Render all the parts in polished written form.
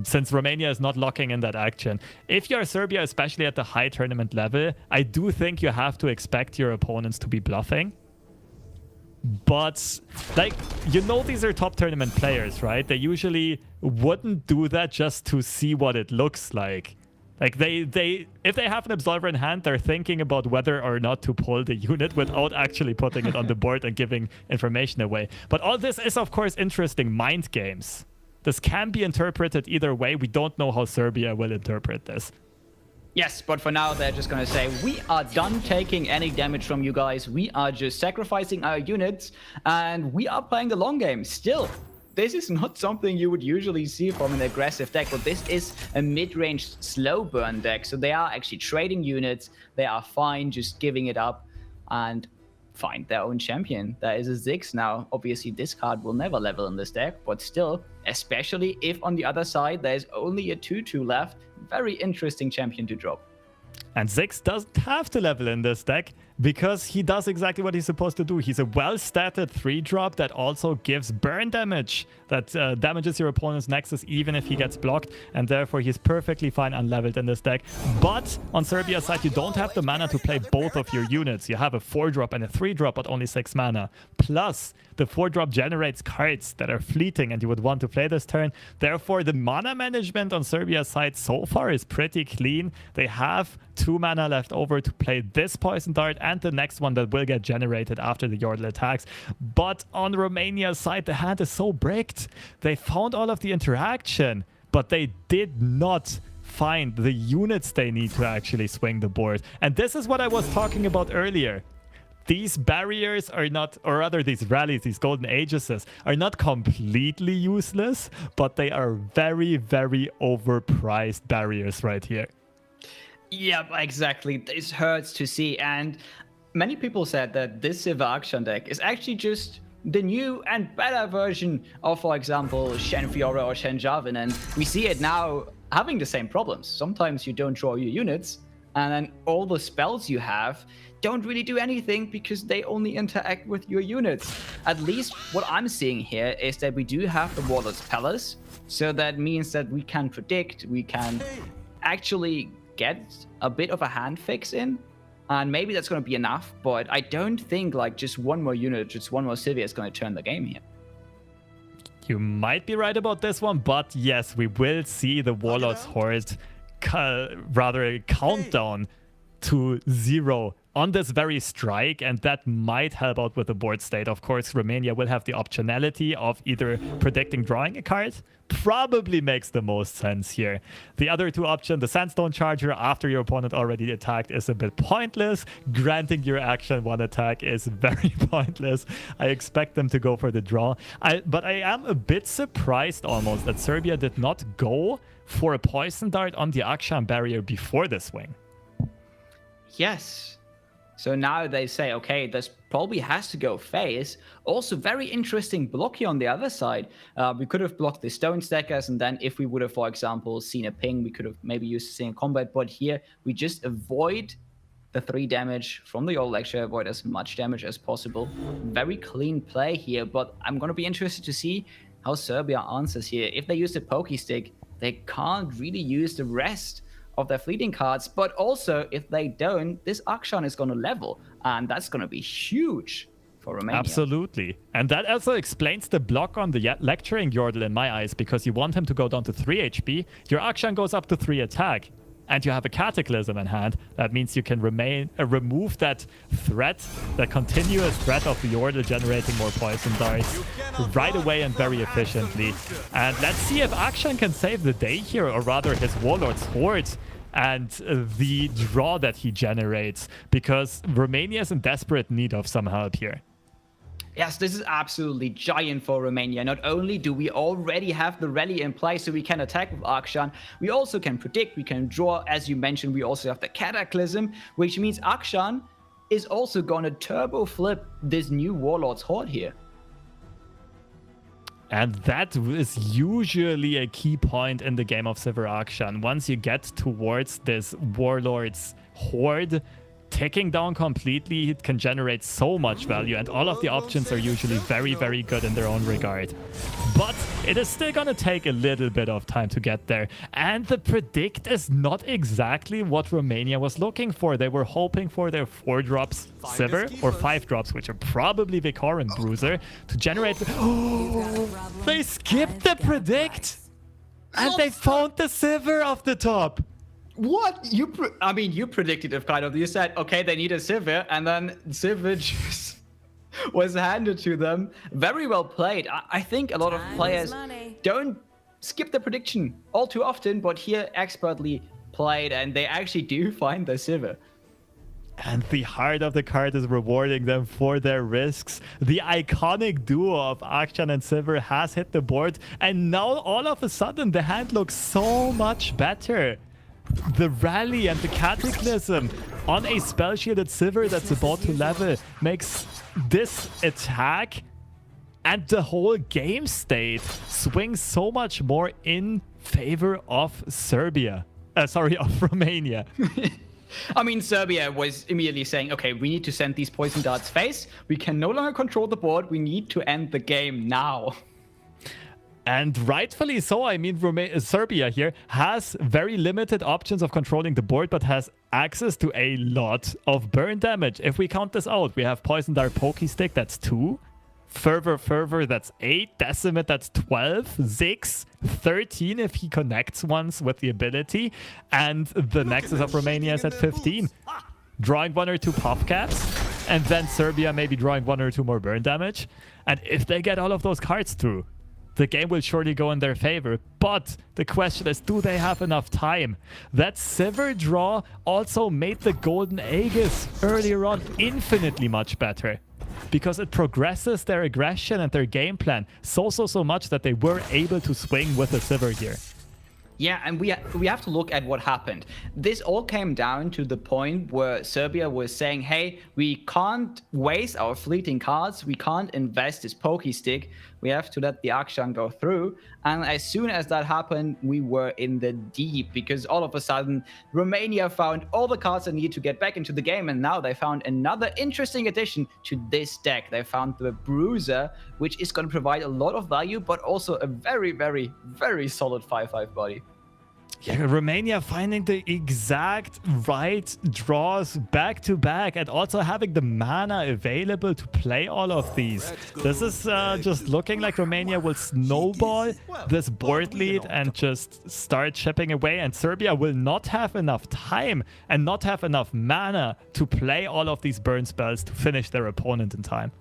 since Romania is not locking in that action. If you're Serbia, especially at the high tournament level, I do think you have to expect your opponents to be bluffing. But, like, you know these are top tournament players, right? They usually wouldn't do that just to see what it looks like. Like, if they have an Absolver in hand, they're thinking about whether or not to pull the unit without actually putting it on the board and giving information away. But all this is, of course, interesting mind games. This can be interpreted either way. We don't know how Serbia will interpret this. Yes, but for now, they're just going to say, we are done taking any damage from you guys. We are just sacrificing our units, and we are playing the long game. Still, this is not something you would usually see from an aggressive deck, but this is a mid-range slow burn deck. So they are actually trading units. They are fine just giving it up and find their own champion. There is a Ziggs now. Obviously, this card will never level in this deck, but still, especially if on the other side there's only a 2/2 left, very interesting champion to drop. And Ziggs doesn't have to level in this deck because he does exactly what he's supposed to do. He's a well-statted 3-drop that also gives burn damage that damages your opponent's Nexus even if he gets blocked, and therefore he's perfectly fine unleveled in this deck. But on Serbia's side, you don't have the mana to play both of your units. You have a 4-drop and a 3-drop, but only 6 mana. Plus, the 4-drop generates cards that are fleeting and you would want to play this turn. Therefore, the mana management on Serbia's side so far is pretty clean. They have 2 mana left over to play this Poison Dart and the next one that will get generated after the Yordle attacks. But on Romania's side, the hand is so bricked. They found all of the interaction, but they did not find the units they need to actually swing the board. And this is what I was talking about earlier. These barriers are not, or rather these rallies, these golden aegises, are not completely useless, but they are very, very overpriced barriers right here. Yeah, exactly. This hurts to see. And many people said that this Silver Akshan deck is actually just the new and better version of, for example, Shen Fiora or Shen Jarvan. And we see it now having the same problems. Sometimes you don't draw your units, and then all the spells you have don't really do anything because they only interact with your units. At least what I'm seeing here is that we do have the Warlord's Palace. So that means that we can predict, we can actually get a bit of a hand fix in. And maybe that's going to be enough, but I don't think like just one more unit, just one more Sylvia is going to turn the game here. You might be right about this one, but yes, we will see the Warlord's Horde, rather a countdown to 0 on this very strike, and that might help out with the board state. Of course, Romania will have the optionality of either predicting drawing a card. Probably makes the most sense here. The other two options, the Sandstone Charger after your opponent already attacked, is a bit pointless. Granting your action one attack is very pointless. I expect them to go for the draw. But I am a bit surprised almost that Serbia did not go for a Poison Dart on the Akshan barrier before the swing. Yes. So now they say, okay, this probably has to go phase. Also, very interesting block here on the other side. We could have blocked the Stone Stackers, and then if we would have, for example, seen a ping, we could have maybe used Sing Combat. But here, we just avoid the 3 damage from the old lecture, avoid as much damage as possible. Very clean play here, but I'm going to be interested to see how Serbia answers here. If they use the Pokey Stick, they can't really use the rest of their fleeting cards, but also if they don't, this Akshan is going to level, and that's going to be huge for Romania. Absolutely. And that also explains the block on the lecturing Yordle in my eyes, because you want him to go down to 3 HP, your Akshan goes up to 3 attack, and you have a Cataclysm in hand. That means you can remove that threat, that continuous threat of the Yordle generating more Poison Darts right away and very efficiently. And let's see if Akshan can save the day here, or rather his Warlord's Horde and the draw that he generates, because Romania is in desperate need of some help here. Yes, this is absolutely giant for Romania. Not only do we already have the rally in place so we can attack with Akshan, we also can predict, we can draw. As you mentioned, we also have the Cataclysm, which means Akshan is also going to turbo flip this new Warlord's Horde here. And that is usually a key point in the game of Silver Akshan. Once you get towards this Warlord's Horde, ticking down completely, it can generate so much value, and all of the options are usually very, very good in their own regard. But it is still gonna take a little bit of time to get there, and the predict is not exactly what Romania was looking for. They were hoping for their 4 drops Sivir or 5 drops, which are probably Vicar and Bruiser, to generate. They skipped the predict, and they found the Sivir off the top. What? You predicted it kind of. You said, okay, they need a Sivir, and then Sivir just was handed to them. Very well played. I think a lot of players don't skip the prediction all too often, but here expertly played, and they actually do find the Sivir. And the heart of the card is rewarding them for their risks. The iconic duo of Akshan and Sivir has hit the board, and now all of a sudden the hand looks so much better. The rally and the cataclysm on a spell shielded Sivir that's about to level makes this attack and the whole game state swing so much more in favor of Serbia. Of Romania. I mean, Serbia was immediately saying, okay, we need to send these poison darts face. We can no longer control the board. We need to end the game now. And rightfully so. I mean, Serbia here has very limited options of controlling the board, but has access to a lot of burn damage. If we count this out, we have Poison Dart Pokey Stick, that's 2. Fervor, that's 8. Decimate, that's 12. Ziggs, 13 if he connects once with the ability. And the Nexus of Romania is at 15. Drawing 1 or 2 pop caps. And then Serbia maybe drawing 1 or 2 more burn damage. And if they get all of those cards through, the game will surely go in their favor. But the question is, do they have enough time? That Sivir draw also made the Golden Aegis earlier on infinitely much better, because it progresses their aggression and their game plan so much that they were able to swing with the Sivir here. Yeah, and we have to look at what happened. This all came down to the point where Serbia was saying, hey, we can't waste our fleeting cards. We can't invest this pokey stick. We have to let the Akshan go through. And as soon as that happened, we were in the deep, because all of a sudden, Romania found all the cards they need to get back into the game. And now they found another interesting addition to this deck. They found the Bruiser, which is going to provide a lot of value, but also a very, very, very solid 5/5 body. Yeah, Romania finding the exact right draws back to back, and also having the mana available to play all of these. This is just looking like Romania will snowball this board lead and just start chipping away, and Serbia will not have enough time and not have enough mana to play all of these burn spells to finish their opponent in time.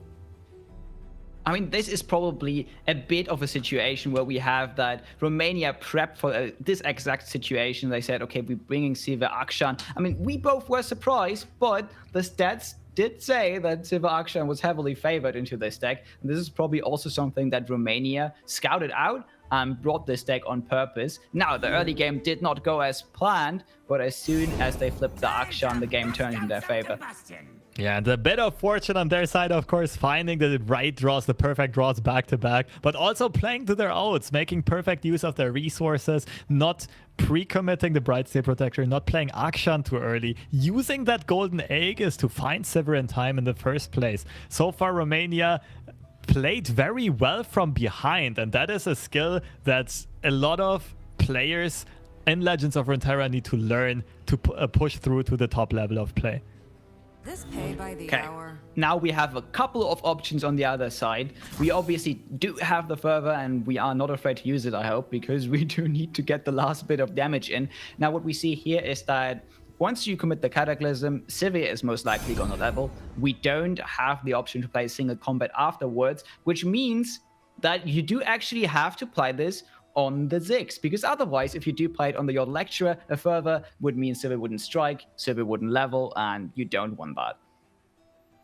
I mean, this is probably a bit of a situation where we have that Romania prepped for this exact situation. They said, okay, we're bringing Sivir Akshan. I mean, we both were surprised, but the stats did say that Sivir Akshan was heavily favored into this deck. And this is probably also something that Romania scouted out and brought this deck on purpose. Now, the early game did not go as planned, but as soon as they flipped the Akshan, the game turned in their favor. Yeah, and a bit of fortune on their side, of course, finding the right draws, the perfect draws back to back, but also playing to their outs, making perfect use of their resources, not pre-committing the Bright State Protector, not playing Akshan too early, using that Golden Aegis to find Sivir in time in the first place. So far, Romania played very well from behind, and that is a skill that a lot of players in Legends of Runeterra need to learn to push through to the top level of play. This pay by the hour. Now we have a couple of options on the other side. We obviously do have the fervor, and we are not afraid to use it, I hope, because we do need to get the last bit of damage in. Now what we see here is that once you commit the Cataclysm, Sivir is most likely going to level. We don't have the option to play single combat afterwards, which means that you do actually have to play this on the Ziggs, because otherwise, if you do play it on the Yod Lecturer, a fervor would mean Sivir wouldn't strike, Sivir wouldn't level, and you don't want that.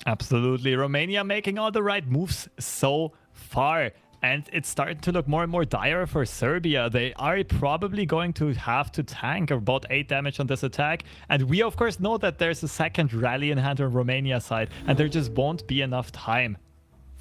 Absolutely. Romania making all the right moves so far. And it's starting to look more and more dire for Serbia. They are probably going to have to tank about 8 damage on this attack. And we, of course, know that there's a second rally in hand on Romania's side, and there just won't be enough time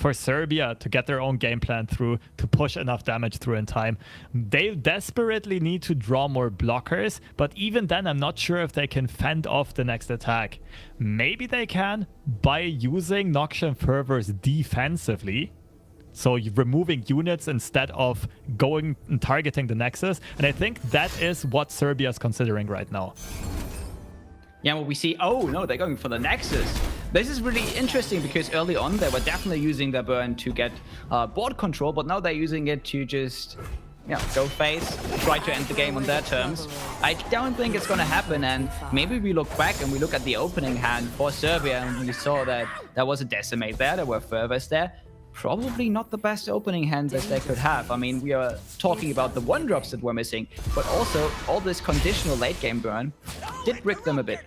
for Serbia to get their own game plan through, to push enough damage through in time. They desperately need to draw more blockers, but even then I'm not sure if they can fend off the next attack. Maybe they can by using Noxian Fervors defensively. So you're removing units instead of going and targeting the Nexus. And I think that is what Serbia is considering right now. Yeah, well, we see, oh no, they're going for the Nexus. This is really interesting because early on they were definitely using their burn to get board control, but now they're using it to just go face, try to end the game on their terms. I don't think it's going to happen, and maybe we look back and we look at the opening hand for Serbia and we saw that there was a Decimate there were Fervors there. Probably not the best opening hand that they could have. I mean, we are talking about the 1-drops that were missing, but also all this conditional late game burn did brick them a bit.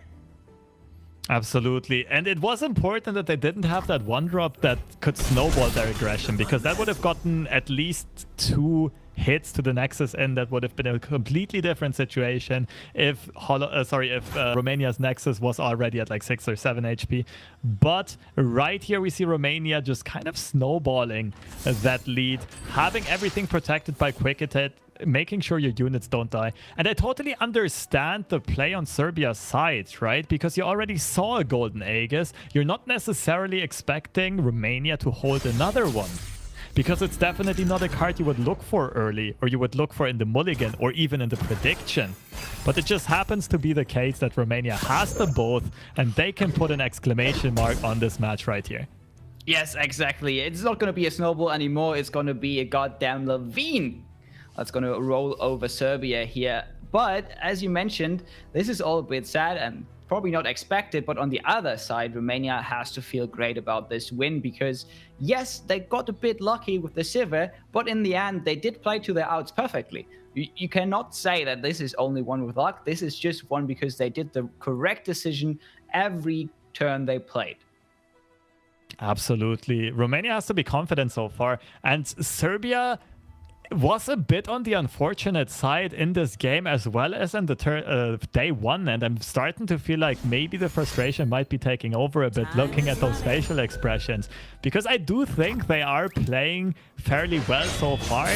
Absolutely. And it was important that they didn't have that 1-drop that could snowball their aggression, because that would have gotten at least 2 hits to the Nexus, and that would have been a completely different situation if Romania's Nexus was already at like 6 or 7 HP. But right here we see Romania just kind of snowballing that lead, having everything protected by Quick Hit, making sure your units don't die. And I totally understand the play on Serbia's side, right? Because you already saw a Golden Aegis. You're not necessarily expecting Romania to hold another one, because it's definitely not a card you would look for early, or you would look for in the mulligan, or even in the prediction. But it just happens to be the case that Romania has them both, and they can put an exclamation mark on this match right here. Yes, exactly. It's not going to be a snowball anymore. It's going to be a goddamn Levine that's going to roll over Serbia here. But as you mentioned, this is all a bit sad and probably not expected, but on the other side, Romania has to feel great about this win because, yes, they got a bit lucky with the Sivir, but in the end, they did play to their outs perfectly. You cannot say that this is only one with luck. This is just one because they did the correct decision every turn they played. Absolutely. Romania has to be confident so far, and Serbia was a bit on the unfortunate side in this game as well as in the day one, and I'm starting to feel like maybe the frustration might be taking over a bit looking at those facial expressions, because I do think they are playing fairly well so far.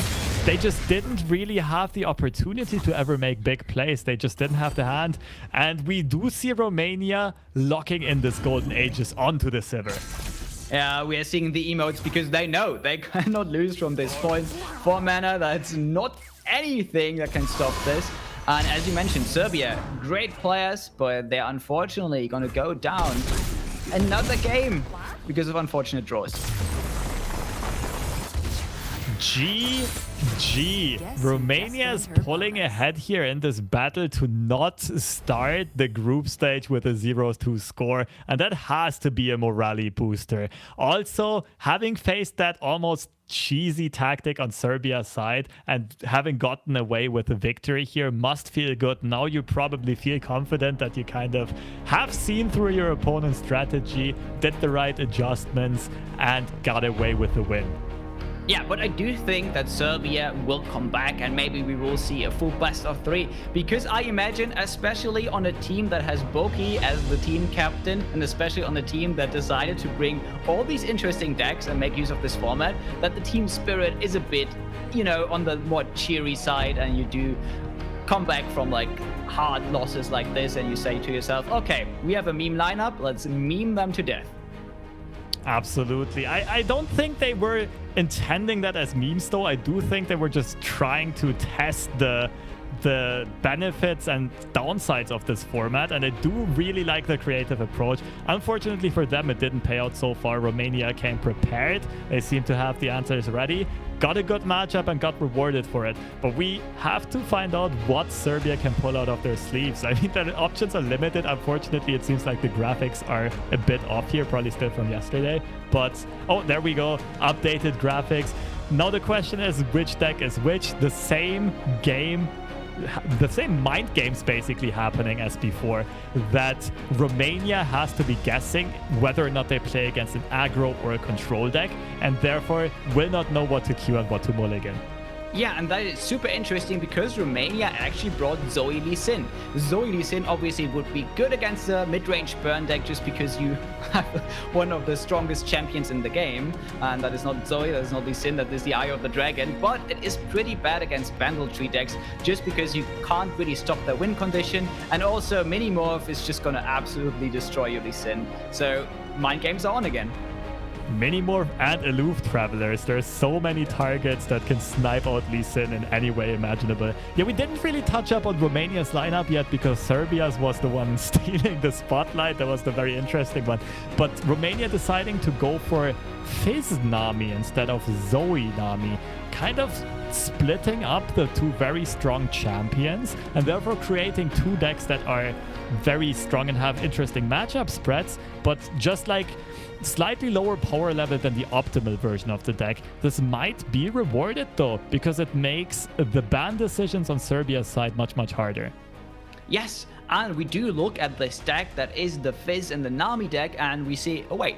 They just didn't really have the opportunity to ever make big plays. They just didn't have the hand, and we do see Romania locking in this Golden Aegis onto the Sivir. Yeah, we are seeing the emotes because they know they cannot lose from this point. 4 mana, that's not anything that can stop this. And as you mentioned, Serbia, great players, but they're unfortunately going to go down another game because of unfortunate draws. GG. Romania is pulling ahead here in this battle to not start the group stage with a 0-2 score, and that has to be a morale booster. Also, having faced that almost cheesy tactic on Serbia's side and having gotten away with a victory here must feel good. Now you probably feel confident that you kind of have seen through your opponent's strategy, did the right adjustments, and got away with the win. Yeah, but I do think that Serbia will come back and maybe we will see a full best of 3, because I imagine, especially on a team that has Boki as the team captain, and especially on a team that decided to bring all these interesting decks and make use of this format, that the team spirit is a bit, you know, on the more cheery side, and you do come back from like hard losses like this and you say to yourself, okay, we have a meme lineup, let's meme them to death. Absolutely. I don't think they were intending that as memes, though. I do think they were just trying to test the benefits and downsides of this format, and I do really like the creative approach. Unfortunately for them, it didn't pay out so far. Romania came prepared. They seem to have the answers ready, got a good matchup, and got rewarded for it. But we have to find out what Serbia can pull out of their sleeves. I mean, the options are limited. Unfortunately, it seems like the graphics are a bit off here, probably still from yesterday. But, oh, there we go. Updated graphics. Now the question is, which deck is which? The same game, the same mind games basically happening as before, that Romania has to be guessing whether or not they play against an aggro or a control deck, and therefore will not know what to queue and what to mulligan. Yeah, and that is super interesting because Romania actually brought Zoe Lee Sin. Zoe Lee Sin obviously would be good against the mid-range burn deck just because you have one of the strongest champions in the game. And that is not Zoe, that is not Lee Sin, that is the Eye of the Dragon. But it is pretty bad against Bandlewood decks just because you can't really stop their win condition. And also Minimorph is just gonna absolutely destroy your Lee Sin. So mind games are on again. Minimorph and Aloof Travelers. There's so many targets that can snipe out Lee Sin in any way imaginable. Yeah, we didn't really touch up on Romania's lineup yet because Serbia's was the one stealing the spotlight. That was the very interesting one. But Romania deciding to go for Fizz Nami instead of Zoe Nami, kind of splitting up the two very strong champions and therefore creating two decks that are very strong and have interesting matchup spreads, but just like slightly lower power level than the optimal version of the deck. This might be rewarded though, because it makes the ban decisions on Serbia's side much harder. Yes, and we do look at this deck that is the Fizz and the Nami deck, and we see, oh wait,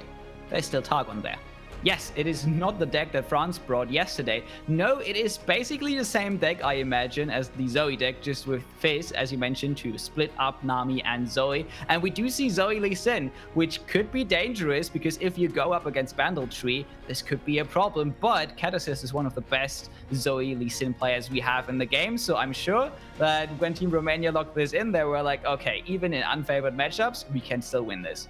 there's still Targon there. Yes, it is not the deck that France brought yesterday. No, it is basically the same deck, I imagine, as the Zoe deck, just with Fizz, as you mentioned, to split up Nami and Zoe. And we do see Zoe Lee Sin, which could be dangerous, because if you go up against Bandlewood, this could be a problem. But Katasis is one of the best Zoe Lee Sin players we have in the game, so I'm sure that when Team Romania locked this in, they were like, okay, even in unfavored matchups, we can still win this.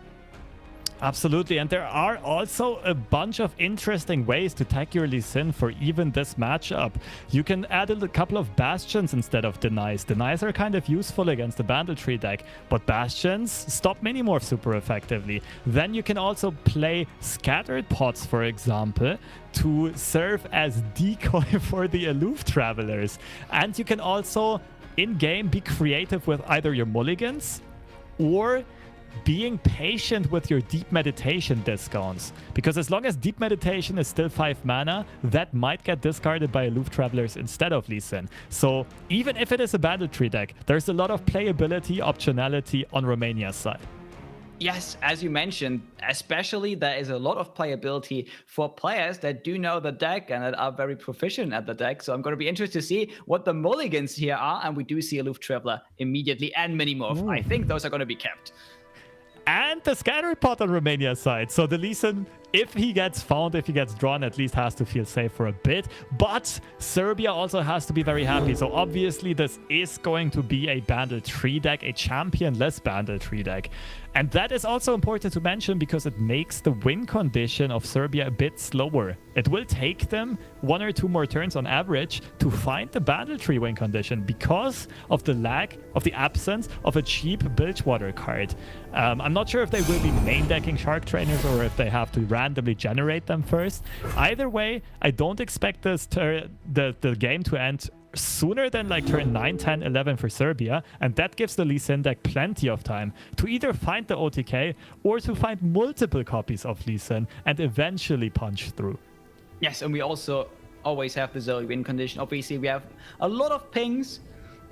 Absolutely, and there are also a bunch of interesting ways to tag your Lee Sin for even this matchup. You can add a couple of Bastions instead of Denies. Denies are kind of useful against the Bandlewood deck, but Bastions stop Minimorph super effectively. Then you can also play Scattered Pots, for example, to serve as decoy for the Aloof Travelers. And you can also, in-game, be creative with either your mulligans or being patient with your Deep Meditation discounts, because as long as Deep Meditation is still 5 mana, that might get discarded by Aloof Travelers instead of Lee Sin. So even if it is a Bandlewood deck, there's a lot of playability, optionality on Romania's side. Yes, as you mentioned, especially there is a lot of playability for players that do know the deck and that are very proficient at the deck. So I'm going to be interested to see what the mulligans here are. And we do see Aloof Traveler immediately and Minimorph. I think those are going to be kept. And the Scattered Pot on Romania's side. So the Lee Sin, if he gets found, if he gets drawn, at least has to feel safe for a bit. But Serbia also has to be very happy. So obviously this is going to be a Bandlewood deck, a champion-less Bandlewood deck. And that is also important to mention because it makes the win condition of Serbia a bit slower. It will take them 1 or 2 more turns on average to find the Bandlewood win condition because of the lack, of the absence of a cheap Bilgewater card. I'm not sure if they will be main decking Shark Trainers or if they have to randomly generate them first. Either way, I don't expect this the game to end sooner than like turn 9, 10, 11 for Serbia, and that gives the Lee Sin deck plenty of time to either find the OTK or to find multiple copies of Lee Sin and eventually punch through. Yes, and we also always have the Zoe win condition. Obviously, we have a lot of pings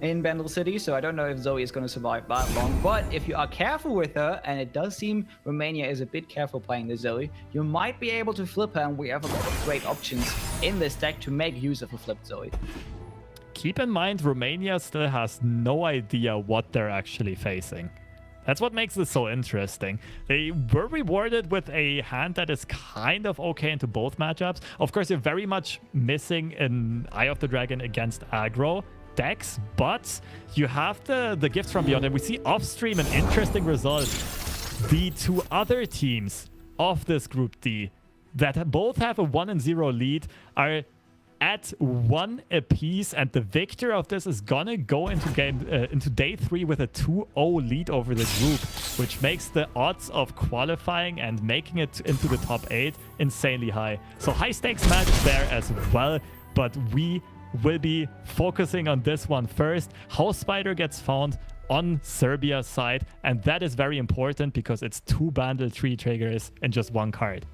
in Bandle City, so I don't know if Zoe is going to survive that long, but if you are careful with her, and it does seem Romania is a bit careful playing the Zoe, you might be able to flip her, and we have a lot of great options in this deck to make use of a flipped Zoe. Keep in mind, Romania still has no idea what they're actually facing. That's what makes this so interesting. They were rewarded with a hand that is kind of okay into both matchups. Of course, you're very much missing an Eye of the Dragon against aggro decks, but you have the gifts from beyond, and we see off-stream an interesting result. The 2 other teams of this Group D that both have a 1-0 lead are at 1 apiece, and the victor of this is gonna go into day 3 with a 2-0 lead over the group, which makes the odds of qualifying and making it into the top 8 insanely high. So high stakes match there as well, but we will be focusing on this one first. House Spider gets found on Serbia's side, and that is very important because it's 2 Bandlewood triggers in just 1 card.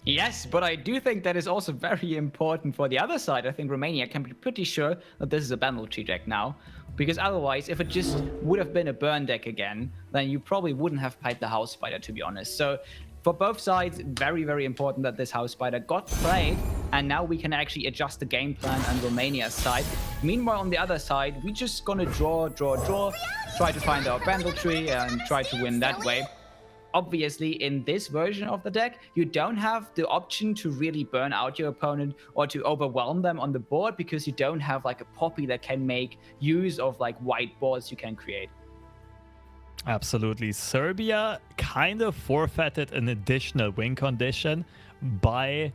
Yes, but I do think that is also very important for the other side. I think Romania can be pretty sure that this is a Bandlewood deck now, because otherwise, if it just would have been a burn deck again, then you probably wouldn't have played the House Spider, to be honest. So for both sides, very, very important that this House Spider got played, and now we can actually adjust the game plan on Romania's side. Meanwhile, on the other side, we're just gonna draw, try to find our Bandle tree and try to win that way. Obviously, in this version of the deck, you don't have the option to really burn out your opponent or to overwhelm them on the board because you don't have like a Poppy that can make use of like white boards you can create. Absolutely. Serbia kind of forfeited an additional win condition by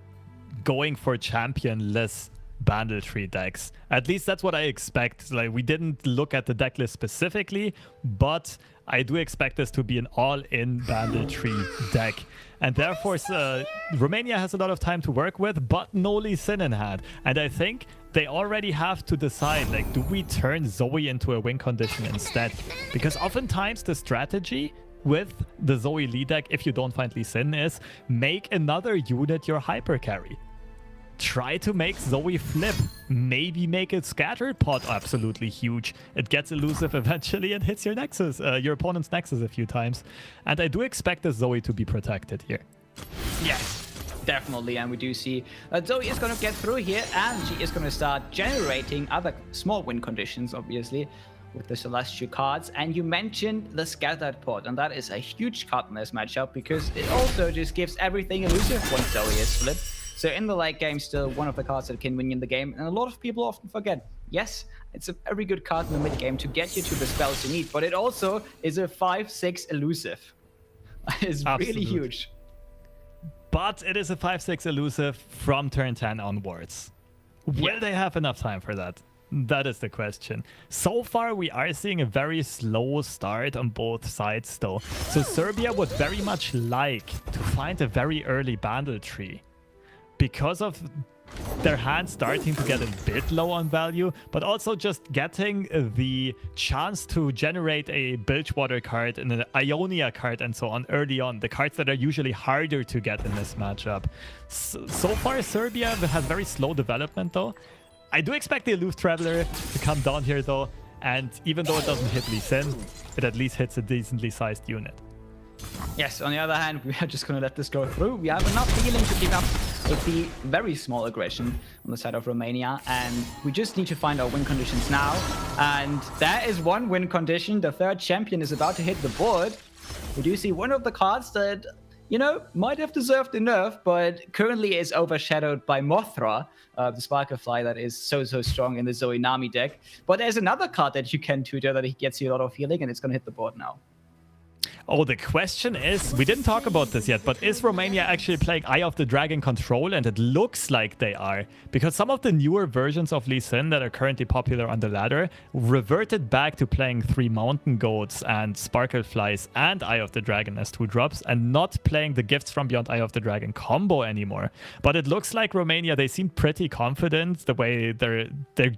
going for championless Bandle tree decks. At least that's what I expect. Like, we didn't look at the deck list specifically, but I do expect this to be an all-in Bandle tree deck. And therefore, Romania has a lot of time to work with, but no Lee Sin in hand. And I think they already have to decide, like, do we turn Zoe into a win condition instead? Because oftentimes the strategy with the Zoe Lee deck, if you don't find Lee Sin, is make another unit your hyper carry. Try to make Zoe flip. Maybe make it scattered pot absolutely huge. It gets elusive eventually and hits your Nexus, your opponent's Nexus a few times. And I do expect the Zoe to be protected here. Yes, definitely. And we do see that Zoe is going to get through here, and she is going to start generating other small win conditions, obviously, with the Celestial cards. And you mentioned the Scattered Pot, and that is a huge card in this matchup because it also just gives everything elusive once Zoe is flipped. So in the late game, still one of the cards that can win you in the game. And a lot of people often forget, yes, it's a very good card in the mid game to get you to the spells you need, but it also is a 5/6 elusive. It's really huge. But it is a 5/6 elusive from turn 10 onwards. Will they have enough time for that? That is the question. So far, we are seeing a very slow start on both sides, though. So Serbia would very much like to find a very early Bandle tree, because of their hand starting to get a bit low on value, but also just getting the chance to generate a Bilgewater card and an Ionia card and so on early on, the cards that are usually harder to get in this matchup. So far, Serbia has very slow development, though. I do expect the Aloof Traveler to come down here, though, and even though it doesn't hit Lee Sin, it at least hits a decently sized unit. Yes, on the other hand, we are just going to let this go through. We have enough healing to keep up with the very small aggression on the side of Romania, and we just need to find our win conditions now. And there is one win condition. The third champion is about to hit the board. We do see one of the cards that, you know, might have deserved the nerf, but currently is overshadowed by Mothra, the Sparklefly that is so strong in the Zoe Nami deck. But there's another card that you can tutor that gets you a lot of healing, and it's going to hit the board now. Oh, the question is, we didn't talk about this yet, but is Romania actually playing Eye of the Dragon control? And it looks like they are, because some of the newer versions of Lee Sin that are currently popular on the ladder reverted back to playing 3 Mountain Goats and Sparkleflies and Eye of the Dragon as 2-drops, and not playing the Gifts from Beyond Eye of the Dragon combo anymore. But it looks like Romania, they seem pretty confident the way their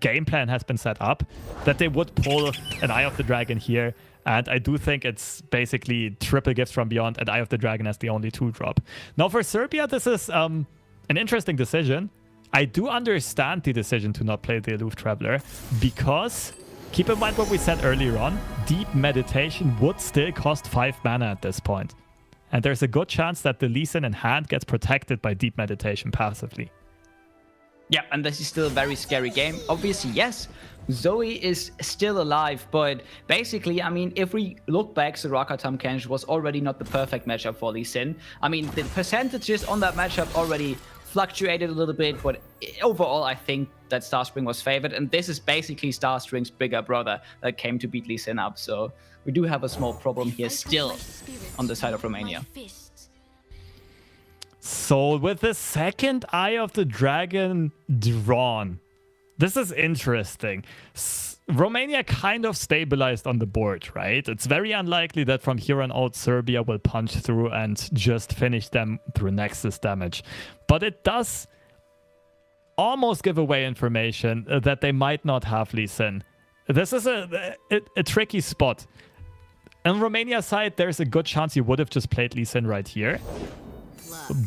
game plan has been set up, that they would pull an Eye of the Dragon here. And I do think it's basically triple Gifts from Beyond and Eye of the Dragon as the only 2-drop. Now for Serbia, this is an interesting decision. I do understand the decision to not play the Aloof Traveler, because keep in mind what we said earlier on, Deep Meditation would still cost 5 mana at this point. And there's a good chance that the Lee Sin in hand gets protected by Deep Meditation passively. Yeah, and this is still a very scary game. Obviously, yes, Zoe is still alive, but basically, I mean, if we look back, Soraka Tahm Kench was already not the perfect matchup for Lee Sin. I mean, the percentages on that matchup already fluctuated a little bit, but overall, I think that Starspring was favored, and this is basically Starspring's bigger brother that came to beat Lee Sin up, so we do have a small problem here still on the side of Romania. So with the second Eye of the Dragon drawn, this is interesting. Romania kind of stabilized on the board, right? It's very unlikely that from here on out Serbia will punch through and just finish them through Nexus damage. But it does almost give away information that they might not have Lee Sin. This is a tricky spot. On Romania's side, there's a good chance you would have just played Lee Sin right here.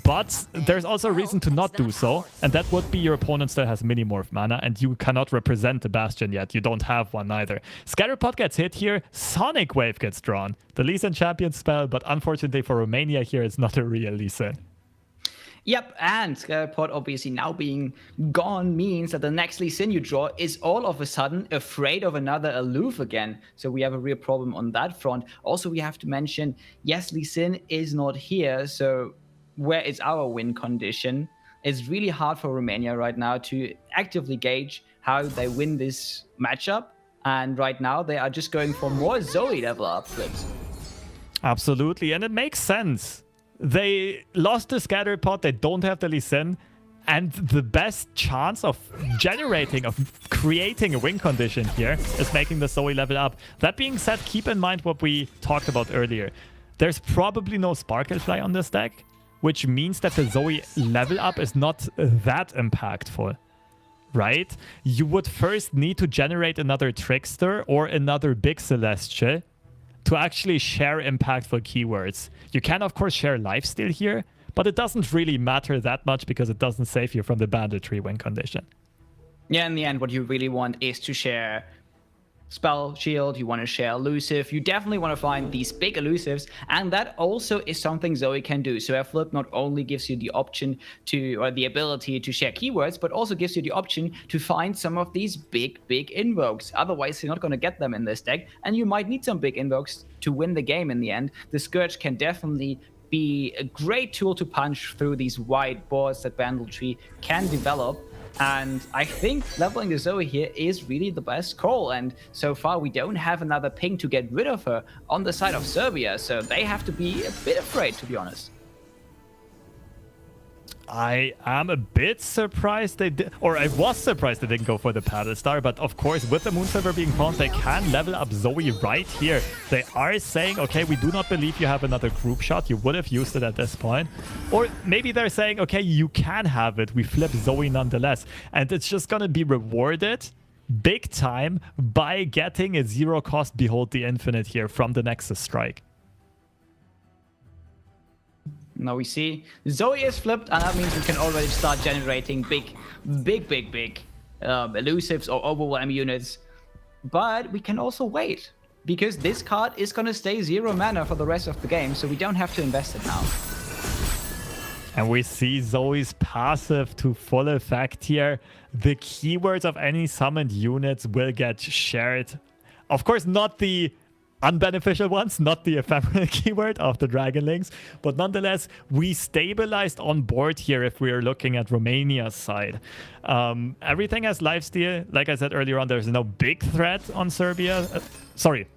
but there's also a reason to not do so, and that would be your opponent still has Minimorph mana, and you cannot represent the Bastion yet. You don't have one either. Scatterpot gets hit here, Sonic Wave gets drawn. The Lee Sin champion spell, but unfortunately for Romania here, it's not a real Lee Sin. Yep, and Scatterpot obviously now being gone means that the next Lee Sin you draw is all of a sudden afraid of another Aloof again. So we have a real problem on that front. Also, we have to mention, yes, Lee Sin is not here, so where is our win condition? It's really hard for Romania right now to actively gauge how they win this matchup. And right now, they are just going for more Zoe level up flips. Absolutely, and it makes sense. They lost the Scatterpot, they don't have the Lee Sin, and the best chance of creating a win condition here is making the Zoe level up. That being said, keep in mind what we talked about earlier. There's probably no Sparklefly on this deck, which means that the Zoe level up is not that impactful, right? You would first need to generate another Trickster or another big Celestial to actually share impactful keywords. You can, of course, share Lifesteal here, but it doesn't really matter that much because it doesn't save you from the Banditry win condition. Yeah, in the end, what you really want is to share Spell Shield, you want to share Elusive, you definitely want to find these big Elusives, and that also is something Zoe can do. So a flip not only gives you the option to, or the ability to share keywords, but also gives you the option to find some of these big invokes. Otherwise, you're not going to get them in this deck, and you might need some big invokes to win the game in the end. The Scourge can definitely be a great tool to punch through these wide boards that Bandletree can develop. And I think leveling the Zoe here is really the best call. And so far, we don't have another ping to get rid of her on the side of Serbia. So they have to be a bit afraid, to be honest. I am a bit surprised they did, or I was surprised they didn't go for the Paddle Star, but of course with the Moonsilver being found, they can level up Zoe right here. They are saying, okay, we do not believe you have another group shot, you would have used it at this point. Or maybe they're saying, okay, you can have it, we flip Zoe nonetheless, and it's just gonna be rewarded big time by getting a zero cost Behold the Infinite here from the Nexus Strike. Now we see Zoe is flipped, and that means we can already start generating big elusives or overwhelm units. But we can also wait, because this card is going to stay 0 mana for the rest of the game, so we don't have to invest it now. And we see Zoe's passive to full effect here. The keywords of any summoned units will get shared. Of course, not the unbeneficial ones, not the ephemeral keyword of the Dragon Links, but nonetheless, we stabilized on board here if we are looking at Romania's side. Everything has lifesteal. Like I said earlier on, there's no big threat on Serbia.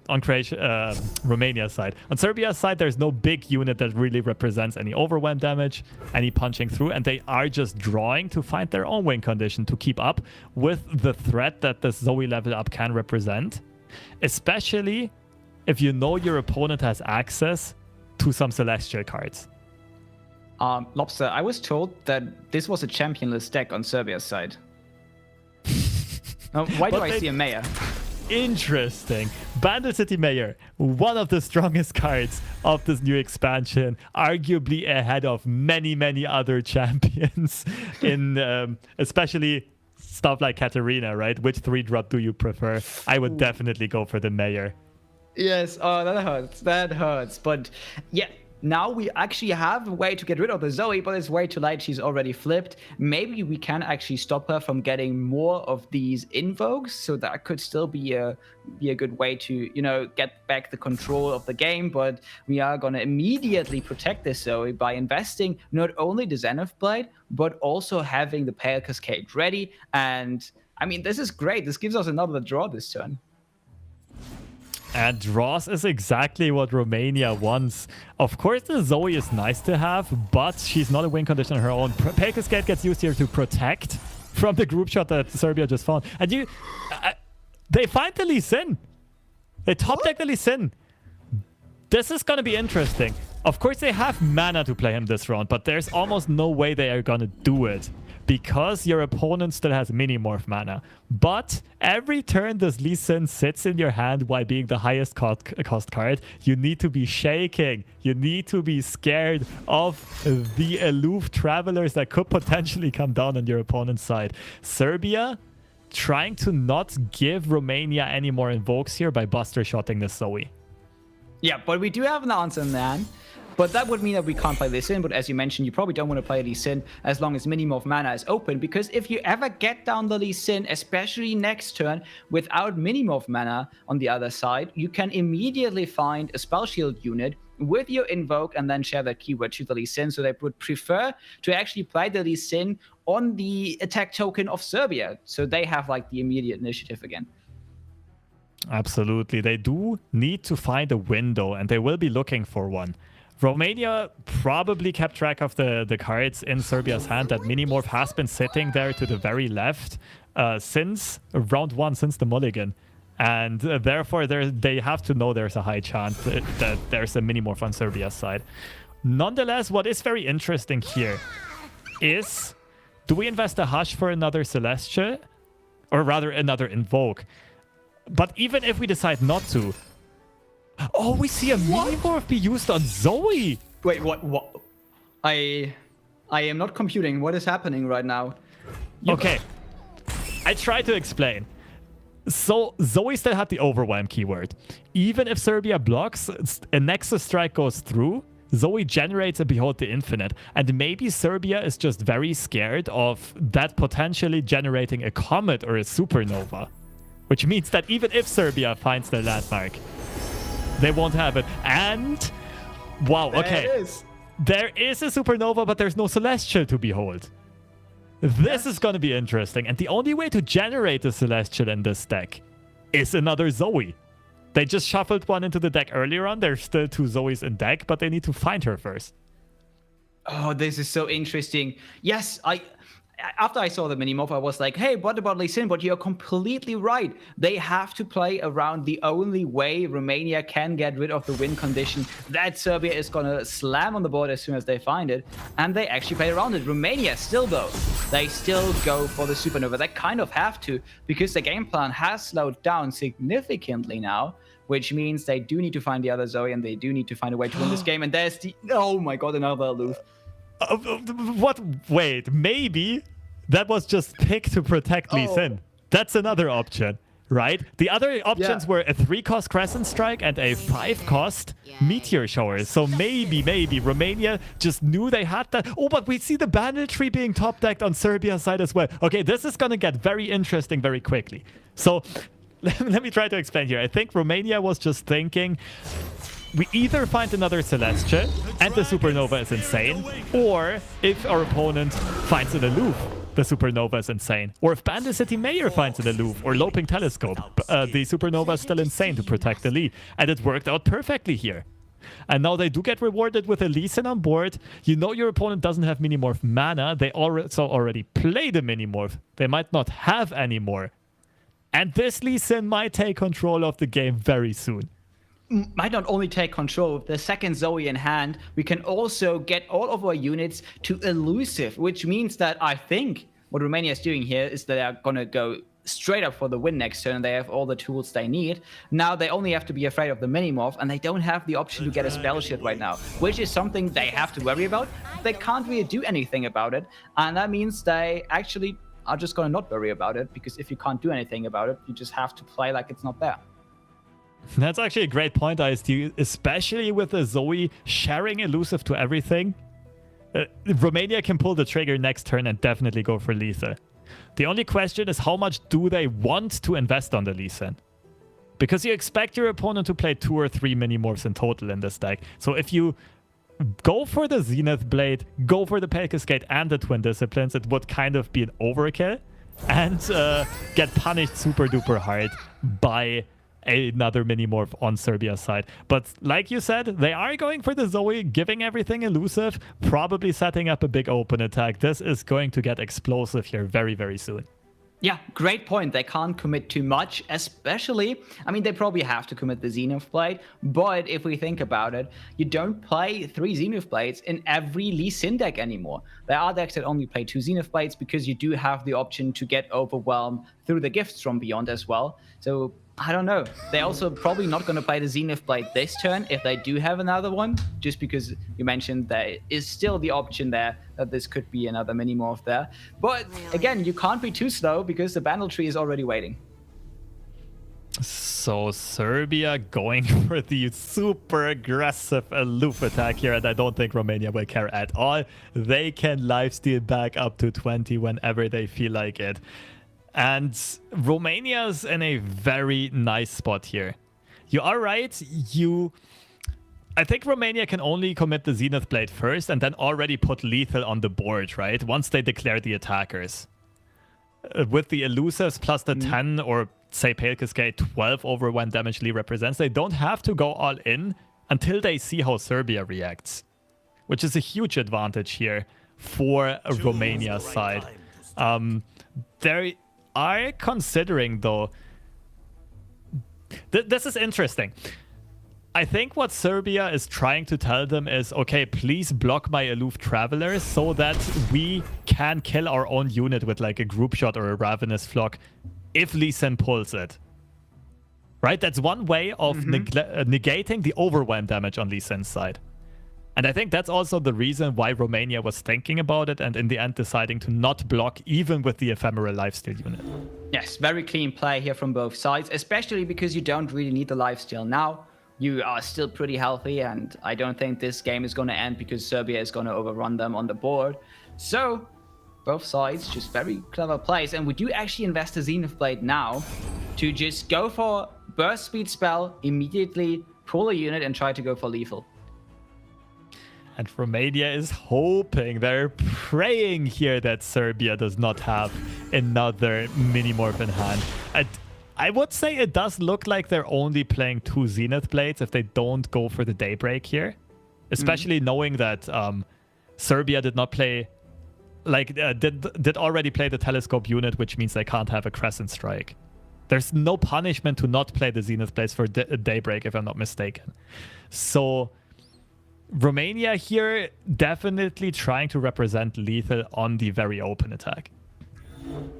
On Croatia, Romania's side. On Serbia's side, there's no big unit that really represents any overwhelm damage, any punching through, and they are just drawing to find their own win condition to keep up with the threat that the Zoe level up can represent, especially if you know your opponent has access to some Celestial cards. Lobster, I was told that this was a championless deck on Serbia's side. Why do I see a Mayor? Interesting. Bandle City Mayor, one of the strongest cards of this new expansion, arguably ahead of many other champions in especially stuff like Katarina, right? Which 3-drop do you prefer? I would definitely go for the Mayor. Yes, oh, that hurts. That hurts. But yeah, now we actually have a way to get rid of the Zoe, but it's way too late. She's already flipped. Maybe we can actually stop her from getting more of these invokes. So that could still be a good way to, get back the control of the game. But we are going to immediately protect this Zoe by investing not only the Zenith Blade, but also having the Pale Cascade ready. And I mean, this is great. This gives us another draw this turn. And draws is exactly what Romania wants. Of course, the Zoe is nice to have, but she's not a win condition on her own. Pale Cascade gets used here to protect from the group shot that Serbia just found. And they find the Lee Sin. They top deck the Lee Sin. This is going to be interesting. Of course, they have mana to play him this round, but there's almost no way they are going to do it. because your opponent still has Minimorph mana. But every turn this Lee Sin sits in your hand while being the highest cost card, you need to be shaking. You need to be scared of the aloof travelers that could potentially come down on your opponent's side. Serbia trying to not give Romania any more invokes here by buster shotting this Zoe. Yeah, but we do have an answer in hand. But that would mean that we can't play Lee Sin. But as you mentioned, you probably don't want to play Lee Sin as long as Minimorph mana is open. Because if you ever get down the Lee Sin, especially next turn, without Minimorph mana on the other side, you can immediately find a Spell Shield unit with your Invoke and then share that keyword to the Lee Sin. So they would prefer to actually play the Lee Sin on the attack token of Serbia. So they have like the immediate initiative again. Absolutely. They do need to find a window, and they will be looking for one. Romania probably kept track of the cards in Serbia's hand. That Minimorph has been sitting there to the very left since round 1, since the mulligan. And therefore, they have to know there's a high chance that there's a Minimorph on Serbia's side. Nonetheless, what is very interesting here is, do we invest a Hush for another Celestial? Or rather, another Invoke? But even if we decide not to... Oh, we see a Minimorph be used on Zoe! Wait, what? I am not computing. What is happening right now? Okay. I try to explain. So, Zoe still had the Overwhelm keyword. Even if Serbia blocks, a Nexus Strike goes through, Zoe generates a Behold the Infinite. And maybe Serbia is just very scared of that potentially generating a Comet or a Supernova. Which means that even if Serbia finds their landmark, they won't have it. And, wow, okay. There is a Supernova, but there's no Celestial to behold. This is going to be interesting. And the only way to generate a Celestial in this deck is another Zoe. They just shuffled one into the deck earlier on. There's still 2 Zoes in deck, but they need to find her first. Oh, this is so interesting. Yes, after I saw the Minimorph, I was like, hey, what about Lee Sin? But you're completely right. They have to play around the only way Romania can get rid of the win condition that Serbia is going to slam on the board as soon as they find it. And they actually play around it. Romania still, though, they still go for the Supernova. They kind of have to, because the game plan has slowed down significantly now, which means they do need to find the other Zoe and they do need to find a way to win this game. And there's the... Oh my god, another aloof. What? Wait, maybe that was just picked to protect Lee Sin. That's another option, right? The other options were a 3-cost Crescent Strike and a 5-cost Meteor Shower. So maybe Romania just knew they had that. Oh, but we see the Bandle Tree being top decked on Serbia's side as well. Okay, this is going to get very interesting very quickly. So let me try to explain here. I think Romania was just thinking, we either find another Celestial and the Supernova is insane, or if our opponent finds an aloof, the Supernova is insane. Or if Bandit City Mayor finds an aloof or Loping Telescope, the Supernova is still insane to protect the Lee. And it worked out perfectly here. And now they do get rewarded with a Lee Sin on board. You know your opponent doesn't have Minimorph mana. They already played a Minimorph. They might not have any more. And this Lee Sin might take control of the game very soon. Might not only take control with the second Zoe in hand, we can also get all of our units to elusive, which means that I think what Romania is doing here is that they're going to go straight up for the win next turn. They have all the tools they need. Now they only have to be afraid of the Minimorph, and they don't have the option to get a Spell Shield right now, which is something they have to worry about. They can't really do anything about it, and that means they actually are just going to not worry about it, because if you can't do anything about it, you just have to play like it's not there. That's actually a great point, IST, especially with the Zoe sharing elusive to everything. Romania can pull the trigger next turn and definitely go for lethal. The only question is, how much do they want to invest on the Lee Sin? Because you expect your opponent to play 2 or 3 Minimorphs in total in this deck. So if you go for the Zenith Blade, go for the Pale Cascade and the Twin Disciplines, it would kind of be an overkill and get punished super duper hard by another Minimorph on Serbia's side. But like you said, they are going for the Zoe, giving everything elusive, probably setting up a big open attack. This is going to get explosive here very, very soon. Yeah, great point. They can't commit too much, especially, I mean, they probably have to commit the Zenith Blade, but if we think about it, you don't play 3 Zenith Blades in every Lee Sin deck anymore. There are decks that only play 2 Zenith Blades because you do have the option to get overwhelmed through the gifts from beyond as well. So I don't know. They're also probably not going to play the Zenith Blade this turn if they do have another one, just because you mentioned there is still the option there that this could be another mini-morph there. But again, you can't be too slow because the Bandle tree is already waiting. So Serbia going for the super aggressive aloof attack here, and I don't think Romania will care at all. They can lifesteal back up to 20 whenever they feel like it. And Romania's in a very nice spot here. You are right. I think Romania can only commit the Zenith Blade first and then already put lethal on the board, right? Once they declare the attackers. With the elusives plus the 10 or say Pale Cascade 12 overwhelm damage Lee represents, they don't have to go all in until they see how Serbia reacts. Which is a huge advantage here for Romania's side. They are considering, though... This is interesting. I think what Serbia is trying to tell them is, okay, please block my aloof travelers so that we can kill our own unit with like a group shot or a ravenous flock if Lee Sin pulls it. Right? That's one way of negating the overwhelm damage on Lee Sin's side. And I think that's also the reason why Romania was thinking about it and in the end deciding to not block even with the ephemeral lifesteal unit. Yes, very clean play here from both sides, especially because you don't really need the lifesteal now. You are still pretty healthy, and I don't think this game is going to end because Serbia is going to overrun them on the board. So, both sides, just very clever plays. And we do actually invest the Zenith Blade now to just go for burst speed spell, immediately pull a unit and try to go for lethal. And Romania is hoping, they're praying here that Serbia does not have another mini-morph in hand. I would say it does look like they're only playing 2 Zenith Blades if they don't go for the Daybreak here. Especially knowing that Serbia did not play, did already play the Telescope unit, which means they can't have a Crescent Strike. There's no punishment to not play the Zenith Blades for Daybreak, if I'm not mistaken. So Romania here definitely trying to represent lethal on the very open attack.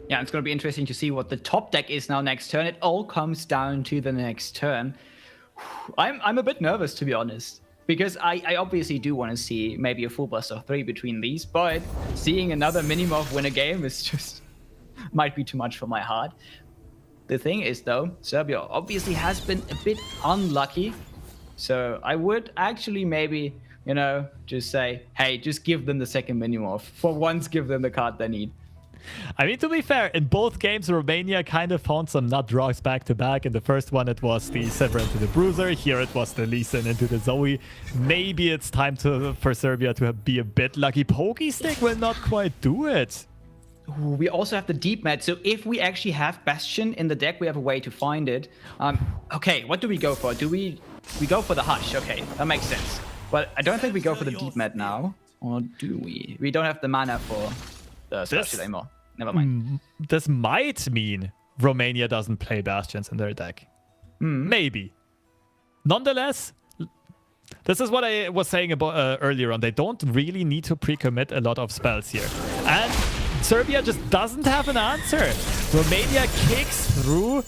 Yeah, it's going to be interesting to see what the top deck is now next turn. It all comes down to the next turn. I'm a bit nervous, to be honest, because I obviously do want to see maybe a full burst of 3 between these, but seeing another Minimorph win a game is just might be too much for my heart. The thing is, though, Serbia obviously has been a bit unlucky, so I would actually maybe, you know, just say, hey, just give them the second Minimorph. For once, give them the card they need. I mean, to be fair, in both games, Romania kind of found some nut draws back-to-back. In the first one, it was the Sever into the Bruiser. Here, it was the Lee Sin into the Zoe. Maybe it's time for Serbia to be a bit lucky. Pokey Stick will not quite do it. Ooh, we also have the Deep Med, so if we actually have Bastion in the deck, we have a way to find it. Okay, what do we go for? Do we go for the Hush? Okay, that makes sense. But I don't think we go for the Deep Med now. Or do we? We don't have the mana for the special anymore. Never mind. This might mean Romania doesn't play Bastions in their deck. Maybe. Nonetheless, this is what I was saying about earlier on. They don't really need to pre-commit a lot of spells here. And Serbia just doesn't have an answer. Romania kicks through,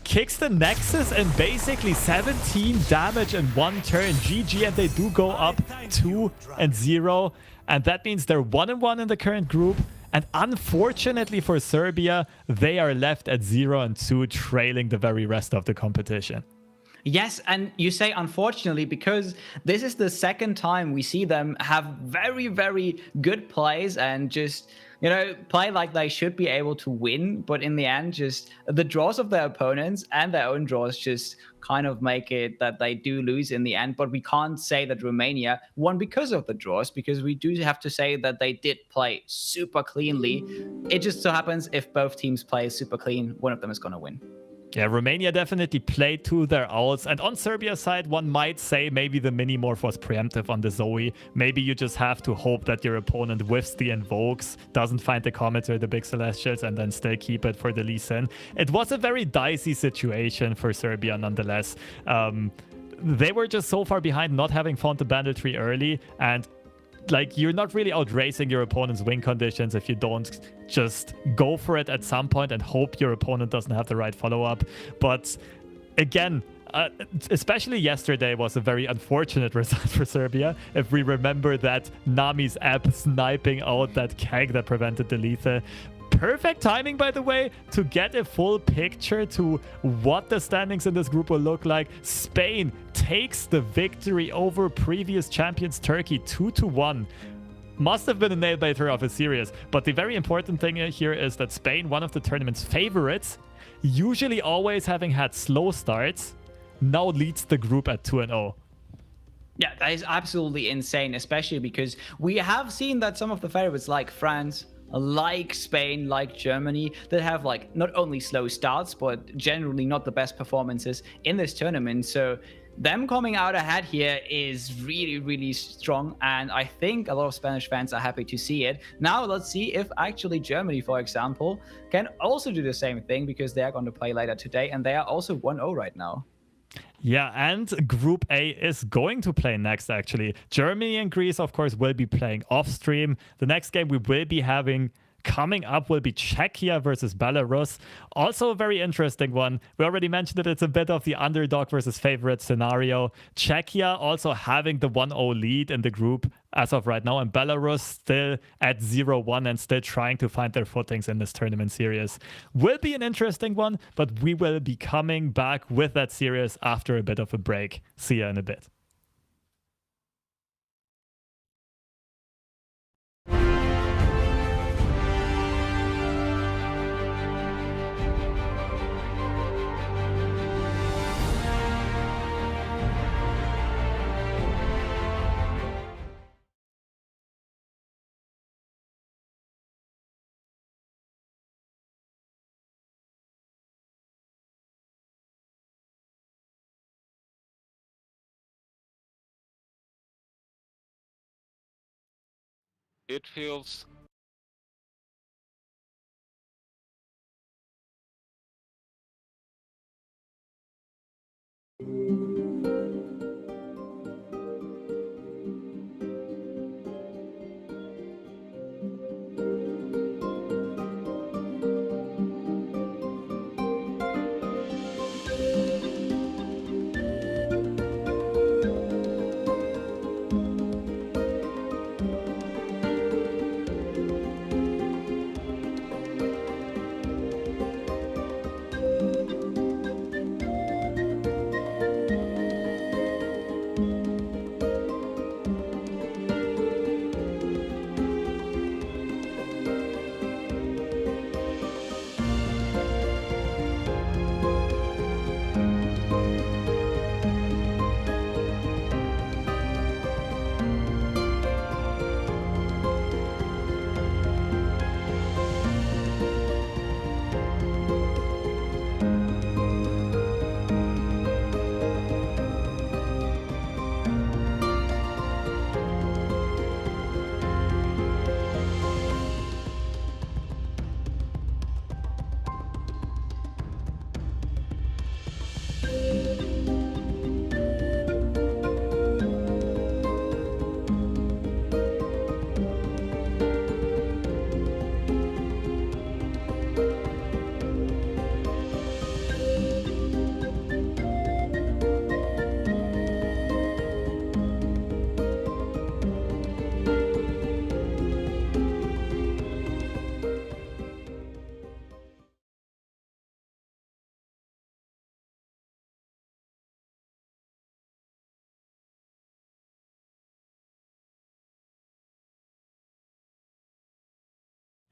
kicks the Nexus, and basically 17 damage in one turn. GG, and they do go up 2-0. And that means they're 1-1 in the current group. And unfortunately for Serbia, they are left at 0-2, trailing the very rest of the competition. Yes, and you say unfortunately because this is the second time we see them have very, very good plays and just, you know, play like they should be able to win. But in the end, just the draws of their opponents and their own draws just kind of make it that they do lose in the end. But we can't say that Romania won because of the draws, because we do have to say that they did play super cleanly. It just so happens if both teams play super clean, one of them is going to win. Yeah, Romania definitely played to their outs. And on Serbia's side, one might say maybe the mini-morph was preemptive on the Zoe. Maybe you just have to hope that your opponent whiffs the Invokes, doesn't find the Comets or the Big Celestials, and then still keep it for the Lee Sin. It was a very dicey situation for Serbia nonetheless. They were just so far behind, not having found the Bandle tree early, and like, you're not really outracing your opponent's win conditions if you don't just go for it at some point and hope your opponent doesn't have the right follow-up. But again, especially yesterday was a very unfortunate result for Serbia. If we remember that Nami's app sniping out that keg that prevented the Lethe. Perfect timing, by the way, to get a full picture to what the standings in this group will look like. Spain takes the victory over previous champions Turkey 2-1. Must have been a nail-biter of a series. But the very important thing here is that Spain, one of the tournament's favorites, usually always having had slow starts, now leads the group at 2-0. Yeah, that is absolutely insane, especially because we have seen that some of the favorites like France, like Spain, like Germany, that have like not only slow starts, but generally not the best performances in this tournament. So them coming out ahead here is really, really strong. And I think a lot of Spanish fans are happy to see it. Now let's see if actually Germany, for example, can also do the same thing, because they are going to play later today and they are also 1-0 right now. Yeah, and Group A is going to play next, actually. Germany and Greece, of course, will be playing off-stream. The next game we will be having coming up will be Czechia versus Belarus. Also a very interesting one. We already mentioned it. It's a bit of the underdog versus favorite scenario. Czechia also having the 1-0 lead in the group as of right now, and Belarus still at 0-1 and still trying to find their footings in this tournament series. Will be an interesting one, but we will be coming back with that series after a bit of a break. See you in a bit. It feels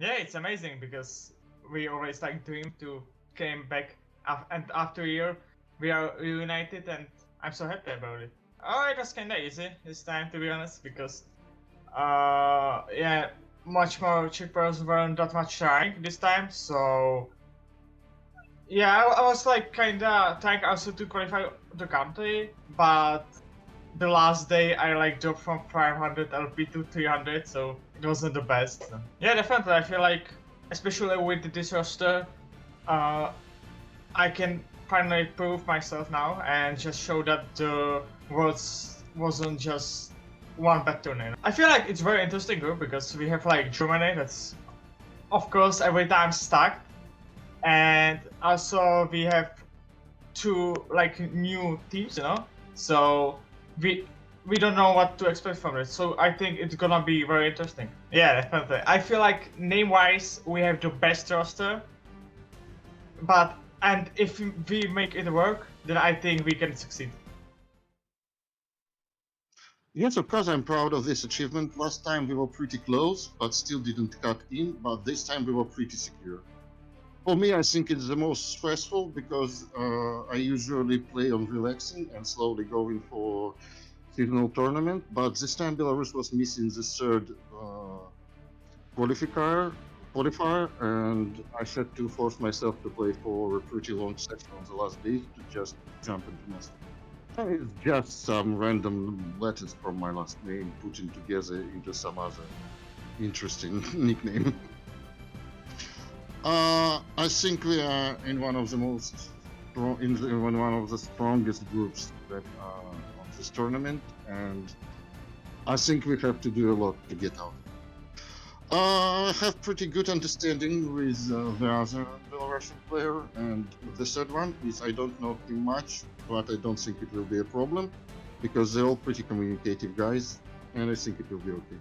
Yeah, it's amazing because we always like dream to came back and after a year we are reunited and I'm so happy about it. Oh, it was kinda easy this time, to be honest, because yeah, much more chippers weren't that much trying this time, so Yeah, I was like kinda trying also to qualify the country, but the last day I like dropped from 500 LP to 300, so it wasn't the best. Yeah, definitely. I feel like, especially with this roster, I can finally prove myself now and just show that the Worlds wasn't just one bad tournament. I feel like it's very interesting group because we have like Germany that's of course every time stuck, and also we have two like new teams, so we don't know what to expect from it. So I think it's gonna be very interesting. Yeah, definitely. I feel like name wise we have the best roster, and if we make it work, then I think we can succeed. Yes, of course, I'm proud of this achievement. Last time we were pretty close, but still didn't cut in, but this time we were pretty secure. For me, I think it's the most stressful because I usually play on relaxing and slowly going for seasonal tournament, but this time Belarus was missing the third qualifier, and I had to force myself to play for a pretty long session on the last day to just jump into master. It's just some random letters from my last name putting together into some other interesting nickname. I think we are in one of the one of the strongest groups that are on this tournament, and I think we have to do a lot to get out. I have pretty good understanding with the other Belarusian player, and the third one is I don't know him much, but I don't think it will be a problem because they're all pretty communicative guys, and I think it will be okay.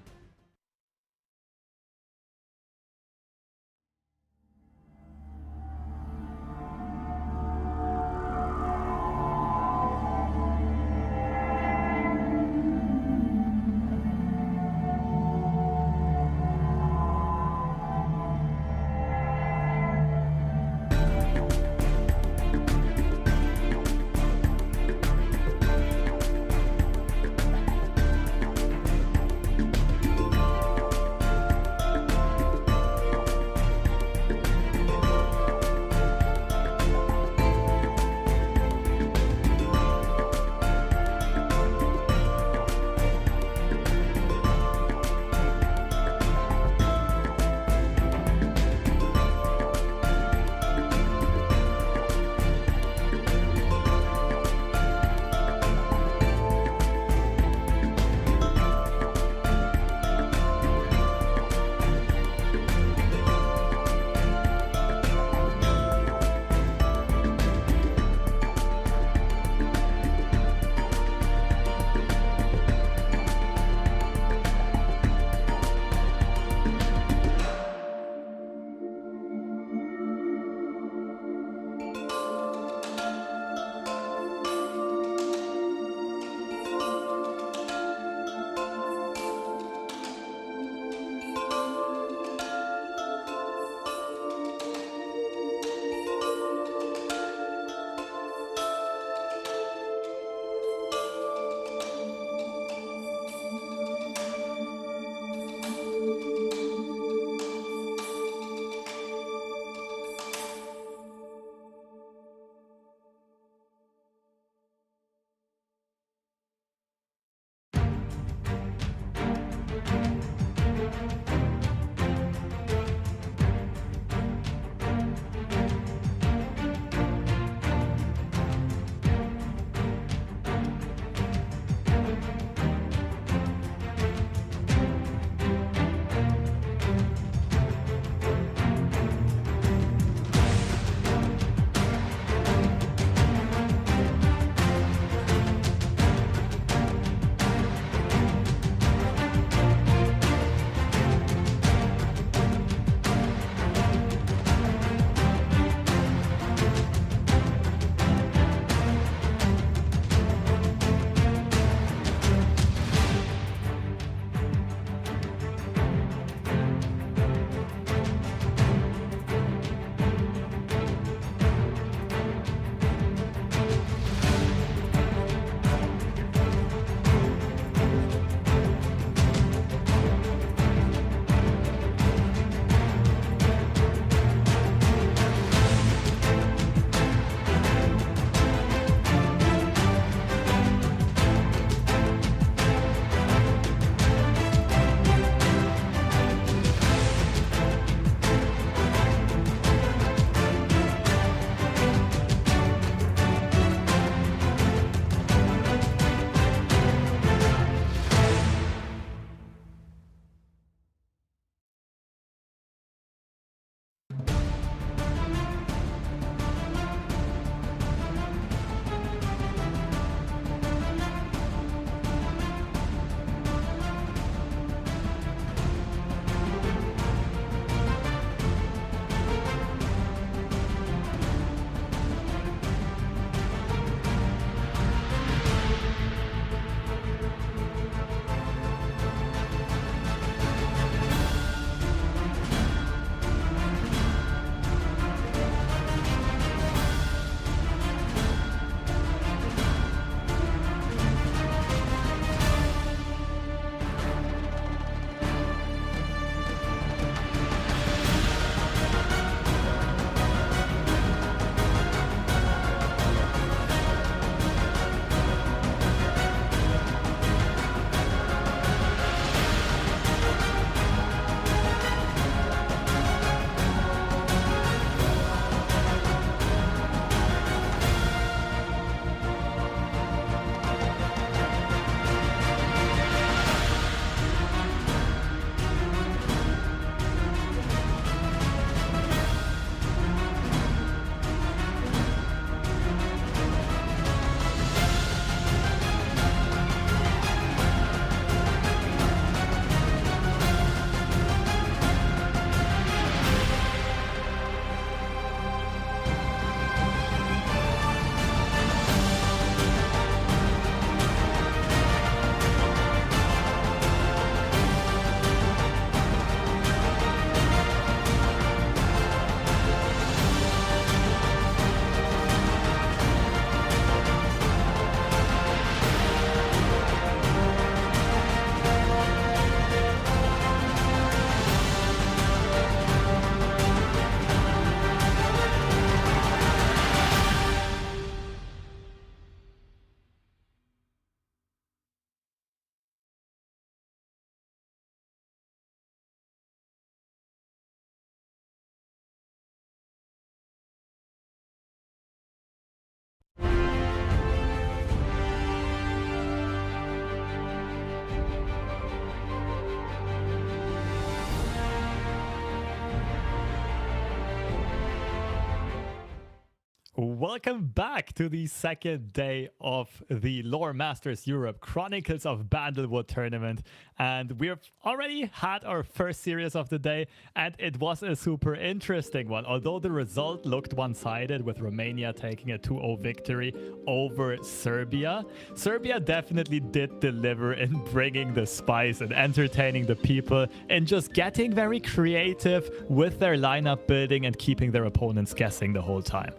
welcome back to the second day of the LoR Masters Europe Chronicles of Bandlewood tournament. And we've already had our first series of the day, and it was a super interesting one. Although the result looked one-sided with Romania taking a 2-0 victory over Serbia, Serbia definitely did deliver in bringing the spice and entertaining the people and just getting very creative with their lineup building and keeping their opponents guessing the whole time.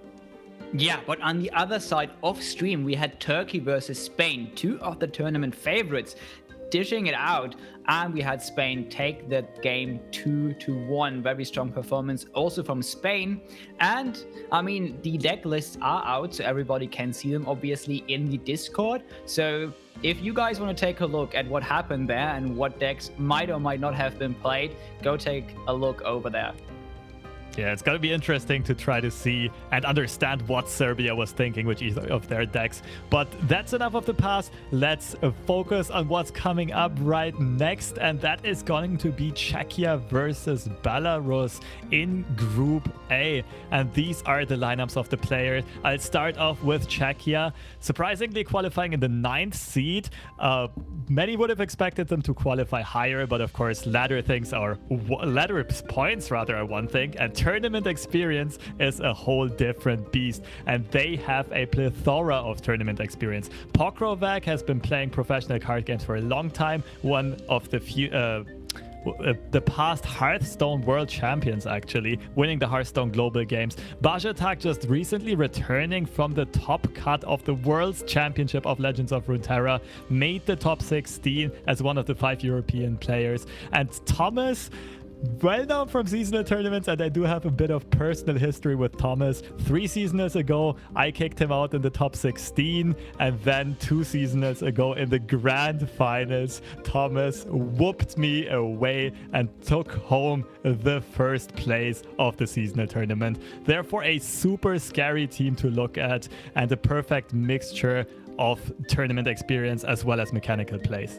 Yeah, but on the other side off stream, we had Turkey versus Spain, two of the tournament favorites, dishing it out, and we had Spain take that game 2-1. Very strong performance also from Spain. And I mean, the deck lists are out, so everybody can see them obviously in the Discord. So if you guys want to take a look at what happened there and what decks might or might not have been played, go take a look over there. Yeah, it's going to be interesting to try to see and understand what Serbia was thinking with each of their decks. But that's enough of the past. Let's focus on what's coming up right next. And that is going to be Czechia versus Belarus in Group A. And these are the lineups of the players. I'll start off with Czechia. Surprisingly qualifying in the 9th seed. Many would have expected them to qualify higher, but of course ladder points are one thing, and tournament experience is a whole different beast, and they have a plethora of tournament experience. Pokrovak has been playing professional card games for a long time, one of the few the past Hearthstone World Champions, actually, winning the Hearthstone Global Games. Bajatak just recently returning from the top cut of the World's Championship of Legends of Runeterra, made the top 16 as one of the 5 European players. And Thomas, well known from seasonal tournaments, and I do have a bit of personal history with Thomas. 3 seasonals ago, I kicked him out in the top 16, and then 2 seasonals ago in the grand finals, Thomas whooped me away and took home the first place of the seasonal tournament. Therefore, a super scary team to look at and a perfect mixture of tournament experience as well as mechanical plays.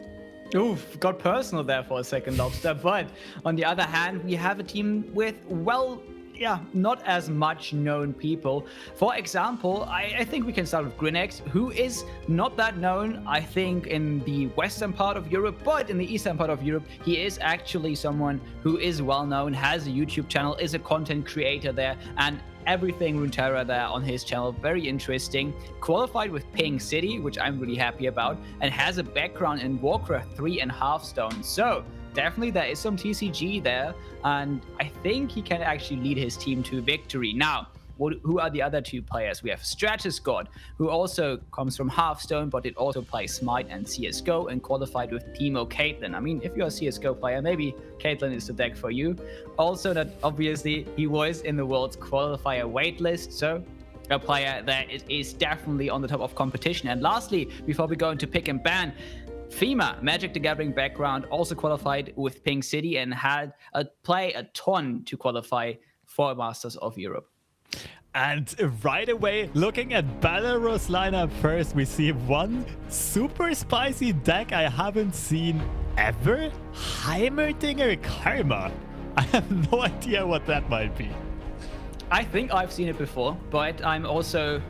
Oof, got personal there for a second, Lobster. But on the other hand, we have a team with, well, yeah, not as much known people. For example, I think we can start with Grinex, who is not that known, I think, in the western part of Europe, but in the eastern part of Europe, he is actually someone who is well known, has a YouTube channel, is a content creator there, and everything Runeterra there on his channel, very interesting. Qualified with Ping City, which I'm really happy about, and has a background in Warcraft 3 and Hearthstone. So definitely there is some TCG there, and I think he can actually lead his team to victory. Now, who are the other 2 players? We have Stratus God, who also comes from Hearthstone, but it also plays Smite and CSGO, and qualified with Teemo Caitlyn. I mean, if you're a CSGO player, maybe Caitlyn is the deck for you. Also, that obviously he was in the world's qualifier waitlist, so a player that is definitely on the top of competition. And lastly, before we go into pick and ban, Fima, Magic the Gathering background, also qualified with Ping City and had play a ton to qualify for Masters of Europe. And right away, looking at Belarus lineup first, we see one super spicy deck I haven't seen ever. Heimerdinger Karma. I have no idea what that might be. I think I've seen it before, but I'm also,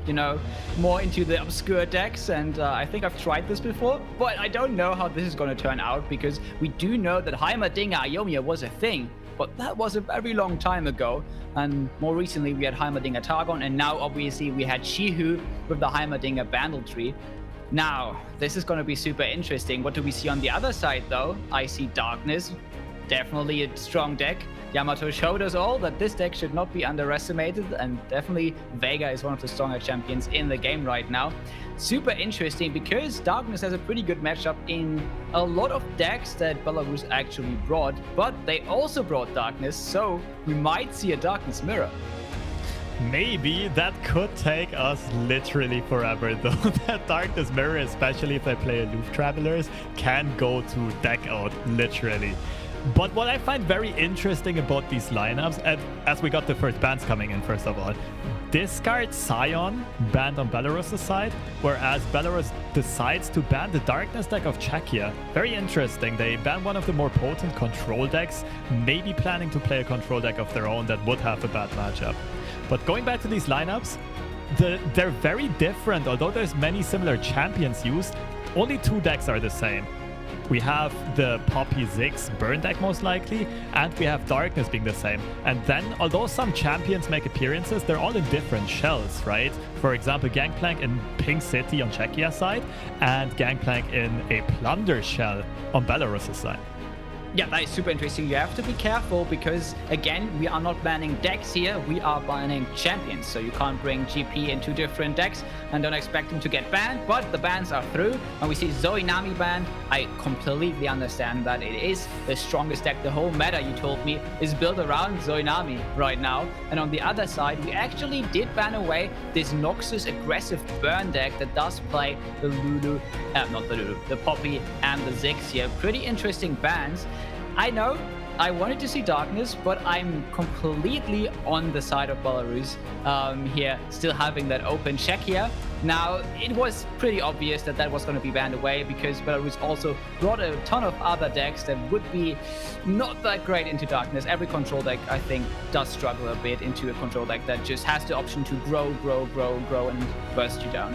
more into the obscure decks, and I think I've tried this before, but I don't know how this is going to turn out, because we do know that Heimerdinger Ionia was a thing, but that was a very long time ago. And more recently, we had Heimerdinger Targon, and now obviously we had Shihu with the Heimerdinger Bandle tree. Now, this is going to be super interesting. What do we see on the other side, though? I see Darkness, definitely a strong deck. Yamato showed us all that this deck should not be underestimated, and definitely Vega is one of the stronger champions in the game right now. Super interesting, because Darkness has a pretty good matchup in a lot of decks that Belarus actually brought, but they also brought Darkness, so we might see a Darkness mirror. Maybe that could take us literally forever, though. That Darkness mirror, especially if they play Aloof Travelers, can go to deck out, literally. But what I find very interesting about these lineups, and as we got the first bans coming in, first of all, discard Scion banned on Belarus' side, whereas Belarus decides to ban the Darkness deck of Czechia. Very interesting. They ban one of the more potent control decks, maybe planning to play a control deck of their own that would have a bad matchup. But going back to these lineups, they're very different. Although there's many similar champions used, only 2 decks are the same. We have the Poppy Ziggs burn deck most likely, and we have Darkness being the same. And then, although some champions make appearances, they're all in different shells, right? For example, Gangplank in Pink City on Czechia's side, and Gangplank in a Plunder shell on Belarus's side. Yeah, that is super interesting. You have to be careful because, again, we are not banning decks here. We are banning champions. So you can't bring GP into different decks and don't expect him to get banned. But the bans are through. And we see Zoe Nami banned. I completely understand that it is the strongest deck. The whole meta, you told me, is built around Zoe Nami right now. And on the other side, we actually did ban away this Noxus aggressive burn deck that does play the Lulu, not the Lulu, the Poppy and the Ziggs here. Pretty interesting bans. I know I wanted to see Darkness, but I'm completely on the side of Belarus here, still having that open check here. Now, it was pretty obvious that that was going to be banned away because Belarus also brought a ton of other decks that would be not that great into Darkness. Every control deck, I think, does struggle a bit into a control deck that just has the option to grow, and burst you down.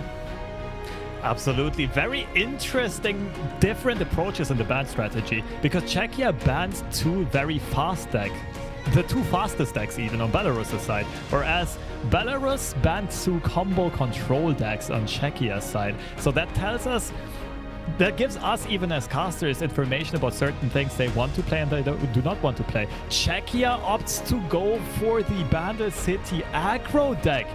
Absolutely. Very interesting, different approaches in the ban strategy, because Czechia bans 2 very fast decks. The 2 fastest decks even on Belarus' side, whereas Belarus banned 2 combo control decks on Czechia's side. So that tells us, that gives us even as casters information about certain things they want to play and they do not want to play. Czechia opts to go for the Bandle City aggro deck,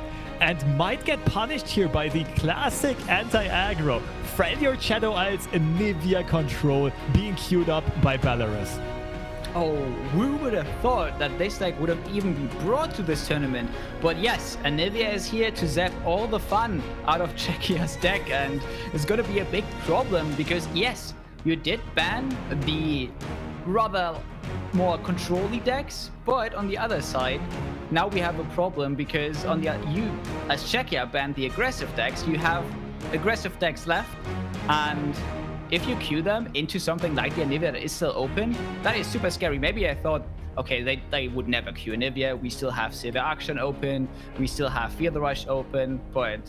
and might get punished here by the classic anti-aggro Freljord Shadow Isles Anivia control being queued up by Belarus. Oh, who would have thought that this deck would have even been brought to this tournament? But yes, Anivia is here to zap all the fun out of Czechia's deck, and it's going to be a big problem because yes, you did ban the rather more control-y decks, but on the other side, now we have a problem because on the you as Czechia banned the aggressive decks, you have aggressive decks left, and if you queue them into something like the Anivia that is still open, that is super scary. Maybe I thought, okay, they would never queue Anivia. We still have Severe Action open, we still have Fear the Rush open, but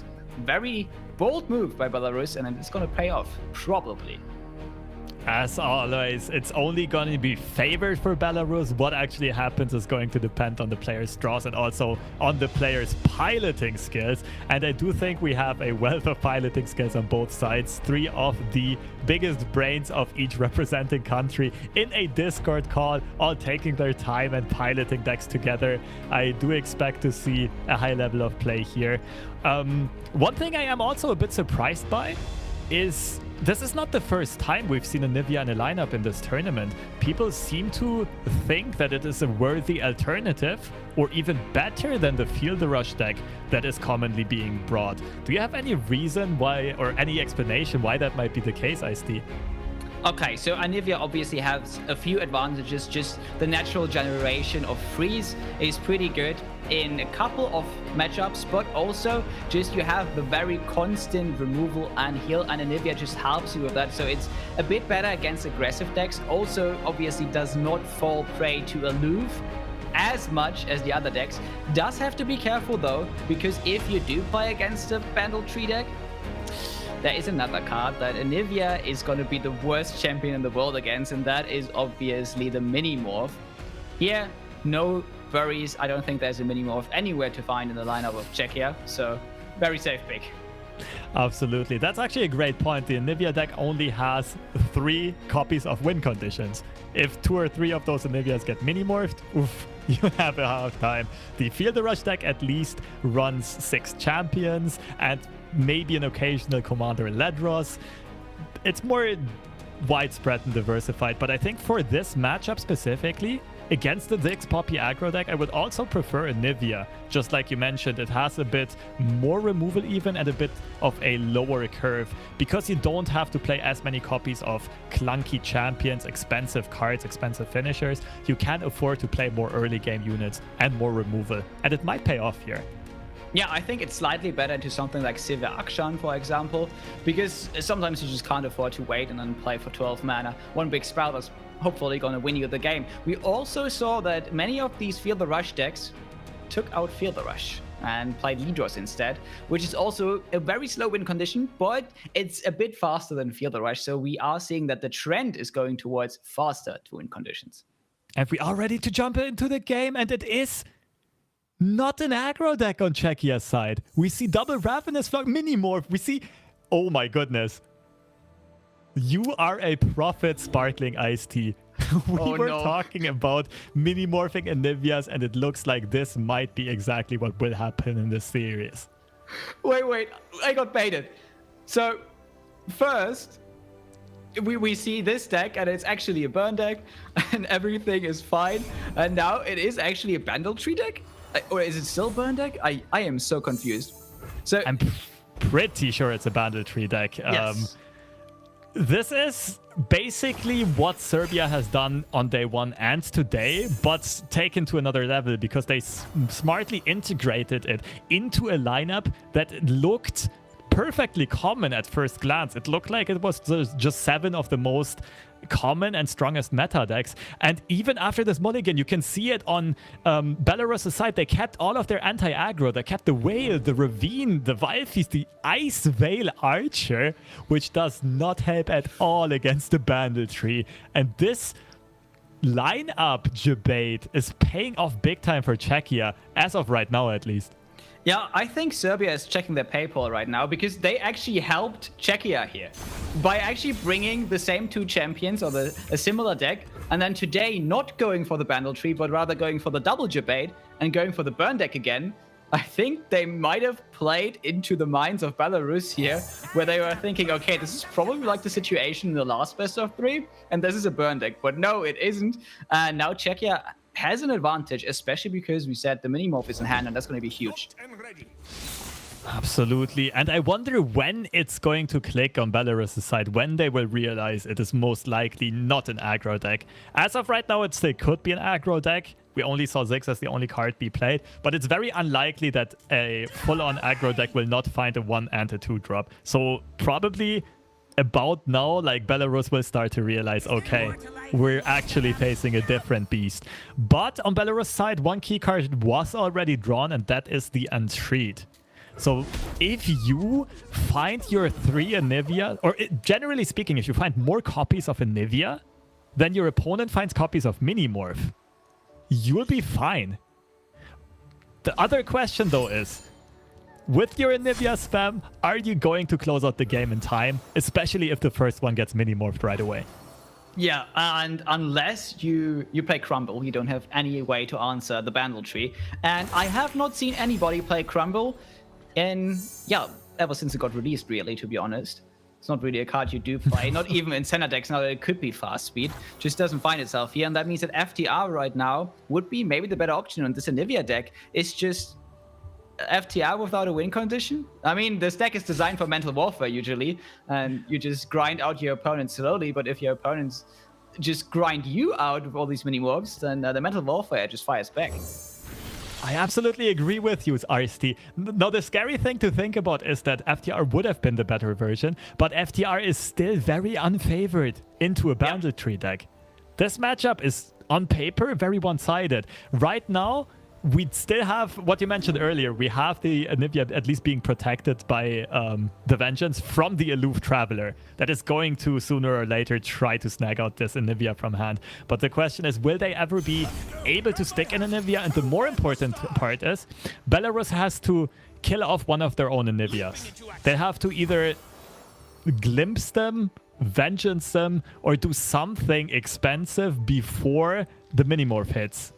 very bold move by Belarus, and it's gonna pay off, probably. As always, it's only going to be favored for Belarus. What actually happens is going to depend on the player's draws and also on the player's piloting skills. And I do think we have a wealth of piloting skills on both sides. 3 of the biggest brains of each representing country in a Discord call, all taking their time and piloting decks together. I do expect to see a high level of play here. One thing I am also a bit surprised by is this is not the first time we've seen Anivia in a lineup in this tournament. People seem to think that it is a worthy alternative or even better than the Field Rush deck that is commonly being brought. Do you have any reason why or any explanation why that might be the case, Ice-T? Okay, so Anivia obviously has a few advantages. Just the natural generation of freeze is pretty good in a couple of matchups, but also just you have the very constant removal and heal, and Anivia just helps you with that. So it's a bit better against aggressive decks. Also, obviously does not fall prey to aloof as much as the other decks. Does have to be careful though, because if you do play against a Bandle tree deck, there is another card that Anivia is going to be the worst champion in the world against, and that is obviously the Mini-Morph. Here, no worries. I don't think there's a Mini-Morph anywhere to find in the lineup of Czechia, so very safe pick. Absolutely. That's actually a great point. The Anivia deck only has 3 copies of win conditions. If 2 or 3 of those Anivias get mini-morphed, oof, you have a hard time. The Field Rush deck at least runs 6 champions and maybe an occasional Commander Ledros. It's more widespread and diversified, but I think for this matchup specifically, against the Ziggs Poppy aggro deck, I would also prefer Anivia. Just like you mentioned, it has a bit more removal even and a bit of a lower curve because you don't have to play as many copies of clunky champions, expensive cards, expensive finishers. You can afford to play more early game units and more removal, and it might pay off here. Yeah, I think it's slightly better into something like Severe Akshan, for example, because sometimes you just can't afford to wait and then play for 12 mana. One big spell that's hopefully going to win you the game. We also saw that many of these Field the Rush decks took out Field the Rush. and played Lidros instead, which is also a very slow win condition, but it's a bit faster than Field Rush. So we are seeing that the trend is going towards faster to win conditions. And we are ready to jump into the game, and it is not an aggro deck on Czechia's side. We see double Ravenous Flock Minimorph. We see... Oh my goodness. You are a prophet, Sparkling Iced Tea. We were talking about mini-morphing Anivias, and it looks like this might be exactly what will happen in this series. Wait. I got baited. So, first... We see this deck, and it's actually a burn deck, and everything is fine. And now it is actually a Bandlewood deck? Or is it still burn deck? I am so confused. So I'm pretty sure it's a Bandlewood deck. Yes. This is basically what Serbia has done on day one and today, but taken to another level because they smartly integrated it into a lineup that looked perfectly common at first glance. It looked like it was just 7 of the most common and strongest meta decks. And even after this mulligan, you can see it on Belarus's side. They kept all of their anti-aggro. They kept the Whale, the Ravine, the Vilefeast, the Ice Veil Archer, which does not help at all against the Bandlewood. And this lineup debate is paying off big time for Czechia, as of right now at least. Yeah, I think Serbia is checking their PayPal right now because they actually helped Czechia here by actually bringing the same 2 champions or a similar deck, and then today not going for the Bandlewood, but rather going for the double debate and going for the burn deck again. I think they might have played into the minds of Belarus here, where they were thinking, okay, this is probably like the situation in the last best of 3, and this is a burn deck. But no, it isn't. And now Czechia has an advantage, especially because we said the mini-morph is in hand, and that's going to be huge. Absolutely. And I wonder when it's going to click on Belarus' side, when they will realize it is most likely not an aggro deck. As of right now, it still could be an aggro deck. We only saw Ziggs as the only card be played, but it's very unlikely that a full-on aggro deck will not find a 1 and a 2 drop. So probably about now, like, Belarus will start to realize, okay, we're actually facing a different beast. But on Belarus' side, 1 key card was already drawn, and that is the Entreat. So if you find your 3 Anivia, or generally speaking, if you find more copies of Anivia than your opponent finds copies of Minimorph, you'll be fine. The other question, though, is, with your Anivia spam, are you going to close out the game in time? Especially if the first one gets mini-morphed right away. Yeah, and unless you play Crumble, you don't have any way to answer the Bandlewood. And I have not seen anybody play Crumble ever since it got released, really, to be honest. It's not really a card you do play, not even in center decks now that it could be fast speed. Just doesn't find itself here, and that means that FTR right now would be maybe the better option on this Anivia deck. It's just FTR without a win condition. I mean, this deck is designed for mental warfare usually, and you just grind out your opponents slowly, but if your opponents just grind you out with all these mini-morphs, then the mental warfare just fires back. I absolutely agree with you, RST. Now, the scary thing to think about is that FTR would have been the better version, but FTR is still very unfavored into a Bandlewood deck. This matchup is, on paper, very one-sided. Right now, we still have what you mentioned earlier. We have the Anivia at least being protected by the Vengeance from the Aloof Traveler that is going to sooner or later try to snag out this Anivia from hand. But the question is, will they ever be able to stick in Anivia? And the more important part is, Belarus has to kill off one of their own Anivias. They have to either glimpse them, Vengeance them, or do something expensive before the Minimorph hits.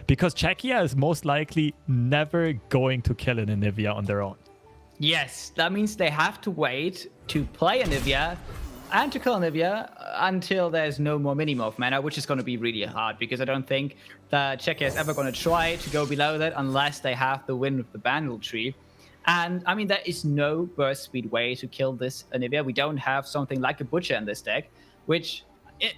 Because Czechia is most likely never going to kill an Anivia on their own. Yes, that means they have to wait to play Anivia and to kill Anivia until there's no more Minimorph mana, which is going to be really hard because I don't think that Czechia is ever going to try to go below that unless they have the win with the Bandlewood. And I mean, there is no burst speed way to kill this Anivia. We don't have something like a Butcher in this deck, which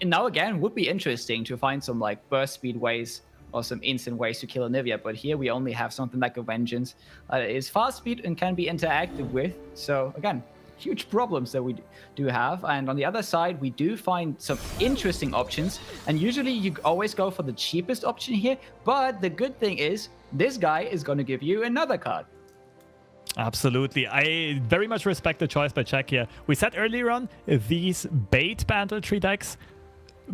now again would be interesting to find some like burst speed ways or some instant ways to kill Anivia, but here we only have something like a Vengeance that is fast speed and can be interacted with. So again, huge problems that we do have. And on the other side, we do find some interesting options. And usually you always go for the cheapest option here. But the good thing is this guy is going to give you another card. Absolutely. I very much respect the choice by Czech here. We said earlier on, these bait Bandletree decks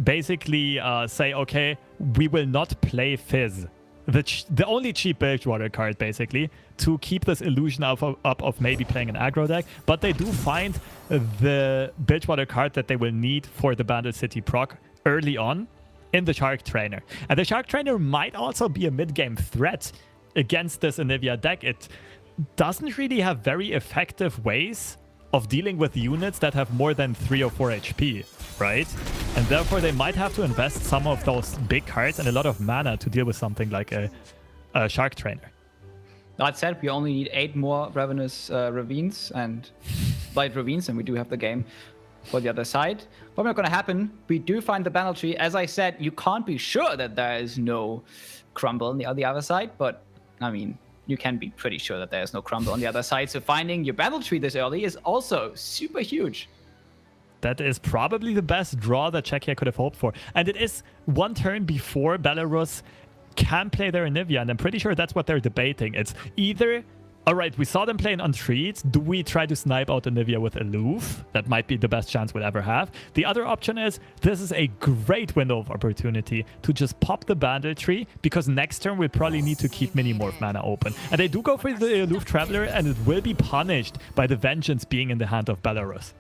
basically say, okay, we will not play Fizz. The only cheap Bilgewater card, basically, to keep this illusion up of maybe playing an aggro deck. But they do find the Bilgewater card that they will need for the Bandit City proc early on in the Shark Trainer. And the Shark Trainer might also be a mid-game threat against this Anivia deck. It doesn't really have very effective ways of dealing with units that have more than 3 or 4 HP, right? And therefore they might have to invest some of those big cards and a lot of mana to deal with something like a Shark Trainer. That said, we only need 8 more Ravenous Ravines and Light Ravines, and we do have the game for the other side. What's not going to happen, we do find the Bandletree. As I said, you can't be sure that there is no Crumble on the other side, but I mean, you can be pretty sure that there's no Crumble on the other side. So finding your Bandletree this early is also super huge. That is probably the best draw that Czechia could have hoped for. And it is one turn before Belarus can play their Anivia, and I'm pretty sure that's what they're debating. It's either, all right, we saw them playing Untreat. Do we try to snipe out Anivia with Aloof? That might be the best chance we'll ever have. The other option is, this is a great window of opportunity to just pop the Bandletree, because next turn we'll probably need to keep Minimorph mana open. And they do go for the Aloof Traveler, and it will be punished by the Vengeance being in the hand of Belarus.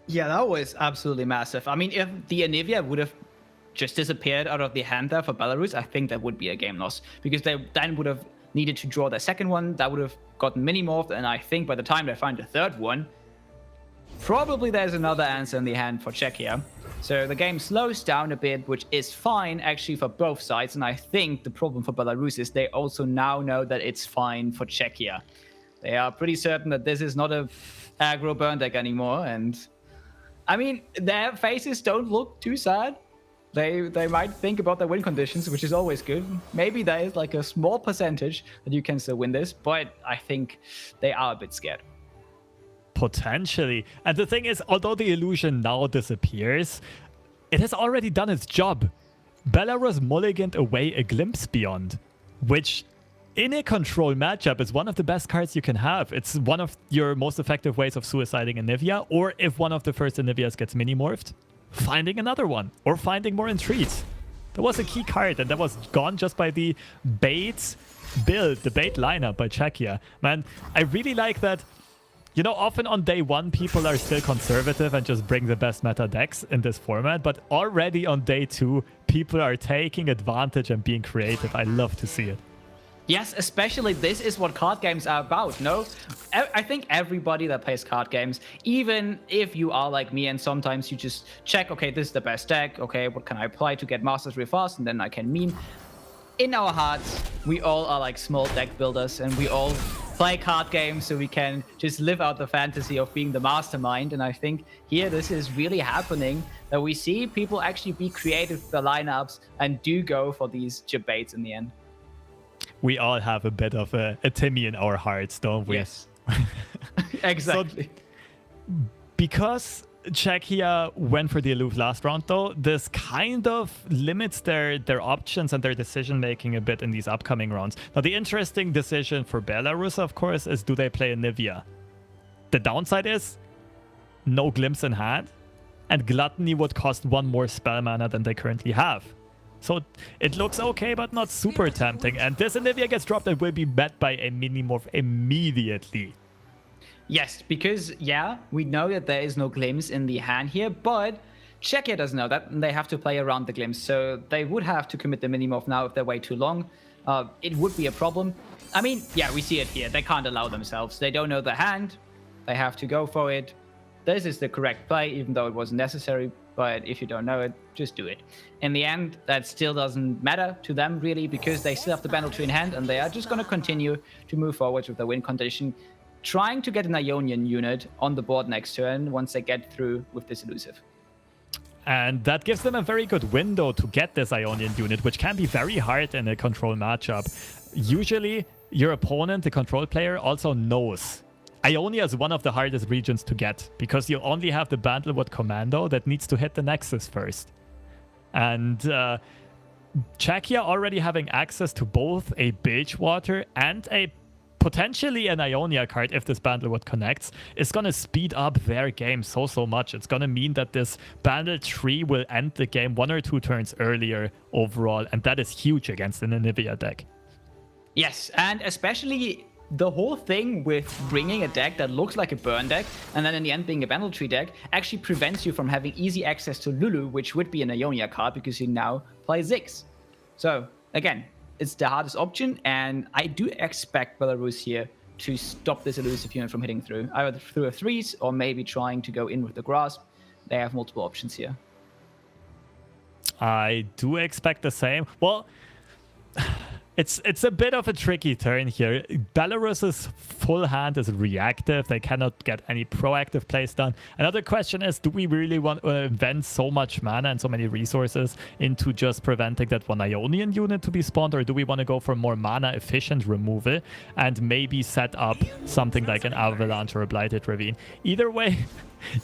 Yeah, that was absolutely massive. I mean, if the Anivia would have just disappeared out of the hand there for Belarus, I think that would be a game loss, because they then would have needed to draw their second one. That would have gotten Minimorphed, and I think by the time they find the third one, probably there's another answer in the hand for Czechia. So the game slows down a bit, which is fine actually for both sides, and I think the problem for Belarus is they also now know that it's fine for Czechia. They are pretty certain that this is not a aggro burn deck anymore, and I mean, their faces don't look too sad. They might think about their win conditions, which is always good. Maybe there is like a small percentage that you can still win this, but I think they are a bit scared. Potentially. And the thing is, although the illusion now disappears, it has already done its job. Belarus mulliganed away a Glimpse Beyond, which in a control matchup is one of the best cards you can have. It's one of your most effective ways of suiciding Anivia, or if one of the first Anivias gets mini-morphed, finding another one, or finding more Entreats. That was a key card, and that was gone just by the bait build, the bait lineup by Czechia. Man, I really like that. You know, often on day one, people are still conservative and just bring the best meta decks in this format, but already on day two, people are taking advantage and being creative. I love to see it. Yes, especially this is what card games are about, no? I think everybody that plays card games, even if you are like me and sometimes you just check, okay, this is the best deck, okay, what can I apply to get Masters real fast, and then I can meme. In our hearts, we all are like small deck builders, and we all play card games so we can just live out the fantasy of being the mastermind. And I think here this is really happening, that we see people actually be creative with the lineups and do go for these debates in the end. We all have a bit of a Timmy in our hearts, don't we? Yes. Exactly. So, because Czechia went for the Aloof last round, though, this kind of limits their options and their decision-making a bit in these upcoming rounds. Now, the interesting decision for Belarus, of course, is do they play Anivia? The downside is no Glimpse in hand, and Gluttony would cost one more spell mana than they currently have. So it looks okay, but not super tempting. And this Anivia gets dropped and will be met by a Minimorph immediately. Yes, because, yeah, we know that there is no Glimpse in the hand here, but Czechia doesn't know that, and they have to play around the Glimpse. So they would have to commit the Minimorph now if they wait too long. It would be a problem. I mean, yeah, we see it here. They can't allow themselves. They don't know the hand. They have to go for it. This is the correct play, even though it wasn't necessary. But if you don't know it, just do it. In the end, that still doesn't matter to them, really, because they still have the Bandletree in hand, and they are just going to continue to move forward with the win condition, trying to get an Ionian unit on the board next turn once they get through with this elusive. And that gives them a very good window to get this Ionian unit, which can be very hard in a control matchup. Usually, your opponent, the control player, also knows Ionia is one of the hardest regions to get because you only have the Bandlewood Commando that needs to hit the Nexus first. And Czechia already having access to both a Bilgewater and a potentially an Ionia card if this Bandlewood connects is going to speed up their game so much. It's going to mean that this Bandle tree will end the game 1 or 2 turns earlier overall, and that is huge against an Anivia deck. Yes, and especially the whole thing with bringing a deck that looks like a burn deck and then in the end being a Bandle tree deck actually prevents you from having easy access to Lulu, which would be an Ionia card because you now play Ziggs. So again, it's the hardest option, and I do expect Belarus here to stop this elusive unit from hitting through, either through a 3s or maybe trying to go in with the grasp. They have multiple options here. I do expect the same. Well, it's a bit of a tricky turn here. Belarus's full hand is reactive. They cannot get any proactive plays done. Another question is, do we really want to invest so much mana and so many resources into just preventing that one Ionian unit to be spawned, or do we want to go for more mana efficient removal and maybe set up something like an Avalanche or a Blighted Ravine? Either way,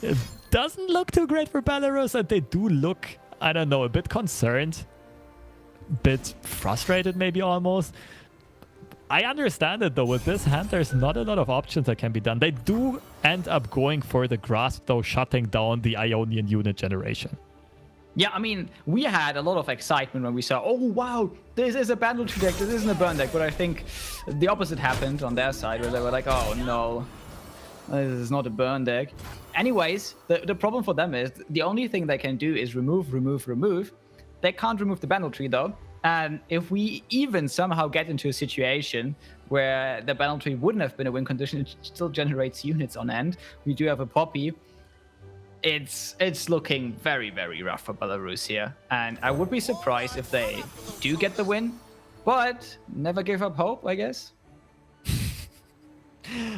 it doesn't look too great for Belarus, and they do look, I don't know, a bit concerned. Bit frustrated maybe almost. I understand it though. With this hand, there's not a lot of options that can be done. They do end up going for the grasp though, shutting down the Ionian unit generation. Yeah, I mean, we had a lot of excitement when we saw, oh wow, this is a Bandle tree deck, this isn't a burn deck, but I think the opposite happened on their side where they were like, oh no, this is not a burn deck. Anyways, the problem for them is the only thing they can do is remove. They can't remove the Bandle tree though, and if we even somehow get into a situation where the Bandle tree wouldn't have been a win condition, it still generates units on end. We do have a Poppy. It's looking very, very rough for Belarus here, and I would be surprised if they do get the win, but never give up hope, I guess.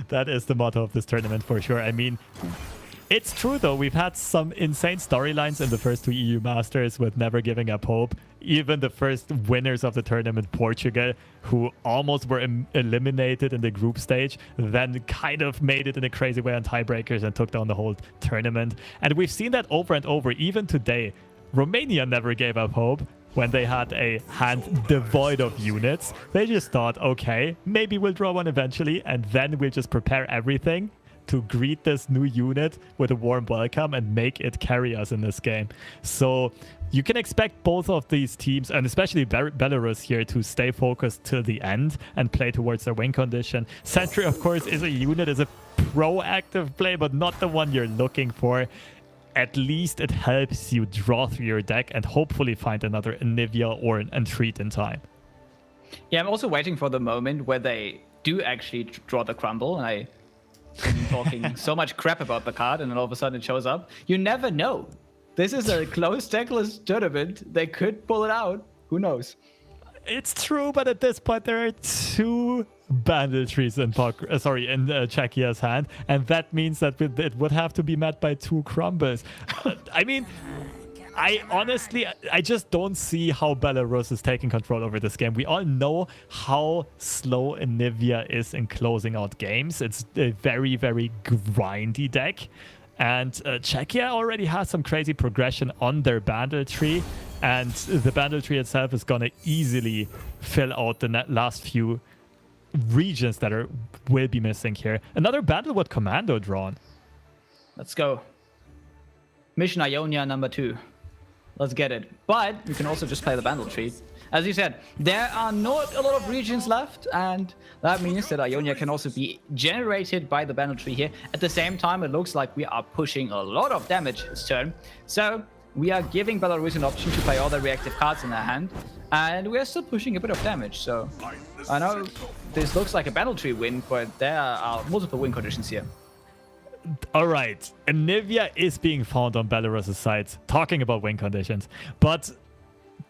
That is the motto of this tournament for sure. I mean, it's true though, we've had some insane storylines in the first 2 EU Masters with never giving up hope. Even the first winners of the tournament, Portugal, who almost were eliminated in the group stage, then kind of made it in a crazy way on tiebreakers and took down the whole tournament. And we've seen that over and over, even today. Romania never gave up hope when they had a hand devoid of units. They just thought, okay, maybe we'll draw one eventually, and then we'll just prepare everything to greet this new unit with a warm welcome and make it carry us in this game. So you can expect both of these teams, and especially Belarus here, to stay focused till the end and play towards their win condition. Sentry, of course, is a proactive play, but not the one you're looking for. At least it helps you draw through your deck and hopefully find another Anivia or an Entreat in time. Yeah, I'm also waiting for the moment where they do actually draw the Crumble, and I've been talking so much crap about the card, and then all of a sudden it shows up. You never know. This is a close deckless tournament. They could pull it out. Who knows? It's true, but at this point there are 2 Bandle trees in Czechia's hand, and that means that it would have to be met by 2 crumbles. I mean, I just don't see how Belarus is taking control over this game. We all know how slow Anivia is in closing out games. It's a very, very grindy deck. And Czechia already has some crazy progression on their Bandle tree. And the Bandle tree itself is going to easily fill out the last few regions that will be missing here. Another Bandlewood Commando drawn. Let's go. Mission Ionia number 2. Let's get it. But you can also just play the Bandle tree. As you said, there are not a lot of regions left, and that means that Ionia can also be generated by the Bandle tree here. At the same time, it looks like we are pushing a lot of damage this turn. So we are giving Belarus an option to play all the reactive cards in their hand, and we are still pushing a bit of damage. So I know this looks like a Bandle tree win, but there are multiple win conditions here. All right, Anivia is being found on Belarus's side, talking about win conditions. But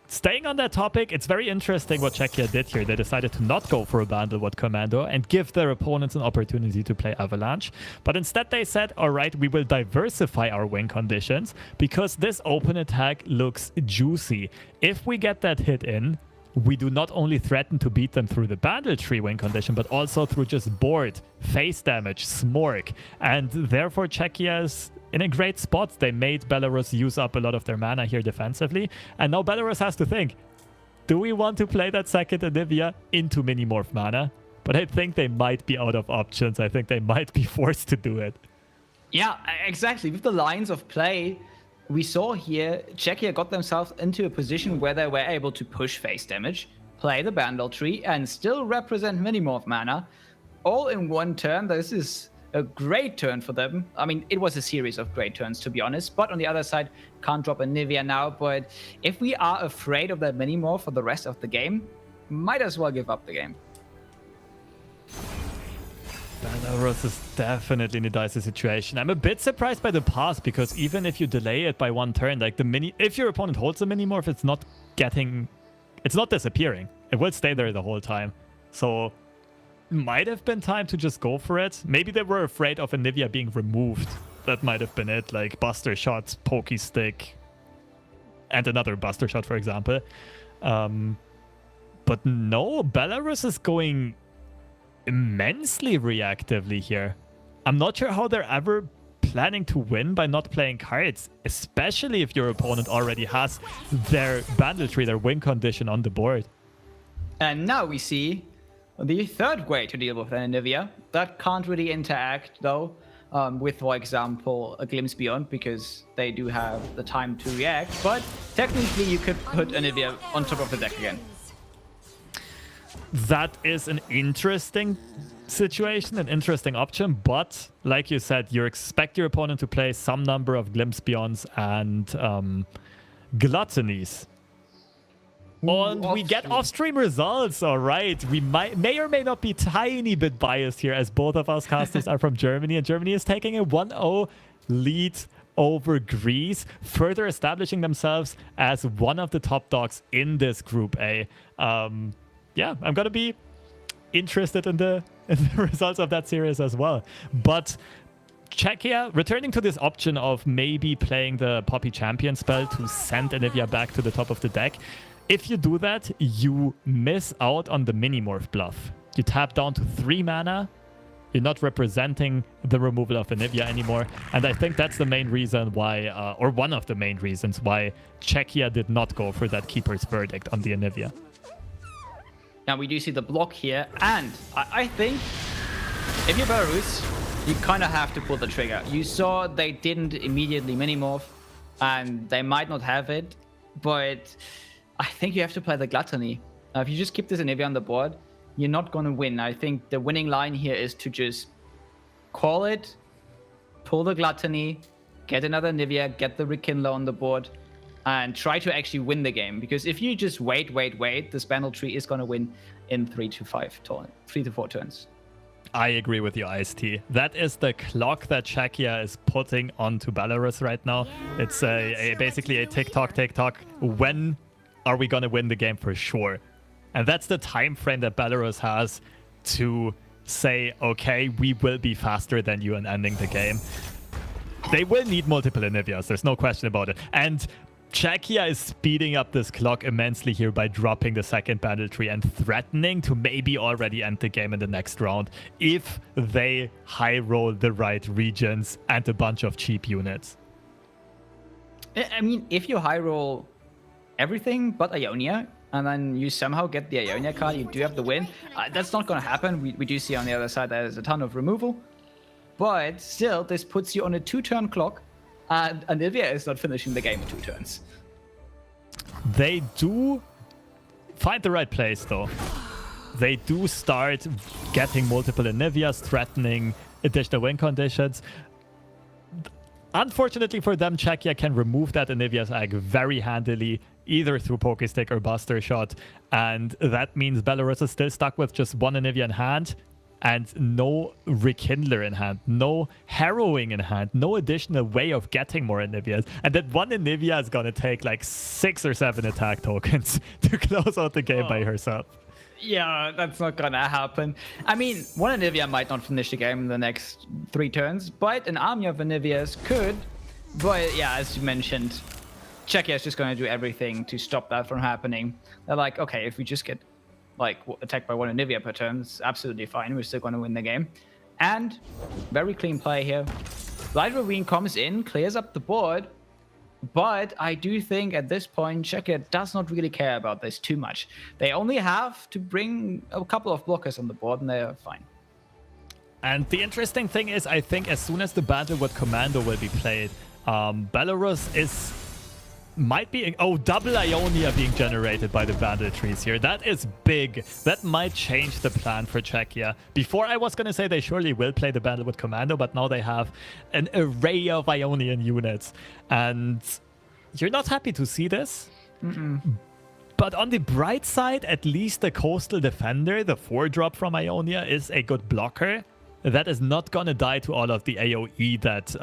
staying on that topic, it's very interesting what Czechia did here. They decided to not go for a Bandlewood Commando and give their opponents an opportunity to play Avalanche. But instead they said, all right, we will diversify our win conditions because this open attack looks juicy. If we get that hit in, we do not only threaten to beat them through the Bandle tree win condition, but also through just board, face damage, smork. And therefore, Czechia is in a great spot. They made Belarus use up a lot of their mana here defensively. And now Belarus has to think, do we want to play that second Anivia into Minimorph mana? But I think they might be out of options. I think they might be forced to do it. Yeah, exactly. With the lines of play we saw here, Czechia got themselves into a position where they were able to push face damage, play the Bandle tree, and still represent Minimorph mana. All in one turn. This is a great turn for them. I mean, it was a series of great turns, to be honest. But on the other side, can't drop Anivia now. But if we are afraid of that Minimorph for the rest of the game, might as well give up the game. Belarus is definitely in a dicey situation. I'm a bit surprised by the pass, because even if you delay it by one turn, like if your opponent holds a Minimorph, it's not disappearing. It will stay there the whole time. So might have been time to just go for it. Maybe they were afraid of Anivia being removed. That might have been it, like Buster Shot, Pokey Stick, and another Buster Shot, for example. But no, Belarus is going immensely reactively here. I'm not sure how they're ever planning to win by not playing cards, especially if your opponent already has their Bandle tree, their win condition on the board. And now we see the third way to deal with an Anivia. That can't really interact, though, with, for example, a Glimpse Beyond, because they do have the time to react. But technically, you could put Anivia on top of the deck again. That is an interesting situation, an interesting option, but like you said, you expect your opponent to play some number of Glimpse Beyonds and Gluttonies. And we get off-stream results, all right. We may or may not be tiny bit biased here, as both of us casters are from Germany, and Germany is taking a 1-0 lead over Greece, further establishing themselves as one of the top dogs in this Group A. Yeah, I'm going to be interested in the results of that series as well. But Czechia, returning to this option of maybe playing the Poppy Champion spell to send Anivia back to the top of the deck, if you do that, you miss out on the Minimorph bluff. You tap down to 3 mana. You're not representing the removal of Anivia anymore. And I think that's the main reason why, or one of the main reasons why Czechia did not go for that Keeper's Verdict on the Anivia. Now we do see the block here, and I think if you're Belarus, you kind of have to pull the trigger. You saw they didn't immediately Minimorph, and they might not have it, but I think you have to play the Gluttony. If you just keep this Anivia on the board, you're not going to win. I think the winning line here is to just call it, pull the Gluttony, get another Anivia, get the Rekindler on the board, and try to actually win the game. Because if you just wait, this Bandle tree is going to win in 3 to 4 turns. I agree with you, Ice-T. That is the clock that Czechia is putting onto Belarus right now. It's basically a tick-tock. When are we going to win the game for sure? And that's the time frame that Belarus has to say, okay, we will be faster than you in ending the game. They will need multiple Anivias, there's no question about it. And Czechia is speeding up this clock immensely here by dropping the second Bandle tree and threatening to maybe already end the game in the next round if they high roll the right regions and a bunch of cheap units. I mean, if you high roll everything but Ionia, and then you somehow get the Ionia card, you do have the win. That's not going to happen. We do see on the other side there's a ton of removal. But still, this puts you on a 2-turn clock, and Anivia is not finishing the game in 2 turns. They do find the right place, though. They do start getting multiple Anivias, threatening additional win conditions. Unfortunately for them, Czechia can remove that Anivia's egg very handily, either through Pokestick or Buster Shot. And that means Belarus is still stuck with just 1 Anivia in hand and no Rekindler in hand, no Harrowing in hand, no additional way of getting more Anivias. And that 1 Anivia is going to take like 6 or 7 attack tokens to close out the game by herself. Yeah, that's not gonna happen. I mean, 1 Anivia might not finish the game in the next 3 turns, but an army of Anivias could. But yeah, as you mentioned, Czechia is just going to do everything to stop that from happening. They're like, okay, if we just get like attacked by one Anivia per turn, it's absolutely fine. We're still going to win the game. And very clean play here. Light Ravine comes in, clears up the board. But I do think at this point, Czechia does not really care about this too much. They only have to bring a couple of blockers on the board and they're fine. And the interesting thing is, I think as soon as the Bandlewood Commando will be played, Belarus might be... Oh, double Ionia being generated by the Bandle trees here. That is big. That might change the plan for Czechia. Before I was going to say they surely will play the Bandlewood Commando, but now they have an array of Ionian units. And you're not happy to see this. But on the bright side, at least the Coastal Defender, the 4-drop from Ionia, is a good blocker. That is not going to die to all of the AoE that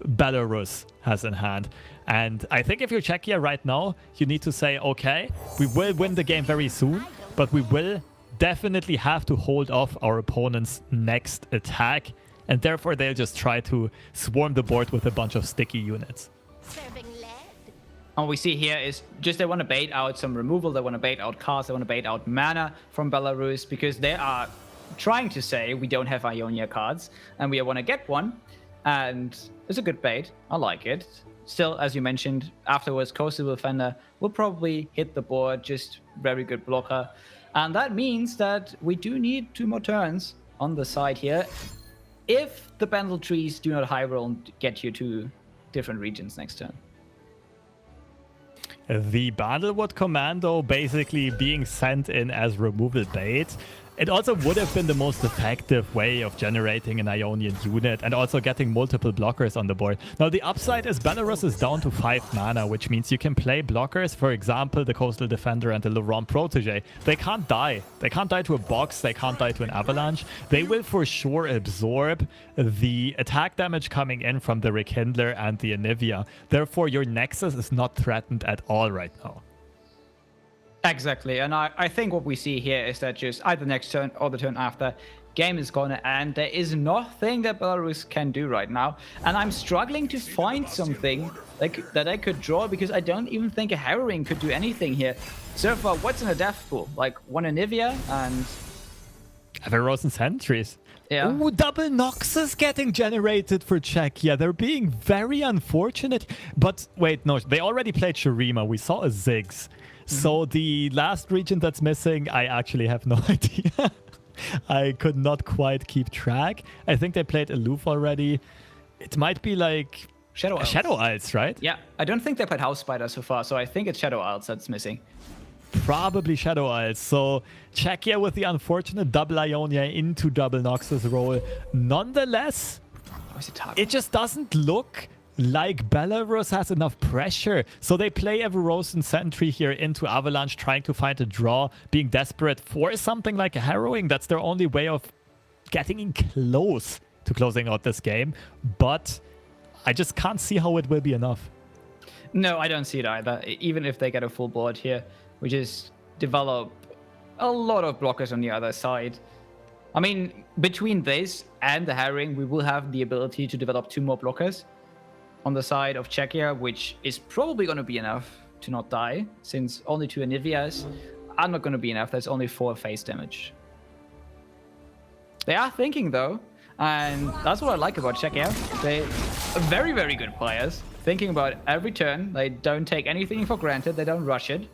Belarus has in hand. And I think if you're Czechia right now, you need to say, okay, we will win the game very soon, but we will definitely have to hold off our opponent's next attack. And therefore, they'll just try to swarm the board with a bunch of sticky units. And what we see here is just they want to bait out some removal, they want to bait out cards, they want to bait out mana from Belarus because they are trying to say we don't have Ionia cards and we want to get one. And it's a good bait. I like it. Still, as you mentioned, afterwards, Coastal Defender will probably hit the board, just very good blocker. And that means that we do need 2 more turns on the side here if the Bandle trees do not high roll and get you to different regions next turn. The Bandlewood Commando basically being sent in as removal bait. It also would have been the most effective way of generating an Ionian unit and also getting multiple blockers on the board. Now, the upside is Belarus is down to 5 mana, which means you can play blockers, for example, the Coastal Defender and the LoR Protege. They can't die. They can't die to a box. They can't die to an avalanche. They will for sure absorb the attack damage coming in from the Rekindler and the Anivia. Therefore, your Nexus is not threatened at all right now. Exactly, and I think what we see here is that just either next turn or the turn after, game is gonna end. There is nothing that Belarus can do right now, and I'm struggling to find something that I could draw because I don't even think a Harrowing could do anything here. So far, what's in a death pool? Like one Anivia and... Everrosen Sentries. Yeah. Ooh, double Noxus getting generated for Czechia. They're being very unfortunate. But wait, no, they already played Shurima. We saw a Ziggs. So the last region that's missing, I actually have no idea. I could not quite keep track. I think they played Aloof already. It might be like Shadow Isles. Shadow Isles, right? Yeah, I don't think they played House Spider so far, so I think it's Shadow Isles that's missing. Probably Shadow Isles. So Czechia with the unfortunate double Ionia into double Noxus roll. Nonetheless, it just doesn't look like Belarus has enough pressure. So they play Everrosen Sentry here into Avalanche, trying to find a draw, being desperate for something like a Harrowing. That's their only way of getting in close to closing out this game. But I just can't see how it will be enough. No, I don't see it either. Even if they get a full board here, we just develop a lot of blockers on the other side. I mean, between this and the Harrowing, we will have the ability to develop 2 more blockers on the side of Czechia, which is probably going to be enough to not die, since only 2 Anivias are not going to be enough. There's only 4 face damage. They are thinking, though, and that's what I like about Czechia. They are very, very good players, thinking about every turn. They don't take anything for granted. They don't rush it.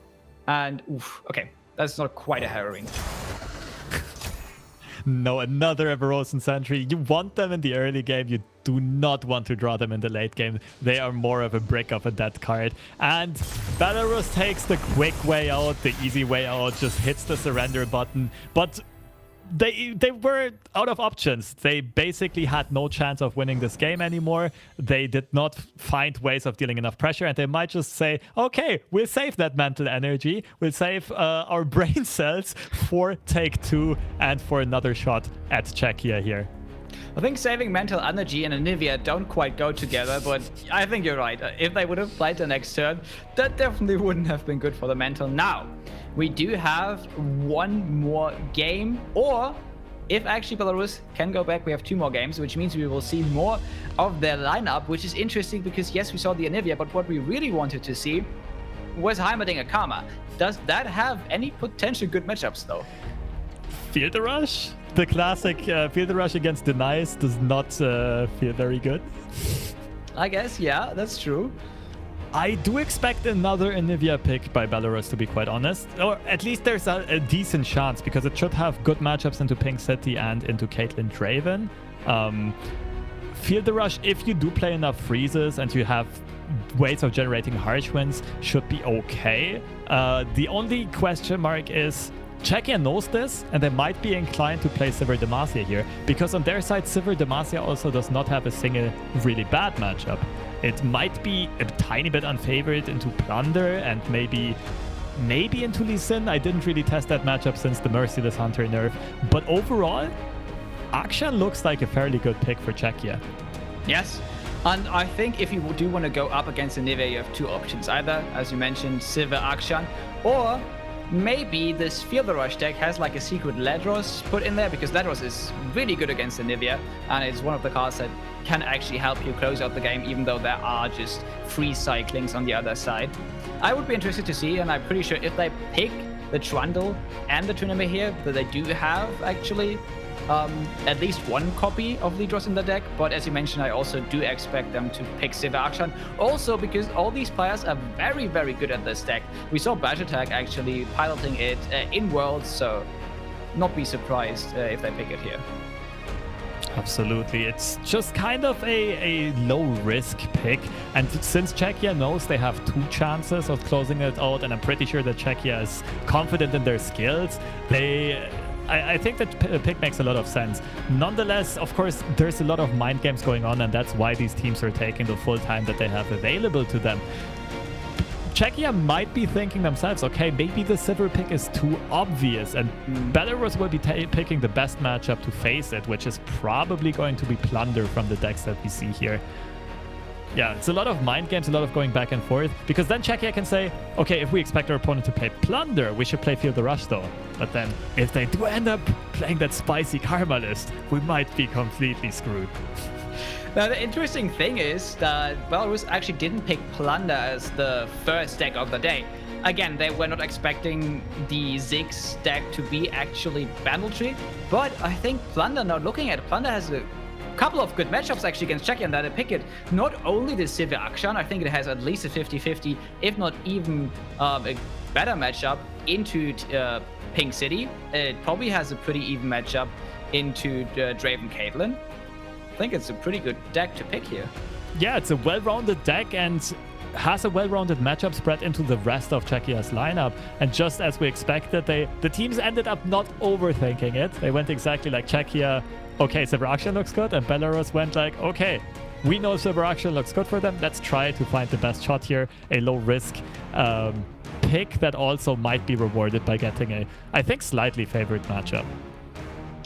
And, oof, okay, that's not quite a Harrowing. No, another Everrosen Sentry. You want them in the early game. You do not want to draw them in the late game. They are more of a brick of a dead card. And Belarus takes the quick way out, the easy way out, just hits the surrender button. But they were out of options. They basically had no chance of winning this game anymore. They did not find ways of dealing enough pressure, and they might just say, okay, we'll save that mental energy. We'll save our brain cells for take 2 and for another shot at Czechia here. I think saving mental energy and Anivia don't quite go together, but I think you're right. If they would have played the next turn, that definitely wouldn't have been good for the mental. Now, we do have 1 more game, or if actually Belarus can go back, we have 2 more games, which means we will see more of their lineup, which is interesting because, yes, we saw the Anivia, but what we really wanted to see was Heimerdinger Karma. Does that have any potential good matchups, though? Field Rush? The classic Field Rush against Denies does not feel very good. I guess, yeah, that's true. I do expect another Anivia pick by Belarus, to be quite honest. Or at least there's a decent chance, because it should have good matchups into Pink City and into Caitlyn Draven. Field Rush, if you do play enough freezes and you have ways of generating harsh wins, should be okay. The only question mark is, Czechia knows this, and they might be inclined to play Sivir Demacia here, because on their side, Sivir Demacia also does not have a single really bad matchup. It might be a tiny bit unfavored into Plunder and maybe into Lee Sin. I didn't really test that matchup since the Merciless Hunter nerf, but overall, Akshan looks like a fairly good pick for Czechia. Yes. And I think if you do want to go up against Anivia, you have 2 options. Either, as you mentioned, Sivir Akshan, or maybe this Field Rush deck has like a secret Ledros put in there, because Ledros is really good against Anivia, and it's one of the cards that can actually help you close out the game, even though there are just free cyclings on the other side. I would be interested to see, and I'm pretty sure if they pick the Trundle and the Trinity here, that they do have actually at least 1 copy of Ledros in the deck, but as you mentioned, I also do expect them to pick Sivir Akshan. Also, because all these players are very, very good at this deck. We saw Bajatak actually piloting it in Worlds, so not be surprised if they pick it here. Absolutely. It's just kind of a low-risk pick. And since Czechia knows they have 2 chances of closing it out, and I'm pretty sure that Czechia is confident in their skills, I think that pick makes a lot of sense. Nonetheless, of course, there's a lot of mind games going on, and that's why these teams are taking the full time that they have available to them. Czechia might be thinking themselves, okay, maybe the Sivir pick is too obvious, and Belarus will be picking the best matchup to face it, which is probably going to be Plunder from the decks that we see here. Yeah, it's a lot of mind games, a lot of going back and forth, because then Czechia can say, okay, if we expect our opponent to play Plunder, we should play Field the Rush though. But then, if they do end up playing that spicy Karma list, we might be completely screwed. Now, the interesting thing is that Belarus actually didn't pick Plunder as the first deck of the day. Again, they were not expecting the Ziggs deck to be actually Bandletree, but I think Plunder, now looking at it, Plunder has a couple of good matchups actually against Czechia, and that I pick it. Not only the Sivir Akshan, I think it has at least a 50-50, if not even a better matchup into Pink City. It probably has a pretty even matchup into Draven Caitlyn. I think it's a pretty good deck to pick here. Yeah, it's a well-rounded deck and has a well-rounded matchup spread into the rest of Czechia's lineup. And just as we expected, the teams ended up not overthinking it. They went exactly like Czechia. Okay, Sivir Akshan looks good, and Belarus went like, okay, we know Sivir Akshan looks good for them. Let's try to find the best shot here. A low-risk pick that also might be rewarded by getting a, I think, slightly favored matchup.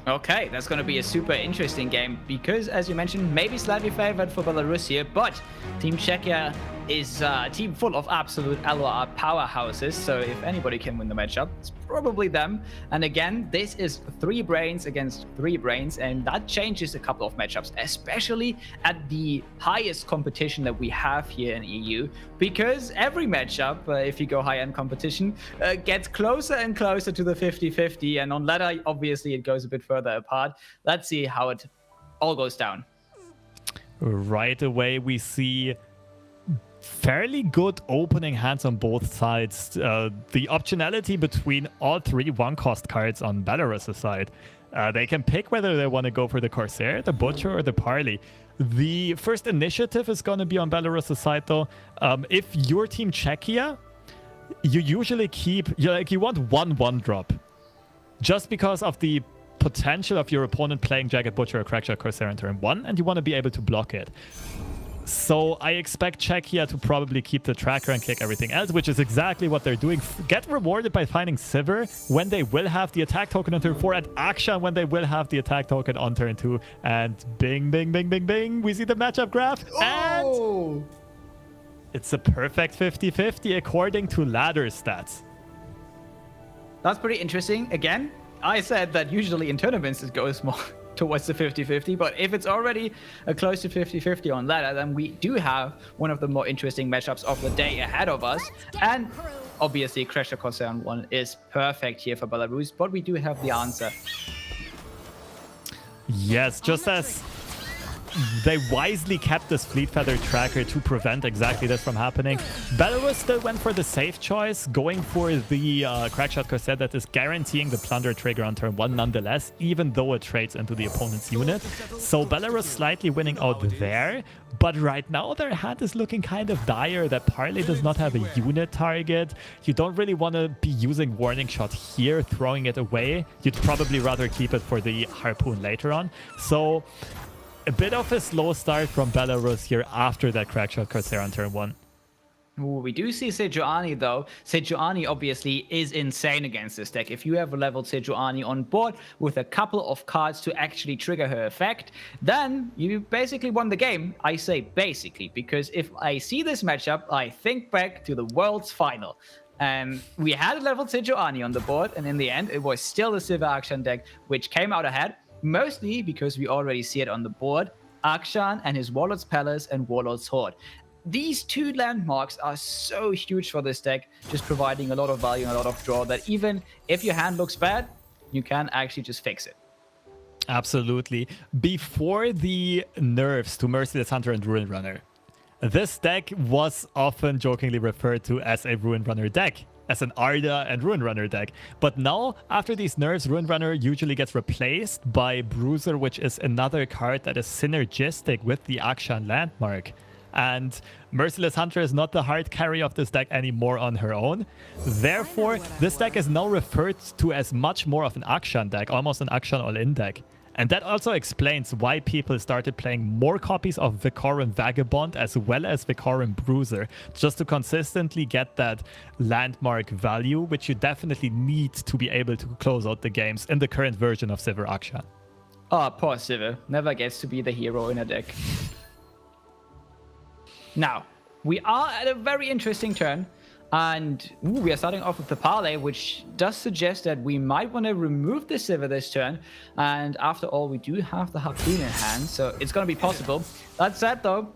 Okay, that's going to be a super interesting game because, as you mentioned, maybe slightly favored for Belarus here, but Team Czechia is a team full of absolute LoR powerhouses, so if anybody can win the matchup, it's probably them. And again, this is 3 brains against 3 brains, and that changes a couple of matchups, especially at the highest competition that we have here in EU, because every matchup, if you go high-end competition, gets closer and closer to the 50-50, and on ladder, obviously, it goes a bit further apart. Let's see how it all goes down. Right away, we see fairly good opening hands on both sides. The optionality between all 3 one-cost cards on Belarus' side. They can pick whether they want to go for the Corsair, the Butcher, or the Parley. The first initiative is going to be on Belarus' side, though. If your team Czechia, you usually keep... you want 1/1 drop. Just because of the potential of your opponent playing Jagged Butcher or Crackshot Corsair in turn 1, and you want to be able to block it. So I expect Czechia to probably keep the tracker and kick everything else, which is exactly what they're doing. Get rewarded by finding Sivir when they will have the attack token on turn 4, and Akshan when they will have the attack token on turn 2. And bing, bing, bing, bing, bing. We see the matchup graph. Oh! And it's a perfect 50-50 according to ladder stats. That's pretty interesting. Again, I said that usually in tournaments it goes more towards the 50-50, but if it's already close to 50-50 on ladder, then we do have one of the more interesting matchups of the day ahead of us. And obviously, Crasher Corsair 1 is perfect here for Belarus, but we do have the answer. Yes, just as they wisely kept this Fleet Feather tracker to prevent exactly this from happening, Belarus still went for the safe choice, going for the Crackshot Corsair that is guaranteeing the Plunder trigger on turn 1 nonetheless, even though it trades into the opponent's unit. So Belarus slightly winning out there, but right now their hand is looking kind of dire. That Parley does not have a unit target. You don't really want to be using Warning Shot here, throwing it away. You'd probably rather keep it for the Harpoon later on. So a bit of a slow start from Belarus here after that Crackshot Corsair on turn 1. Ooh, we do see Sejuani though. Sejuani obviously is insane against this deck. If you have a leveled Sejuani on board with a couple of cards to actually trigger her effect, then you basically won the game. I say basically, because if I see this matchup, I think back to the World's Final. And we had a leveled Sejuani on the board, and in the end, it was still the Silver Akshan deck which came out ahead. Mostly because we already see it on the board, Akshan and his Warlord's Palace and Warlord's Horde. These two landmarks are so huge for this deck, just providing a lot of value and a lot of draw that even if your hand looks bad, you can actually just fix it. Absolutely. Before the nerfs to Merciless Hunter and Ruin Runner, this deck was often jokingly referred to as a Ruin Runner deck, as an Arda and Ruin Runner deck. But now, after these nerfs, Ruin Runner usually gets replaced by Bruiser, which is another card that is synergistic with the Akshan landmark. And Merciless Hunter is not the hard carry of this deck anymore on her own. Therefore, this deck is now referred to as much more of an Akshan deck, almost an Akshan all-in deck. And that also explains why people started playing more copies of Vikarum Vagabond as well as Vikarum Bruiser, just to consistently get that landmark value, which you definitely need to be able to close out the games in the current version of Sivir Akshan. Oh, poor Sivir. Never gets to be the hero in a deck. Now, we are at a very interesting turn. And we are starting off with the parlay, which does suggest that we might want to remove the Sivir this turn. And after all, we do have the Harpoon in hand, so it's going to be possible. That said, though,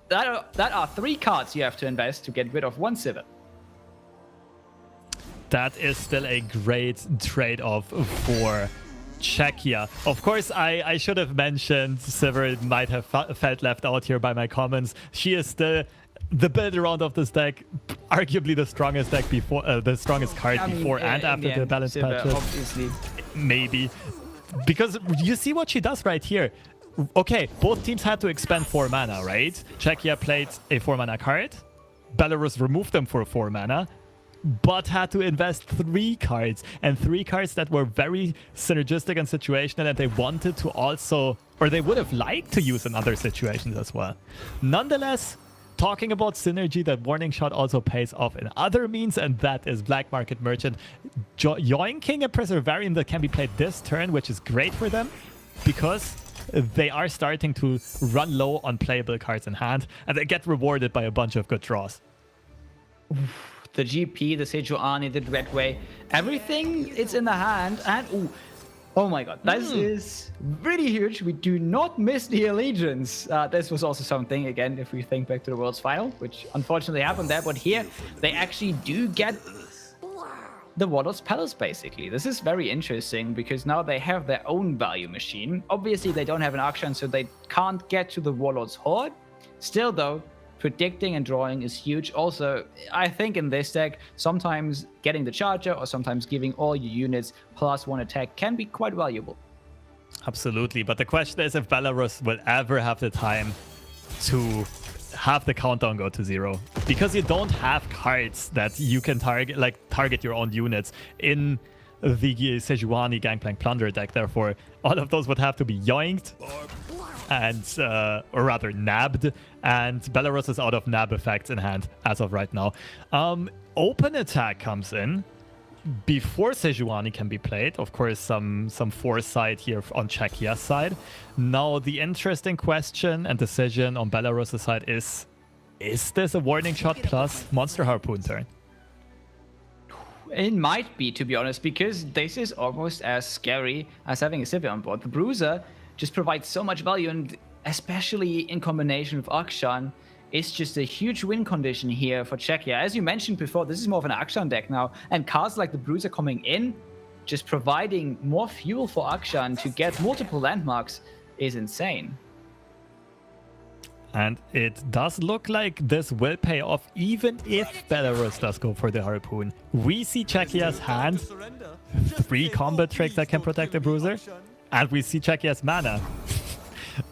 that are 3 cards you have to invest to get rid of 1 Sivir. That is still a great trade-off for Czechia. Of course, I should have mentioned Sivir might have felt left out here by my comments. She is still the build around of this deck, arguably the strongest deck before, the strongest card before and after the balance patches. Obviously, maybe, because you see what she does right here. Okay, both teams had to expend 4 mana, right? Czechia played a 4 mana card. Belarus removed them for 4 mana, but had to invest 3 cards, and 3 cards that were very synergistic and situational, and they wanted to also, or they would have liked to use in other situations as well. Nonetheless, talking about synergy, that Warning Shot also pays off in other means, and that is Black Market Merchant yoinking a Preservarian that can be played this turn, which is great for them because they are starting to run low on playable cards in hand, and they get rewarded by a bunch of good draws. the GP, the Sejuani, the Dreadway, everything is in the hand, and oh my god, this is really huge. We do not miss the Allegiance. This was also something, again, if we think back to the World's Final, which unfortunately happened there, but here they actually do get the Warlord's Palace, basically. This is very interesting because now they have their own value machine. Obviously, they don't have an Akshan, so they can't get to the Warlord's Horde. Still, though, predicting and drawing is huge. Also, I think in this deck, sometimes getting the Charger or sometimes giving all your units +1 attack can be quite valuable. Absolutely, but the question is if Belarus will ever have the time to have the countdown go to 0, because you don't have cards that you can target your own units in the Sejuani Gangplank Plunder deck. Therefore, all of those would have to be yoinked and or rather nabbed, and Belarus is out of nab effects in hand as of right now. Open attack comes in before Sejuani can be played. Of course, some foresight here on Czechia's side. Now, the interesting question and decision on Belarus' side is this a Warning Shot plus Monster Harpoon turn? It might be, to be honest, because this is almost as scary as having a civvy on board. The Bruiser just provides so much value, and especially in combination with Akshan, it's just a huge win condition here for Czechia. As you mentioned before, this is more of an Akshan deck now, and cards like the Bruiser coming in, just providing more fuel for Akshan to get multiple landmarks is insane. And it does look like this will pay off even if Belarus does go for the Harpoon. We see Czechia's hand, 3 combat tricks that can protect the Bruiser, and we see Czechia's mana.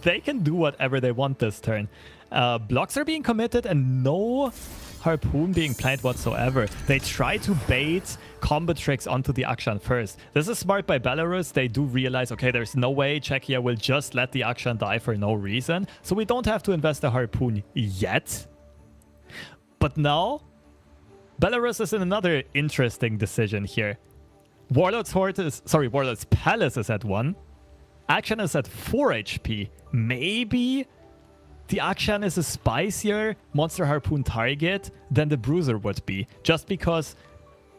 They can do whatever they want this turn. Blocks are being committed and no Harpoon being played whatsoever. They try to bait combat tricks onto the Akshan first. This is smart by Belarus. They do realize, okay, there's no way Czechia will just let the Akshan die for no reason. So we don't have to invest a Harpoon yet. But now, Belarus is in another interesting decision here. Warlord's Palace is at 1. Akshan is at 4 HP. Maybe the Akshan is a spicier Monster Harpoon target than the Bruiser would be. Just because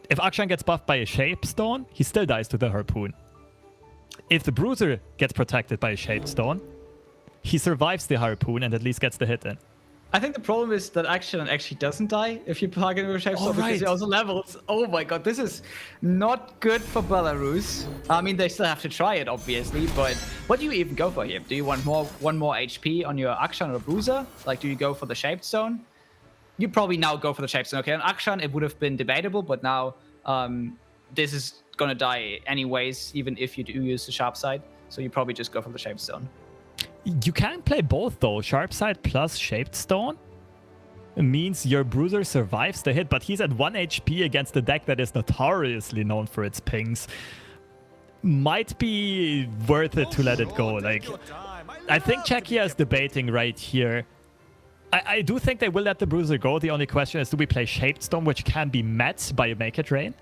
if Akshan gets buffed by a Shaped Stone, he still dies to the Harpoon. If the Bruiser gets protected by a Shaped Stone, he survives the Harpoon and at least gets the hit in. I think the problem is that Akshan actually doesn't die if you plug in with Shape Stone, because he also levels. Oh my god, this is not good for Belarus. I mean, they still have to try it, obviously, but what do you even go for here? Do you want one more HP on your Akshan or Bruiser? Like, do you go for the Shaped Stone? You probably now go for the Shaped Stone. Okay, on Akshan, it would have been debatable, but now this is going to die anyways, even if you do use the Sharp Side. So you probably just go for the Shaped Stone. You can play both though. Sharp Side plus Shaped Stone means your Bruiser survives the hit, but he's at 1 HP against a deck that is notoriously known for its pings. Might be worth it to let it go. Like, I think Czechia is debating right here. I do think they will let the Bruiser go. The only question is, do we play Shaped Stone, which can be met by a Make It Rain?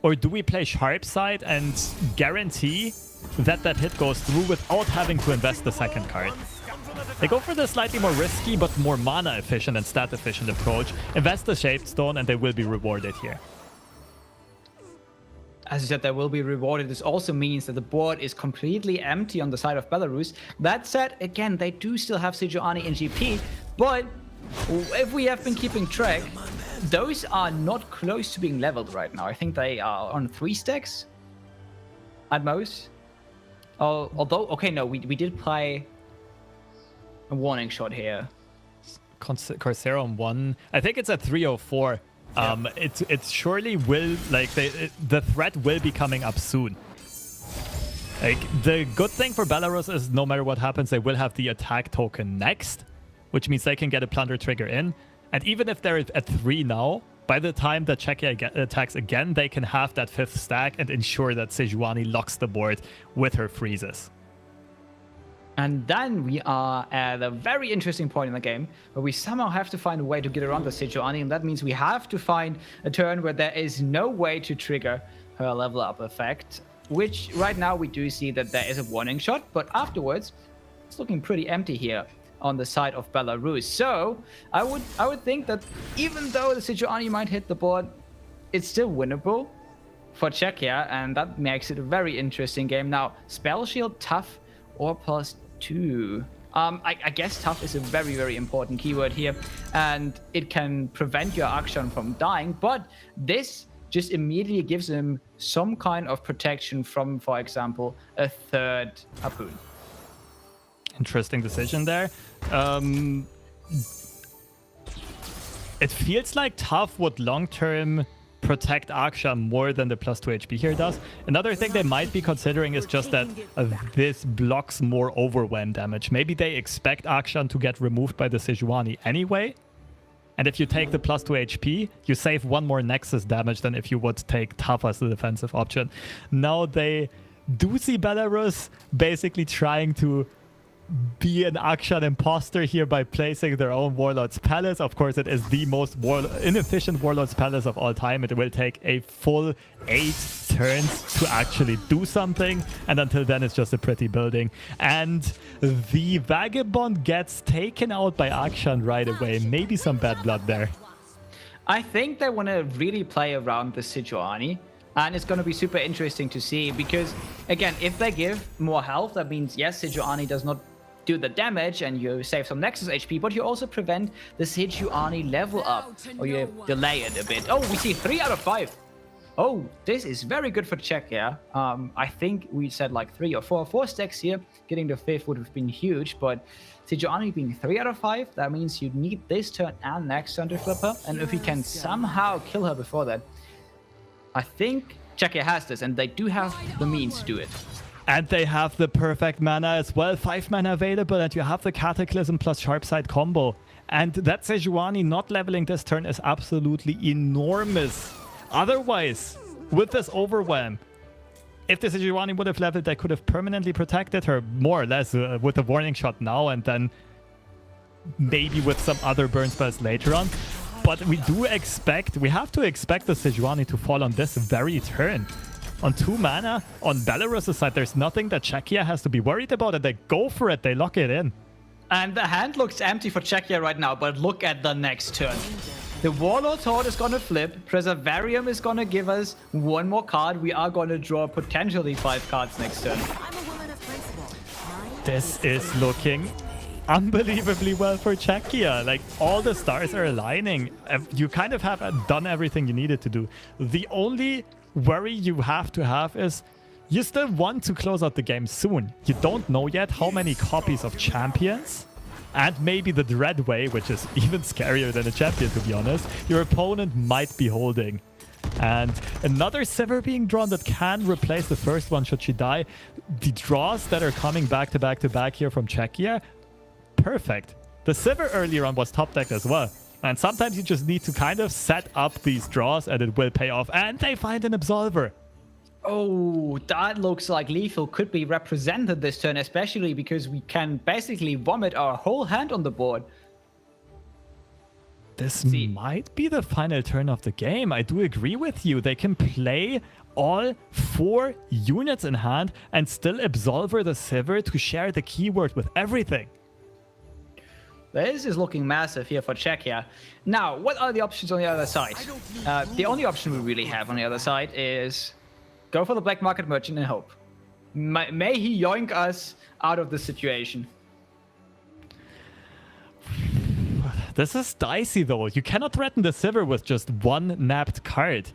Or do we play Sharp Side and guarantee that hit goes through without having to invest the second card? They go for the slightly more risky but more mana efficient and stat efficient approach. Invest the Shaped Stone and they will be rewarded here. As you said, they will be rewarded. This also means that the board is completely empty on the side of Belarus. That said, again, they do still have Sejuani and GP, but if we have been keeping track, those are not close to being leveled right now. I think they are on 3 stacks at most. Although, okay, no, we did play a warning shot here. Corsair on 1. I think it's at 304. It surely will, like, the threat will be coming up soon. Like, the good thing for Belarus is no matter what happens, they will have the attack token next, which means they can get a plunder trigger in. And even if they're at 3 now, by the time that Czechia attacks again, they can have that 5th stack and ensure that Sejuani locks the board with her freezes. And then we are at a very interesting point in the game where we somehow have to find a way to get around the Sejuani, and that means we have to find a turn where there is no way to trigger her level up effect, which right now we do see that there is a warning shot, but afterwards it's looking pretty empty here on the side of Belarus. So I would think that even though the Sejuani might hit the board, it's still winnable for Czechia, and that makes it a very interesting game. Now, Spell Shield, tough, or +2. I guess tough is a very, very important keyword here, and it can prevent your Akshan from dying, but this just immediately gives him some kind of protection from, for example, a 3rd Harpoon. Interesting decision there. It feels like tough would long-term protect Akshan more than the +2 HP here does. Another thing they might be considering is just that this blocks more overwhelm damage. Maybe they expect Akshan to get removed by the Sejuani anyway. And if you take the +2 HP, you save 1 more Nexus damage than if you would take tough as the defensive option. Now they do see Belarus basically trying to be an Akshan imposter here by placing their own Warlord's Palace. Of course, it is the most inefficient Warlord's Palace of all time. It will take a full 8 turns to actually do something, and until then it's just a pretty building. And the Vagabond gets taken out by Akshan right away. Maybe some bad blood there. I think they want to really play around the Sejuani, and it's going to be super interesting to see because, again, if they give more health, that means, yes, Sejuani does not do the damage and you save some Nexus HP, but you also prevent the Sejuani level up, or you delay it a bit. Oh, we see 3 out of 5. Oh, this is very good for Czechia. I think we said like 3 or 4 stacks here. Getting the 5th would have been huge, but Sejuani being 3 out of 5, that means you need this turn and next turn to flip her. And if we can somehow kill her before that, I think Czechia has this, and they do have the means to do it. And they have the perfect mana as well. 5 mana available, and you have the Cataclysm plus Sharpside combo. And that Sejuani not leveling this turn is absolutely enormous. Otherwise, with this overwhelm, if the Sejuani would have leveled, they could have permanently protected her, more or less, with the warning shot now, and then maybe with some other burn spells later on. But we have to expect the Sejuani to fall on this very turn. On 2 mana, on Belarus' side, there's nothing that Czechia has to be worried about, and they go for it, they lock it in. And the hand looks empty for Czechia right now, but look at the next turn. The Warlord's Horde is going to flip. Preservarium is going to give us 1 more card. We are going to draw potentially 5 cards next turn. This is looking unbelievably well for Czechia. Like, all the stars are aligning. You kind of have done everything you needed to do. The only worry you have to have is you still want to close out the game soon. You don't know yet how many copies of Champions, and maybe the Dreadway, which is even scarier than a champion, to be honest, your opponent might be holding. And another Sivir being drawn that can replace the first one should she die. The draws that are coming back to back to back here from Czechia, perfect. The Sivir earlier on was top decked as well. And sometimes you just need to kind of set up these draws and it will pay off. And they find an Absolver. Oh, that looks like lethal could be represented this turn, especially because we can basically vomit our whole hand on the board. This might be the final turn of the game. I do agree with you. They can play all 4 units in hand and still Absolver the Sivir to share the keyword with everything. This is looking massive here for Czechia. Now, what are the options on the other side? The only option we really have on the other side is go for the Black Market Merchant and hope. May he yoink us out of the situation. This is dicey though. You cannot threaten the Sivir with just 1 napped card.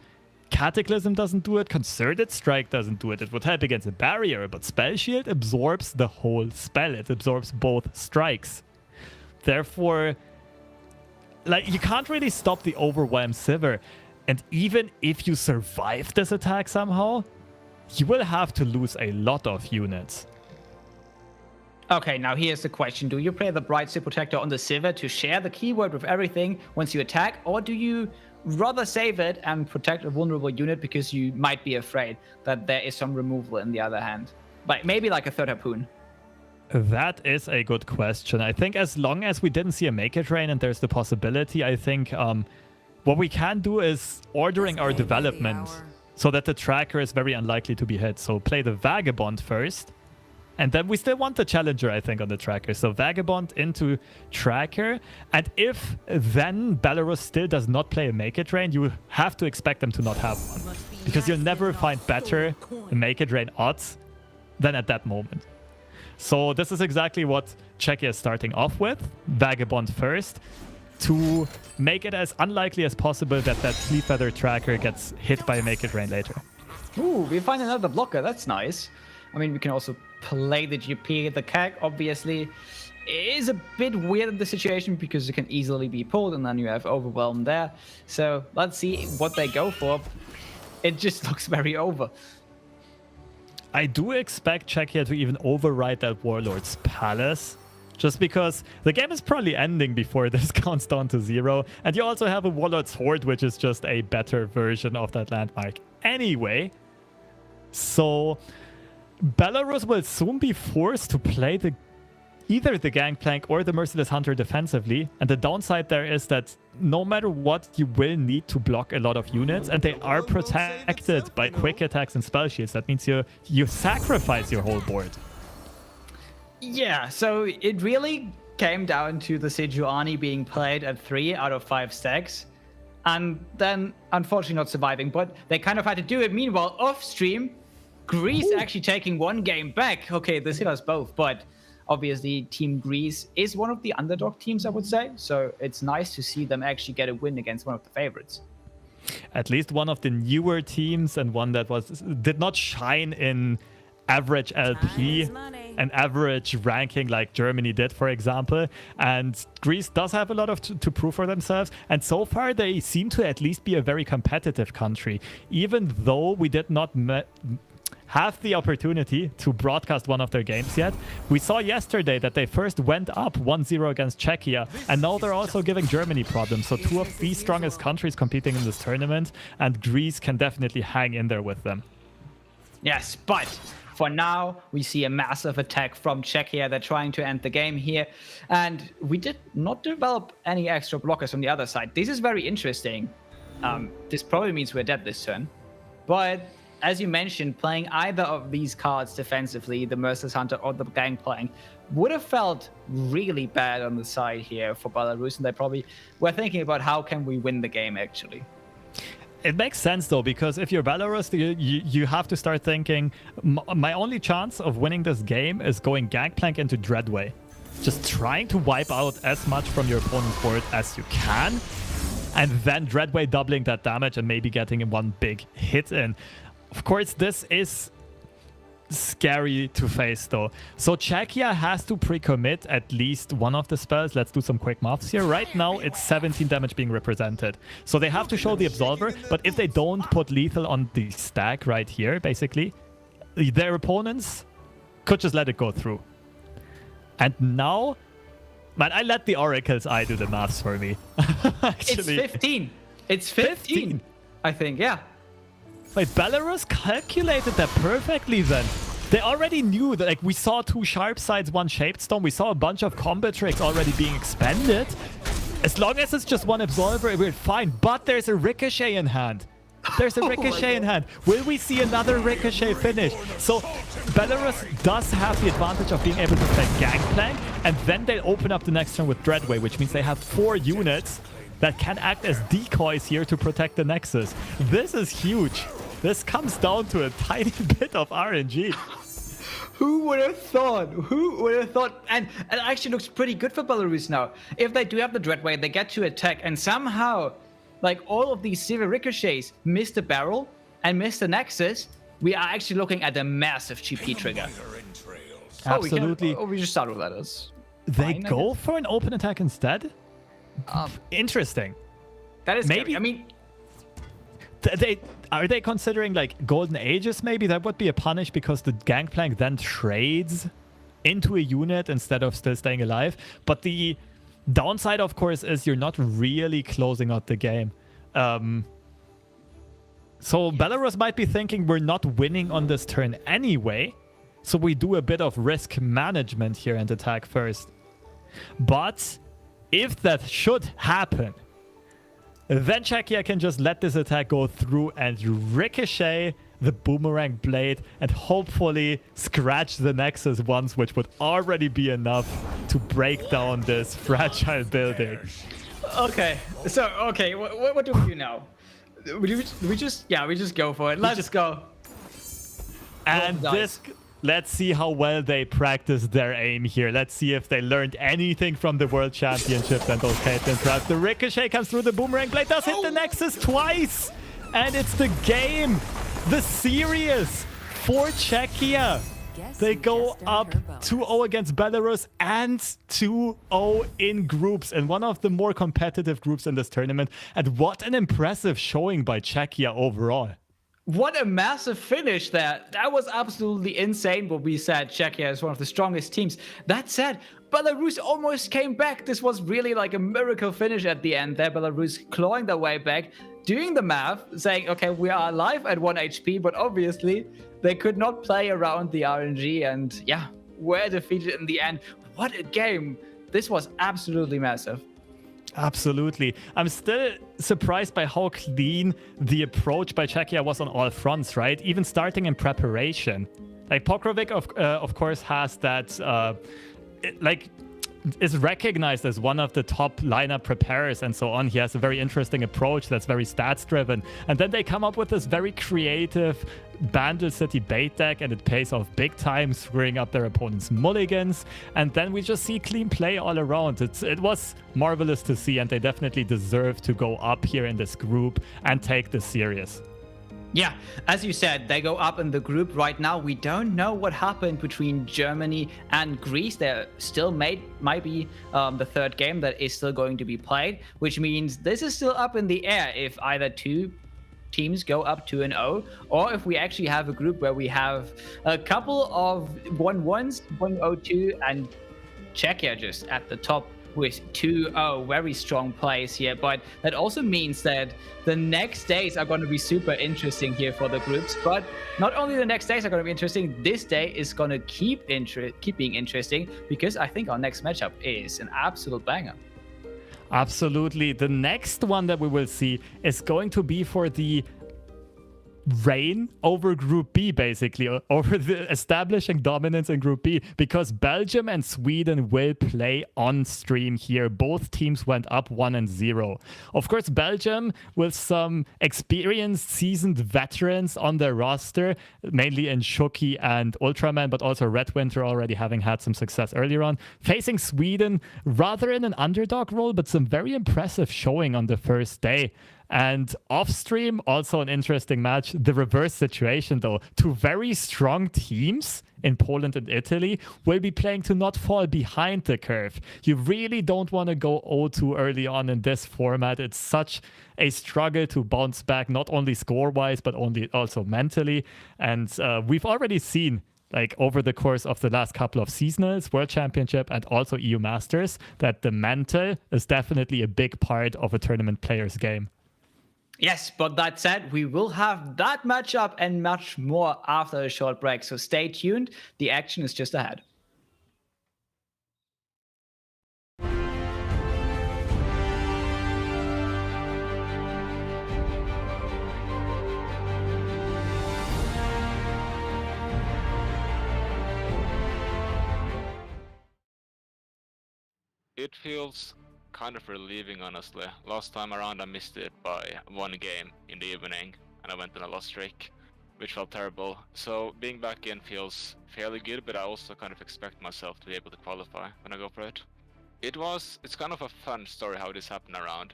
Cataclysm doesn't do it, Concerted Strike doesn't do it. It would help against a barrier, but Spell Shield absorbs the whole spell. It absorbs both strikes. Therefore, like, you can't really stop the overwhelmed Sivir. And even if you survive this attack somehow, you will have to lose a lot of units. Okay, now here's the question. Do you play the Bright Steel Protector on the Sivir to share the keyword with everything once you attack? Or do you rather save it and protect a vulnerable unit because you might be afraid that there is some removal in the other hand? But maybe like a 3rd Harpoon. That is a good question. I think as long as we didn't see a Make It Rain and there's the possibility, I think what we can do is ordering our development so that the tracker is very unlikely to be hit. So play the Vagabond first. And then we still want the Challenger, I think, on the tracker. So Vagabond into tracker. And if then Belarus still does not play a Make It Rain, you have to expect them to not have one. Because you'll never find better Make It Rain odds than at that moment. So this is exactly what Czechia is starting off with. Vagabond first, to make it as unlikely as possible that Fleet Feather tracker gets hit by a Make It Rain later. Ooh, we find another blocker. That's nice. I mean, we can also play the GP. The CAG, obviously, is a bit weird in the situation because it can easily be pulled, and then you have Overwhelm there. So let's see what they go for. It just looks very over. I do expect Czechia to even override that Warlord's Palace, just because the game is probably ending before this counts down to 0. And you also have a Warlord's Horde, which is just a better version of that landmark anyway. So Belarus will soon be forced to play either the Gangplank or the Merciless Hunter defensively. And the downside there is that no matter what, you will need to block a lot of units, and they are protected by quick attacks and spell shields. That means you sacrifice your whole board. Yeah, so it really came down to the Sejuani being played at 3 out of 5 stacks. and then unfortunately not surviving. But they kind of had to do it. Meanwhile, off stream, Greece actually taking one game back. Okay, this hit us both, but obviously Team Greece is one of the underdog teams, I would say. So it's nice to see them actually get a win against one of the favorites. At least one of the newer teams, and one that did not shine in average LP and average ranking like Germany did, for example. And Greece does have a lot to prove for themselves. And so far, they seem to at least be a very competitive country, even though we did not have the opportunity to broadcast one of their games yet. We saw yesterday that they first went up 1-0 against Czechia, and now they're also giving Germany problems. So two of the strongest countries competing in this tournament, and Greece can definitely hang in there with them. Yes, but for now, we see a massive attack from Czechia. They're trying to end the game here. And we did not develop any extra blockers on the other side. This is very interesting. This probably means we're dead this turn. But as you mentioned, playing either of these cards defensively, the Merciless Hunter or the Gangplank, would have felt really bad on the side here for Belarus. And they probably were thinking about how can we win the game, actually. It makes sense, though, because if you're Belarus, you have to start thinking, my only chance of winning this game is going Gangplank into Dreadway. Just trying to wipe out as much from your opponent's board as you can, and then Dreadway doubling that damage and maybe getting one big hit in. Of course, this is scary to face, though. So Czechia has to pre-commit at least one of the spells. Let's do some quick maths here. Right now, it's 17 damage being represented. So they have to show the Absolver, but if they don't put lethal on the stack right here, basically, their opponents could just let it go through. And now, man, I let the Oracle's Eye do the maths for me. Actually, it's 15. It's 15, I think, yeah. Wait, Belarus calculated that perfectly then. They already knew that, like, we saw 2 sharp sides, 1 shaped stone. We saw a bunch of combat tricks already being expended. As long as it's just one Absolver, we're fine. But there's a Ricochet in hand. There's a Ricochet in hand. Will we see another Ricochet finish? So Belarus does have the advantage of being able to play Gangplank, and then they'll open up the next turn with Dreadway, which means they have 4 units that can act as decoys here to protect the Nexus. This is huge. This comes down to a tiny bit of RNG. Who would have thought? Who would have thought? And it actually looks pretty good for Belarus now. If they do have the Dreadway, they get to attack, and somehow, like, all of these silver ricochets miss the barrel and miss the Nexus. We are actually looking at a massive GP trigger. Absolutely. We just start with that. They go for an open attack instead? Interesting. That is maybe. Scary. I mean, are they considering like Golden Ages? Maybe that would be a punish because the Gangplank then trades into a unit instead of still staying alive. But the downside, of course, is you're not really closing out the game. So Belarus might be thinking we're not winning on this turn anyway. So we do a bit of risk management here and attack first. But if that should happen, then Czechia can just let this attack go through and ricochet the boomerang blade and hopefully scratch the Nexus once, which would already be enough to break down this fragile building. Okay, so, okay, what do we do now? We just go for it. Let's just go. And this... Let's see how well they practice their aim here. Let's see if they learned anything from the World Championships and those Caitlyn traps. The ricochet comes through the boomerang blade, does hit the Nexus twice. And it's the game, the series for Czechia. They go up 2-0 against Belarus and 2-0 in groups, in one of the more competitive groups in this tournament. And what an impressive showing by Czechia overall. What a massive finish there. That was absolutely insane what we said. Czechia is one of the strongest teams. That said, Belarus almost came back. This was really like a miracle finish at the end there. Belarus clawing their way back, doing the math, saying, okay, we are alive at 1 HP, but obviously they could not play around the RNG and yeah, were defeated in the end. What a game. This was absolutely massive. Absolutely. I'm still surprised by how clean the approach by Czechia was on all fronts, right? Even starting in preparation. Like, Pokrovic, of course, has that, like, is recognized as one of the top lineup preparers and so on. He has a very interesting approach that's very stats driven. And then they come up with this very creative Bandle City bait deck, and it pays off big time, screwing up their opponent's mulligans. And then we just see clean play all around. It was marvelous to see, and they definitely deserve to go up here in this group and take this serious. Yeah, as you said, they go up in the group right now. We don't know what happened between Germany and Greece. There still might be the third game that is still going to be played, which means this is still up in the air if either two teams go up 2-0, or if we actually have a group where we have a couple of 1-1s, 1-0-2, and Czechia just at the top with 2-0, very strong plays here. But that also means that the next days are going to be super interesting here for the groups. But not only the next days are going to be interesting, this day is going to keep being interesting, because I think our next matchup is an absolute banger. Absolutely. The next one that we will see is going to be for the reign over Group B, basically, over the establishing dominance in Group B, because Belgium and Sweden will play on stream here. Both teams went up 1-0. Of course, Belgium with some experienced, seasoned veterans on their roster, mainly in Shoki and Ultraman, but also Red Winter already having had some success earlier on. Facing Sweden, rather in an underdog role, but some very impressive showing on the first day. And off stream, also an interesting match. The reverse situation, though. Two very strong teams in Poland and Italy will be playing to not fall behind the curve. You really don't want to go 0-2 early on in this format. It's such a struggle to bounce back, not only score-wise, but also mentally. And we've already seen, like, over the course of the last couple of seasonals, World Championship and also EU Masters, that the mental is definitely a big part of a tournament player's game. Yes, but that said, we will have that matchup and much more after a short break. So stay tuned. The action is just ahead. It feels kind of relieving, honestly. Last time around I missed it by one game in the evening and I went on a loss streak, which felt terrible. So being back in feels fairly good, but I also kind of expect myself to be able to qualify when I go for it. It's kind of a fun story how this happened around.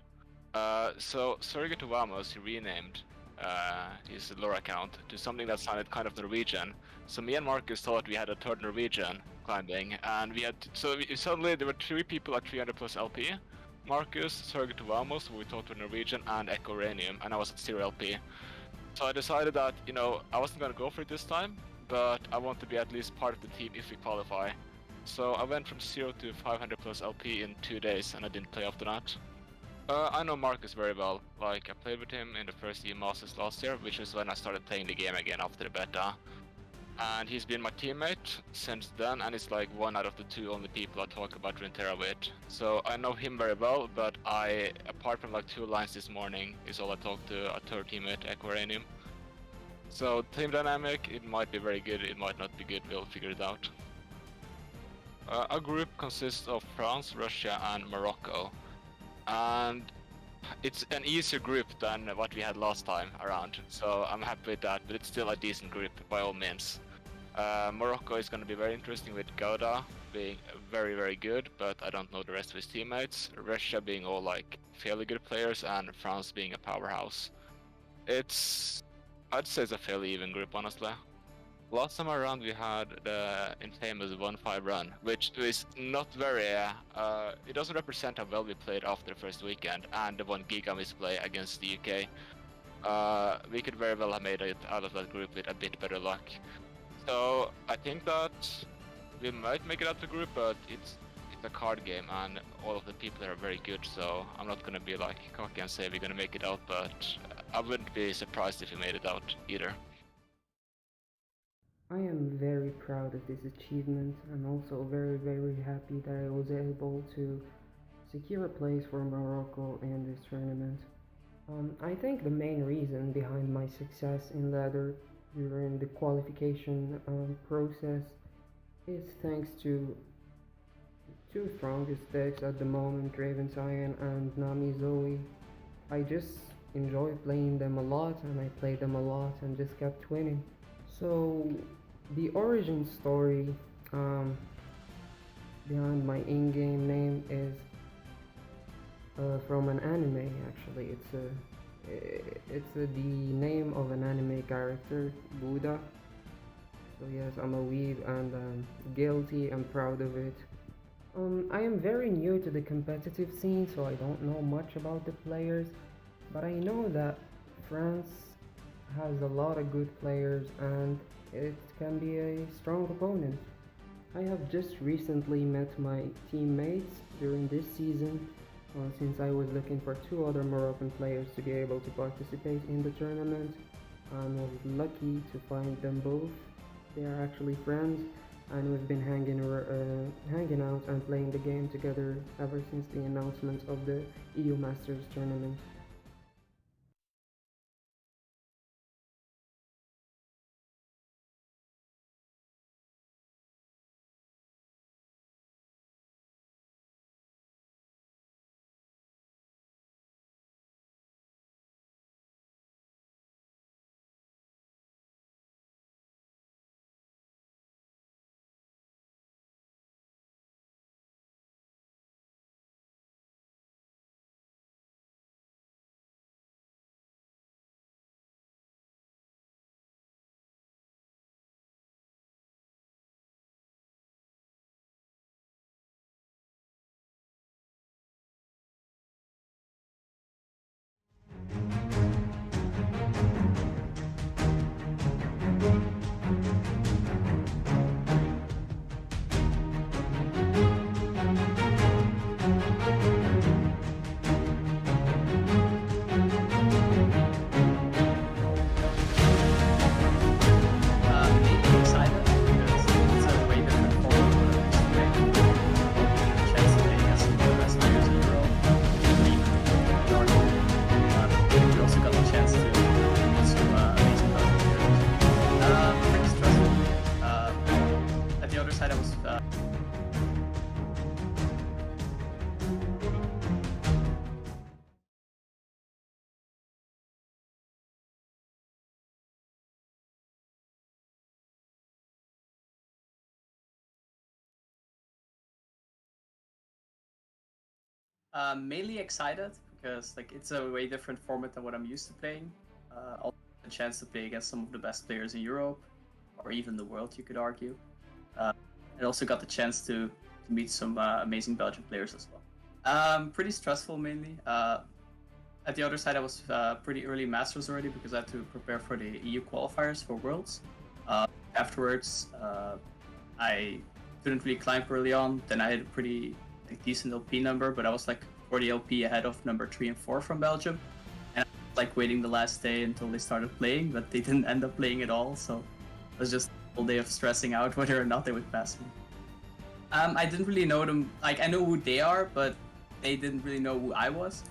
So Surrogate Vamos, he renamed his LoR account to something that sounded kind of Norwegian. So me and Marcus thought we had a third Norwegian climbing, and suddenly there were 3 people at 300 plus LP. Marcus, Surrogate Vamos, who we thought were Norwegian, and Echo Uranium, and I was at 0 LP. So I decided that, I wasn't gonna go for it this time, but I want to be at least part of the team if we qualify. So I went from 0 to 500 plus LP in 2 days, and I didn't play after that. I know Marcus very well. Like, I played with him in the first EU Masters last year, which is when I started playing the game again after the beta. And he's been my teammate since then, and he's like one out of the 2 only people I talk about Runeterra with. So I know him very well, but apart from like 2 lines this morning, is all I talk to a third teammate, Aquaranium. So team dynamic, it might be very good, it might not be good, we'll figure it out. Our group consists of France, Russia, and Morocco. And it's an easier group than what we had last time around, so I'm happy with that, but it's still a decent group by all means. Morocco is going to be very interesting with Gouda being very, very good, but I don't know the rest of his teammates. Russia being all like fairly good players, and France being a powerhouse. I'd say it's a fairly even group, honestly. Last time around we had the infamous 1-5 run, which is not very, it doesn't represent how well we played after the first weekend, and the 1 Giga misplay against the UK. We could very well have made it out of that group with a bit better luck. So I think that we might make it out of the group, but it's a card game and all of the people are very good, so I'm not gonna be like cocky and say we're gonna make it out, but I wouldn't be surprised if we made it out either. I am very proud of this achievement. I'm also very, very happy that I was able to secure a place for Morocco in this tournament. I think the main reason behind my success in ladder during the qualification process is thanks to two strongest decks at the moment, Raven Cyan and Nami Zoe. I just enjoy playing them a lot, and I played them a lot and just kept winning. So the origin story um, behind my in-game name is from an anime. Actually, the name of an anime character, Buddha. So yes, I'm a weeb and guilty and proud of it. I am very new to the competitive scene, so I don't know much about the players, but I know that France has a lot of good players and it can be a strong opponent. I have just recently met my teammates during this season, since I was looking for two other Moroccan players to be able to participate in the tournament, and was lucky to find them both. They are actually friends, and we've been hanging out and playing the game together ever since the announcement of the EU Masters tournament. Maybe excited because it's a way different format than I'm used to playing. The chance to play against some of the best players in Europe, maybe North. We also got the chance to meet some amazing Belgian players. Pretty stressful. At the other side, I was. Mainly excited because like it's a way different format than what I'm used to playing. Also a chance to play against some of the best players in Europe, or even the world, you could argue. And also got the chance to meet some amazing Belgian players as well. Pretty stressful mainly. At the other side, I was pretty early Masters already because I had to prepare for the EU qualifiers for Worlds. Afterwards, I couldn't really climb early on. Then I had a pretty decent LP number, but I was like 40 LP ahead of number 3 and 4 from Belgium. And I was like waiting the last day until they started playing, but they didn't end up playing at all. So it was just a whole day of stressing out whether or not they would pass me. I didn't really know them. Like I know who they are, but they didn't really know who I was.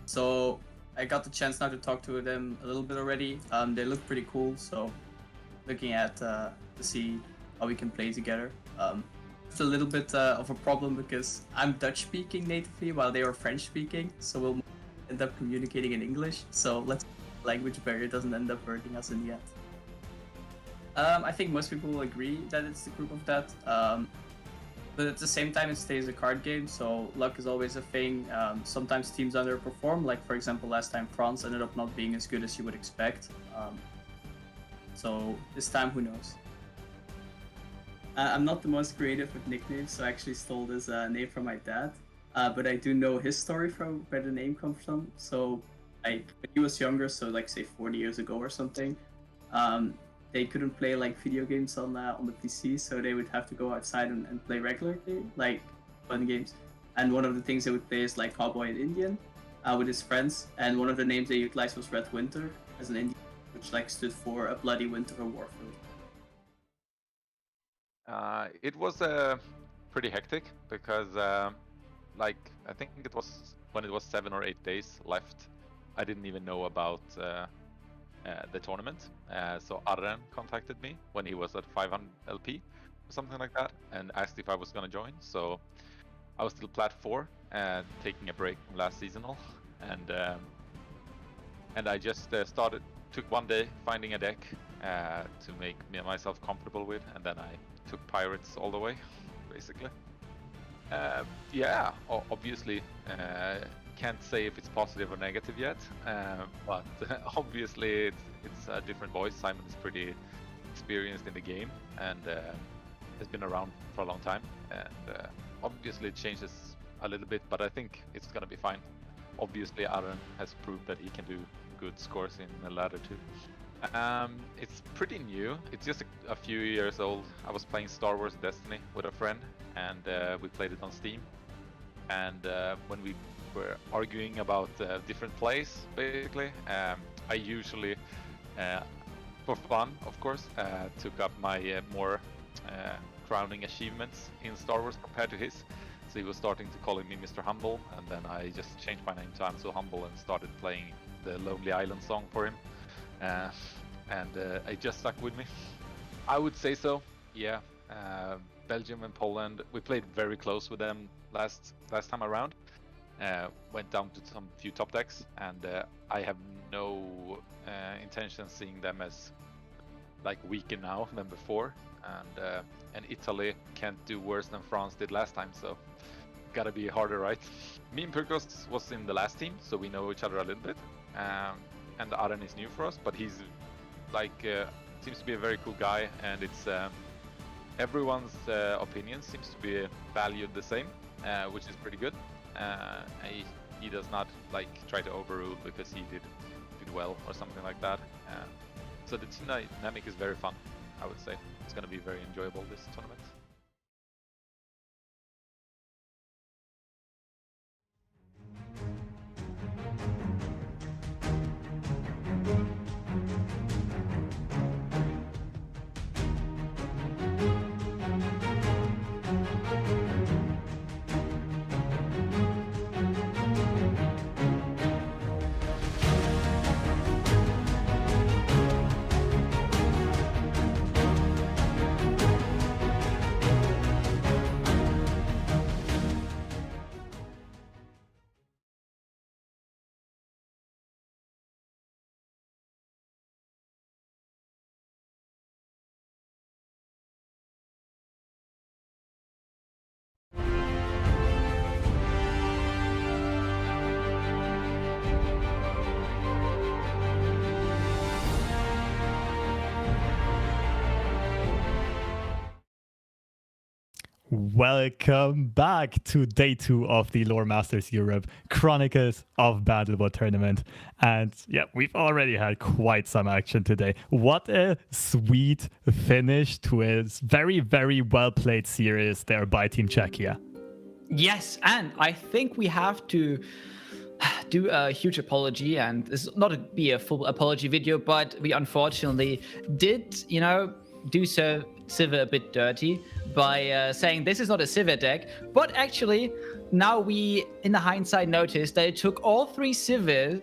So I got the chance now to talk to them a little bit already. They look pretty cool, so looking at to see how we can play together. It's a little bit of a problem because I'm Dutch speaking natively while they are French speaking, so we'll end up communicating in English. So let's hope the language barrier doesn't end up hurting us in the end. I think most people will agree that it's the group of that. But at the same time, it stays a card game, so luck is always a thing. Sometimes teams underperform, like for example, last time France ended up not being as good as you would expect. So this time, who knows? I'm not the most creative with nicknames, so I actually stole this name from my dad. But I do know his story from where the name comes from. So, like when he was younger, so like say 40 years ago or something, they couldn't play like video games on the PC, so they would have to go outside and play regular like fun games. And one of the things they would play is like Cowboy and Indian with his friends. And one of the names they utilized was Red Winter as an Indian, which like stood for a bloody winter or warfield. It was pretty hectic because, like, I think it was when it was 7 or 8 days left, I didn't even know about the tournament. So Arren contacted me when he was at 500 LP something like that, and asked if I was gonna join. So I was still plat 4 and taking a break from last seasonal, and I just took one day finding a deck to make myself comfortable with, and then I took pirates all the way, basically. Yeah, obviously can't say if it's positive or negative yet, but obviously it's a different voice. Simon is pretty experienced in the game and has been around for a long time, and obviously it changes a little bit, but I think it's gonna be fine. Obviously Aaron has proved that he can do good scores in the ladder too. It's pretty new. It's just a few years old. I was playing Star Wars Destiny with a friend, and we played it on Steam. And when we were arguing about different plays, basically, I usually, for fun, of course, took up my more crowning achievements in Star Wars compared to his. So he was starting to call me Mr. Humble, and then I just changed my name to I'm So Humble and started playing the Lonely Island song for him. And it just stuck with me. I would say so, yeah. Belgium and Poland, we played very close with them last time around. Went down to some few top decks, and I have no intention seeing them as like weaker now than before. And Italy can't do worse than France did last time, so gotta be harder, right? Me and Purkos was in the last team, so we know each other a little bit. And Aren is new for us, but he's like seems to be a very cool guy, and it's everyone's opinion seems to be valued the same, which is pretty good. He does not like try to overrule because he did well or something like that. So the team dynamic is very fun, I would say. It's going to be very enjoyable this tournament. Welcome back to day 2 of the LoR Masters Europe Chronicles of Bandlewood tournament. And yeah, we've already had quite some action today. What a sweet finish to a very, very well played series there by Team Czechia. Yes, and I think we have to do a huge apology, and this is not be a full apology video, but we unfortunately did, do so Sivir a bit dirty by saying this is not a Sivir deck, but actually now we in the hindsight noticed that it took all 3 Sivir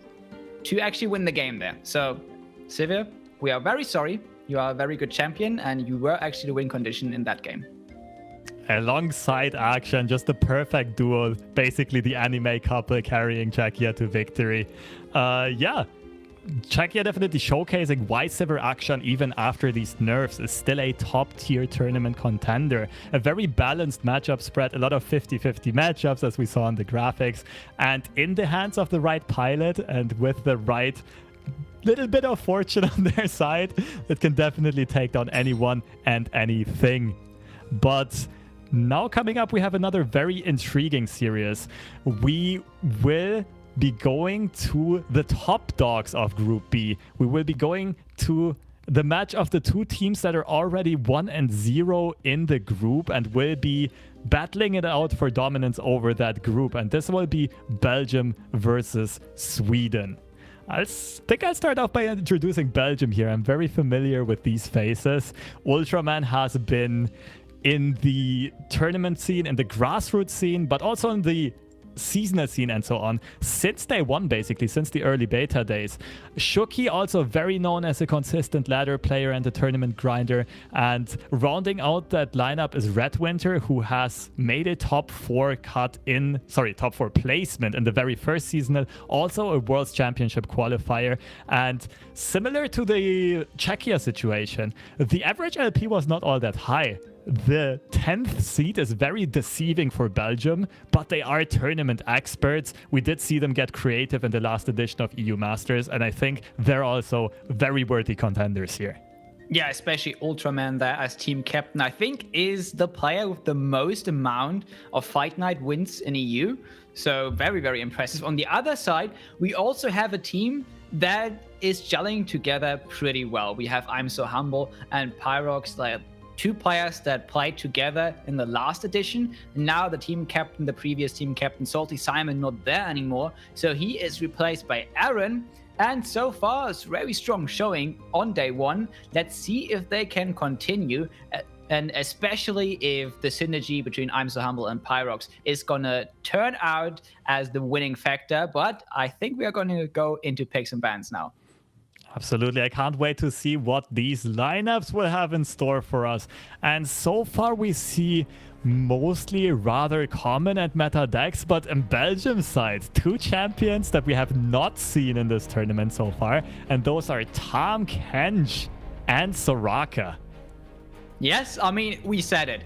to actually win the game there. So Sivir, we are very sorry. You are a very good champion, and you were actually the win condition in that game. Alongside action, just the perfect duo, basically the anime couple carrying Czechia to victory. Yeah, Czechia definitely showcasing why Sivir Akshan, even after these nerfs, is still a top-tier tournament contender. A very balanced matchup spread, a lot of 50-50 matchups, as we saw on the graphics. And in the hands of the right pilot, and with the right little bit of fortune on their side, it can definitely take down anyone and anything. But now coming up, we have another very intriguing series. We will be going to the top dogs of Group B. We will be going to the match of the 2 teams that are already 1-0 in the group and will be battling it out for dominance over that group. And this will be Belgium versus Sweden. I think I'll start off by introducing Belgium here. I'm very familiar with these faces. Ultraman has been in the tournament scene, in the grassroots scene, but also in the seasonal scene and so on since day one, basically, since the early beta days. Shuki also very known as a consistent ladder player and a tournament grinder. And rounding out that lineup is Redwinter, who has made a top 4 placement in the very first seasonal, also a World's Championship qualifier. And similar to the Czechia situation, the average LP was not all that high. The 10th seed is very deceiving for Belgium, but they are tournament experts. We did see them get creative in the last edition of EU Masters, and I think they're also very worthy contenders here. Yeah, especially Ultraman there as team captain, I think is the player with the most amount of Fight Night wins in EU. So very, very impressive. On the other side, we also have a team that is gelling together pretty well. We have I'm So Humble and Pyrox, like 2 players that played together in the last edition. Now the team captain, the previous team captain, Salty Simon, not there anymore. So he is replaced by Aaron. And so far, it's very strong showing on day 1. Let's see if they can continue. And especially if the synergy between I'm So Humble and Pyrox is going to turn out as the winning factor. But I think we are going to go into picks and bans now. Absolutely. I can't wait to see what these lineups will have in store for us. And so far we see mostly rather common and meta decks, but in Belgium's side, 2 champions that we have not seen in this tournament so far. And those are Tahm Kench and Soraka. Yes, I mean, we said it.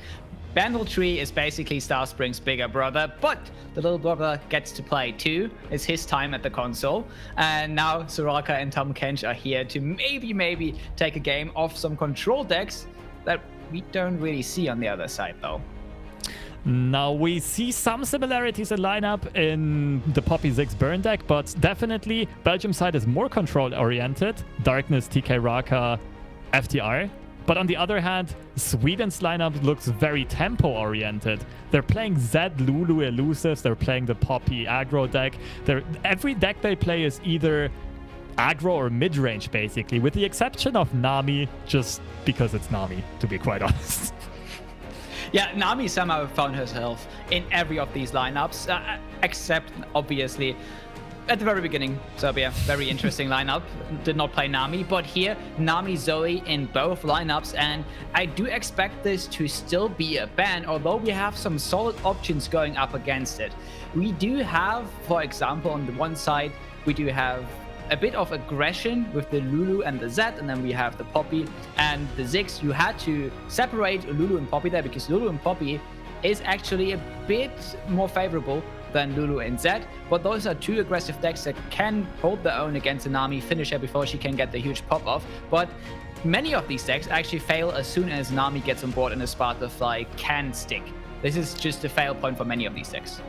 Bandlewood is basically Starspring's bigger brother, but the little brother gets to play too. It's his time at the console. And now Soraka and Tahm Kench are here to maybe take a game off some control decks that we don't really see on the other side though. Now we see some similarities in lineup in the Poppy Ziggs burn deck, but definitely Belgium side is more control oriented. Darkness, TK Raka, FTR. But on the other hand, Sweden's lineup looks very tempo-oriented. They're playing Zed, Lulu, Elusives. They're playing the Poppy aggro deck. Every deck they play is either aggro or mid-range, basically, with the exception of Nami, just because it's Nami, to be quite honest. Yeah, Nami somehow found herself in every of these lineups, except, obviously, at the very beginning, Serbia, very interesting lineup. Did not play Nami, but here, Nami, Zoe in both lineups, and I do expect this to still be a ban, although we have some solid options going up against it. We do have, for example, on the one side, we do have a bit of aggression with the Lulu and the Zed, and then we have the Poppy and the Ziggs. You had to separate Lulu and Poppy there, because Lulu and Poppy is actually a bit more favorable than Lulu and Zed, but those are 2 aggressive decks that can hold their own against Nami, finish her before she can get the huge pop-off. But many of these decks actually fail as soon as Nami gets on board and a Sparta can stick. This is just a fail point for many of these decks.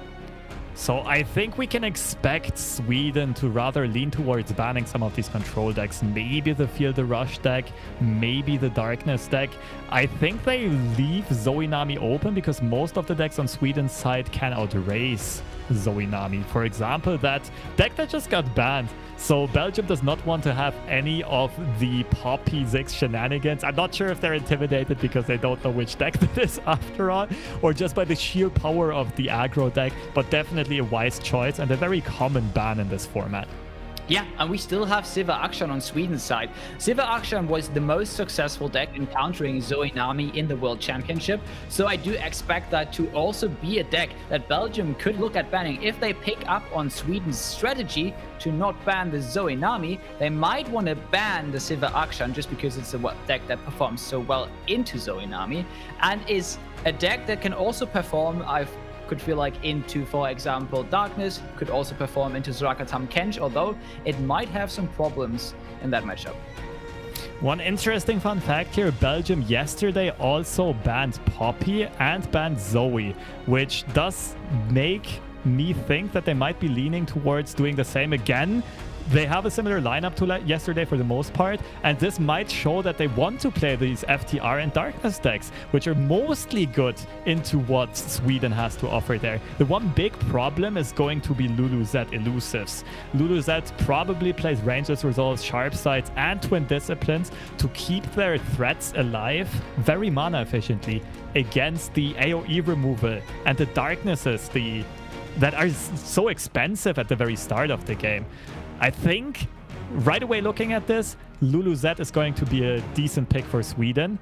So I think we can expect Sweden to rather lean towards banning some of these control decks. Maybe the Feel the Rush deck, maybe the Darkness deck. I think they leave Zoe Nami open because most of the decks on Sweden's side can outrace Zoe Nami. For example, that deck that just got banned. So Belgium does not want to have any of the Poppy Ziggs shenanigans. I'm not sure if they're intimidated because they don't know which deck that is after all, or just by the sheer power of the aggro deck, but definitely a wise choice and a very common ban in this format. Yeah, and we still have Siva Akshan on Sweden's side. Siva Akshan was the most successful deck encountering Zoe Nami in the World Championship, so I do expect that to also be a deck that Belgium could look at banning. If they pick up on Sweden's strategy to not ban the Zoe Nami, they might want to ban the Siva Akshan just because it's a deck that performs so well into Zoe Nami, and is a deck that can also perform, could feel like, into, for example, Darkness, could also perform into Soraka Tahm Kench, although it might have some problems in that matchup. One interesting fun fact here, Belgium yesterday also banned Poppy and banned Zoe, which does make me think that they might be leaning towards doing the same again. They have a similar lineup to yesterday for the most part, and this might show that they want to play these FTR and Darkness decks, which are mostly good into what Sweden has to offer there. The one big problem is going to be Lulu Zed Elusives. Lulu Zed probably plays Rangeless Resolves, Sharp Sights, and Twin Disciplines to keep their threats alive very mana efficiently against the AoE removal and the Darknesses, the that are so expensive at the very start of the game. I think right away looking at this, Lulu Z is going to be a decent pick for Sweden.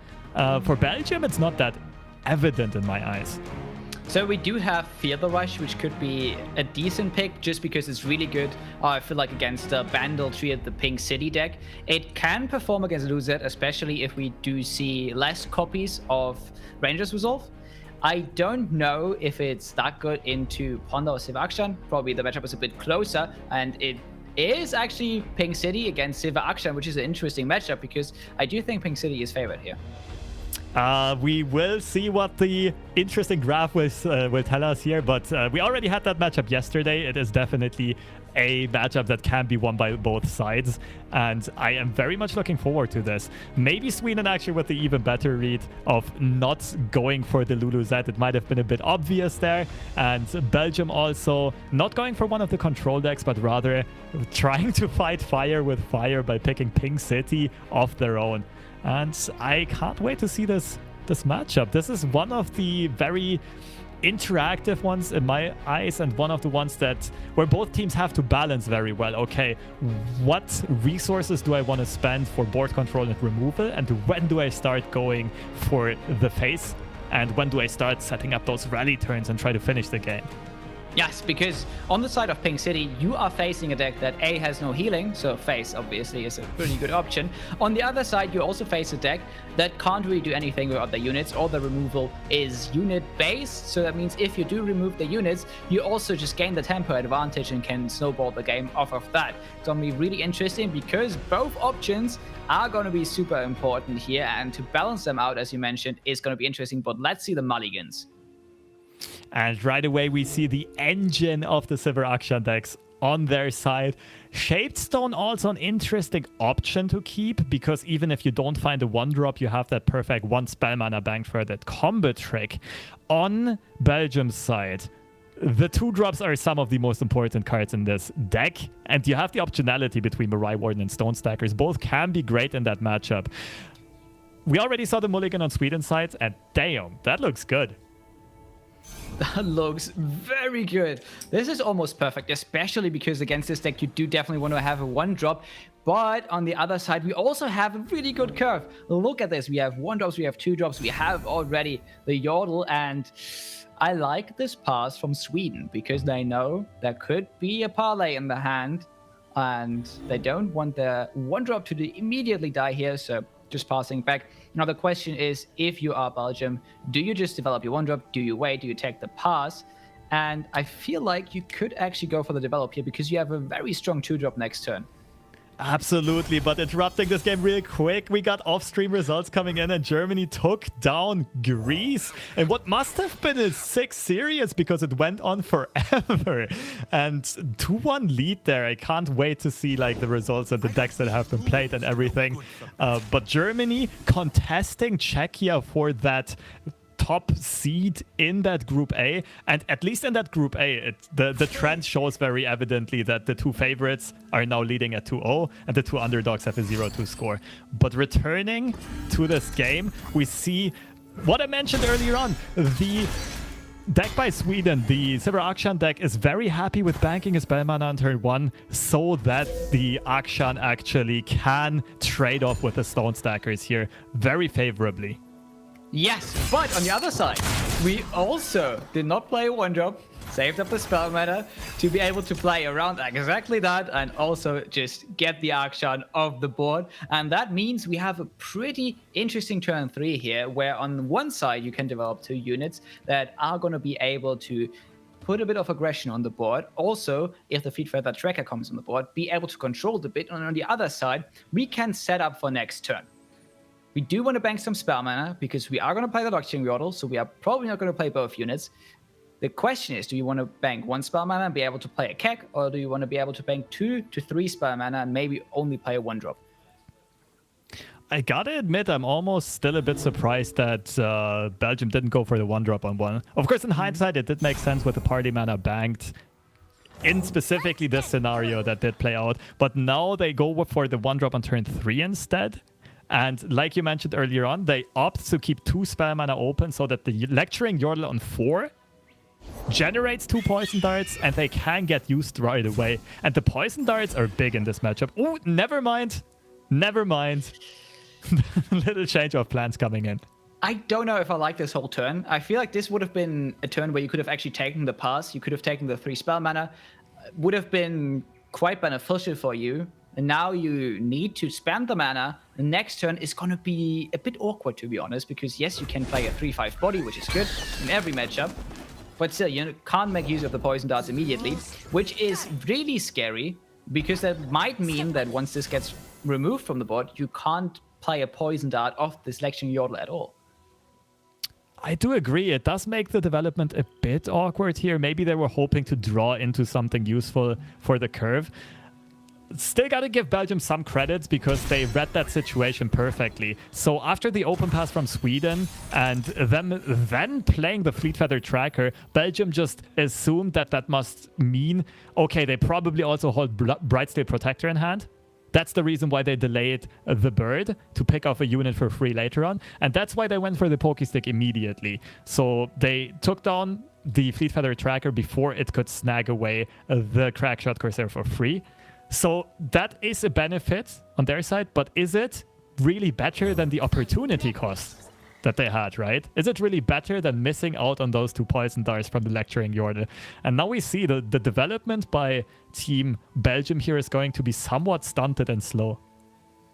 For Belgium, it's not that evident in my eyes. So we do have Fear the Rush, which could be a decent pick just because it's really good. I feel like against the Bandle tree at the Pink City deck. It can perform against Lulu Z, especially if we do see less copies of Ranger's Resolve. I don't know if it's that good into Ponder or Silver Akshan. Probably the matchup is a bit closer, and it is actually Pink City against Silver Akshan, which is an interesting matchup because I do think Pink City is favored here. We will see what the interesting graph will tell us here, but we already had that matchup yesterday. It is definitely a matchup that can be won by both sides, and I am very much looking forward to this. Maybe Sweden actually with the even better read of not going for the Lulu Z. It might have been a bit obvious there, and Belgium also not going for one of the control decks, but rather trying to fight fire with fire by picking Pink City off their own. And I can't wait to see this matchup. This is one of the very interactive ones in my eyes, and one of the ones where both teams have to balance very well. Okay, what resources do I want to spend for board control and removal, and when do I start going for the face, and when do I start setting up those rally turns and try to finish the game? Yes, because on the side of Pink City, you are facing a deck that A, has no healing, so face obviously is a pretty good option. On the other side, you also face a deck that can't really do anything with other units. All the removal is unit-based, so that means if you do remove the units, you also just gain the tempo advantage and can snowball the game off of that. It's going to be really interesting because both options are going to be super important here, and to balance them out, as you mentioned, is going to be interesting, but let's see the mulligans. And right away, we see the engine of the Silver Akshan decks on their side. Shaped Stone also an interesting option to keep, because even if you don't find a 1-drop, you have that perfect 1 spell mana bank for that combo trick. On Belgium's side, the 2-drops are some of the most important cards in this deck, and you have the optionality between Mirai Warden and Stone Stackers. Both can be great in that matchup. We already saw the mulligan on Sweden's side, and damn, that looks good. That looks very good. This is almost perfect, especially because against this deck, you do definitely want to have a 1-drop. But on the other side, we also have a really good curve. Look at this. We have 1-drops, we have 2-drops, we have already the Yordle. And I like this pass from Sweden because they know there could be a parlay in the hand. And they don't want the 1-drop to immediately die here. So just passing back. Now the question is, if you are Belgium, do you just develop your 1-drop? Do you wait? Do you take the pass? And I feel like you could actually go for the develop here because you have a very strong 2-drop next turn. Absolutely, but interrupting this game real quick, we got off-stream results coming in, and Germany took down Greece. And what must have been a sick series, because it went on forever. And 2-1 lead there. I can't wait to see like the results of the decks that have been played and everything. But Germany contesting Czechia for that top seed in that Group A, and at least in that Group A, the trend shows very evidently that the 2 favorites are now leading at 2-0, and the 2 underdogs have a 0-2 score. But returning to this game, we see what I mentioned earlier on. The deck by Sweden, the Silver Akshan deck, is very happy with banking his spell mana on turn 1 so that the Akshan actually can trade off with the Stone Stackers here very favorably. Yes, but on the other side, we also did not play a 1-drop, saved up the spell mana to be able to play around exactly that, and also just get the Akshan off the board. And that means we have a pretty interesting turn 3 here, where on one side you can develop 2 units that are going to be able to put a bit of aggression on the board. Also, if the Feet Feather Tracker comes on the board, be able to control the bit. And on the other side, we can set up for next turn. We do want to bank some spell mana because we are going to play the Lockchain Yordle, so we are probably not going to play both units. The question is, do you want to bank 1 spell mana and be able to play a Keck, or do you want to be able to bank 2 to 3 spell mana and maybe only play a 1-drop? I gotta admit, I'm almost still a bit surprised that Belgium didn't go for the 1-drop on 1. Of course, in hindsight, it did make sense with the party mana banked in specifically this scenario that did play out. But now they go for the 1-drop on turn 3 instead. And like you mentioned earlier on, they opt to keep 2 spell mana open so that the Lecturing Yordle on 4 generates 2 poison darts, and they can get used right away. And the poison darts are big in this matchup. Oh, never mind. Never mind. Little change of plans coming in. I don't know if I like this whole turn. I feel like this would have been a turn where you could have actually taken the pass. You could have taken the 3 spell mana. Would have been quite beneficial for you. And now you need to spend the mana. The next turn is going to be a bit awkward, to be honest, because yes, you can play a 3/5 body, which is good in every matchup. But still, you can't make use of the poison darts immediately, which is really scary, because that might mean that once this gets removed from the board, you can't play a poison dart off this Lecturing Yordle at all. I do agree. It does make the development a bit awkward here. Maybe they were hoping to draw into something useful for the curve. Still got to give Belgium some credits because they read that situation perfectly. So after the open pass from Sweden and them then playing the Fleet Feather Tracker, Belgium just assumed that that must mean, okay, they probably also hold Brightsteel Protector in hand. That's the reason why they delayed the bird to pick off a unit for free later on. And that's why they went for the Pokestick immediately. So they took down the Fleet Feather Tracker before it could snag away the Crackshot Corsair for free. So that is a benefit on their side, but is it really better than the opportunity cost that they had, right? Is it really better than missing out on those 2 poison darts from the Lecturing Yordle? And now we see the development by Team Belgium here is going to be somewhat stunted and slow.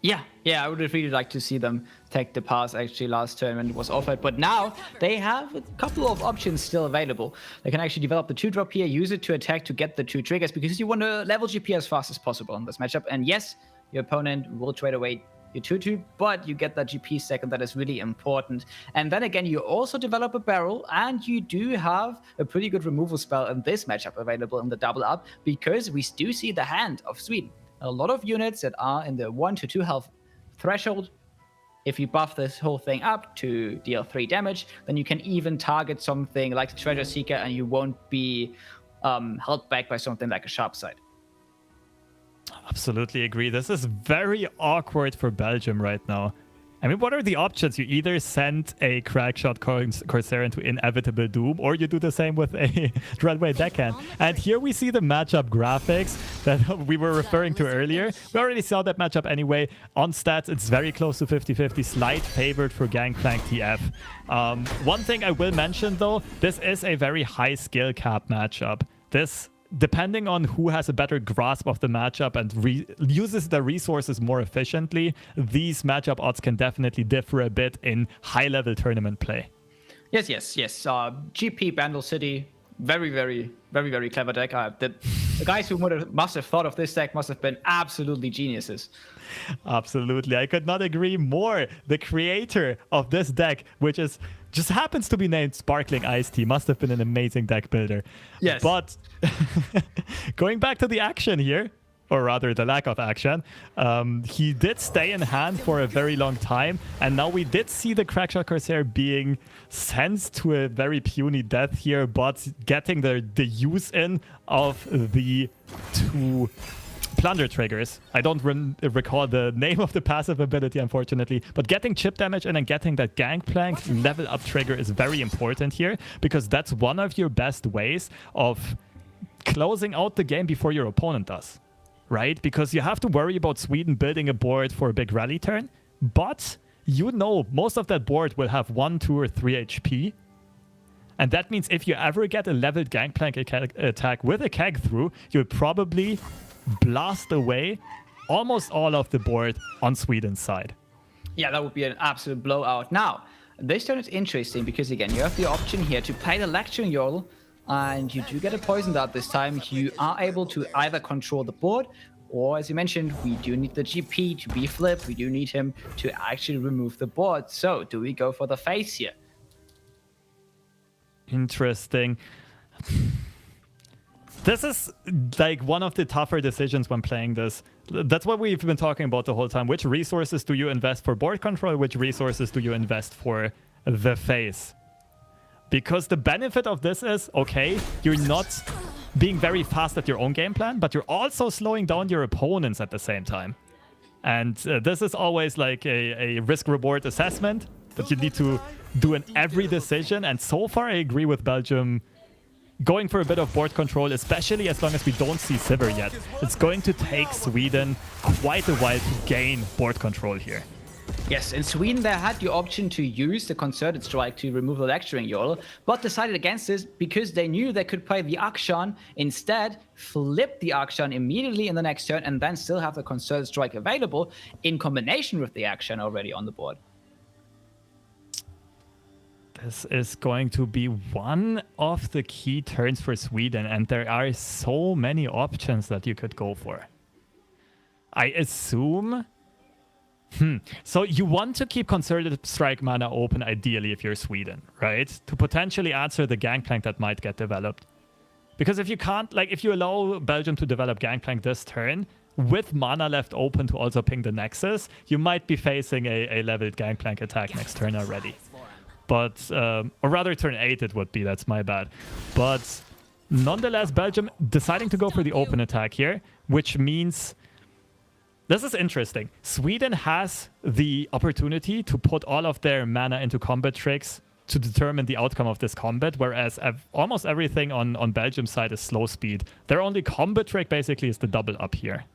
Yeah, I would have really liked to see them take the pass actually last turn when it was offered. But now they have a couple of options still available. They can actually develop the 2-drop here, use it to attack to get the 2 triggers because you want to level GP as fast as possible in this matchup. And yes, your opponent will trade away your 2-2, but you get that GP second that is really important. And then again, you also develop a barrel, and you do have a pretty good removal spell in this matchup available in the double up because we do see the hand of Sweden. A lot of units that are in the 1 to 2 health threshold. If you buff this whole thing up to deal 3 damage, then you can even target something like the Treasure Seeker and you won't be held back by something like a Sharp Sight. Absolutely agree. This is very awkward for Belgium right now. I mean, what are the options? You either send a Crackshot Corsair into inevitable doom, or you do the same with a Dreadway Deckhand. And here we see the matchup graphics that we were referring to earlier. We already saw that matchup anyway. On stats, it's very close to 50-50, slight favored for Gangplank TF. One thing I will mention, though, this is a very high skill cap matchup. This, depending on who has a better grasp of the matchup and uses the resources more efficiently, these matchup odds can definitely differ a bit in high-level tournament play. Yes. GP Bandle City, very clever deck. The guys who must have thought of this deck must have been absolutely geniuses. Absolutely. I could not agree more. The creator of this deck, which is just happens to be named Sparkling Iced Tea, must have been an amazing deck builder. Yes. But going back to the action here, or rather the lack of action, he did stay in hand for a very long time, and now we did see the Crackshot Corsair being sent to a very puny death here, but getting the use in of the 2 Plunder triggers. I don't recall the name of the passive ability, unfortunately, but getting chip damage in and getting that Gangplank level up trigger is very important here, because that's one of your best ways of closing out the game before your opponent does, right? Because you have to worry about Sweden building a board for a big rally turn, but you know most of that board will have 1, 2, or 3 HP. And that means if you ever get a leveled Gangplank attack with a keg through, you'll probably blast away almost all of the board on Sweden's side. Yeah, that would be an absolute blowout. Now, this turn is interesting because, again, you have the option here to play the Lecturing Yordle, and you do get a Poison Dart this time. You are able to either control the board, or, as you mentioned, we do need the GP to be flipped. We do need him to actually remove the board. So, do we go for the face here? Interesting. This is like one of the tougher decisions when playing this. That's what we've been talking about the whole time. Which resources do you invest for board control? Which resources do you invest for the face? Because the benefit of this is, okay, you're not being very fast at your own game plan, but you're also slowing down your opponents at the same time. And this is always like a risk-reward assessment that you need to do in every decision. And so far, I agree with Belgium going for a bit of board control, especially as long as we don't see Sivir yet. It's going to take Sweden quite a while to gain board control here. Yes, in Sweden they had the option to use the Concerted Strike to remove the Lecturing Yordle, but decided against this because they knew they could play the Akshan, instead flip the Akshan immediately in the next turn and then still have the Concerted Strike available in combination with the Akshan already on the board. This is going to be one of the key turns for Sweden, and there are so many options that you could go for. I assume... So you want to keep Concerted Strike mana open ideally if you're Sweden, right? To potentially answer the Gangplank that might get developed. Because if you can't, like, if you allow Belgium to develop Gangplank this turn, with mana left open to also ping the Nexus, you might be facing a leveled Gangplank attack next turn already. But, or rather turn 8 it would be, that's my bad. But nonetheless, Belgium deciding to go for the open attack here, which means... This is interesting. Sweden has the opportunity to put all of their mana into combat tricks to determine the outcome of this combat, whereas almost everything on Belgium's side is slow speed. Their only combat trick basically is the double up here.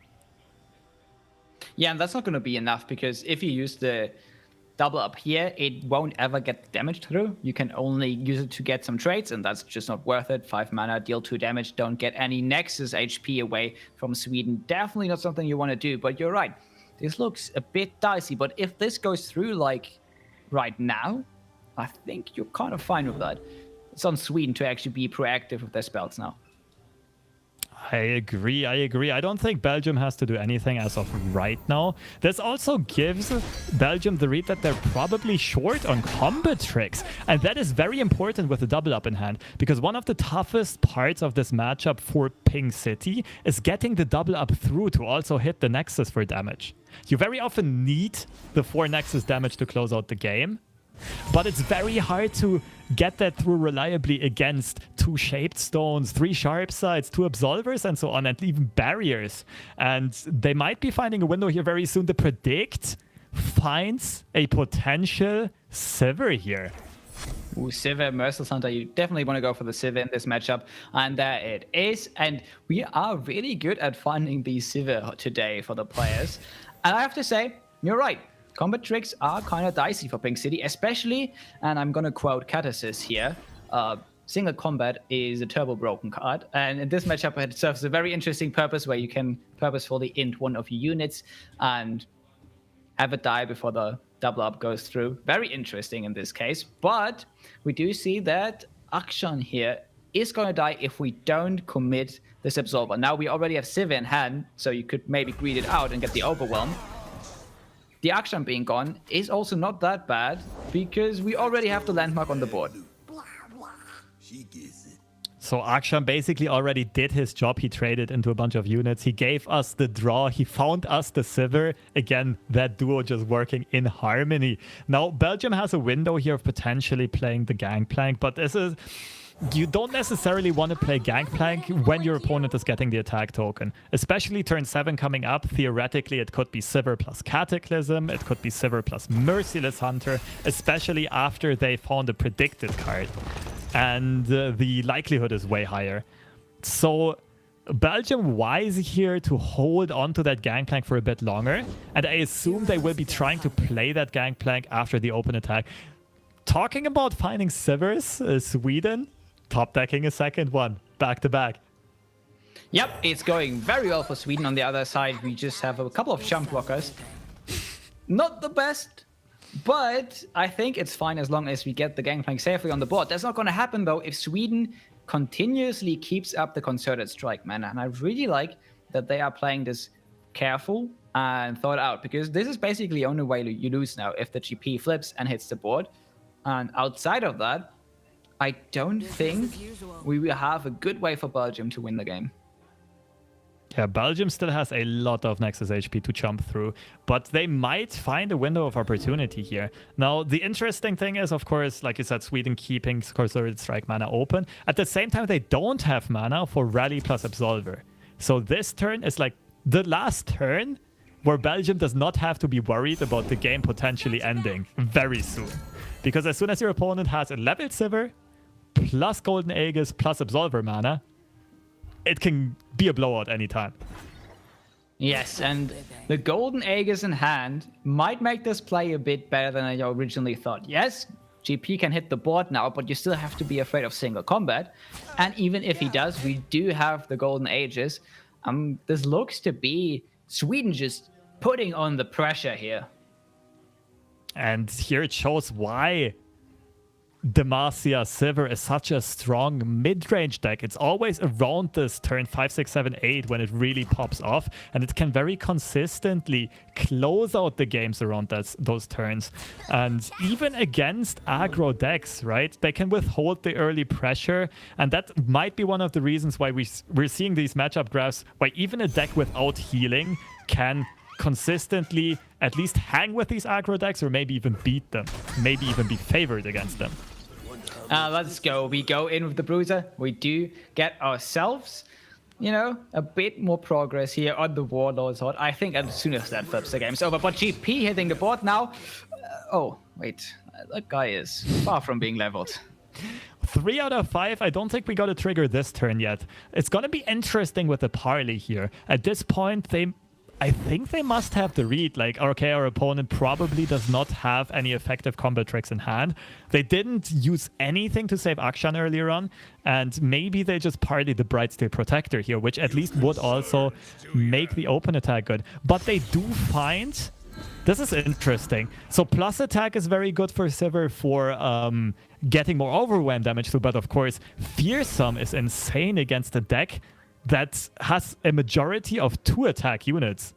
Yeah, and that's not going to be enough, because if you use the double up here, it won't ever get damage through. You can only use it to get some trades, and that's just not worth it. 5 mana, deal 2 damage, don't get any Nexus HP away from Sweden. Definitely not something you want to do, but you're right. This looks a bit dicey, but if this goes through, like, right now, I think you're kind of fine with that. It's on Sweden to actually be proactive with their spells now. I agree. I don't think Belgium has to do anything as of right now. This also gives Belgium the read that they're probably short on combat tricks. And that is very important with the double up in hand, because one of the toughest parts of this matchup for Ping City is getting the double up through to also hit the Nexus for damage. You very often need the 4 Nexus damage to close out the game, but it's very hard to get that through reliably against 2 Shaped Stones, 3 Sharp Sides, 2 Absolvers, and so on, and even barriers. And they might be finding a window here very soon. The Predict finds a potential Sivir here. Ooh, Sivir, Merciless Hunter, you definitely want to go for the Sivir in this matchup. And there it is. And we are really good at finding the Sivir today for the players. And I have to say, you're right. Combat tricks are kind of dicey for Pink City, especially, and I'm going to quote Catasis here, single combat is a turbo broken card. And in this matchup, it serves a very interesting purpose where you can purposefully int one of your units and have it die before the double up goes through. Very interesting in this case. But we do see that Akshan here is going to die if we don't commit this Absolver. Now we already have Sivir in hand, so you could maybe greed it out and get the overwhelm. The Akshan being gone is also not that bad, because we already have the landmark on the board. So Akshan basically already did his job. He traded into a bunch of units. He gave us the draw. He found us the Sivir. Again, that duo just working in harmony. Now, Belgium has a window here of potentially playing the Gangplank, but this is... You don't necessarily want to play Gangplank when your opponent is getting the attack token. Especially turn 7 coming up, theoretically it could be Sivir plus Cataclysm, it could be Sivir plus Merciless Hunter, especially after they found a predicted card. And the likelihood is way higher. So Belgium wise here to hold on to that Gangplank for a bit longer. And I assume they will be trying to play that Gangplank after the open attack. Talking about finding Sivirs, Sweden... Top decking a second one, back to back. Yep, it's going very well for Sweden. On the other side, we just have a couple of chunk blockers. Not the best, but I think it's fine as long as we get the Gangplank safely on the board. That's not going to happen, though, if Sweden continuously keeps up the Concerted Strike mana. And I really like that they are playing this careful and thought out, because this is basically the only way you lose now if the GP flips and hits the board. And outside of that, I don't think we will have a good way for Belgium to win the game. Yeah, Belgium still has a lot of Nexus HP to jump through, but they might find a window of opportunity here. Now, the interesting thing is, of course, like you said, Sweden keeping Concerted Strike mana open. At the same time, they don't have mana for Rally plus Absolver. So this turn is like the last turn where Belgium does not have to be worried about the game potentially ending very soon. Because as soon as your opponent has a leveled Sivir, plus Golden Aegis plus Absolver mana, it can be a blowout anytime. Yes, and the Golden Aegis in hand might make this play a bit better than I originally thought. Yes, GP can hit the board now, but you still have to be afraid of single combat. And even if he does, we do have the Golden Aegis. This looks to be Sweden just putting on the pressure here. And here it shows why Demacia Sivir is such a strong mid-range deck. It's always around this turn 5, 6, 7, 8 when it really pops off, and it can very consistently close out the games around those turns. And even against aggro decks, right, they can withhold the early pressure, and that might be one of the reasons why we're seeing these matchup graphs, why even a deck without healing can consistently at least hang with these aggro decks, or maybe even beat them, maybe even be favored against them. Let's go. We go in with the Bruiser. We do get ourselves, a bit more progress here on the Warlord's Horde. I think as soon as that flips, the game's over. But GP hitting the board now. Oh, wait. That guy is far from being leveled. 3 out of 5. I don't think we got a trigger this turn yet. It's going to be interesting with the parley here. At this point, I think they must have the read, like, okay, our opponent probably does not have any effective combat tricks in hand. They didn't use anything to save Akshan earlier on, and maybe they just parlayed the Brightsteel Protector here, which at least would also make the open attack good. But they do find... This is interesting. So plus attack is very good for Sivir for getting more overwhelm damage too, but of course, Fearsome is insane against a deck that has a majority of 2 attack units.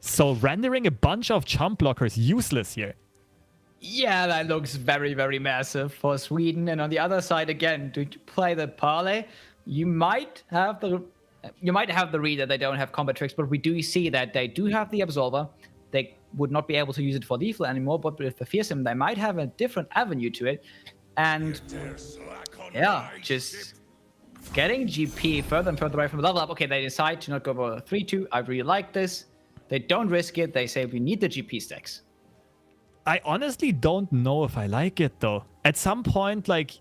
So rendering a bunch of chump blockers useless here. Yeah, that looks very, very massive for Sweden. And on the other side, again, to play the parlay, you might have the read that they don't have combat tricks, but we do see that they do have the Absolver. They would not be able to use it for lethal anymore, but with the Fearsome, they might have a different avenue to it. And yeah, just getting GP further and further away from the level up. Okay, they decide to not go for a 3-2. I really like this. They don't risk it. They say we need the GP stacks. I honestly don't know if I like it, though. At some point, like,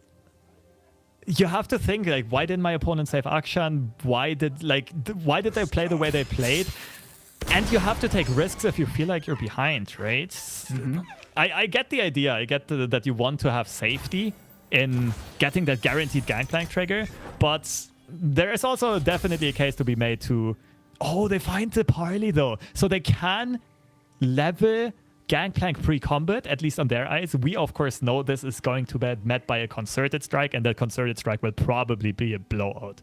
you have to think, like, why didn't my opponent save Akshan? Why did they play the way they played? And you have to take risks if you feel like you're behind, right? Mm-hmm. I get the idea. I get that you want to have safety in getting that guaranteed Gangplank trigger, but there is also definitely a case to be made to... Oh, they find the parley, though. So they can level Gangplank pre-combat, at least on their eyes. We, of course, know this is going to be met by a Concerted Strike, and that Concerted Strike will probably be a blowout.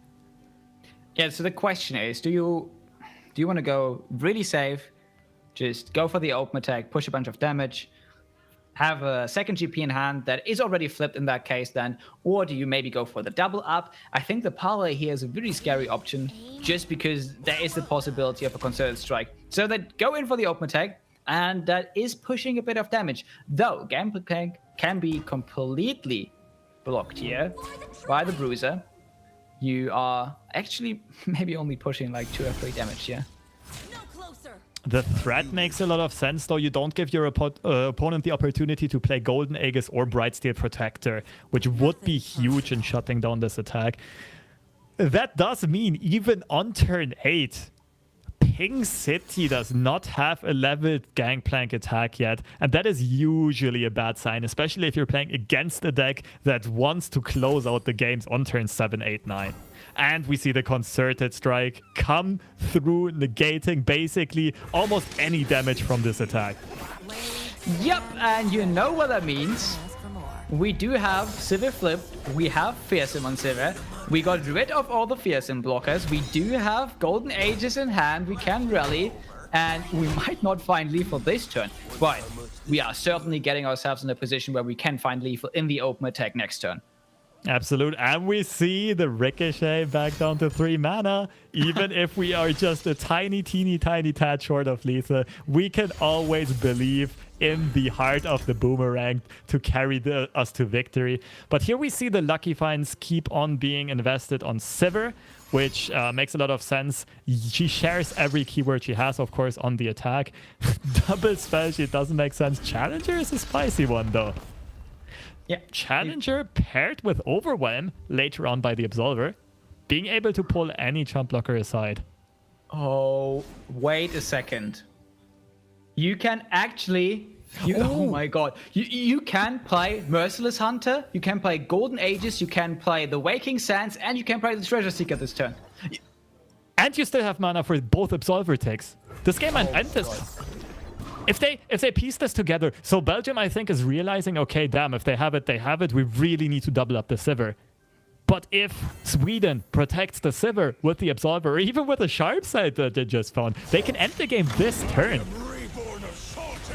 Yeah, so the question is, do you want to go really safe, just go for the open attack, push a bunch of damage, have a second GP in hand that is already flipped in that case then, or do you maybe go for the double up? I think the parlay here is a really scary option just because there is the possibility of a Concerted Strike. So they go in for the open attack, and that is pushing a bit of damage. Though, Gangplank can be completely blocked here by the Bruiser. You are actually maybe only pushing like 2 or 3 damage here. The threat makes a lot of sense, though. You don't give your opponent the opportunity to play Golden Aegis or Brightsteel Protector, which would be huge in shutting down this attack. That does mean even on turn 8, Ping City does not have a leveled Gangplank attack yet, and that is usually a bad sign, especially if you're playing against a deck that wants to close out the games on turn 7, 8, 9. And we see the Concerted Strike come through, negating basically almost any damage from this attack. Yep, and you know what that means. We do have Sivir flipped, we have Fearsome on Sivir, we got rid of all the Fearsome blockers, we do have Golden Aegis in hand, we can rally, and we might not find lethal this turn, but we are certainly getting ourselves in a position where we can find lethal in the open attack next turn. Absolute. And we see the Ricochet back down to 3 mana. Even if we are just a tiny tad short of lethal, we can always believe in the heart of the Boomerang to carry us to victory. But here we see the Lucky Finds keep on being invested on Sivir, which makes a lot of sense. She shares every keyword she has, of course, on the attack. Double spell, it doesn't make sense. Challenger is a spicy one, though. Yeah. Challenger paired with Overwhelm later on by the Absolver, being able to pull any jump blocker aside. Oh, wait a second. You can actually... Oh my god. You can play Merciless Hunter, you can play Golden Aegis, you can play the Waking Sands, and you can play the Treasure Seeker this turn. And you still have mana for both Absolver ticks. This game might end this. If they piece this together, so Belgium, I think, is realizing, okay, damn, if they have it, they have it. We really need to double up the Sivir. But if Sweden protects the Sivir with the Absolver, or even with the Sharp Side that they just found, they can end the game this turn.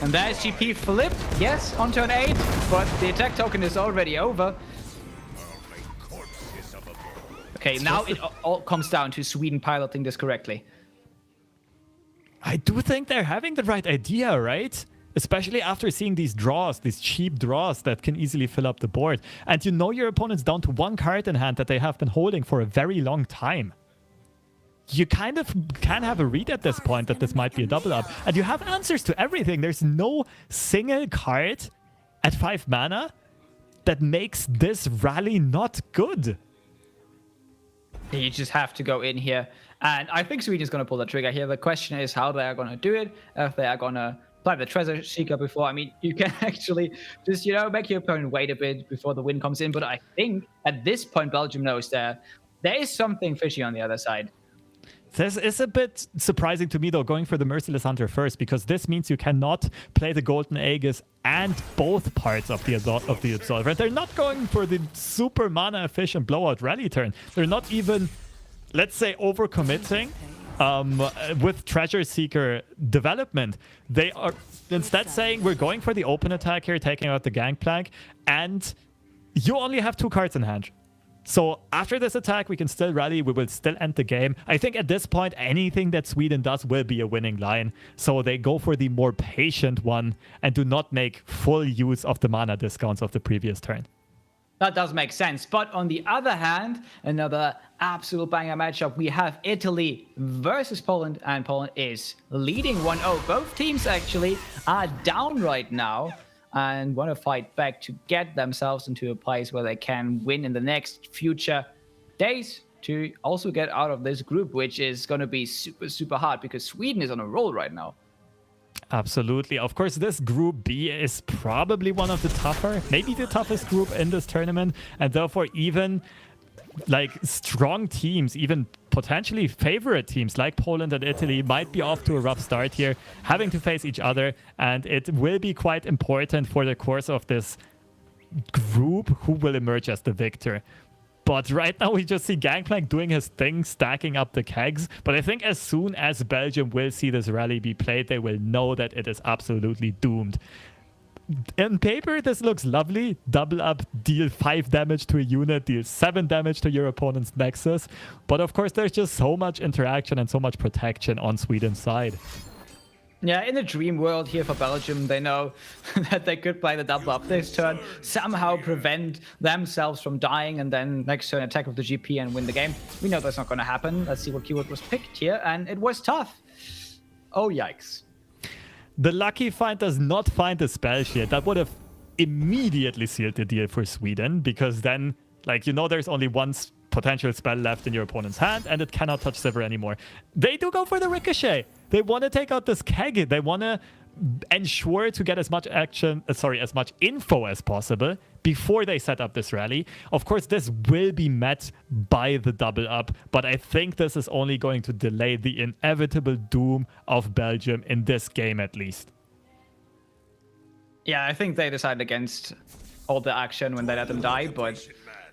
And there's GP flipped, yes, on turn 8, but the attack token is already over. Okay, now it all comes down to Sweden piloting this correctly. I do think they're having the right idea, right? Especially after seeing these draws, these cheap draws that can easily fill up the board. And you know your opponent's down to one card in hand that they have been holding for a very long time. You kind of can have a read at this point that this might be a double up. And you have answers to everything. There's no single card at 5 mana that makes this rally not good. You just have to go in here. And I think Sweden is going to pull the trigger here. The question is how they are going to do it. If they are going to play the Treasure Seeker before. I mean, you can actually just, make your opponent wait a bit before the win comes in. But I think at this point, Belgium knows that there is something fishy on the other side. This is a bit surprising to me, though, going for the Merciless Hunter first, because this means you cannot play the Golden Aegis and both parts of the Absolver. They're not going for the super mana efficient blowout rally turn. They're not even, let's say, overcommitting with Treasure Seeker development. They are instead saying, we're going for the open attack here, taking out the Gangplank, and you only have 2 cards in hand. So after this attack, we can still rally. We will still end the game. I think at this point, anything that Sweden does will be a winning line. So they go for the more patient one and do not make full use of the mana discounts of the previous turn. That does make sense. But on the other hand, another absolute banger matchup. We have Italy versus Poland, and Poland is leading 1-0. Both teams actually are down right now and want to fight back to get themselves into a place where they can win in the next future days to also get out of this group, which is going to be super, super hard because Sweden is on a roll right now. Absolutely. Of course, this Group B is probably one of the tougher, maybe the toughest group in this tournament, and therefore even strong teams, even potentially favorite teams like Poland and Italy might be off to a rough start here, having to face each other, and it will be quite important for the course of this group who will emerge as the victor. But right now we just see Gangplank doing his thing, stacking up the kegs. But I think as soon as Belgium will see this rally be played, they will know that it is absolutely doomed. In paper, this looks lovely. Double up, deal 5 damage to a unit, deal 7 damage to your opponent's Nexus. But of course, there's just so much interaction and so much protection on Sweden's side. Yeah, in the dream world here for Belgium, they know that they could play the double up this turn, somehow prevent themselves from dying, and then next turn attack with the GP and win the game. We know that's not going to happen. Let's see what keyword was picked here, and it was tough. Oh, yikes. The lucky find does not find the spell shield. That would have immediately sealed the deal for Sweden, because then, there's only one potential spell left in your opponent's hand, and it cannot touch Sivir anymore. They do go for the Ricochet. They want to take out this keg. They want to ensure to get as much as much info as possible before they set up this rally. Of course, this will be met by the double up, but I think this is only going to delay the inevitable doom of Belgium in this game at least. Yeah, I think they decide against all the action when they let them die, but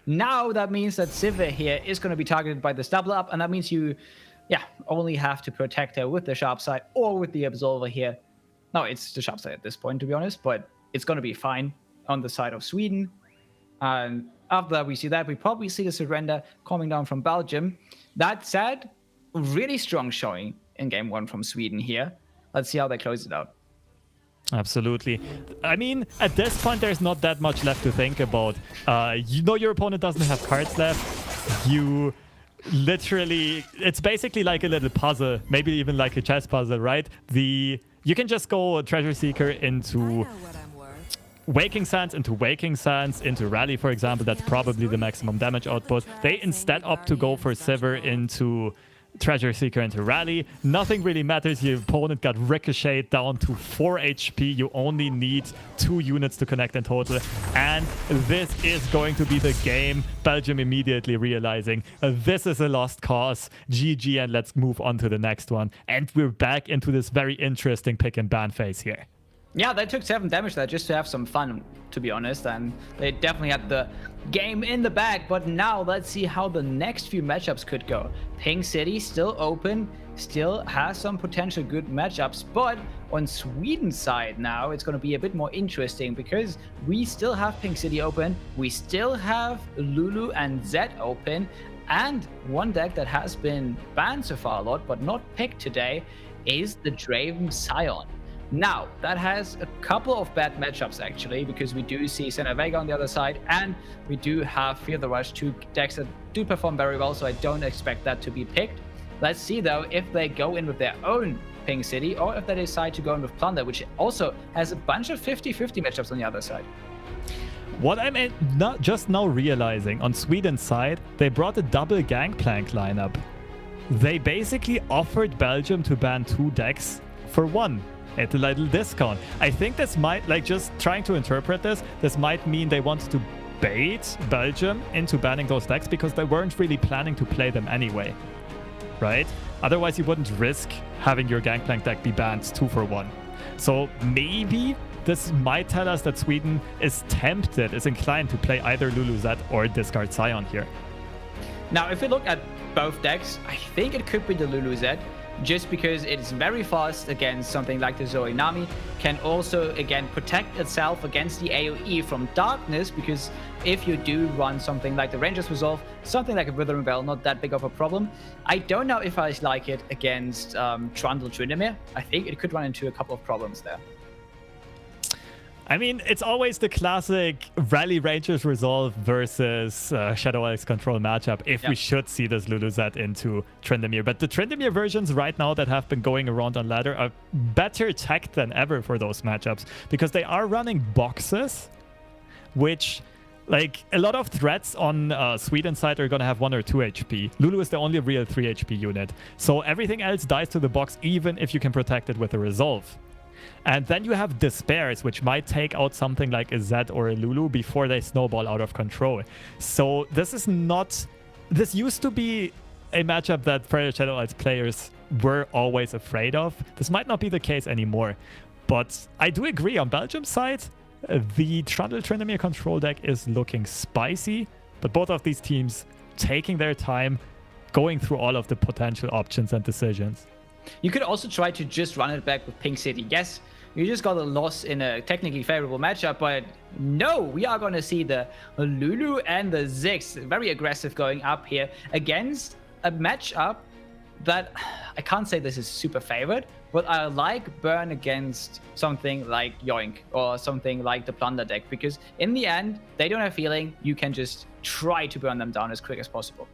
now that means that Sivir here is going to be targeted by this double up, and that means you only have to protect her with the sharp side or with the Absolver here. No, it's the sharp side at this point, to be honest, but it's going to be fine on the side of Sweden. And after we see that, we probably see the surrender coming down from Belgium. That said, really strong showing in game 1 from Sweden here. Let's see how they close it out. Absolutely. I mean, at this point, there's not that much left to think about. Your opponent doesn't have cards left. You literally, it's basically like a little puzzle, maybe even like a chess puzzle, right? You can just go Treasure Seeker into Waking Sands into Rally, for example. That's probably the maximum damage output. They instead opt to go for Sivir into Treasure Seeker into Rally. Nothing really matters. Your opponent got ricocheted down to 4 HP. You only need 2 units to connect in total. And this is going to be the game. Belgium immediately realizing this is a lost cause. GG, and let's move on to the next one. And we're back into this very interesting pick and ban phase here. Yeah, they took 7 damage there just to have some fun, to be honest, and they definitely had the game in the bag. But now let's see how the next few matchups could go. Pink City still open, still has some potential good matchups, but on Sweden's side now it's going to be a bit more interesting because we still have Pink City open, we still have Lulu and Zed open, and one deck that has been banned so far a lot but not picked today is the Draven Scion. Now, that has a couple of bad matchups, actually, because we do see Senna Vega on the other side, and we do have Fear the Rush, 2 decks that do perform very well, so I don't expect that to be picked. Let's see, though, if they go in with their own Pink City, or if they decide to go in with Plunder, which also has a bunch of 50-50 matchups on the other side. What I'm not just now realizing, on Sweden's side, they brought a double Gangplank lineup. They basically offered Belgium to ban 2 decks for 1. At a little discount. I think this might, like, just trying to interpret this might mean they wanted to bait Belgium into banning those decks because they weren't really planning to play them anyway, right? Otherwise, you wouldn't risk having your Gangplank deck be banned 2 for 1. So maybe this might tell us that Sweden is tempted, is inclined to play either Lulu Zed or discard Scion here. Now, if we look at both decks, I think it could be the Lulu Zed, just because it's very fast against something like the Zoe Nami, can also, again, protect itself against the AoE from darkness, because if you do run something like the Ranger's Resolve, something like a Withering Bell, not that big of a problem. I don't know if I like it against Trundle Tryndamere. I think it could run into a couple of problems there. I mean, it's always the classic Rally Rangers Resolve versus Shadow Elves Control matchup if we should see this Lulu Zed into Tryndamere. But the Tryndamere versions right now that have been going around on ladder are better tech than ever for those matchups because they are running boxes, which, like, a lot of threats on Sweden's side are going to have 1 or 2 HP. Lulu is the only real 3 HP unit. So everything else dies to the box even if you can protect it with a Resolve. And then you have Despairs, which might take out something like a Zed or a Lulu before they snowball out of control. So this is not... This used to be a matchup that Predator Shadow Elves players were always afraid of. This might not be the case anymore. But I do agree, on Belgium's side, the Trundle Tryndamere control deck is looking spicy. But both of these teams taking their time, going through all of the potential options and decisions. You could also try to just run it back with Pink City. Yes, you just got a loss in a technically favorable matchup, but no, we are going to see the Lulu and the Ziggs very aggressive going up here against a matchup that I can't say this is super favored, but I like Burn against something like Yoink or something like the Plunder deck, because in the end, they don't have healing. You can just try to burn them down as quick as possible.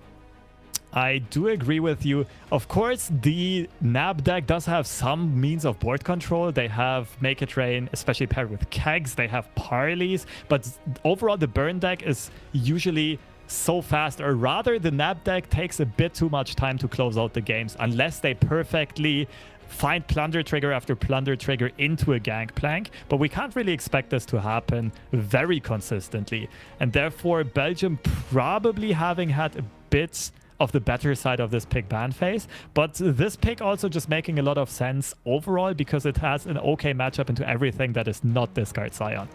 I do agree with you. Of course, the NAB deck does have some means of board control. They have Make It Rain, especially paired with kegs. They have parleys. But overall, the burn deck is usually so fast, or rather the NAB deck takes a bit too much time to close out the games unless they perfectly find Plunder Trigger after Plunder Trigger into a Gangplank. But we can't really expect this to happen very consistently. And therefore, Belgium probably having had a bit of the better side of this pick ban phase, but this pick also just making a lot of sense overall because it has an okay matchup into everything that is not discard Scion.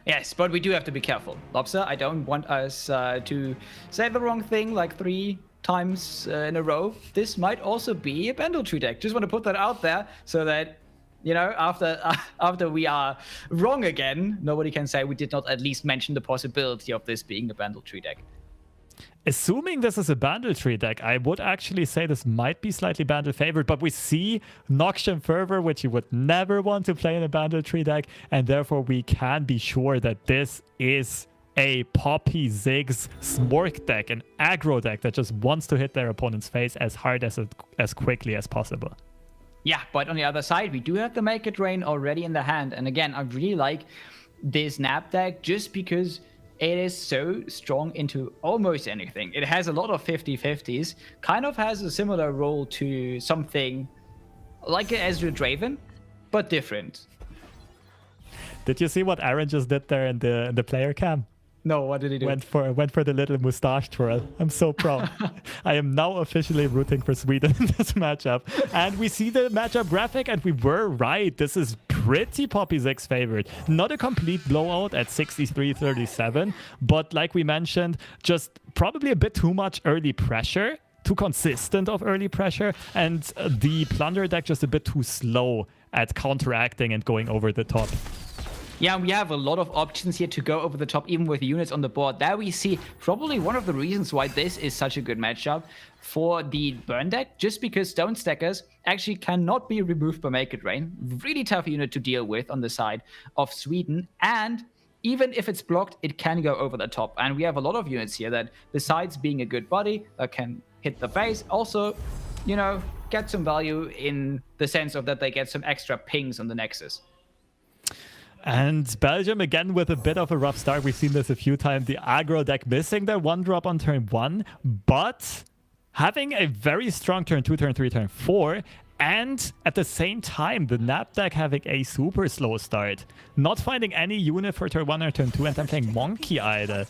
Yes, but we do have to be careful. Lobster, I don't want us to say the wrong thing like 3 times in a row. This might also be a Bandlewood deck. Just want to put that out there so that, you know, after we are wrong again, nobody can say we did not at least mention the possibility of this being a Bandlewood deck. Assuming this is a Bandlewood deck, I would actually say this might be slightly Bandle favored, but we see Noxian Fervor, which you would never want to play in a Bandlewood deck, and therefore we can be sure that this is a Poppy Ziggs Smork deck, an aggro deck that just wants to hit their opponent's face as hard as quickly as possible. Yeah, but on the other side, we do have the Make It Rain already in the hand, and again, I really like this nap deck just because it is so strong into almost anything. It has a lot of 50-50s, kind of has a similar role to something like an Ezra Draven, but different. Did you see what Aaron just did there in the player cam? No, what did he do? Went for the little mustache twirl. I'm so proud. I am now officially rooting for Sweden in this matchup. And we see the matchup graphic, and we were right. This is pretty Poppy Zig's favorite. Not a complete blowout at 63-37, but like we mentioned, just probably a bit too much early pressure. Too consistent of early pressure, and the Plunder deck just a bit too slow at counteracting and going over the top. Yeah, we have a lot of options here to go over the top, even with units on the board. There we see probably one of the reasons why this is such a good matchup for the burn deck, just because Stone Stackers actually cannot be removed by Make It Rain. Really tough unit to deal with on the side of Sweden, and even if it's blocked, it can go over the top. And we have a lot of units here that, besides being a good body, that can hit the base, also, you know, get some value in the sense of that they get some extra pings on the Nexus. And Belgium, again, with a bit of a rough start. We've seen this a few times. The aggro deck missing their 1-drop on turn 1, but having a very strong turn 2, turn 3, turn 4. And at the same time, the Nap deck having a super slow start. Not finding any unit for turn 1 or turn 2, and then playing Monkey Idol.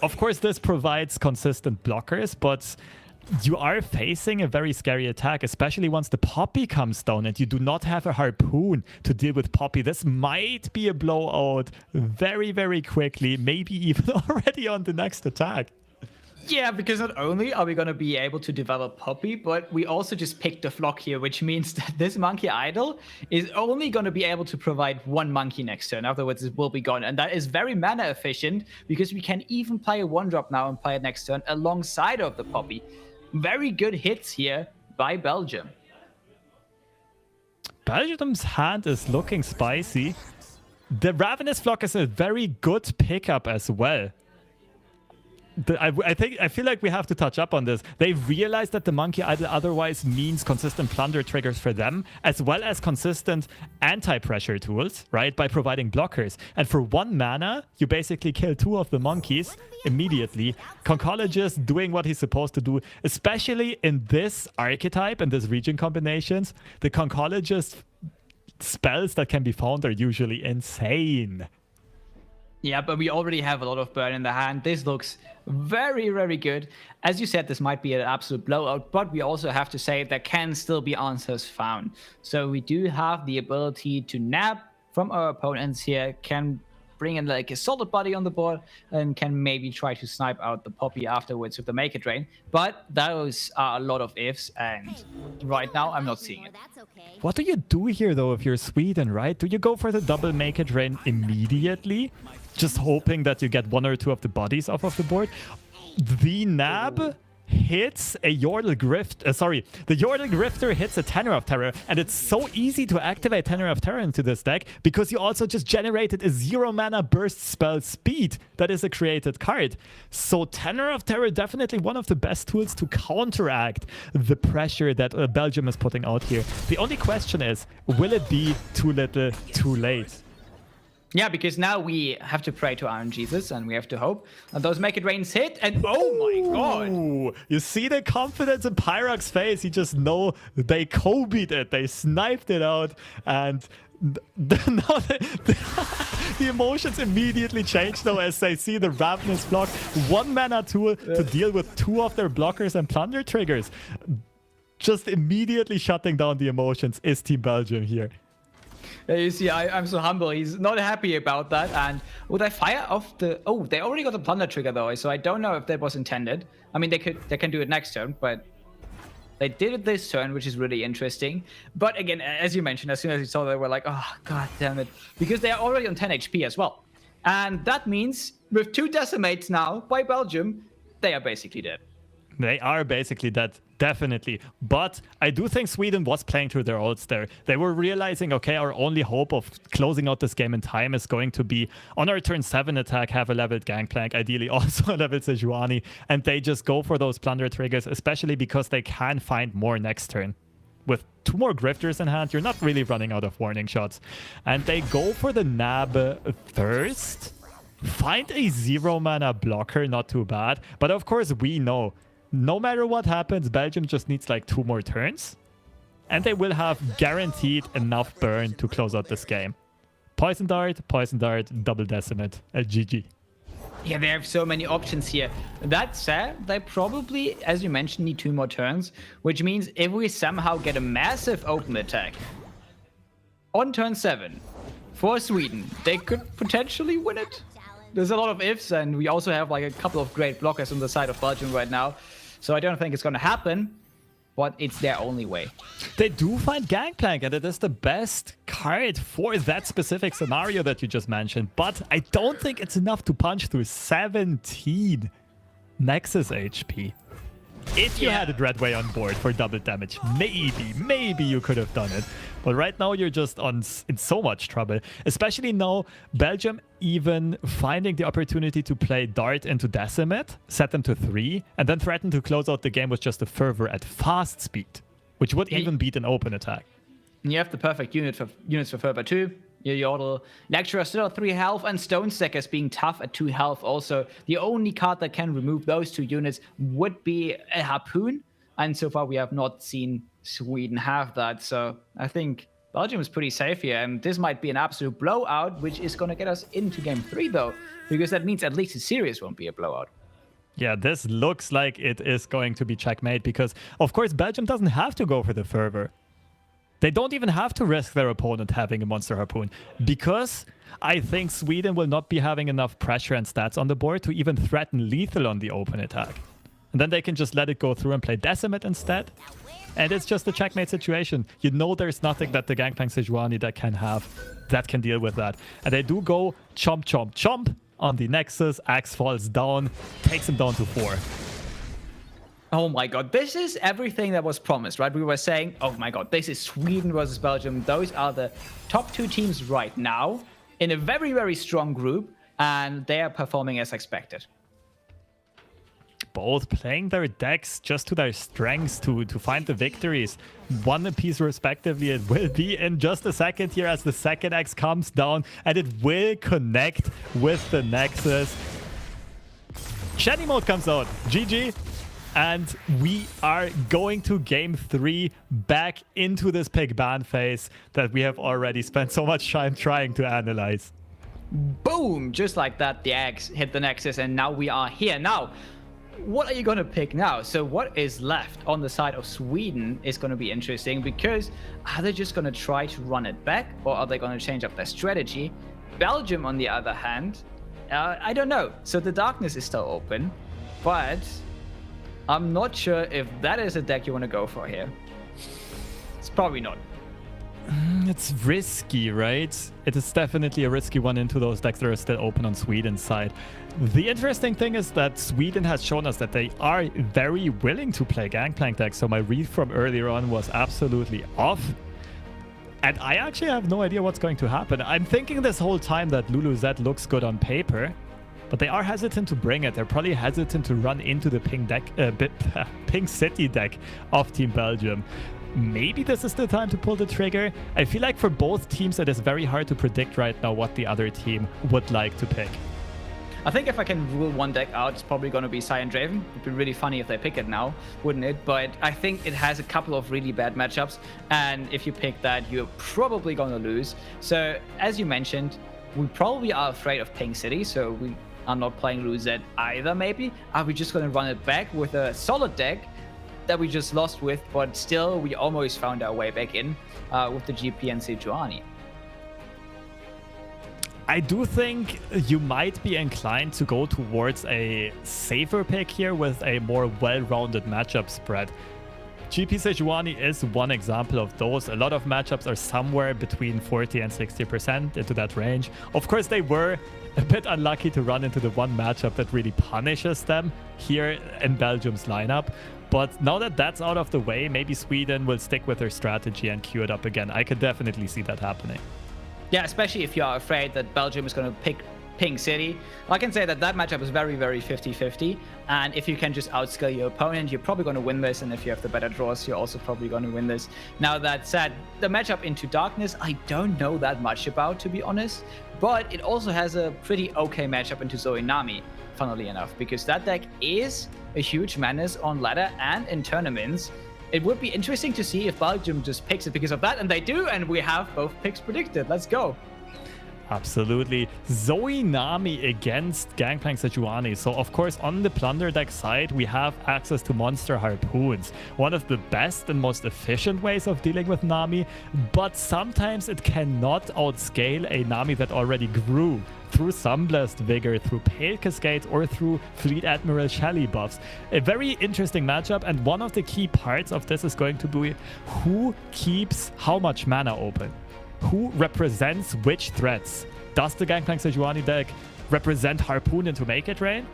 Of course, this provides consistent blockers, but you are facing a very scary attack, especially once the Poppy comes down and you do not have a Harpoon to deal with Poppy. This might be a blowout very, very quickly, maybe even already on the next attack. Yeah, because not only are we going to be able to develop Poppy, but we also just picked a flock here, which means that this Monkey Idol is only going to be able to provide one monkey next turn. Afterwards, it will be gone. And that is very mana efficient because we can even play a 1-drop now and play it next turn alongside of the Poppy. Very good hits here by Belgium. Belgium's hand is looking spicy. The Ravenous Flock is a very good pickup as well. I feel like we have to touch up on this. They realize that the Monkey Idol otherwise means consistent plunder triggers for them, as well as consistent anti-pressure tools, right? By providing blockers. And for 1 mana, you basically kill 2 of the monkeys immediately. Conchologist doing what he's supposed to do, especially in this archetype and this region combinations. The Conchologist spells that can be found are usually insane. Yeah, but we already have a lot of burn in the hand. This looks very, very good. As you said, this might be an absolute blowout, but we also have to say there can still be answers found. So we do have the ability to nap from our opponents here, can bring in like a solid body on the board, and can maybe try to snipe out the Poppy afterwards with the Make It Rain. But those are a lot of ifs, and right now I'm not seeing it. What do you do here, though, if you're Sweden, right? Do you go for the double Make It Rain immediately? Just hoping that you get 1 or 2 of the bodies off of the board? The Nab hits a Yordle Grift. The Yordle Grifter hits a Tenor of Terror, and it's so easy to activate Tenor of Terror into this deck because you also just generated a 0 mana burst spell speed that is a created card. So Tenor of Terror definitely one of the best tools to counteract the pressure that Belgium is putting out here. The only question is, will it be too little, too late? Yeah, because now we have to pray to Iron Jesus, and we have to hope that those Make It Rains hit, and oh my god! You see the confidence in Pyrox's face. You just know they Kobe'd it. They sniped it out, and now the emotions immediately change, though, as they see the Ravenous Block. 1 mana tool to deal with 2 of their blockers and plunder triggers. Just immediately shutting down the emotions is Team Belgium here. You see, I'm so humble. He's not happy about that. And would I fire off the... Oh, they already got the plunder trigger, though. So I don't know if that was intended. I mean, they can do it next turn, but they did it this turn, which is really interesting. But again, as you mentioned, as soon as you saw, they were like, oh, god damn it. Because they are already on 10 HP as well. And that means with 2 decimates now by Belgium, they are basically dead. They are basically dead, definitely. But I do think Sweden was playing through their ults there. They were realizing, okay, our only hope of closing out this game in time is going to be on our turn 7 attack, have a leveled Gangplank, ideally also a leveled Sejuani, and they just go for those plunder triggers, especially because they can find more next turn. with 2 more Grifters in hand, you're not really running out of warning shots. And they go for the nab first. Find a 0-mana blocker, not too bad. But of course, we know, no matter what happens, Belgium just needs like 2 more turns. And they will have guaranteed enough burn to close out this game. Poison Dart, double Decimate, GG. Yeah, they have so many options here. That said, they probably, as you mentioned, need 2 more turns, which means if we somehow get a massive open attack on turn 7 for Sweden, they could potentially win it. There's a lot of ifs, and we also have like a couple of great blockers on the side of Belgium right now, so I don't think it's going to happen. But it's their only way. They do find Gangplank, and it is the best card for that specific scenario that you just mentioned. But I don't think it's enough to punch through 17 Nexus HP. If you had a Dreadway on board for double damage, maybe you could have done it. But right now you're just in so much trouble. Especially now, Belgium even finding the opportunity to play Dart into Decimate, set them to 3, and then threaten to close out the game with just a Fervor at fast speed, which would even beat an open attack. And you have the perfect units for Fervor too. Your Yordle. Lecturer still at 3 health, and Stone Stackers being tough at 2 health also. The only card that can remove those 2 units would be a Harpoon, and so far we have not seen Sweden have that, so I think Belgium is pretty safe here, and this might be an absolute blowout, which is going to get us into game 3 though, because that means at least the series won't be a blowout. Yeah, this looks like it is going to be checkmate, because of course Belgium doesn't have to go for the Fervor. They don't even have to risk their opponent having a Monster Harpoon, because I think Sweden will not be having enough pressure and stats on the board to even threaten lethal on the open attack. And then they can just let it go through and play Decimate instead. And it's just a checkmate situation. You know there's nothing that the Gangplank Sejuani deck can have that can deal with that. And they do go chomp, chomp, chomp on the Nexus. Axe falls down, takes him down to 4. Oh my god, this is everything that was promised, right? We were saying, oh my god, this is Sweden versus Belgium. Those are the top 2 teams right now in a very, very strong group, and they are performing as expected. Both playing their decks just to their strengths to find the victories. 1 apiece respectively. It will be in just a second here as the second X comes down, and it will connect with the Nexus. Shiny mode comes out. GG. And we are going to game 3, back into this pick ban phase that we have already spent so much time trying to analyze. Boom! Just like that, the Axe hit the Nexus, and now we are here. Now, what are you going to pick now? So what is left on the side of Sweden is going to be interesting, because are they just going to try to run it back, or are they going to change up their strategy? Belgium, on the other hand, I don't know. So the Darkness is still open, but I'm not sure if that is a deck you want to go for here. It's probably not. It's risky, right? It is definitely a risky one into those decks that are still open on Sweden's side. The interesting thing is that Sweden has shown us that they are very willing to play Gangplank decks, so my read from earlier on was absolutely off. And I actually have no idea what's going to happen. I'm thinking this whole time that Lulu Z looks good on paper, but they are hesitant to bring it. They're probably hesitant to run into the Pink City deck of Team Belgium. Maybe this is the time to pull the trigger. I feel like for both teams, it is very hard to predict right now what the other team would like to pick. I think if I can rule one deck out, it's probably going to be Cyan Draven. It'd be really funny if they pick it now, wouldn't it? But I think it has a couple of really bad matchups, and if you pick that, you're probably going to lose. So, as you mentioned, we probably are afraid of Pink City, so we are not playing Lulu Z either, maybe. Are we just going to run it back with a solid deck that we just lost with, but still we almost found our way back in with the GP and Sejuani? I do think you might be inclined to go towards a safer pick here with a more well-rounded matchup spread. GP Sejuani is one example of those. A lot of matchups are somewhere between 40 and 60% into that range. Of course, they were a bit unlucky to run into the one matchup that really punishes them here in Belgium's lineup. But now that that's out of the way, maybe Sweden will stick with their strategy and queue it up again. I could definitely see that happening. Yeah, especially if you are afraid that Belgium is going to pick Pink City, I can say that that matchup is very, very 50-50. And if you can just outscale your opponent, you're probably going to win this. And if you have the better draws, you're also probably going to win this. Now, that said, the matchup Into Darkness, I don't know that much about, to be honest. But it also has a pretty okay matchup into Zoe Nami, funnily enough, because that deck is a huge menace on ladder and in tournaments. It would be interesting to see if Belgium just picks it because of that, and they do, and we have both picks predicted. Let's go. Absolutely. Zoe Nami against Gangplank Sejuani. So, of course, on the Plunder deck side, we have access to Monster Harpoons. One of the best and most efficient ways of dealing with Nami, but sometimes it cannot outscale a Nami that already grew through Sunblast Vigor, through Pale Cascades, or through Fleet Admiral Shelly buffs. A very interesting matchup, and one of the key parts of this is going to be who keeps how much mana open. Who represents which threats? Does the Gangplank Sejuani deck represent Harpoon into Make It Rain?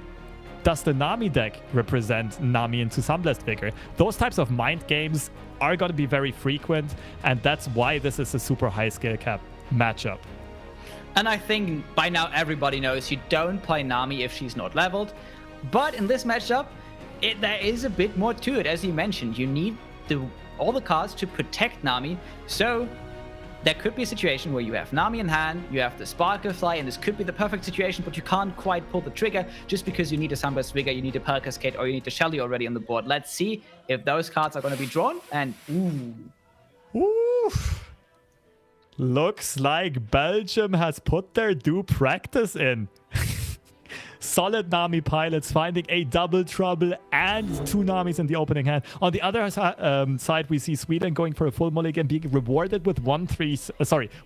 Does the Nami deck represent Nami into Sunblast Vigor? Those types of mind games are going to be very frequent, and that's why this is a super high skill cap matchup. And I think by now everybody knows you don't play Nami if she's not leveled. But in this matchup, there is a bit more to it. As you mentioned, you need all the cards to protect Nami. So there could be a situation where you have Nami in hand, you have the Sparklefly, and this could be the perfect situation, but you can't quite pull the trigger just because you need a Sunburst Vigor, you need a Pearl Cascade, or you need a Shelly already on the board. Let's see if those cards are going to be drawn, and Ooh. Looks like Belgium has put their due practice in. Solid Nami pilots finding a double trouble and 2 Namis in the opening hand. On the other side, we see Sweden going for a full mulligan, being rewarded with one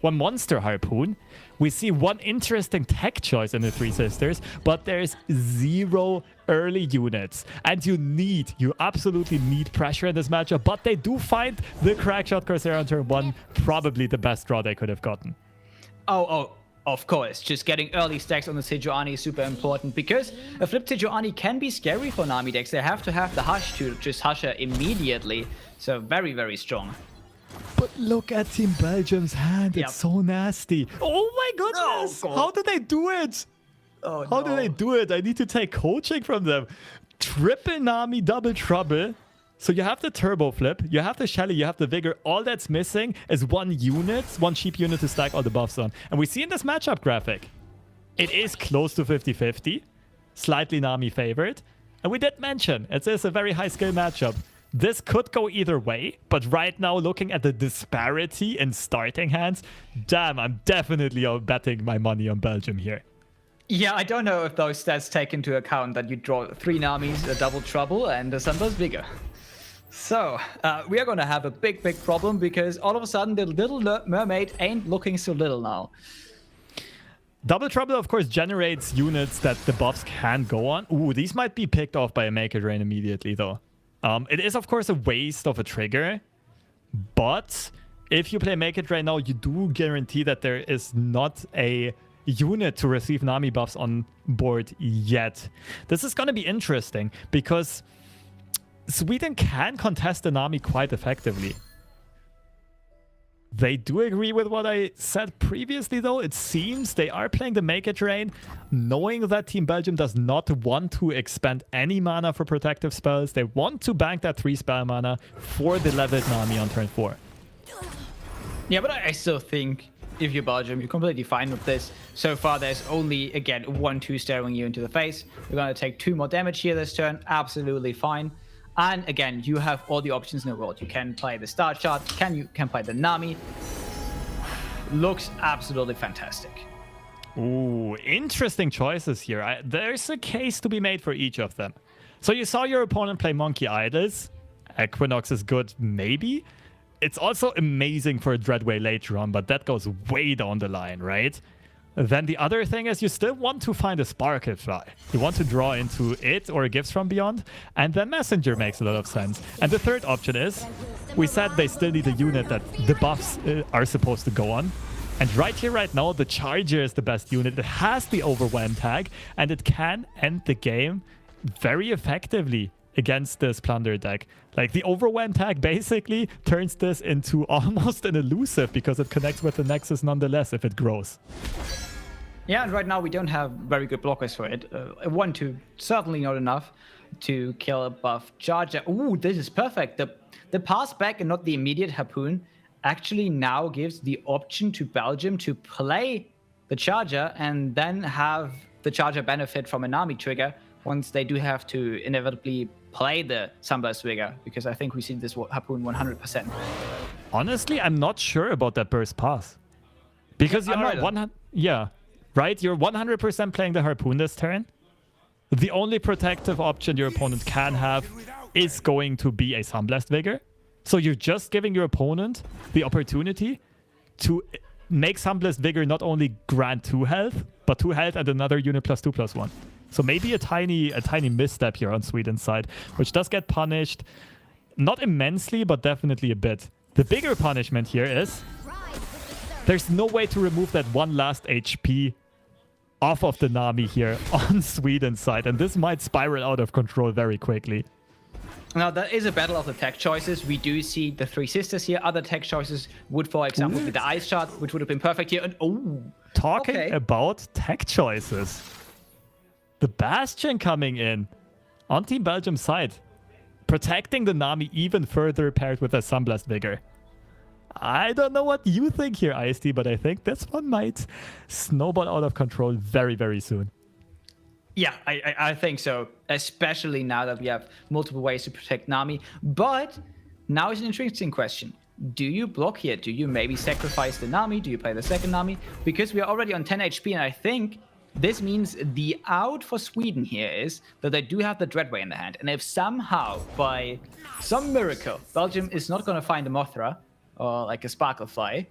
Monster Harpoon. We see one interesting tech choice in the Three Sisters, but there's 0 early units. And you absolutely need pressure in this matchup, but they do find the Crackshot Corsair on turn 1, probably the best draw they could have gotten. Of course, just getting early stacks on the Sejuani is super important because a flipped Sejuani can be scary for Nami decks. They have to have the Hush to just hush her immediately. So very, very strong. But look at Team Belgium's hand. It's so nasty. Oh my goodness. How did they do it? How did they do it? I need to take coaching from them. Triple Nami, double trouble. So you have the Turbo Flip, you have the Shelly, you have the Vigor. All that's missing is one cheap unit to stack all the buffs on. And we see in this matchup graphic, it is close to 50-50, slightly Nami favored. And we did mention, it is a very high skill matchup. This could go either way, but right now, looking at the disparity in starting hands, damn, I'm definitely betting my money on Belgium here. Yeah, I don't know if those stats take into account that you draw 3 Namis, a double trouble, and a Sunburst Vigor. So, we are going to have a big problem because all of a sudden the Little Mermaid ain't looking so little now. Double Trouble, of course, generates units that the buffs can go on. Ooh, these might be picked off by a Make It Rain immediately, though. It is, of course, a waste of a trigger. But if you play Make It Rain now, you do guarantee that there is not a unit to receive Nami buffs on board yet. This is going to be interesting because Sweden can contest the Nami quite effectively. They do agree with what I said previously, though. It seems they are playing the Make It Rain, knowing that Team Belgium does not want to expend any mana for protective spells. They want to bank that 3 spell mana for the leveled Nami on turn 4. Yeah, but I still think if you're Belgium, you're completely fine with this. So far, there's only, again, 1-2 staring you into the face. You're going to take 2 more damage here this turn. Absolutely fine. And again, you have all the options in the world. You can play the Star Shot, you can play the Nami. Looks absolutely fantastic. Ooh, interesting choices here. There's a case to be made for each of them. So you saw your opponent play Monkey Idols. Equinox is good, maybe. It's also amazing for a Dreadway later on, but that goes way down the line, right? Then the other thing is you still want to find a Sparklefly. You want to draw into it or Gifts from Beyond, and then Messenger makes a lot of sense. And the third option is, we said they still need a unit that the buffs are supposed to go on. And right here, right now, the Charger is the best unit. It has the Overwhelm tag, and it can end the game very effectively against this Plunder deck. Like, the Overwhelm tag basically turns this into almost an elusive because it connects with the Nexus nonetheless if it grows. Yeah, and right now we don't have very good blockers for it. 1-2, certainly not enough to kill a buff charger. Ooh, this is perfect. The pass back and not the immediate harpoon actually now gives the option to Belgium to play the charger and then have the charger benefit from a Nami trigger once they do have to inevitably play the Sunburst trigger, because I think we see this harpoon 100%. Honestly, I'm not sure about that burst pass. Because I'm you're right. 100, yeah, right? You're 100% playing the harpoon this turn. The only protective option your opponent can have is going to be a Sunblast Vigor. So you're just giving your opponent the opportunity to make Sunblast Vigor not only grant 2 health, but 2 health and another unit +2/+1. So maybe a tiny misstep here on Sweden's side, which does get punished. Not immensely, but definitely a bit. The bigger punishment here is there's no way to remove that one last HP off of the Nami here on Sweden's side, and this might spiral out of control very quickly. Now, that is a battle of the tech choices. We do see the 3 sisters here. Other tech choices would, for example, be the Ice Shard, which would have been perfect here. And Talking about tech choices. The Bastion coming in on Team Belgium's side. Protecting the Nami even further paired with a Sunblast Vigor. I don't know what you think here, IST, but I think this one might snowball out of control very, very soon. Yeah, I think so, especially now that we have multiple ways to protect Nami. But now is an interesting question. Do you block here? Do you maybe sacrifice the Nami? Do you play the second Nami? Because we are already on 10 HP, and I think this means the out for Sweden here is that they do have the Dreadway in the hand. And if somehow, by some miracle, Belgium is not going to find a Mothra, or like a Sparklefly,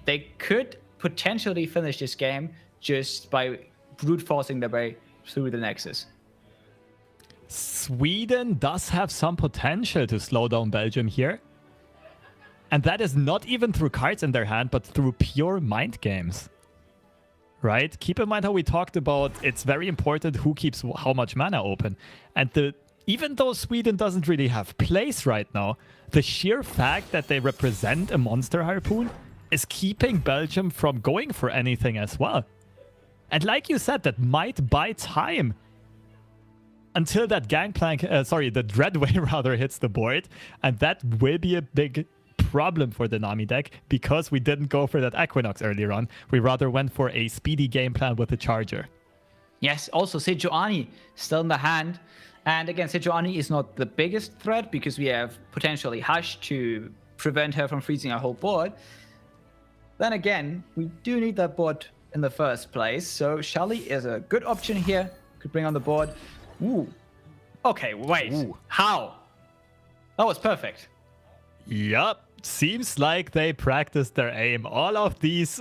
they could potentially finish this game just by brute forcing their way through the Nexus. Sweden does have some potential to slow down Belgium here. And that is not even through cards in their hand, but through pure mind games. Right? Keep in mind how we talked about it's very important who keeps how much mana open. And even though Sweden doesn't really have place right now, the sheer fact that they represent a monster harpoon is keeping Belgium from going for anything as well. And like you said, that might buy time until that Gangplank, the Dreadway rather hits the board. And that will be a big problem for the Nami deck because we didn't go for that Equinox earlier on. We rather went for a speedy game plan with the Charger. Yes, also Sejuani still in the hand. And again, Sejuani is not the biggest threat because we have potentially Hush to prevent her from freezing our whole board. Then again, we do need that board in the first place. So Shelly is a good option here. Could bring on the board. Ooh. Okay, wait. Ooh. How? That was perfect. Yup. Seems like they practiced their aim. All of these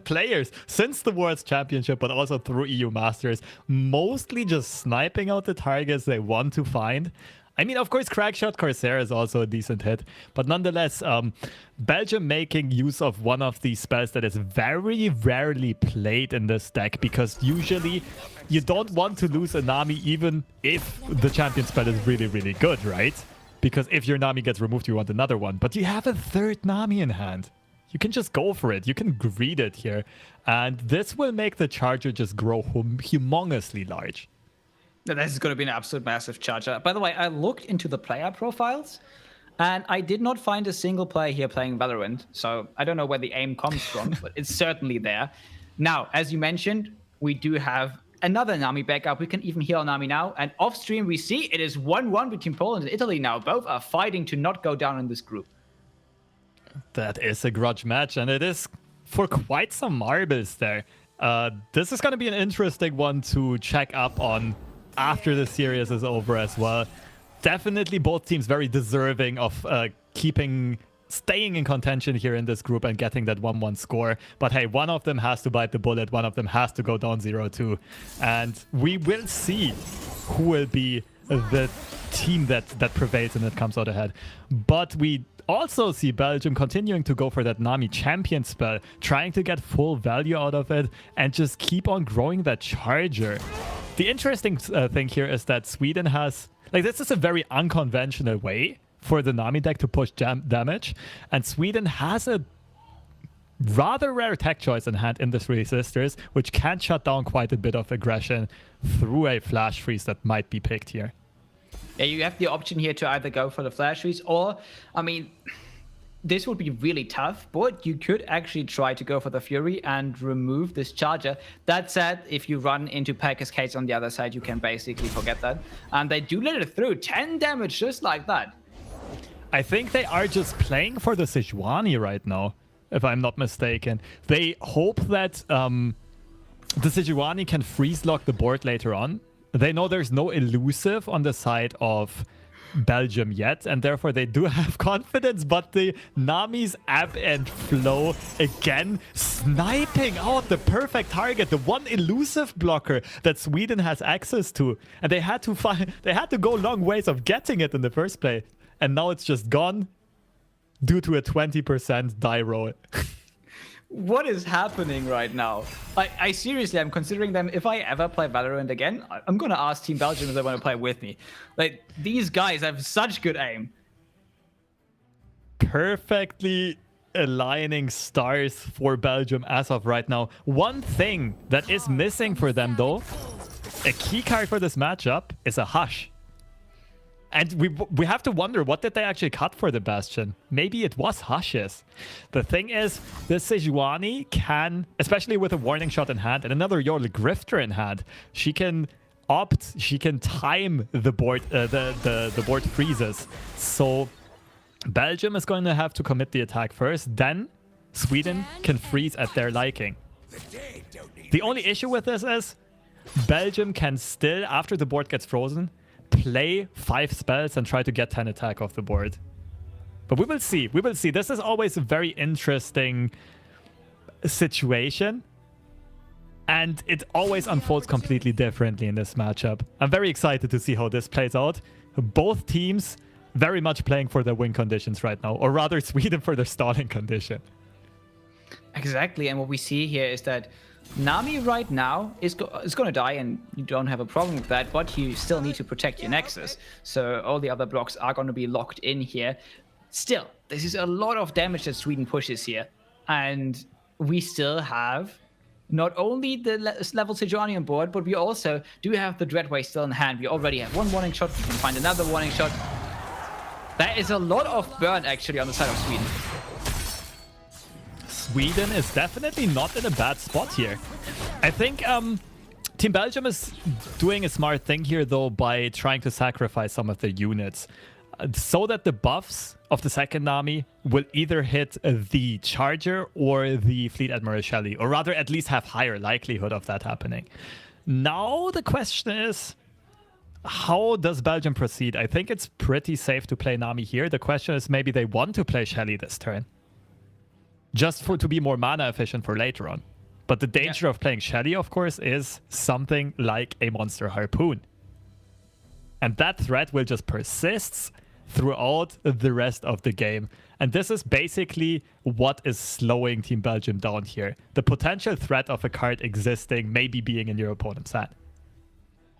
players since the World's Championship, but also through EU Masters, mostly just sniping out the targets they want to find. I mean, of course, Crackshot Corsair is also a decent hit, but nonetheless, Belgium making use of one of these spells that is very rarely played in this deck, because usually you don't want to lose a Nami even if the champion spell is really, really good, right? Because if your Nami gets removed, you want another one. But you have a third Nami in hand. You can just go for it. You can greed it here. And this will make the Charger just grow humongously large. This is going to be an absolute massive Charger. By the way, I looked into the player profiles, and I did not find a single player here playing Valorant. So I don't know where the aim comes from, but it's certainly there. Now, as you mentioned, we do have another Nami backup. We can even heal Nami now. And off stream, we see it is 1-1 between Poland and Italy now. Both are fighting to not go down in this group. That is a grudge match, and it is for quite some marbles there. This is going to be an interesting one to check up on after the series is over as well. Definitely both teams very deserving of staying in contention here in this group and getting that 1-1 score. But hey, one of them has to bite the bullet, one of them has to go down 0-2. And we will see who will be the team that prevails and that comes out ahead. But we also see Belgium continuing to go for that Nami champion spell, trying to get full value out of it and just keep on growing that Charger. The interesting thing here is that Sweden has... this is a very unconventional way for the Nami deck to push damage, and Sweden has a rather rare tech choice in hand in this Resistors, which can shut down quite a bit of aggression through a flash freeze that might be picked here. Yeah, you have the option here to either go for the flash freeze or, I mean, this would be really tough, but you could actually try to go for the Fury and remove this charger. That said, if you run into Peg Cascades on the other side, you can basically forget that. And they do let it through. 10 damage just like that. I think they are just playing for the Sejuani right now, if I'm not mistaken. They hope that the Sejuani can freeze lock the board later on. They know there's no elusive on the side of Belgium yet, and therefore they do have confidence, but the Nami's ebb and flow again, sniping out the perfect target, the one elusive blocker that Sweden has access to, and they had to go long ways of getting it in the first place, and now it's just gone due to a 20% die roll. What is happening right now? I seriously, I'm considering them. If I ever play Valorant again, I'm going to ask Team Belgium if they want to play with me. Like, these guys have such good aim. Perfectly aligning stars for Belgium as of right now. One thing that is missing for them, though, a key card for this matchup is a Hush. And we have to wonder, what did they actually cut for the Bastion? Maybe it was Hushes. The thing is, the Sejuani can, especially with a warning shot in hand and another Yordle Grifter in hand, she can time the board, the board freezes. So Belgium is going to have to commit the attack first, then Sweden can freeze at their liking. The only issue with this is Belgium can still, after the board gets frozen, play 5 spells and try to get 10 attack off the board. But we will see. We will see. This is always a very interesting situation. And it always unfolds completely differently in this matchup. I'm very excited to see how this plays out. Both teams very much playing for their win conditions right now. Or rather, Sweden for their stalling condition. Exactly. And what we see here is that Nami right now is going to die, and you don't have a problem with that, but you still need to protect your Nexus. So all the other blocks are going to be locked in here. Still, this is a lot of damage that Sweden pushes here. And we still have not only the level Sejuani on board, but we also do have the Dreadway still in hand. We already have one warning shot. We can find another warning shot. That is a lot of burn, actually, on the side of Sweden. Sweden is definitely not in a bad spot here. I think Team Belgium is doing a smart thing here, though, by trying to sacrifice some of the units so that the buffs of the second Nami will either hit the Charger or the Fleet Admiral Shelley, or rather at least have higher likelihood of that happening. Now the question is, how does Belgium proceed? I think it's pretty safe to play Nami here. The question is, maybe they want to play Shelley this turn, just to be more mana efficient for later on. But the danger of playing Shelley, of course, is something like a Monster Harpoon. And that threat will just persist throughout the rest of the game. And this is basically what is slowing Team Belgium down here. The potential threat of a card existing, maybe being in your opponent's hand.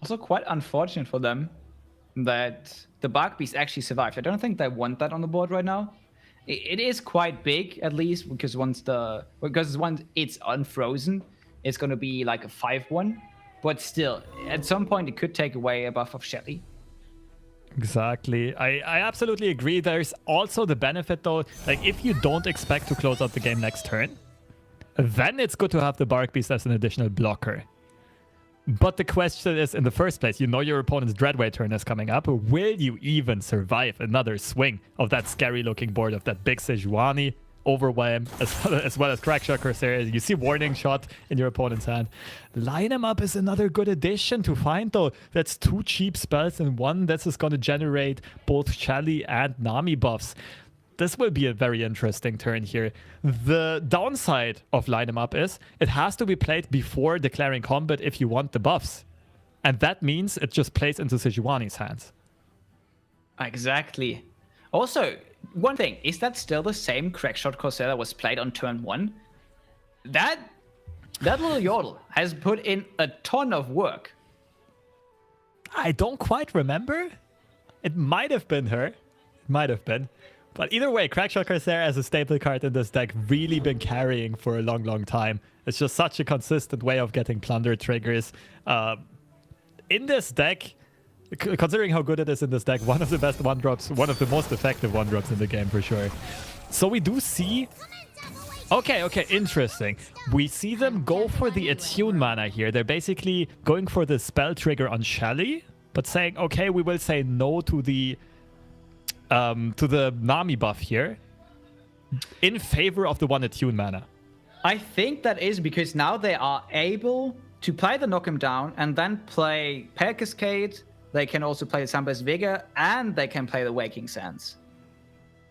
Also quite unfortunate for them that the Bark Beast actually survived. I don't think they want that on the board right now. It is quite big, at least, because once it's unfrozen, it's going to be like a 5-1. But still, at some point, it could take away a buff of Shelley. Exactly. I absolutely agree. There's also the benefit, though, like if you don't expect to close out the game next turn, then it's good to have the Bark Beast as an additional blocker. But the question is, in the first place, you know your opponent's Dreadway turn is coming up. Will you even survive another swing of that scary-looking board of that big Sejuani, Overwhelm, as well as Crackshot Corsair? You see Warning Shot in your opponent's hand. Line 'em up is another good addition to find, though. That's 2 cheap spells in one. This is going to generate both Shelley and Nami buffs. This will be a very interesting turn here. The downside of Line 'em Up is it has to be played before declaring combat if you want the buffs. And that means it just plays into Sejuani's hands. Exactly. Also, one thing, is that still the same Crackshot Corsair that was played on turn 1? That little Yordle has put in a ton of work. I don't quite remember. It might have been her. It might have been. But either way, Crackshot Corsair as a staple card in this deck really been carrying for a long time. It's just such a consistent way of getting plunder triggers. In this deck, considering how good it is in this deck, one of the best one-drops, one of the most effective one-drops in the game for sure. So we do see... Okay, interesting. We see them go for the Attune mana here. They're basically going for the spell trigger on Shelly, but saying, okay, we will say no to the Nami buff here in favor of the one Attune mana. I think that is because now they are able to play the Knock 'em Down and then play Pear Cascade. They can also play the Sunburst Vigor, and they can play the Waking Sands.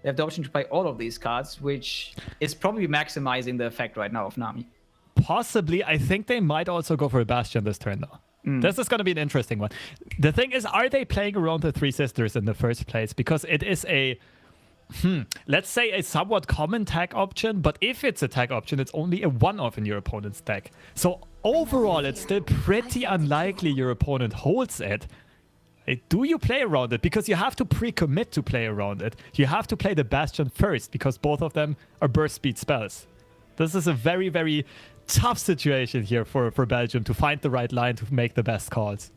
They have the option to play all of these cards, which is probably maximizing the effect right now of Nami. Possibly. I think they might also go for a Bastion this turn, though. This is going to be an interesting one. The thing is, are they playing around the Three Sisters in the first place? Because it is a, let's say a somewhat common tag option, but if it's a tag option, it's only a one-off in your opponent's deck. So overall, it's still pretty unlikely your opponent holds it. Do you play around it? Because you have to pre-commit to play around it. You have to play the Bastion first, because both of them are burst speed spells. This is a very tough situation here for Belgium to find the right line to make the best calls.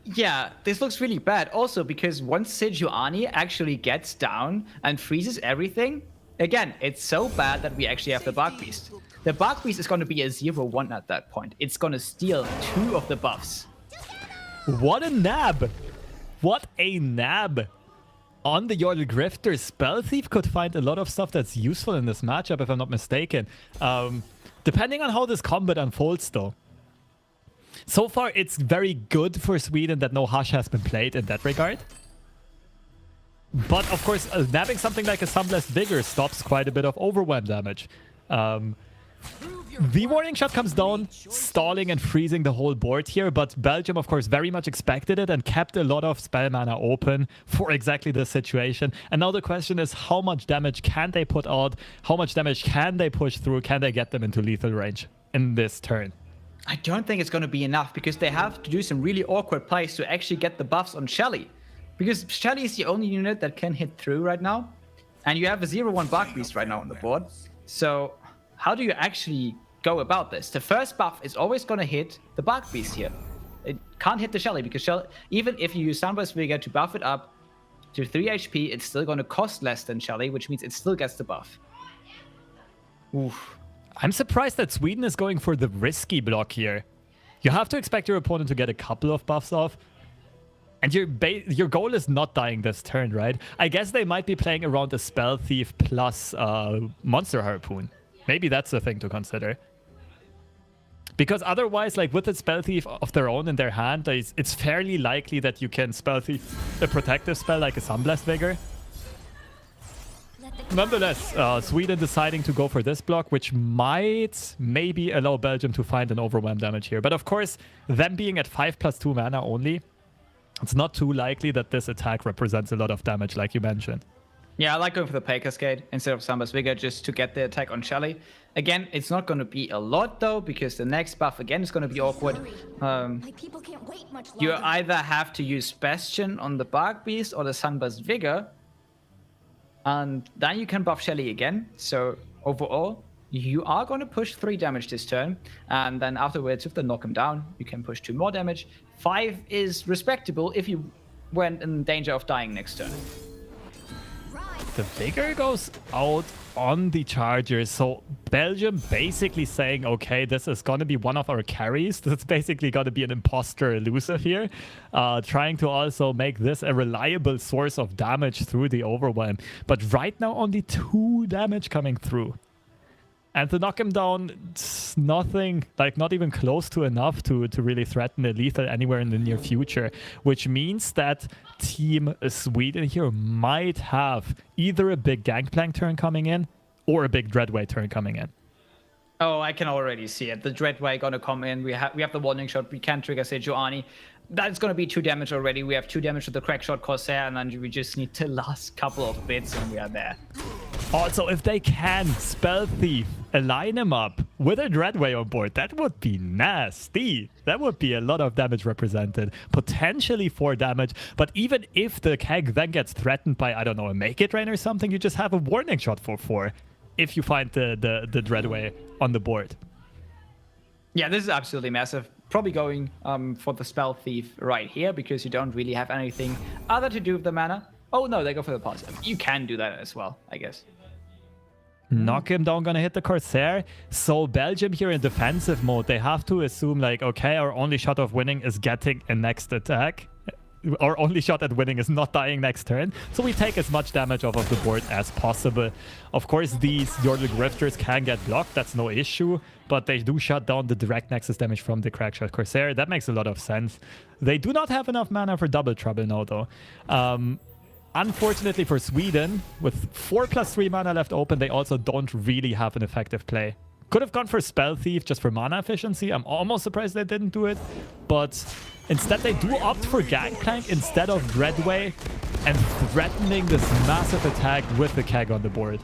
Yeah, this looks really bad. Also, because once Sejuani actually gets down and freezes everything, again, it's so bad that we actually have the Bark Beast. The Bark Beast is going to be a 0-1 at that point. It's going to steal 2 of the buffs. What a nab! What a nab! On the Yordle Grifter, Spell Thief could find a lot of stuff that's useful in this matchup, if I'm not mistaken. Depending on how this combat unfolds, though. So far, it's very good for Sweden that no Hush has been played in that regard. But, of course, nabbing something like a Sunblessed Vigor stops quite a bit of overwhelm damage. The Warning Shot comes down, stalling and freezing the whole board here, but Belgium, of course, very much expected it and kept a lot of spell mana open for exactly this situation. And now the question is, how much damage can they put out? How much damage can they push through? Can they get them into lethal range in this turn? I don't think it's going to be enough, because they have to do some really awkward plays to actually get the buffs on Shelly. Because Shelly is the only unit that can hit through right now. And you have a 0-1 Bark Beast right now on the board. So how do you actually go about this? The first buff is always going to hit the Bark Beast here. It can't hit the Shelly, because Shelly, even if you use Sunburst Vigor to buff it up to 3 HP, it's still going to cost less than Shelly, which means it still gets the buff. Oof. I'm surprised that Sweden is going for the risky block here. You have to expect your opponent to get a couple of buffs off. And your goal is not dying this turn, right? I guess they might be playing around a Spell Thief plus Monster Harpoon. Maybe that's the thing to consider. Because otherwise, like with a Spell Thief of their own in their hand, it's fairly likely that you can Spell Thief a protective spell like a Sunblessed Vigor. Nonetheless, Sweden deciding to go for this block, which might maybe allow Belgium to find an overwhelm damage here. But of course, them being at 5+2 mana only, it's not too likely that this attack represents a lot of damage, like you mentioned. Yeah, I like going for the Pear Cascade instead of Sunburst Vigor just to get the attack on Shelly. Again, it's not going to be a lot though, because the next buff again is going to be awkward. You either have to use Bastion on the Bark Beast or the Sunburst Vigor, and then you can buff Shelly again. So overall, you are going to push 3 damage this turn, and then afterwards with the Knock 'em Down, you can push 2 more damage. 5 is respectable if you weren't in danger of dying next turn. The Vigor goes out on the Chargers, so Belgium basically saying, okay, this is going to be one of our carries. This is basically going to be an imposter elusive here, trying to also make this a reliable source of damage through the overwhelm. But right now, only 2 damage coming through. And to knock him down, it's nothing, like not even close to enough to really threaten a lethal anywhere in the near future. Which means that Team Sweden here might have either a big Gangplank turn coming in or a big Dreadway turn coming in. Oh, I can already see it. The Dreadway gonna come in. We have the warning shot. We can trigger Sejuani. That's gonna be 2 damage already. We have 2 damage with the crack shot Corsair, and then we just need the last couple of bits, and we are there. Also, if they can Spell Thief, align him up with a Dreadway on board, that would be nasty. That would be a lot of damage represented. Potentially 4 damage, but even if the keg then gets threatened by, I don't know, a Make It Rain or something, you just have a warning shot for 4 if you find the Dreadway on the board. Yeah, this is absolutely massive. Probably going for the Spell Thief right here, because you don't really have anything other to do with the mana. Oh no, they go for the pulse. You can do that as well, I guess. Knock him down, gonna hit the Corsair. So Belgium here in defensive mode, they have to assume like, okay, our only shot of winning is getting a next attack. Our only shot at winning is not dying next turn. So we take as much damage off of the board as possible. Of course, these Yordle Grifters can get blocked, that's no issue. But they do shut down the direct Nexus damage from the Crackshot Corsair. That makes a lot of sense. They do not have enough mana for Double Trouble now, though. Unfortunately for Sweden, with 4+3 mana left open, they also don't really have an effective play. Could have gone for Spell Thief just for mana efficiency. I'm almost surprised they didn't do it. But instead, they do opt for Gangplank instead of Dreadway and threatening this massive attack with the keg on the board.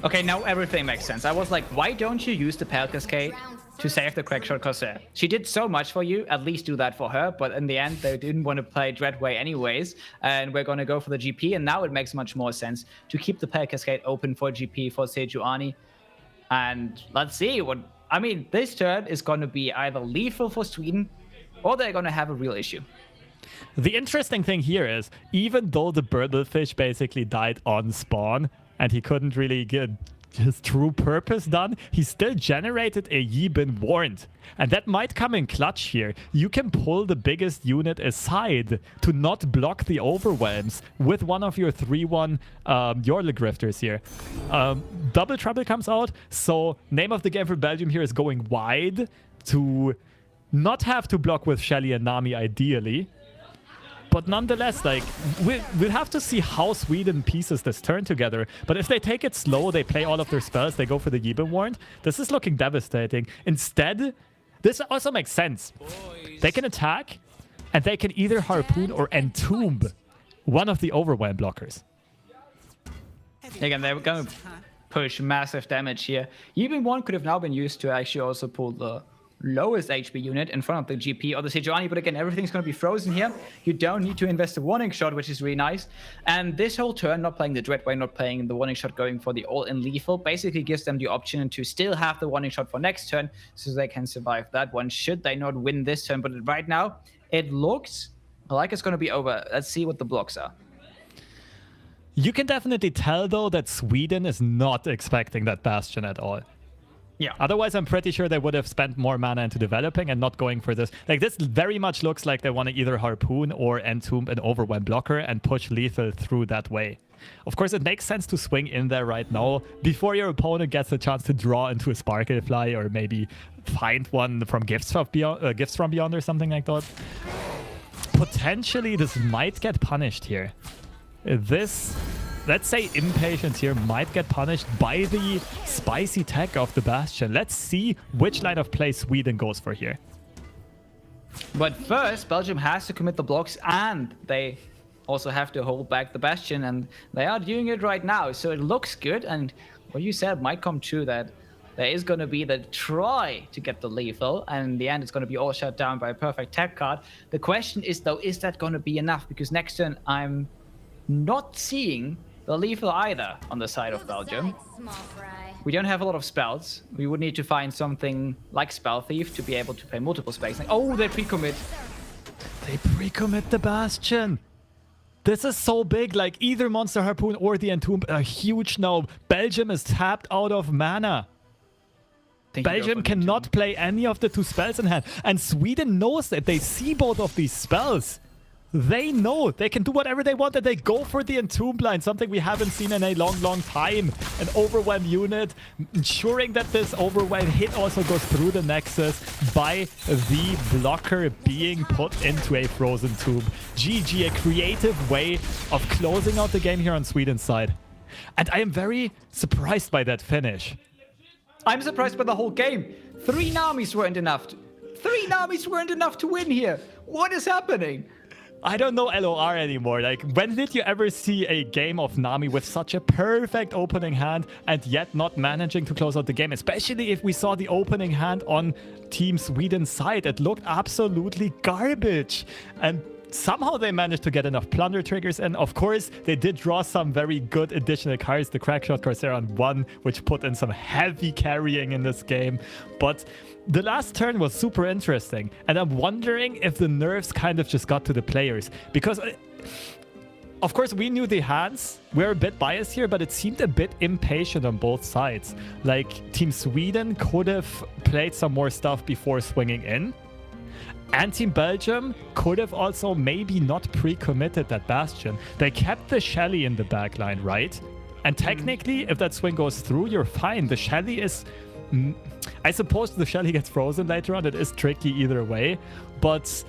Okay, now everything makes sense. I was like, why don't you use the Pale Cascade to save the Crackshot Corsair? She did so much for you, at least do that for her, but in the end, they didn't want to play Dreadway anyways, and we're going to go for the GP, and now it makes much more sense to keep the Pale Cascade open for GP for Sejuani. And let's see what... I mean, this turn is going to be either lethal for Sweden, or they're going to have a real issue. The interesting thing here is, even though the Birdlefish basically died on spawn, and he couldn't really get his true purpose done, he still generated a Ye Been Warned. And that might come in clutch here. You can pull the biggest unit aside to not block the overwhelms with one of your 3-1 Yordle Grifters here. Double Trouble comes out, so name of the game for Belgium here is going wide to not have to block with Shelly and Nami ideally. But nonetheless, like, we'll have to see how Sweden pieces this turn together. But if they take it slow, they play all of their spells, they go for the Ye Been Warned, this is looking devastating. Instead, this also makes sense. They can attack, and they can either Harpoon or Entomb one of the Overwhelm blockers. Again, they're going to push massive damage here. Ye Been Warned could have now been used to actually also pull the lowest HP unit in front of the GP or the Sejuani, but again, everything's going to be frozen here. You don't need to invest a warning shot, which is really nice. And this whole turn, not playing the Dreadway, not playing the warning shot, going for the all-in lethal, basically gives them the option to still have the warning shot for next turn, so they can survive that one, should they not win this turn. But right now, it looks like it's going to be over. Let's see what the blocks are. You can definitely tell, though, that Sweden is not expecting that Bastion at all. Yeah. Otherwise, I'm pretty sure they would have spent more mana into developing and not going for this. Like, this very much looks like they want to either Harpoon or Entomb an Overwhelm blocker and push lethal through that way. Of course, it makes sense to swing in there right now before your opponent gets a chance to draw into a Sparklefly or maybe find one from Gifts from Beyond or something like that. Potentially, this might get punished here. This... Let's say Impatience here might get punished by the spicy tech of the Bastion. Let's see which line of play Sweden goes for here. But first, Belgium has to commit the blocks, and they also have to hold back the Bastion, and they are doing it right now. So it looks good, and what you said might come true, that there is going to be the try to get the lethal, and in the end, it's going to be all shut down by a perfect tech card. The question is, though, is that going to be enough? Because next turn, I'm not seeing the lethal either on the side of Belgium. We don't have a lot of spells. We would need to find something like Spell Thief to be able to play multiple spells. Oh, they pre-commit. They pre-commit the Bastion. This is so big, like either Monster Harpoon or the Entomb are huge now. Belgium is tapped out of mana. Belgium cannot play any of the 2 spells in hand. And Sweden knows that. They see both of these spells. They know they can do whatever they want, and they go for the Entomb line, something we haven't seen in a long time. An Overwhelm unit, ensuring that this Overwhelm hit also goes through the Nexus by the blocker being put into a Frozen Tomb. GG, a creative way of closing out the game here on Sweden's side. And I am very surprised by that finish. I'm surprised by the whole game. 3 Namis weren't enough. 3 Namis weren't enough to win here. What is happening? I don't know LoR anymore. Like, when did you ever see a game of Nami with such a perfect opening hand and yet not managing to close out the game? Especially if we saw the opening hand on Team Sweden's side. It looked absolutely garbage. And somehow they managed to get enough plunder triggers, and of course they did draw some very good additional cards. The Crackshot Corsair on 1, which put in some heavy carrying in this game. But the last turn was super interesting, and I'm wondering if the nerfs kind of just got to the players, because of course we knew the hands. We're a bit biased here, but it seemed a bit impatient on both sides. Like, Team Sweden could have played some more stuff before swinging in. And Team Belgium could have also maybe not pre-committed that Bastion. They kept the Shelly in the backline, right? And technically, if that swing goes through, you're fine. The Shelly is... I suppose the Shelly gets frozen later on. It is tricky either way. But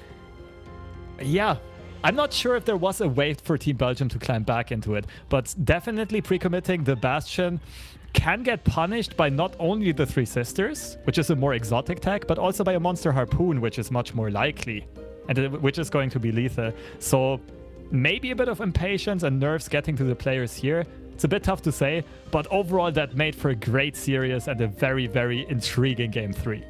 yeah, I'm not sure if there was a way for Team Belgium to climb back into it. But definitely pre-committing the Bastion can get punished by not only the Three Sisters, which is a more exotic tech, but also by a Monster Harpoon, which is much more likely, and which is going to be lethal. So maybe a bit of impatience and nerves getting to the players here. It's a bit tough to say, but overall that made for a great series and a very, very intriguing Game 3.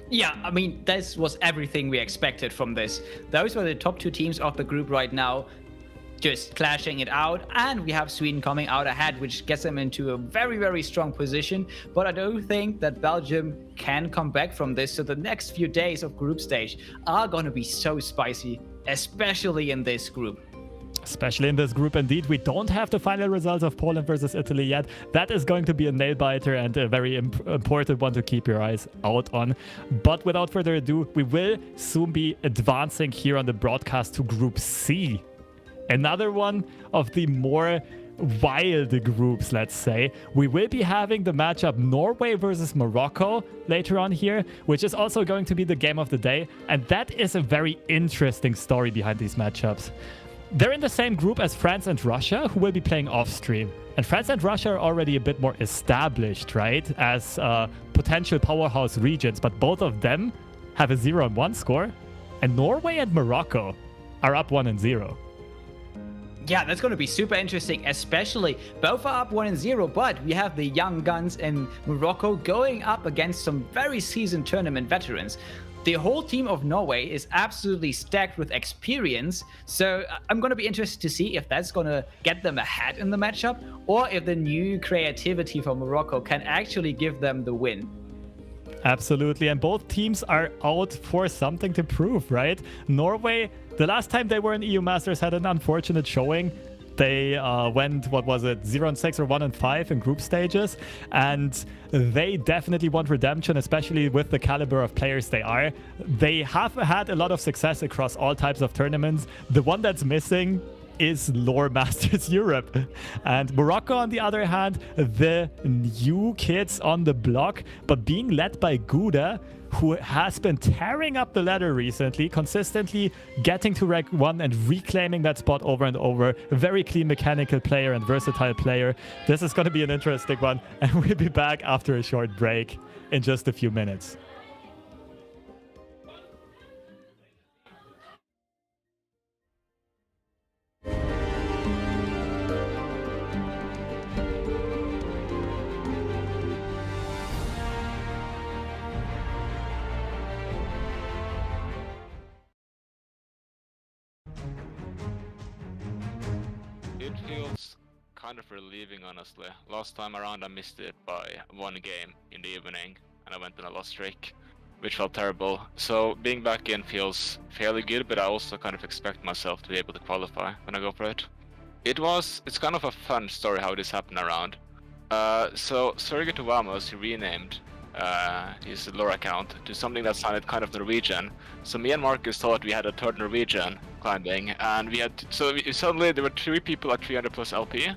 Yeah, I mean, this was everything we expected from this. Those were the top 2 teams of the group right now, just clashing it out, and we have Sweden coming out ahead, which gets them into a very, very strong position. But I do think that Belgium can come back from this, so the next few days of group stage are going to be so spicy, especially in this group. Especially in this group, indeed. We don't have the final results of Poland versus Italy yet. That is going to be a nail-biter and a very important one to keep your eyes out on. But without further ado, we will soon be advancing here on the broadcast to Group C. Another one of the more wild groups, let's say. We will be having the matchup Norway versus Morocco later on here, which is also going to be the game of the day. And that is a very interesting story behind these matchups. They're in the same group as France and Russia, who will be playing off-stream. And France and Russia are already a bit more established, right, as potential powerhouse regions. But both of them have a 0-1 score. And Norway and Morocco are up 1-0. Yeah, that's going to be super interesting, especially both are up 1-0, but we have the young guns in Morocco going up against some very seasoned tournament veterans. The whole team of Norway is absolutely stacked with experience, so I'm going to be interested to see if that's going to get them ahead in the matchup, or if the new creativity from Morocco can actually give them the win. Absolutely, and both teams are out for something to prove, right? Norway, the last time they were in EU Masters, had an unfortunate showing. They went, what was it, 0-6 or 1-5 in group stages, and they definitely want redemption, especially with the caliber of players they are. They have had a lot of success across all types of tournaments. The one that's missing is LoR Masters Europe. And Morocco, on the other hand, the new kids on the block, but being led by Gouda, who has been tearing up the ladder recently, consistently getting to rank 1 and reclaiming that spot over and over. A very clean mechanical player and versatile player. This is going to be an interesting one, and we'll be back after a short break in just a few minutes. It feels kind of relieving, honestly. Last time around I missed it by 1 game in the evening, and I went on a loss streak, which felt terrible. So being back in feels fairly good, but I also kind of expect myself to be able to qualify when I go for it. It's kind of a fun story how this happened around. So Sergei Tuamos, he renamed his LoR account to something that sounded kind of Norwegian. So me and Marcus thought we had a third Norwegian climbing, and suddenly there were 3 people at 300 plus LP.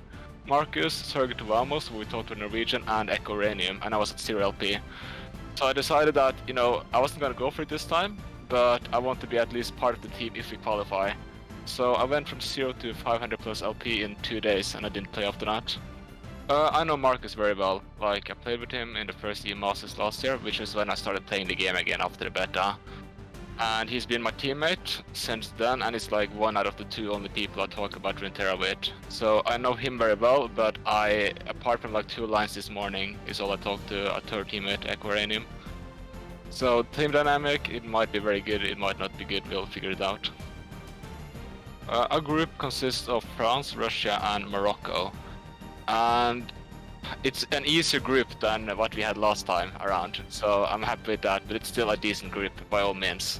Marcus, Sergei Tuamos, who we thought were Norwegian, and Echo Ranium, and I was at 0 LP. So I decided that, I wasn't gonna go for it this time, but I want to be at least part of the team if we qualify. So I went from 0 to 500 plus LP in 2 days, and I didn't play after that. I know Marcus very well. Like, I played with him in the first EU Masters last year, which is when I started playing the game again after the beta. And he's been my teammate since then, and he's like one out of the two only people I talk about Runeterra with. So I know him very well, but apart from like 2 lines this morning, is all I talked to a third teammate, Aquaranium. So team dynamic, it might be very good, it might not be good, we'll figure it out. Our group consists of France, Russia, and Morocco. And it's an easier group than what we had last time around, so I'm happy with that, but it's still a decent group by all means.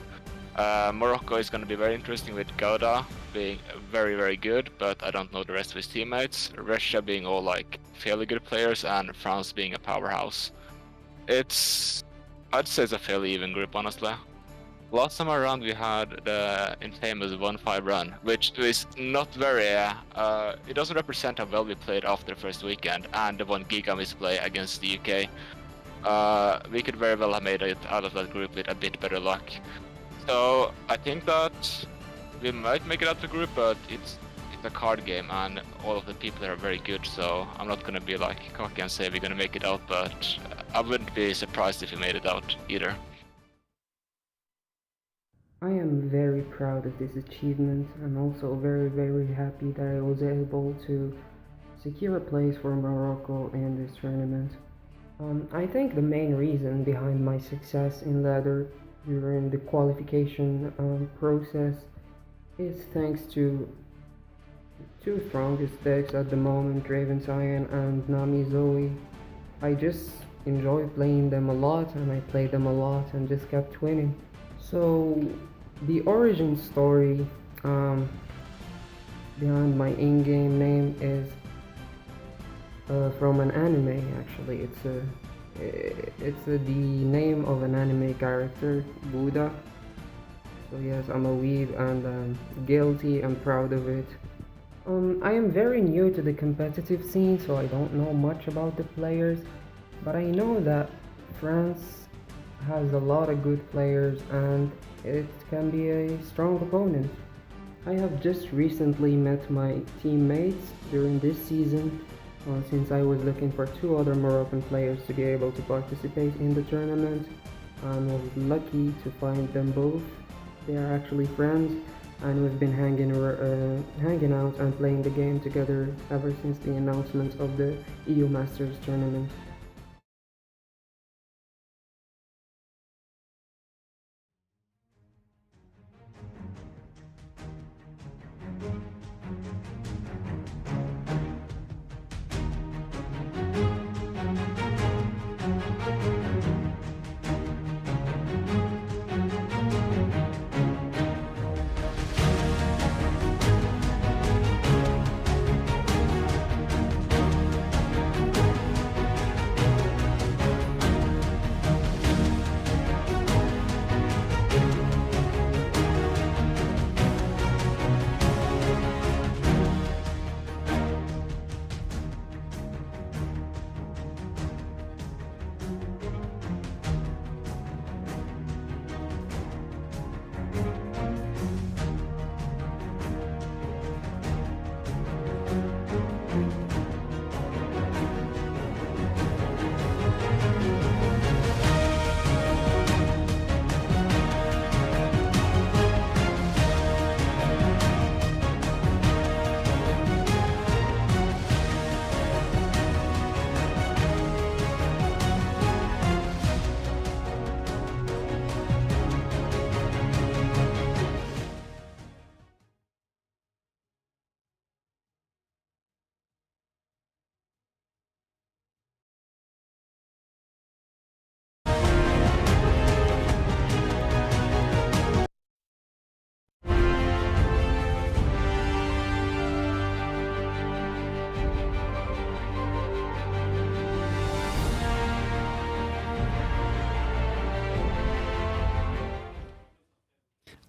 Morocco is going to be very interesting with Gouda being very, very good, but I don't know the rest of his teammates. Russia being all like fairly good players, and France being a powerhouse. I'd say it's a fairly even group, honestly. Last time around we had the infamous 1-5 run, which is not very, it doesn't represent how well we played after the first weekend, and the 1 Giga misplay against the UK. We could very well have made it out of that group with a bit better luck. So I think that we might make it out of the group, but it's a card game and all of the people are very good, so I'm not gonna be like cocky and say we're gonna make it out, but I wouldn't be surprised if we made it out either. I am very proud of this achievement. I'm also very, very happy that I was able to secure a place for Morocco in this tournament. I think the main reason behind my success in ladder during the qualification process is thanks to 2 strongest decks at the moment, Draven Cyan and Nami Zoe. I just enjoy playing them a lot, and I played them a lot and just kept winning. So the origin story behind my in-game name is from an anime. Actually, it's the name of an anime character, Buddha. So yes, I'm a weeb and I'm guilty and proud of it. I am very new to the competitive scene, so I don't know much about the players, but I know that France has a lot of good players and it can be a strong opponent. I have just recently met my teammates during this season, since I was looking for 2 other Moroccan players to be able to participate in the tournament, and was lucky to find them both. They are actually friends, and we've been hanging out and playing the game together ever since the announcement of the EU Masters tournament.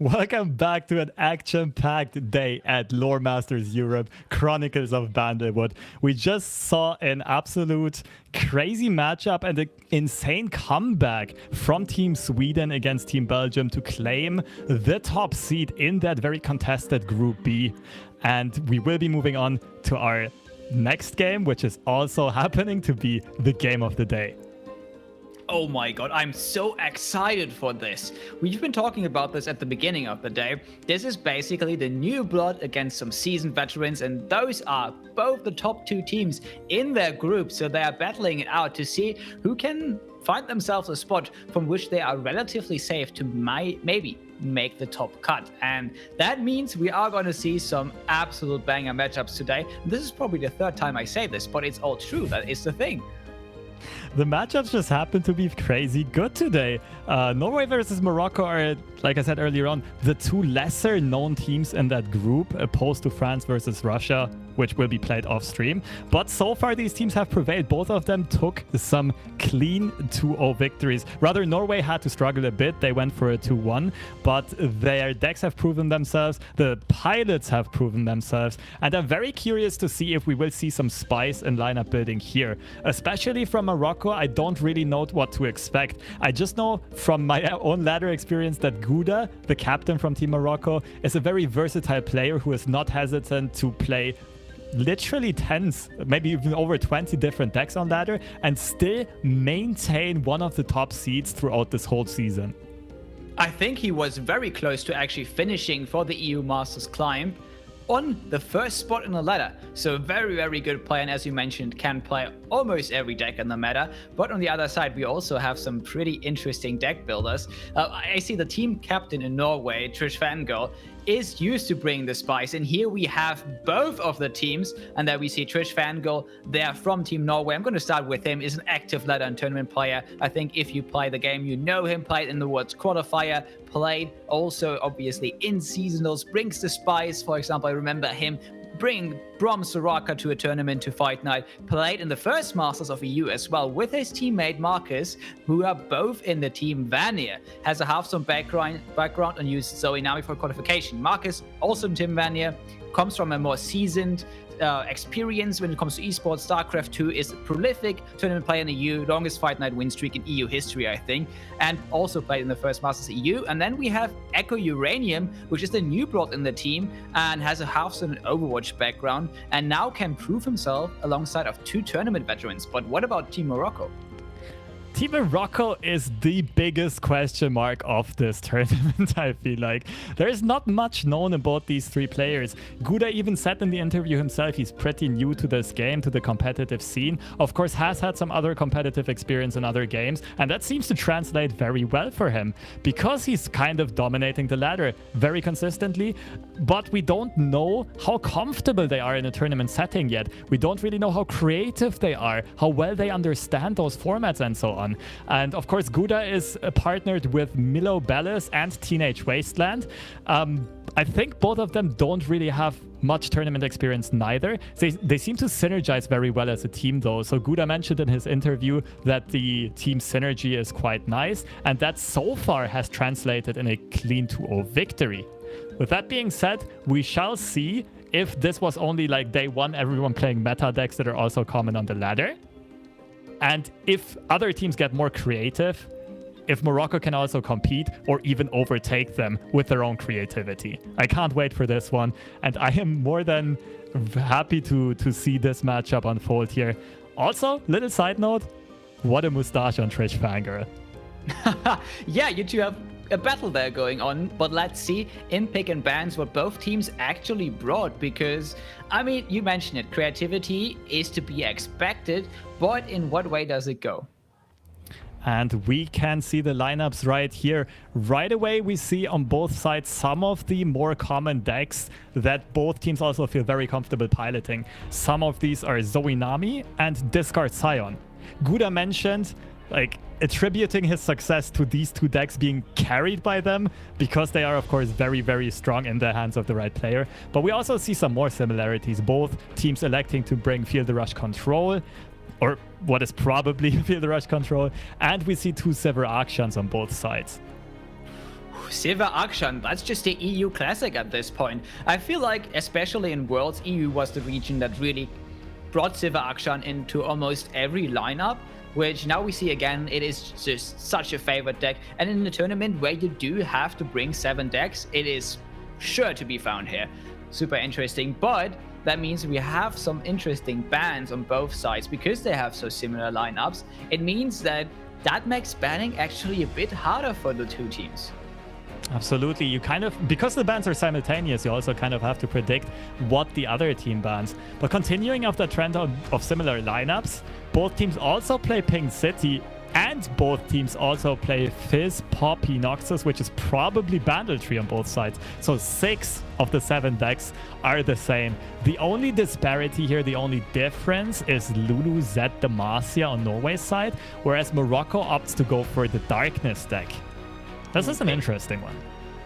Welcome back to an action-packed day at LoR Masters Europe, Chronicles of Bandlewood. We just saw an absolute crazy matchup and an insane comeback from Team Sweden against Team Belgium to claim the top seed in that very contested Group B. And we will be moving on to our next game, which is also happening to be the game of the day. Oh my god, I'm so excited for this. We've been talking about this at the beginning of the day. This is basically the new blood against some seasoned veterans, and those are both the top 2 teams in their group, so they are battling it out to see who can find themselves a spot from which they are relatively safe to maybe make the top cut. And that means we are going to see some absolute banger matchups today. This is probably the 3rd time I say this, but it's all true. That is the thing. The matchups just happen to be crazy good today. Norway versus Morocco are, like I said earlier on, the 2 lesser known teams in that group, opposed to France versus Russia, which will be played off stream. But so far these teams have prevailed. Both of them took some clean 2-0 victories. Rather, Norway had to struggle a bit. They went for a 2-1, but their decks have proven themselves. The pilots have proven themselves. And I'm very curious to see if we will see some spice in lineup building here, especially from Morocco. I don't really know what to expect. I just know from my own ladder experience that Gouda, the captain from Team Morocco, is a very versatile player who is not hesitant to play literally tens, maybe even over 20 different decks on ladder and still maintain one of the top seeds throughout this whole season. I think he was very close to actually finishing for the EU Masters climb on the first spot in the ladder. So very, very good player, and as you mentioned, can play almost every deck in the meta. But on the other side, we also have some pretty interesting deck builders. I see the team captain in Norway, Trish Fangirl, is used to bring the spice, and here we have both of the teams, and there we see Trish Fangirl there from Team Norway. I'm going to start with him. Is an active ladder and tournament player. I think if you play the game, you know him. Played in the Worlds Qualifier, played also obviously in seasonals, brings the spice. For example, I remember him bring Brom Soraka to a tournament to Fight Night, played in the first Masters of EU as well with his teammate Marcus, who are both in the team Vanier. Has a Hearthstone background and used Zoe Nami for qualification. Marcus, also in Team Vanier, comes from a more seasoned experience when it comes to esports. StarCraft 2 is a prolific tournament player in the EU, longest Fight Night win streak in EU history, I think, and also played in the first Masters EU. And then we have Echo Uranium, which is the new blood in the team and has a Hearthstone and Overwatch background, and now can prove himself alongside of 2 tournament veterans. But what about Team Morocco? Team Morocco is the biggest question mark of this tournament, I feel like. There is not much known about these 3 players. Gouda even said in the interview himself he's pretty new to this game, to the competitive scene. Of course, has had some other competitive experience in other games, and that seems to translate very well for him, because he's kind of dominating the ladder very consistently, but we don't know how comfortable they are in a tournament setting yet. We don't really know how creative they are, how well they understand those formats and so on. And of course, Gouda is partnered with Milo Bellis and Teenage Wasteland. I think both of them don't really have much tournament experience neither. They seem to synergize very well as a team though. So Gouda mentioned in his interview that the team synergy is quite nice, and that so far has translated in a clean 2-0 victory. With that being said, we shall see if this was only like day 1, everyone playing meta decks that are also common on the ladder. And if other teams get more creative, if Morocco can also compete or even overtake them with their own creativity. I can't wait for this one, and I am more than happy to see this matchup unfold here. Also, little side note, what a mustache on Trish Fangirl. Yeah, you two have a battle there going on, but let's see in pick and bans what both teams actually brought, because I mean, you mentioned it, creativity is to be expected, but in what way does it go? And we can see the lineups right here. Right away, we see on both sides some of the more common decks that both teams also feel very comfortable piloting. Some of these are Zoe Nami and Discard Scion. Gouda mentioned like attributing his success to these 2 decks being carried by them, because they are of course very, very strong in the hands of the right player. But we also see some more similarities, both teams electing to bring Feel the Rush Control, or what is probably Feel the Rush Control, and we see 2 Sever Akshans on both sides. Sever Akshan, that's just the EU classic at this point. I feel like, especially in Worlds, EU was the region that really brought Sever Akshan into almost every lineup, which now we see again, it is just such a favorite deck. And in the tournament where you do have to bring 7 decks, it is sure to be found here. Super interesting. But that means we have some interesting bans on both sides because they have so similar lineups. It means that makes banning actually a bit harder for the two teams. Absolutely. You kind of, because the bans are simultaneous, you also kind of have to predict what the other team bans. But continuing off the trend of similar lineups, both teams also play Pink City, and both teams also play Fizz, Poppy, Noxus, which is probably Bandletree on both sides. So 6 of the 7 decks are the same. The only disparity here, the only difference is Lulu Z Demacia on Norway's side, whereas Morocco opts to go for the Darkness deck. This is an interesting one.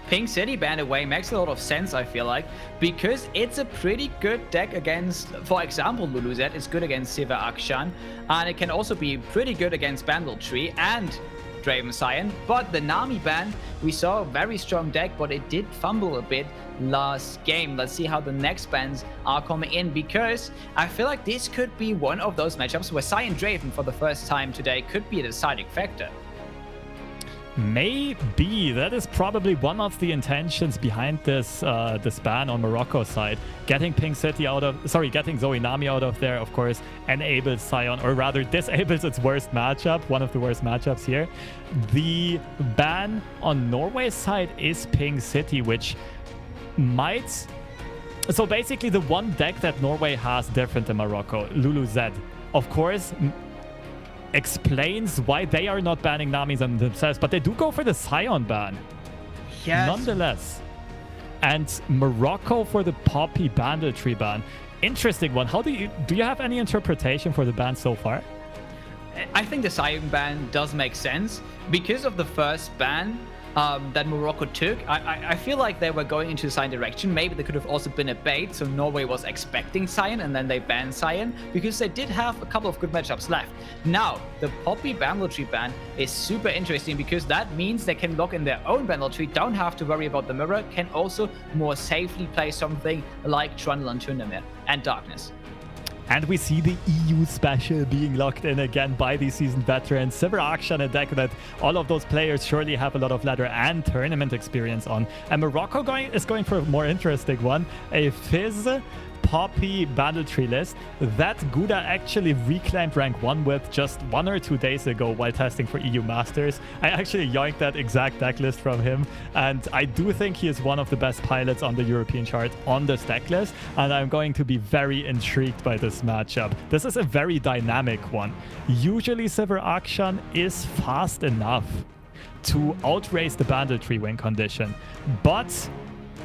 Pink City banned away makes a lot of sense, I feel like, because it's a pretty good deck against, for example, Lulu Z. It's good against Siva Akshan, and it can also be pretty good against Bandletree and Draven Scion. But the Nami ban, we saw a very strong deck, but it did fumble a bit last game. Let's see how the next bans are coming in, because I feel like this could be one of those matchups where Scion Draven for the first time today could be a deciding factor. Maybe. That is probably one of the intentions behind this this ban on Morocco's side. Getting Pink City out of, getting Zoe Nami out of there, of course, enables Scion, or rather disables its worst matchup, one of the worst matchups here. The ban on Norway's side is Pink City, which might... So basically the one deck that Norway has different than Morocco, Lulu Z, of course, explains why they are not banning Namis on themselves, but they do go for the Scion ban. Yes. Nonetheless. And Morocco for the Poppy Bandletree ban. Interesting one. How do you have any interpretation for the ban so far? I think the Scion ban does make sense because of the first ban that Morocco took. I feel like they were going into the Scion direction. Maybe there could have also been a bait, so Norway was expecting Scion and then they banned Scion because they did have a couple of good matchups left. Now, the Poppy Bandletree ban is super interesting because that means they can lock in their own Bandletree, don't have to worry about the mirror, can also more safely play something like Trundle and Tryndamere and Darkness. And we see the EU special being locked in again by the seasoned veterans. Siver Akshan, a deck that all of those players surely have a lot of ladder and tournament experience on. And Morocco is going for a more interesting one. A Fizz Poppy Bandletree list that Gouda actually reclaimed rank 1 with just 1 or 2 days ago while testing for EU Masters. I actually yoinked that exact deck list from him, and I do think he is one of the best pilots on the European chart on this deck list, and I'm going to be very intrigued by this matchup. This is a very dynamic one. Usually Siver Akshan is fast enough to outrace the Bandletree win condition, but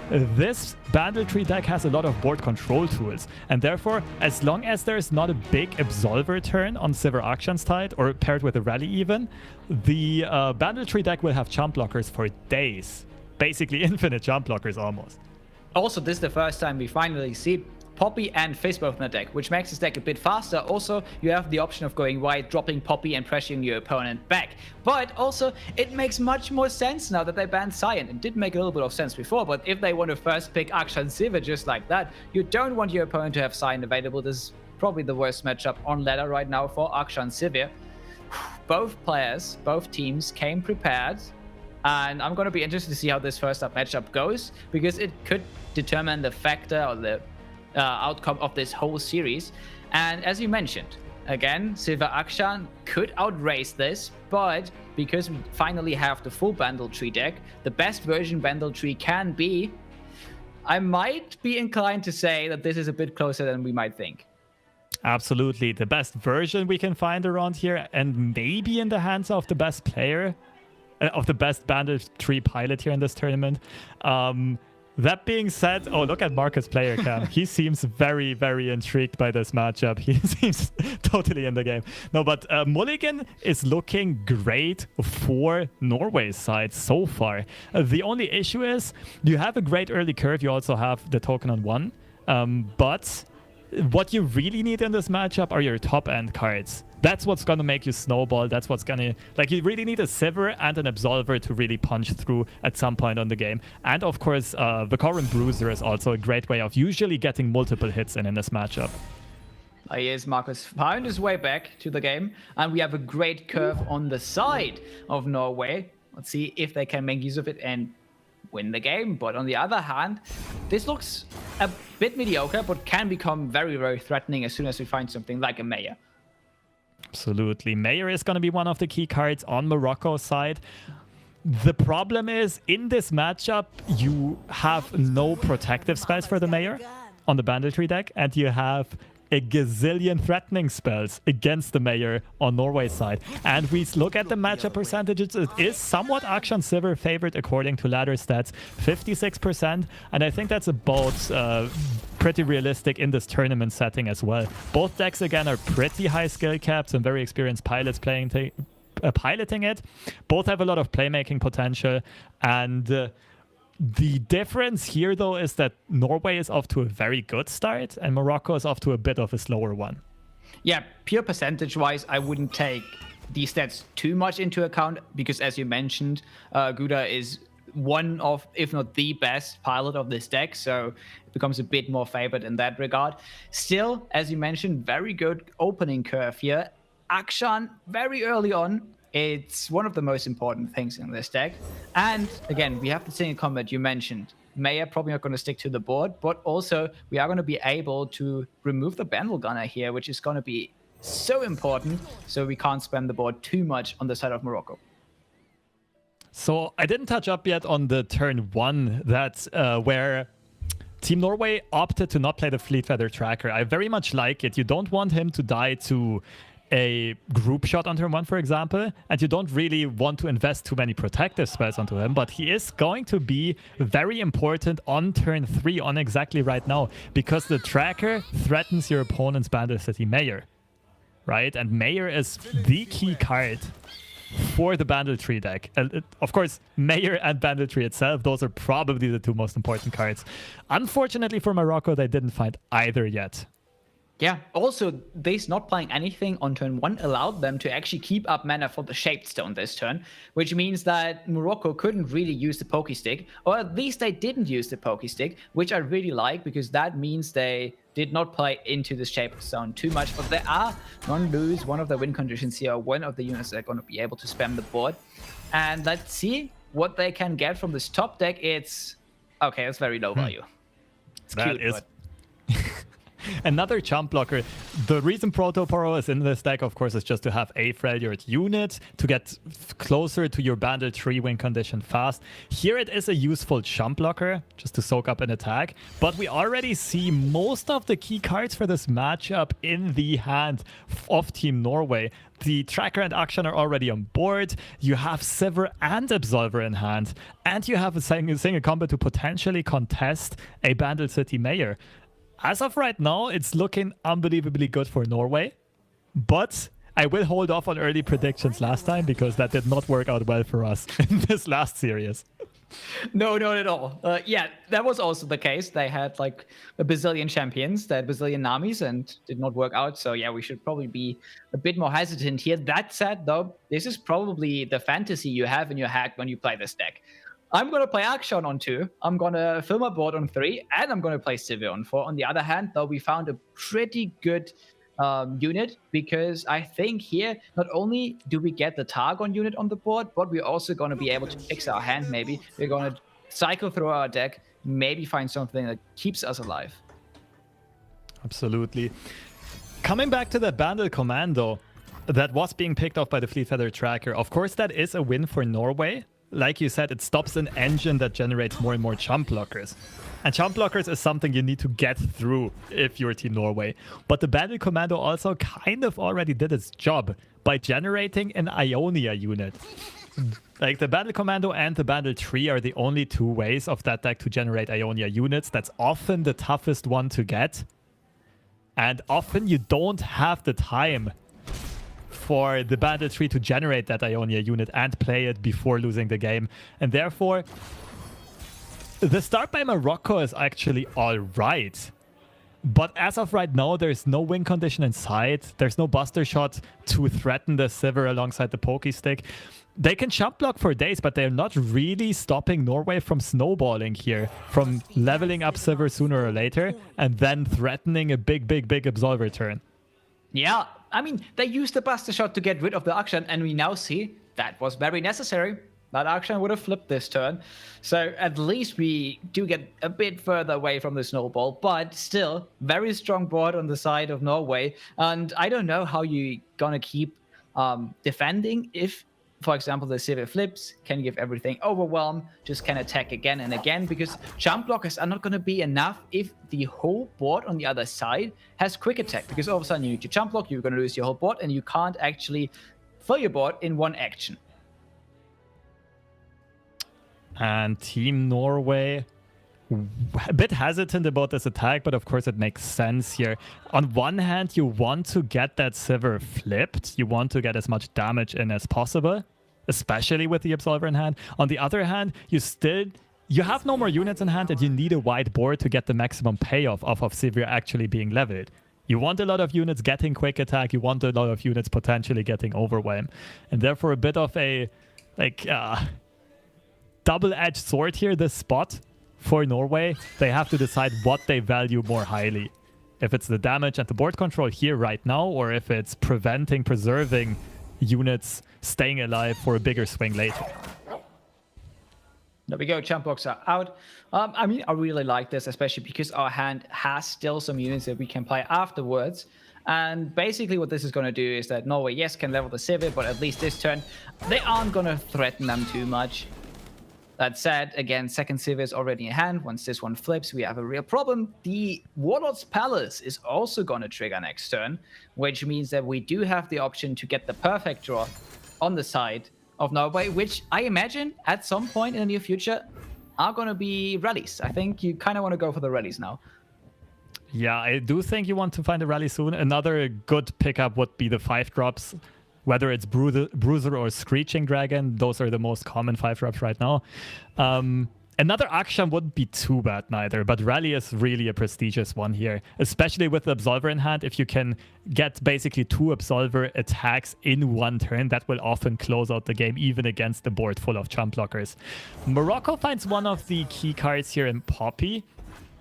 this Bandletree deck has a lot of board control tools, and therefore, as long as there's not a big Absolver turn on Siver Akshan's side, or paired with a rally even, the Bandletree deck will have jump blockers for days. Basically infinite jump blockers almost. Also, this is the first time we finally see Poppy and Fizz both in the deck, which makes this deck a bit faster. Also, you have the option of going wide, dropping Poppy and pressuring your opponent back. But also, it makes much more sense now that they banned Scion. It did make a little bit of sense before, but if they want to first pick Akshan Siva just like that, you don't want your opponent to have Scion available. This is probably the worst matchup on ladder right now for Akshan Siva. Both players, both teams came prepared, and I'm going to be interested to see how this first up matchup goes, because it could determine the factor or the outcome of this whole series. And as you mentioned, again, Siva Akshan could outrace this, but because we finally have the full Bandletree deck, the best version Bandletree can be, I might be inclined to say that this is a bit closer than we might think. Absolutely. The best version we can find around here, and maybe in the hands of the best player, of the best Bandletree pilot here in this tournament. That being said, oh, look at Marcus' player cam. He seems very, very intrigued by this matchup. He seems totally in the game. No, but Mulligan is looking great for Norway's side so far. The only issue is you have a great early curve. You also have the token on 1. But what you really need in this matchup are your top-end cards. That's what's going to make you snowball. That's what's going to... Like, you really need a Siver and an Absolver to really punch through at some point on the game. And, of course, the Current Bruiser is also a great way of usually getting multiple hits in this matchup. Here's Marcus found his way back to the game. And we have a great curve on the side of Norway. Let's see if they can make use of it and win the game. But on the other hand, this looks a bit mediocre, but can become very, very threatening as soon as we find something like a Mayor. Absolutely. Mayor is going to be one of the key cards on Morocco's side. The problem is, in this matchup, you have no protective spells for the Mayor on the Banditry deck, and you have a gazillion threatening spells against the Mayor on Norway's side. And we look at the matchup percentages, it is somewhat Akshan Sivir favored according to ladder stats, 56%, and I think that's about pretty realistic in this tournament setting as well. Both decks again are pretty high skill caps and very experienced pilots piloting it. Both have a lot of playmaking potential, and the difference here, though, is that Norway is off to a very good start and Morocco is off to a bit of a slower one. Yeah, pure percentage-wise, I wouldn't take these stats too much into account because, as you mentioned, Gouda is one of, if not the best pilot of this deck, so it becomes a bit more favored in that regard. Still, as you mentioned, very good opening curve here. Akshan, very early on, it's one of the most important things in this deck. And again, we have the single combat you mentioned. Mayor probably not going to stick to the board, but also we are going to be able to remove the Bandle Gunner here, which is going to be so important, so we can't spam the board too much on the side of Morocco. So I didn't touch up yet on the turn one that's where Team Norway opted to not play the Fleet Feather Tracker. I very much like it. You don't want him to die to a group shot on turn one, for example, and you don't really want to invest too many protective spells onto him, but he is going to be very important on turn 3, on exactly right now, because the tracker threatens your opponent's Bandle City Mayor, right? And Mayor is the key card for the Bandle Tree deck. Of course, Mayor and Bandle Tree itself, those are probably the two most important cards. Unfortunately for Morocco, they didn't find either yet. Yeah, also, this not playing anything on turn 1 allowed them to actually keep up mana for the Shaped Stone this turn, which means that Morocco couldn't really use the Pokey Stick, or at least they didn't use the Pokey Stick, which I really like, because that means they did not play into the Shaped Stone too much, but they are going to lose one of the win conditions here, one of the units that are going to be able to spam the board. And let's see what they can get from this top deck. It's very low value. It's that cute, is... but... Another chump blocker. The reason Protoporo is in this deck, of course, is just to have a Freljord unit to get closer to your Bandle Tree win condition fast. Here it is a useful chump blocker, just to soak up an attack. But we already see most of the key cards for this matchup in the hand of Team Norway. The Tracker and Akshan are already on board. You have Sivir and Absolver in hand. And you have a single combat to potentially contest a Bandle City Mayor. As of right now, it's looking unbelievably good for Norway, but I will hold off on early predictions last time because that did not work out well for us in this last series. No, not at all. Yeah, that was also the case. They had like a bazillion champions, they had bazillion Namis, and did not work out. So yeah, we should probably be a bit more hesitant here. That said, though, this is probably the fantasy you have in your head when you play this deck. I'm going to play Akshan on 2, I'm going to fill my board on 3, and I'm going to play Sivir on 4. On the other hand, though, we found a pretty good unit, because I think here, not only do we get the Targon unit on the board, but we're also going to be able to fix our hand, maybe. We're going to cycle through our deck, maybe find something that keeps us alive. Absolutely. Coming back to the Bandle Commando that was being picked off by the Fleet Feather Tracker, of course, that is a win for Norway. Like you said, it stops an engine that generates more and more chump blockers. And chump blockers is something you need to get through if you're Team Norway. But the Bandle Commando also kind of already did its job by generating an Ionia unit. Like, the Bandle Commando and the Bandle Tree are the only two ways of that deck to generate Ionia units. That's often the toughest one to get. And often you don't have the time for the Bandle Tree to generate that Ionia unit and play it before losing the game. And therefore, the start by Morocco is actually alright. But as of right now, there's no win condition in sight. There's no Buster Shot to threaten the Sivir alongside the Pokey Stick. They can chump block for days, but they're not really stopping Norway from snowballing here, from leveling up Sivir sooner or later, and then threatening a big Absolver turn. Yeah, I mean, they used the Buster Shot to get rid of the Akshan, and we now see that was very necessary. That action would have flipped this turn. So at least we do get a bit further away from the snowball, but still very strong board on the side of Norway. And I don't know how you're gonna keep defending if, for example, the Civic flips, can give everything overwhelm, just can attack again and again, because jump blockers are not going to be enough if the whole board on the other side has quick attack, because all of a sudden you need to jump block, you're going to lose your whole board, and you can't actually fill your board in one action. And Team Norway, a bit hesitant about this attack, but of course it makes sense here. On one hand, you want to get that Sivir flipped. You want to get as much damage in as possible, especially with the Absolver in hand. On the other hand, you have no more units in hand, and you need a wide board to get the maximum payoff off of Sivir actually being leveled. You want a lot of units getting quick attack. You want a lot of units potentially getting overwhelm. And therefore a bit of a double-edged sword here, this spot. For Norway, they have to decide what they value more highly. If it's the damage and the board control here right now, or if it's preserving units staying alive for a bigger swing later. There we go, jump blocks are out. I mean, I really like this, especially because our hand has still some units that we can play afterwards. And basically what this is going to do is that Norway, yes, can level the Civic, but at least this turn, they aren't going to threaten them too much. That said, again, second Civ is already in hand. Once this one flips, we have a real problem. The Warlord's Palace is also going to trigger next turn, which means that we do have the option to get the perfect draw on the side of Norway, which I imagine at some point in the near future are going to be rallies. I think you kind of want to go for the rallies now. Yeah, I do think you want to find a rally soon. Another good pickup would be the 5-drops. Whether it's Bruiser or Screeching Dragon, those are the most common 5-drops right now. Another Aksham wouldn't be too bad neither, but Rally is really a prestigious one here, especially with the Absolver in hand. If you can get basically 2 Absolver attacks in one turn, that will often close out the game, even against the board full of jump blockers. Morocco finds one of the key cards here in Poppy,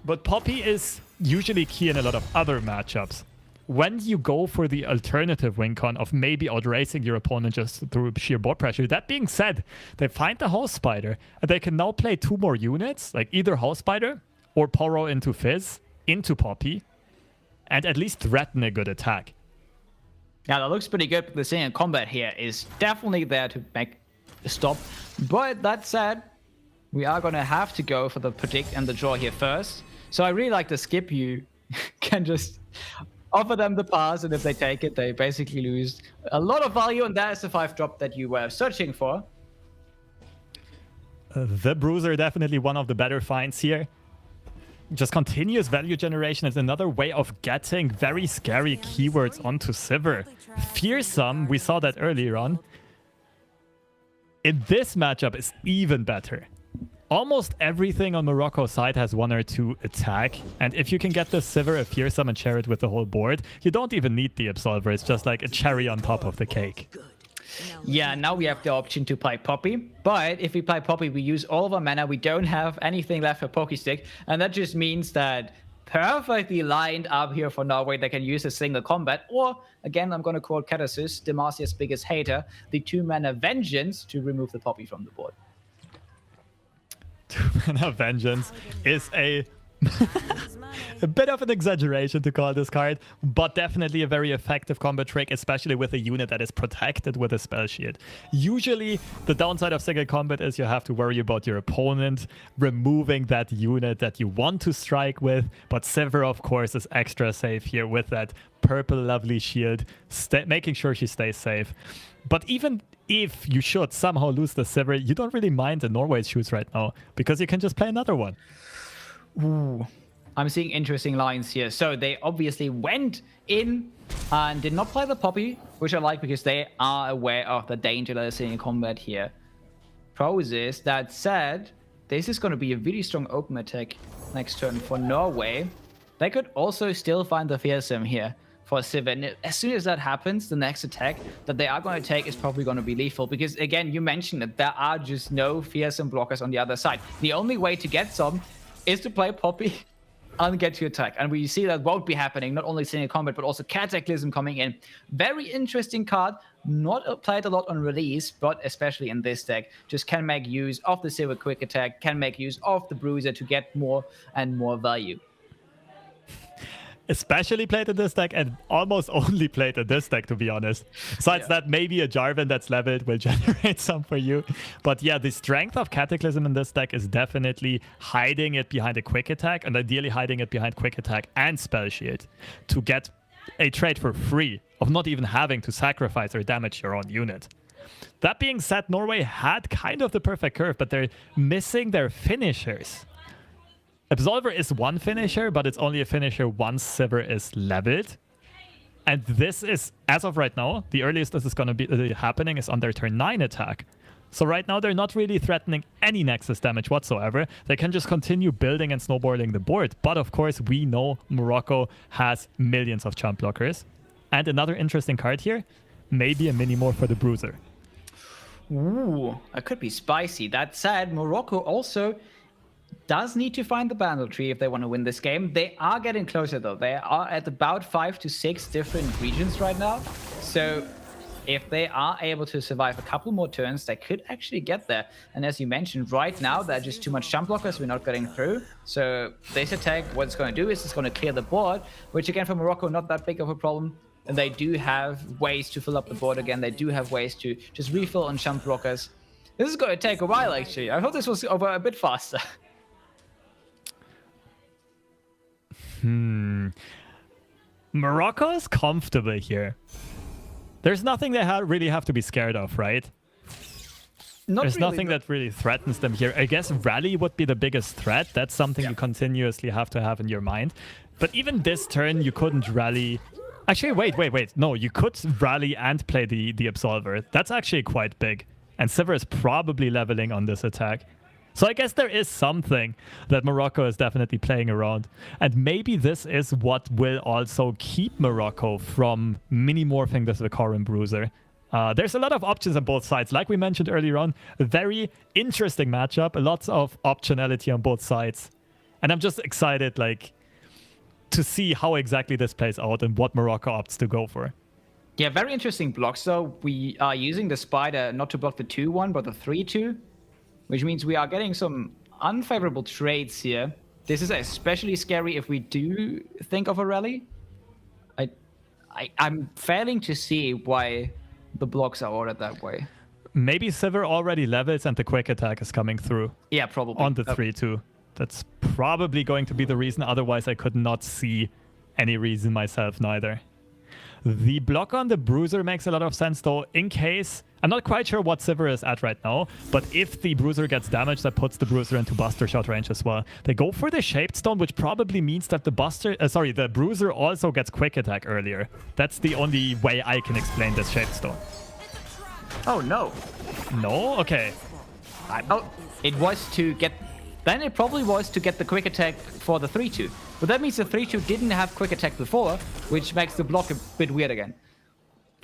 but Poppy is usually key in a lot of other matchups. When you go for the alternative win con of maybe outracing your opponent just through sheer board pressure, that being said, they find the House Spider, and they can now play 2 more units, like either House Spider or Poro into Fizz, into Poppy, and at least threaten a good attack. Yeah, that looks pretty good. The single combat here is definitely there to make a stop. But that said, we are going to have to go for the predict and the draw here first. So I really like the skip. You can just offer them the pass, and if they take it, they basically lose a lot of value, and that is the 5-drop that you were searching for. The Bruiser, definitely one of the better finds here. Just continuous value generation is another way of getting very scary keywords onto Sivir. Fearsome, we saw that earlier on. In this matchup is even better. Almost everything on Morocco's side has 1 or 2 attack, and if you can get the Sivir, a Fearsome, and share it with the whole board, you don't even need the Absolver. It's just like a cherry on top of the cake. Yeah, now we have the option to play Poppy, but if we play Poppy, we use all of our mana. We don't have anything left for Pokéstick, and that just means that perfectly lined up here for Norway, they can use a single combat, or, again, I'm going to quote Katasus, Demasia's biggest hater, the 2-mana Vengeance to remove the Poppy from the board. 2-mana Vengeance is a bit of an exaggeration to call this card, but definitely a very effective combat trick, especially with a unit that is protected with a spell shield. Usually, the downside of single combat is you have to worry about your opponent removing that unit that you want to strike with, but Sivir, of course, is extra safe here with that purple lovely shield, making sure she stays safe. But even if you should somehow lose the Sivir, you don't really mind the Norway's shoes right now, because you can just play another one. Ooh, I'm seeing interesting lines here. So they obviously went in and did not play the Poppy, which I like because they are aware of the danger that is in combat here. Poses, that said, this is going to be a really strong open attack next turn for Norway. They could also still find the Fearsome here for Sivir. And as soon as that happens, the next attack that they are going to take is probably going to be lethal. Because, again, you mentioned that there are just no Fearsome blockers on the other side. The only way to get some is to play Poppy and get to attack. And we see that won't be happening. Not only single combat, but also Cataclysm coming in. Very interesting card. not played a lot on release, but especially in this deck, just can make use of the Silver Quick Attack, can make use of the Bruiser to get more and more value. Especially played in this deck and almost only played in this deck, to be honest. Besides that, maybe a Jarvan that's leveled will generate some for you. But yeah, the strength of Cataclysm in this deck is definitely hiding it behind a Quick Attack, and ideally hiding it behind Quick Attack and Spell Shield to get a trade for free of not even having to sacrifice or damage your own unit. That being said, Norway had kind of the perfect curve, but they're missing their finishers. Absolver is one finisher, but it's only a finisher once Sivir is leveled. And this is, as of right now, the earliest this is going to be happening is on their turn 9 attack. So right now they're not really threatening any Nexus damage whatsoever. They can just continue building and snowballing the board. But of course, we know Morocco has millions of chump blockers. And another interesting card here, maybe a mini-more for the Bruiser. Ooh, that could be spicy. That said, Morocco also does need to find the Bandle tree if they want to win this game. They are getting closer though. They are at about 5 to 6 different regions right now. So if they are able to survive a couple more turns, they could actually get there. And as you mentioned, right now, they're just too much jump blockers. We're not getting through. So this attack, what it's going to do is it's going to clear the board, which again, for Morocco, not that big of a problem. And they do have ways to fill up the board again. They do have ways to just refill on jump blockers. This is going to take a while, actually. I hope this was over a bit faster. Morocco is comfortable here. There's nothing they really have to be scared of, right? There's nothing that really threatens them here. I guess rally would be the biggest threat. That's something you continuously have to have in your mind. But even this turn, you couldn't rally. Actually, wait. No, you could rally and play the Absolver. That's actually quite big. And Sivir is probably leveling on this attack. So I guess there is something that Morocco is definitely playing around. And maybe this is what will also keep Morocco from mini-morphing this Vicarum Bruiser. There's a lot of options on both sides. Like we mentioned earlier on, a very interesting matchup. Lots of optionality on both sides. And I'm just excited to see how exactly this plays out and what Morocco opts to go for. Yeah, very interesting blocks though. We are using the Spider not to block the 2-1, but the 3-2. Which means we are getting some unfavorable trades here. This is especially scary if we do think of a rally. I'm failing to see why the blocks are ordered that way. Maybe Sivir already levels and the quick attack is coming through. Yeah, probably. On the 3-2. That's probably going to be the reason. Otherwise, I could not see any reason myself neither. The block on the Bruiser makes a lot of sense though, in case... I'm not quite sure what Sivir is at right now, but if the Bruiser gets damaged, that puts the Bruiser into Buster Shot range as well. They go for the Shaped Stone, which probably means that the Bruiser also gets Quick Attack earlier. That's the only way I can explain this Shaped Stone. Oh, no. No? Okay. It was to get... Then it probably was to get the Quick Attack for the 3-2. But that means the 3-2 didn't have Quick Attack before, which makes the block a bit weird again.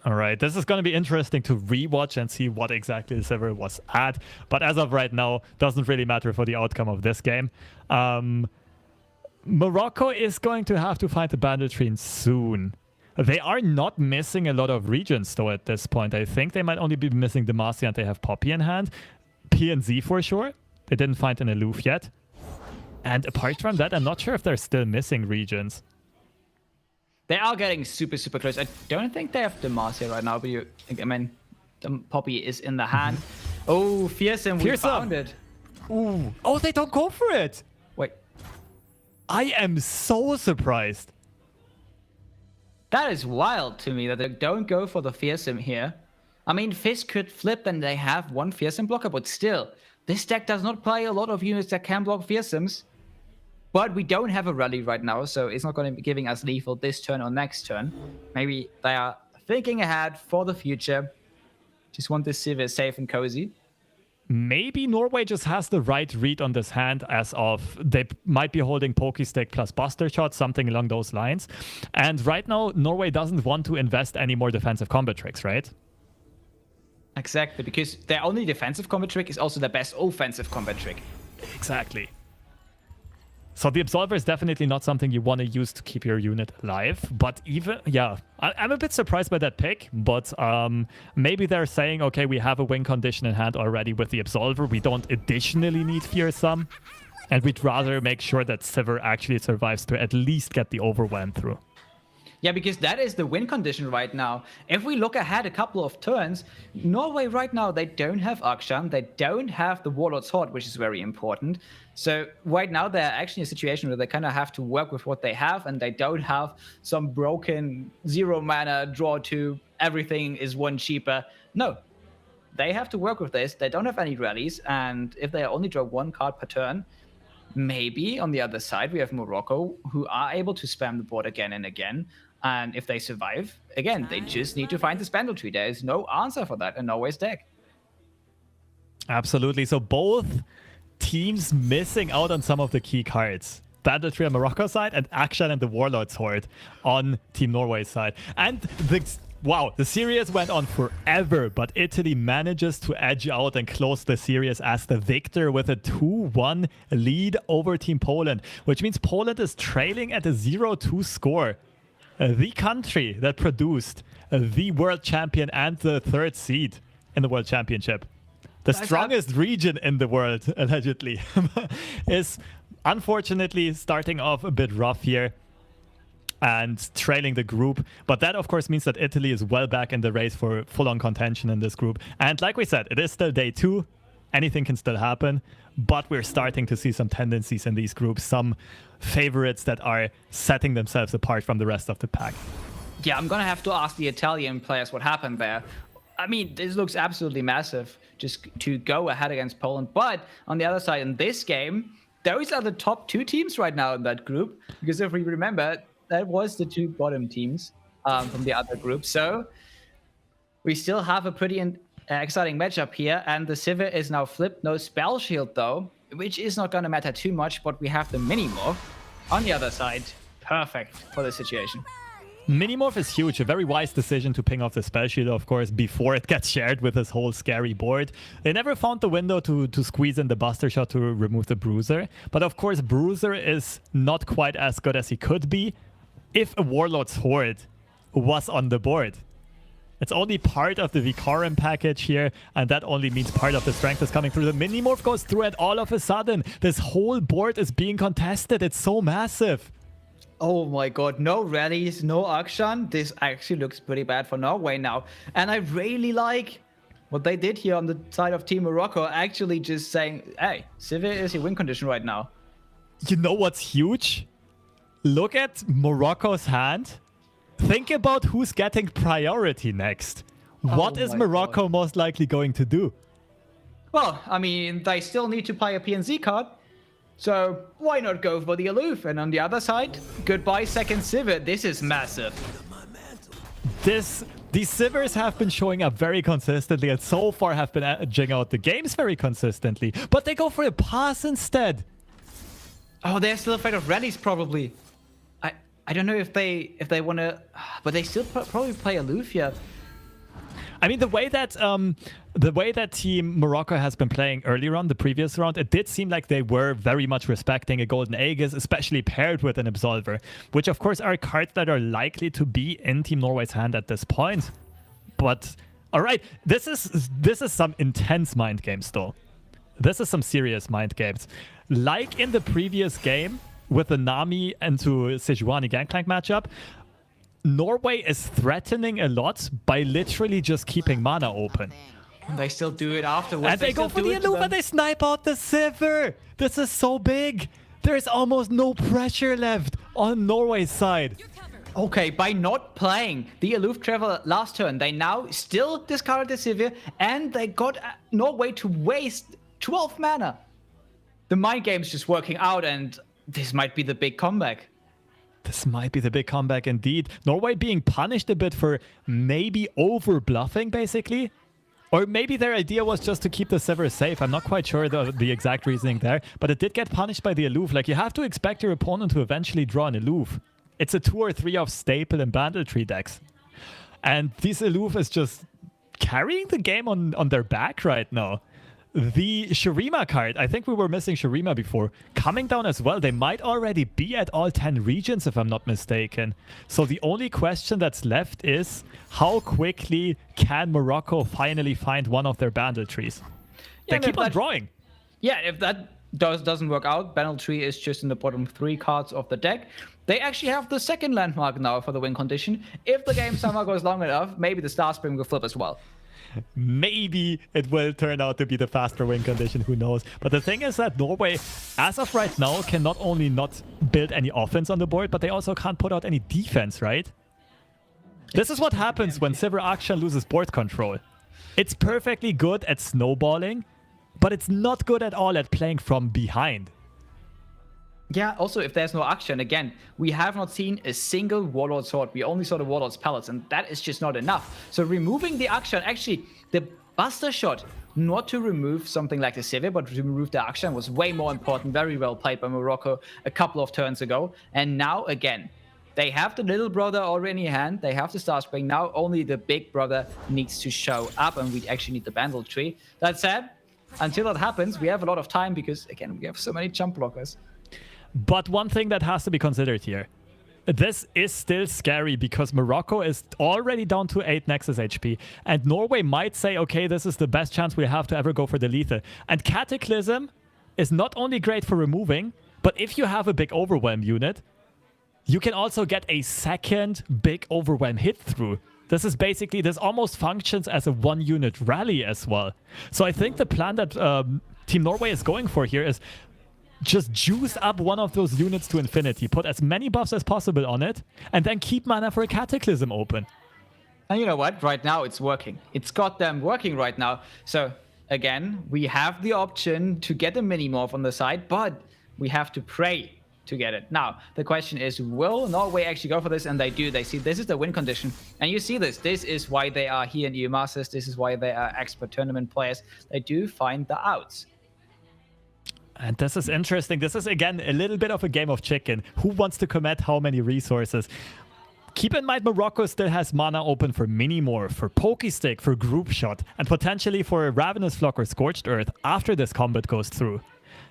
All right, this is going to be interesting to rewatch and see what exactly the Sivir was at. But as of right now, doesn't really matter for the outcome of this game. Morocco is going to have to find the Bandle tree soon. They are not missing a lot of regions, though, at this point. I think they might only be missing Demacia and they have Poppy in hand. PNZ for sure. They didn't find an Aloof yet. And apart from that, I'm not sure if they're still missing regions. They are getting super, super close. I don't think they have Demacia right now, but the Poppy is in the hand. Oh, Fearsome, we found it. Ooh. Oh, they don't go for it. Wait. I am so surprised. That is wild to me that they don't go for the Fearsome here. I mean, Fizz could flip and they have one Fearsome blocker, but still, this deck does not play a lot of units that can block Fearsomes. But we don't have a rally right now, so it's not going to be giving us lethal this turn or next turn. Maybe they are thinking ahead for the future. Just want this Sivir safe and cozy. Maybe Norway just has the right read on this hand as of they might be holding Pokestick plus Buster Shot, something along those lines. And right now, Norway doesn't want to invest any more defensive combat tricks, right? Exactly, because their only defensive combat trick is also their best offensive combat trick. Exactly. So the Absolver is definitely not something you want to use to keep your unit alive. But even, yeah, I'm a bit surprised by that pick. But maybe they're saying, okay, we have a win condition in hand already with the Absolver. We don't additionally need Fearsome. And we'd rather make sure that Sivir actually survives to at least get the Overwhelm through. Yeah, because that is the win condition right now. If we look ahead a couple of turns, Norway right now, they don't have Akshan, they don't have the Warlord's Horde, which is very important. So right now, they're actually in a situation where they kind of have to work with what they have, and they don't have some broken 0 mana draw to everything is 1 cheaper. No, they have to work with this. They don't have any rallies, and if they only draw 1 card per turn, maybe on the other side, we have Morocco, who are able to spam the board again and again. And if they survive, again, they just need to find the Spandrel tree. There is no answer for that in Norway's deck. Absolutely. So both teams missing out on some of the key cards. Bandle tree on Morocco's side and Akshan and the Warlord's Horde on Team Norway's side. And the series went on forever, but Italy manages to edge out and close the series as the victor with a 2-1 lead over Team Poland, which means Poland is trailing at a 0-2 score. The country that produced the world champion and the 3rd seed in the world championship. The strongest region in the world, allegedly, is unfortunately starting off a bit rough here and trailing the group. But that, of course, means that Italy is well back in the race for full-on contention in this group. And like we said, it is still day 2. Anything can still happen. But we're starting to see some tendencies in these groups, some favorites that are setting themselves apart from the rest of the pack. Yeah, I'm going to have to ask the Italian players what happened there. I mean, this looks absolutely massive just to go ahead against Poland. But on the other side, in this game, those are the top 2 teams right now in that group. Because if we remember, that was the 2 bottom teams from the other group. So we still have a pretty exciting matchup here. And the Sivir is now flipped. No spell shield, though, which is not going to matter too much. But we have the Minimorph on the other side. Perfect for the situation. Minimorph is huge. A very wise decision to ping off the spell shield, of course, before it gets shared with this whole scary board. They never found the window to squeeze in the Buster Shot to remove the Bruiser. But of course, Bruiser is not quite as good as he could be if a Warlord's Horde was on the board. It's only part of the Vicarum package here, and that only means part of the strength is coming through. The Minimorph goes through, and all of a sudden, this whole board is being contested. It's so massive. Oh my god, no rallies, no Akshan. This actually looks pretty bad for Norway now. And I really like what they did here on the side of Team Morocco, actually just saying, hey, Sivir is your win condition right now. You know what's huge? Look at Morocco's hand. Think about who's getting priority next. What is Morocco most likely going to do? Well, I mean, they still need to play a PNZ card. So why not go for the Aloof? And on the other side, goodbye second Sivir. This is massive. These Sivirs have been showing up very consistently and so far have been edging out the games very consistently. But they go for a pass instead. Oh, they're still afraid of rallies probably. I don't know if they want to, but they still probably play Aloof here. I mean, the way that Team Morocco has been playing earlier on the previous round, it did seem like they were very much respecting a Golden Aegis, especially paired with an Absolver, which of course are cards that are likely to be in Team Norway's hand at this point. But all right, this is some intense mind games though. This is some serious mind games. Like in the previous game with the Nami into Sejuani Gangplank matchup, Norway is threatening a lot by literally just keeping mana open. And they still do it afterwards. And they go for the Aloof and they snipe out the Sivir. This is so big. There's almost no pressure left on Norway's side. Okay, by not playing the Aloof Traveler last turn, they now still discarded the Sivir and they got Norway to waste 12 mana. The mind game's just working out and this might be the big comeback. This might be the big comeback indeed. Norway being punished a bit for maybe over bluffing, basically. Or maybe their idea was just to keep the Sivir safe. I'm not quite sure the exact reasoning there. But it did get punished by the Aloof. Like, you have to expect your opponent to eventually draw an Aloof. It's a 2 or 3 of Staple and Bandle Tree decks. And this Aloof is just carrying the game on their back right now. the Shurima card, I think we were missing Shurima before, coming down as well. They might already be at all 10 regions, if I'm not mistaken. So the only question that's left is, how quickly can Morocco finally find one of their Bandle trees? They keep on drawing. Yeah, if that doesn't work out, Bandle tree is just in the bottom 3 cards of the deck. They actually have the second landmark now for the win condition. If the game somehow goes long enough, maybe the Star Spring will flip as well. Maybe it will turn out to be the faster win condition, who knows. But the thing is that Norway, as of right now, can not only not build any offense on the board, but they also can't put out any defense, right? This is what happens when Silver Akshan loses board control. It's perfectly good at snowballing, but it's not good at all at playing from behind. Yeah, also, if there's no action, again, we have not seen a single Warlord sword. We only saw the Warlord's pellets, and that is just not enough. So removing the action, actually, the Buster Shot, not to remove something like the Civic, but to remove the action was way more important. Very well played by Morocco a couple of turns ago. And now, again, they have the little brother already in hand. They have the Star Spring. Now only the big brother needs to show up, and we actually need the Bandle tree. That said, until that happens, we have a lot of time because, again, we have so many jump blockers. But one thing that has to be considered here. This is still scary because Morocco is already down to 8 Nexus HP. And Norway might say, okay, this is the best chance we have to ever go for the lethal. And Cataclysm is not only great for removing, but if you have a big Overwhelm unit, you can also get a second big Overwhelm hit through. This is basically, this almost functions as a 1-unit rally as well. So I think the plan that Team Norway is going for here is just juice up one of those units to infinity, put as many buffs as possible on it, and then keep mana for a Cataclysm open. And you know what? Right now, it's working. It's got them working right now. So, again, we have the option to get a mini-morph on the side, but we have to pray to get it. Now, the question is, will Norway actually go for this? And they do. They see this is the win condition. And you see this. This is why they are here in EU Masters. This is why they are expert tournament players. They do find the outs. And this is interesting. This is, again, a little bit of a game of chicken. Who wants to commit how many resources? Keep in mind, Morocco still has mana open for Mini-Morph, for Pokestick, for Group Shot, and potentially for a Ravenous Flock or Scorched Earth after this combat goes through.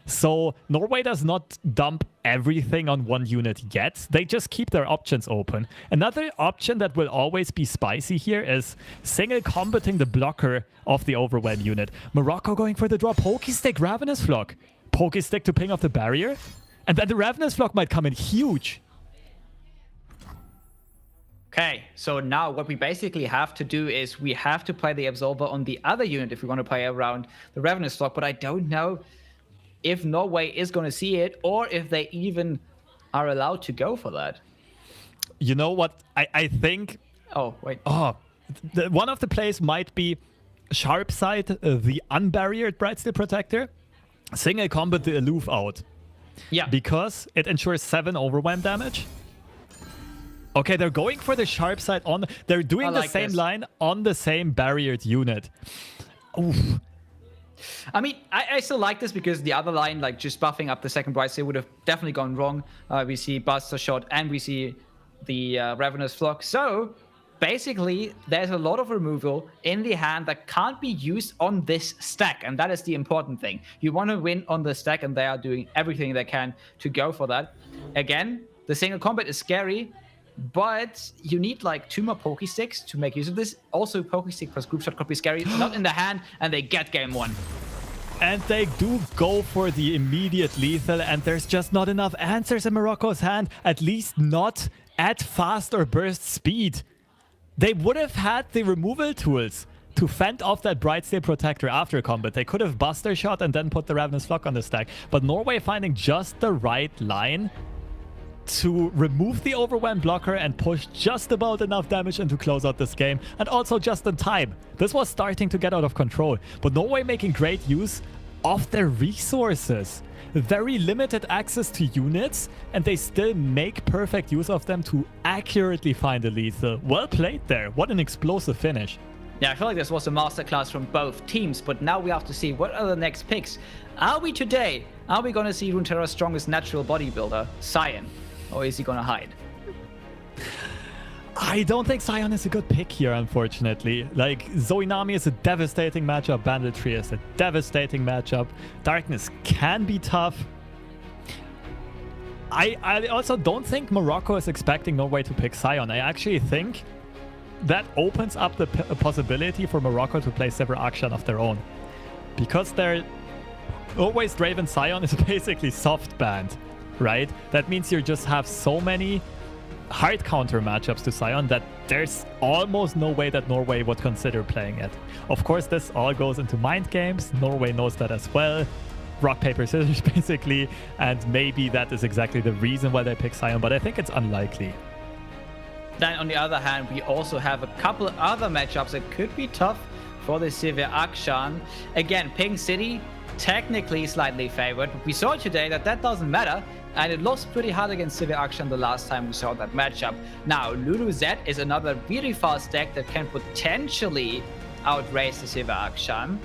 So Norway does not dump everything on one unit yet. They just keep their options open. Another option that will always be spicy here is single combating the blocker of the Overwhelm unit. Morocco going for the draw. Pokestick, Ravenous Flock. Pokestick to ping off the barrier. And then the Ravenous Flock might come in huge. Okay, so now what we basically have to do is we have to play the Absolver on the other unit if we want to play around the Ravenous Flock, but I don't know if Norway is going to see it or if they even are allowed to go for that. You know what? I think... Oh, wait. Oh, one of the plays might be Sharpside, the unbarriered Brightsteel Protector. Single combat the Aloof out. Yeah. Because it ensures 7 Overwhelm damage. Okay, they're going for the Sharpside on... They're doing the same line on the same barriered unit. Oof. I mean, I still like this because the other line, like just buffing up the second Brightsteel, would have definitely gone wrong. We see Buster Shot and we see the Ravenous Flock. So, basically, there's a lot of removal in the hand that can't be used on this stack. And that is the important thing. You want to win on the stack, and they are doing everything they can to go for that. Again, the single combat is scary, but you need like 2 more Pokesticks to make use of this. Also, Pokestick plus Group Shot could be scary. Not in the hand, and they get game 1. And they do go for the immediate lethal, and there's just not enough answers in Morocco's hand. At least not at fast or burst speed. They would have had the removal tools to fend off that Brightsteel Protector after combat. They could have Buster Shot and then put the Ravenous Flock on the stack. But Norway finding just the right line to remove the Overwhelm blocker and push just about enough damage in to close out this game, and also just in time. This was starting to get out of control, but Norway making great use of their resources. Very limited access to units, and they still make perfect use of them to accurately find a lethal. Well played there. What an explosive finish. Yeah, I feel like this was a masterclass from both teams, but now we have to see what are the next picks. Are we going to see Runeterra's strongest natural bodybuilder, Cyan? Or is he going to hide? I don't think Sion is a good pick here, unfortunately. Like, Zoe Nami is a devastating matchup. Banditry is a devastating matchup. Darkness can be tough. I also don't think Morocco is expecting Norway to pick Sion. I actually think that opens up the possibility for Morocco to play Sivir Akshan of their own. Because their Always Draven Sion is basically soft banned, right? That means you just have so many hard counter matchups to Sion that there's almost no way that Norway would consider playing it. Of course, this all goes into mind games. Norway knows that as well. Rock, paper, scissors, basically. And maybe that is exactly the reason why they pick Sion, but I think it's unlikely. Then on the other hand, we also have a couple of other matchups that could be tough for the Sivir Akshan. Again, Pink City, technically slightly favored, but we saw today that that doesn't matter, and it lost pretty hard against Sivir Akshan the last time we saw that matchup. Now, Lulu Z is another really fast deck that can potentially outrace the Sivir Akshan.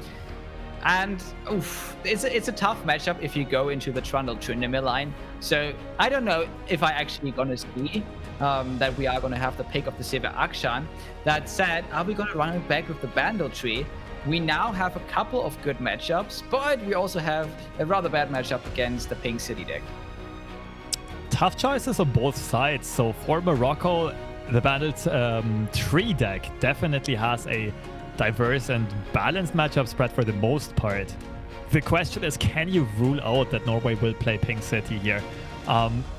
And oof, it's a tough matchup if you go into the Trundle Tryndamere line. So I don't know if I actually gonna see that we are gonna have the pick of the Sivir Akshan. That said, are we gonna run it back with the Bandletree? We now have a couple of good matchups, but we also have a rather bad matchup against the Pink City deck. Tough choices on both sides. So for Morocco, the Bandletree deck definitely has a diverse and balanced matchup spread for the most part. The question is, can you rule out that Norway will play Pink City here?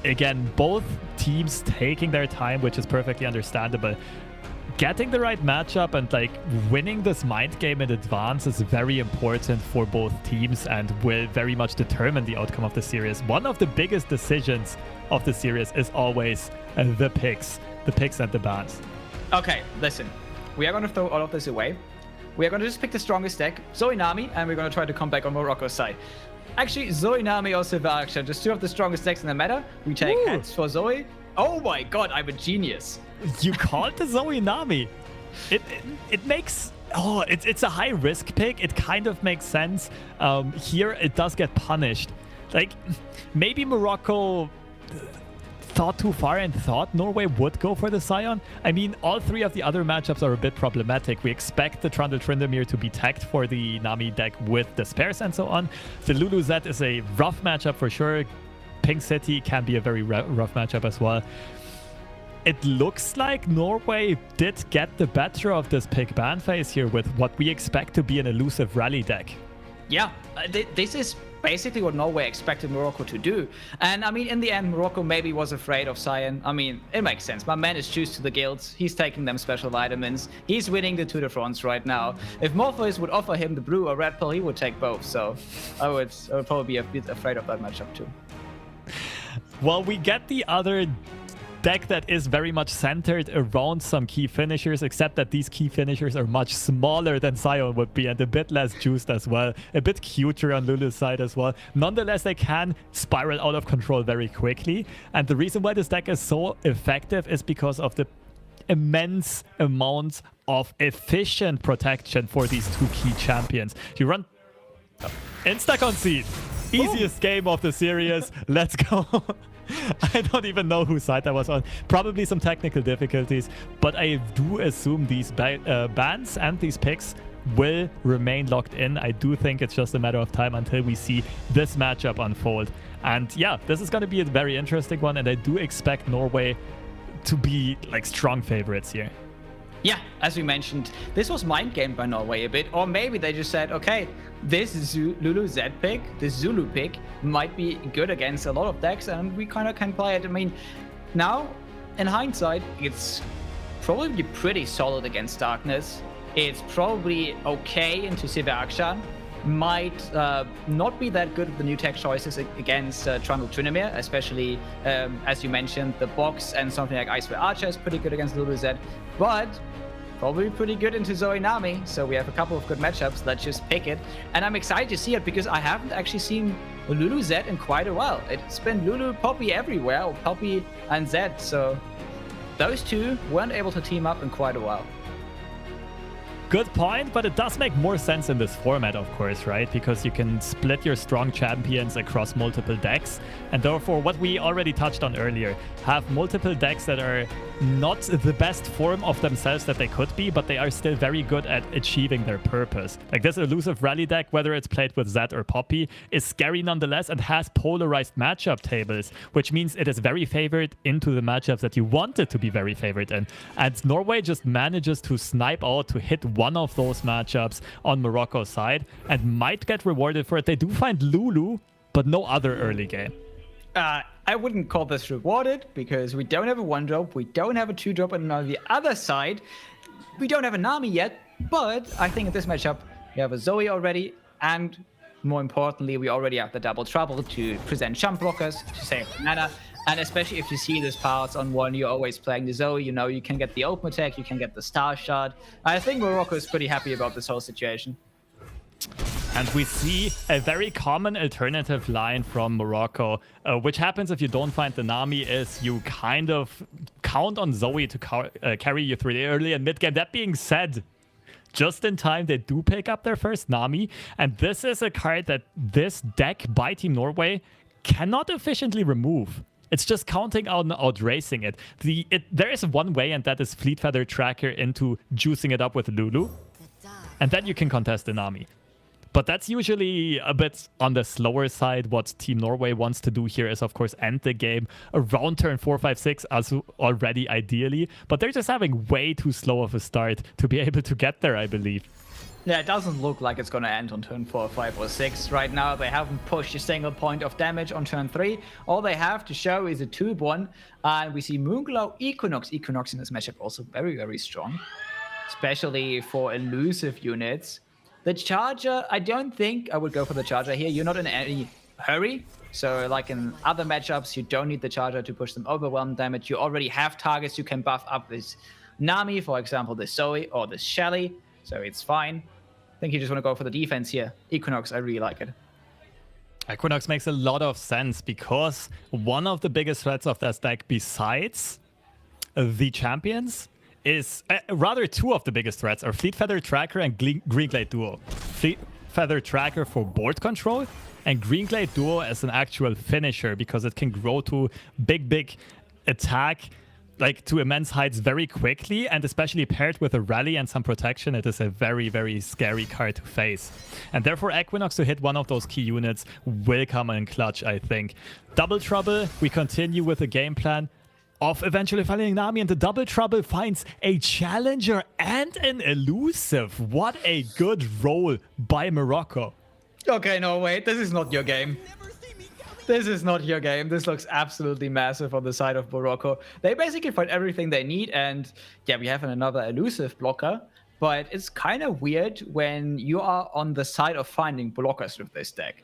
Again, both teams taking their time, which is perfectly understandable. Getting the right matchup and like winning this mind game in advance is very important for both teams and will very much determine the outcome of the series. One of the biggest decisions of the series is always the picks and the bans. Okay, listen. We are going to throw all of this away. We are going to just pick the strongest deck, Zoe Nami, and we're going to try to come back on Morocco's side. Actually, Zoe Nami or Sivir Akshan, just two of the strongest decks in the meta. We take heads for Zoe. Oh my god, I'm a genius. You called the Zoe Nami. It makes... Oh, it's a high risk pick. It kind of makes sense. Here, it does get punished. Like, maybe Morocco thought too far and thought Norway would go for the Sion. I mean, all three of the other matchups are a bit problematic. We expect the Trundle Tryndamere to be tagged for the Nami deck with the spares and so on. The Lulu Z is a rough matchup for sure. Pink City can be a very rough matchup as well. It looks like Norway did get the better of this pick ban phase here with what we expect to be an elusive rally deck. Yeah, this is basically what Norway expected Morocco to do. And I mean, in the end, Morocco maybe was afraid of Sion. I mean, it makes sense. My man is choose to the guilds. He's taking them special vitamins. He's winning the Tour de France right now. If Morpheus would offer him the blue or red pill, he would take both. So I would probably be a bit afraid of that matchup too. Well, we get the other deck that is very much centered around some key finishers, except that these key finishers are much smaller than Sion would be and a bit less juiced as well. A bit cuter on Lulu's side as well. Nonetheless, they can spiral out of control very quickly. And the reason why this deck is so effective is because of the immense amount of efficient protection for these two key champions. You run insta-concede. Easiest game of the series. Let's go. I don't even know whose side that was on. Probably some technical difficulties, but I do assume these bans and these picks will remain locked in. I do think it's just a matter of time until we see this matchup unfold. And yeah, this is going to be a very interesting one, and I do expect Norway to be like strong favorites here. Yeah, as we mentioned, this was mind gamed by Norway a bit, or maybe they just said, okay, this Lulu Z pick, this Zulu pick might be good against a lot of decks, and we kind of can play it. I mean, now, in hindsight, it's probably pretty solid against Darkness. It's probably okay into Sivir Akshan. Might not be that good with the new tech choices against Trundle Tryndamere, especially, as you mentioned, the box and something like Icewear Archer is pretty good against Lulu Z, but probably pretty good into Zoe Nami. So we have a couple of good matchups. Let's just pick it. And I'm excited to see it because I haven't actually seen Lulu Z in quite a while. It's been Lulu, Poppy everywhere, or Poppy and Z. So those two weren't able to team up in quite a while. Good point, but it does make more sense in this format, of course, right? Because you can split your strong champions across multiple decks, and therefore, what we already touched on earlier, have multiple decks that are not the best form of themselves that they could be, but they are still very good at achieving their purpose. Like this elusive rally deck, whether it's played with Zed or Poppy, is scary nonetheless and has polarized matchup tables, which means it is very favored into the matchups that you want it to be very favored in. And Norway just manages to snipe out to hit one of those matchups on Morocco's side and might get rewarded for it. They do find Lulu, but no other early game. I wouldn't call this rewarded because we don't have a 1-drop, we don't have a 2-drop, and on the other side, we don't have a Nami yet, but I think in this matchup, we have a Zoe already, and more importantly, we already have the double trouble to present jump blockers to save mana. And especially if you see this paths on one, you're always playing the Zoe, you know, you can get the open attack, you can get the star shot. I think Morocco is pretty happy about this whole situation. And we see a very common alternative line from Morocco, which happens if you don't find the Nami, is you kind of count on Zoe to carry you through the early and mid game. That being said, just in time, they do pick up their first Nami. And this is a card that this deck by Team Norway cannot efficiently remove. It's just counting on outracing it. There is one way, and that is Fleet Feather Tracker into juicing it up with Lulu. And then you can contest the Nami. But that's usually a bit on the slower side. What Team Norway wants to do here is, of course, end the game around turn 4, 5, 6 as already ideally. But they're just having way too slow of a start to be able to get there, I believe. Yeah, it doesn't look like it's going to end on turn 4, 5, or 6 right now. They haven't pushed a single point of damage on turn 3. All they have to show is a 2-1. And we see Moonglow, Equinox. Equinox in this matchup also very, very strong, especially for elusive units. The Charger, I don't think I would go for the Charger here. You're not in any hurry. So like in other matchups, you don't need the Charger to push some overwhelm damage. You already have targets you can buff up this Nami, for example, this Zoe or this Shelly. So it's fine. I think you just want to go for the defense here. Equinox, I really like it. Equinox makes a lot of sense because one of the biggest threats of that deck besides the champions is rather two of the biggest threats are Fleet Feather Tracker and Green Glade Duo. Fleet Feather Tracker for board control and Green Glade Duo as an actual finisher because it can grow to big attack, like to immense heights very quickly, and especially paired with a rally and some protection, it is a very, very scary card to face. And therefore Equinox to hit one of those key units will come in clutch, I think. Double Trouble, we continue with the game plan of eventually finding Nami, and the Double Trouble finds a Challenger and an Elusive. What a good roll by Morocco. Okay, no, wait, this is not your game. This is not your game. This looks absolutely massive on the side of Morocco. They basically find everything they need, and yeah, we have another elusive blocker, but it's kind of weird when you are on the side of finding blockers with this deck.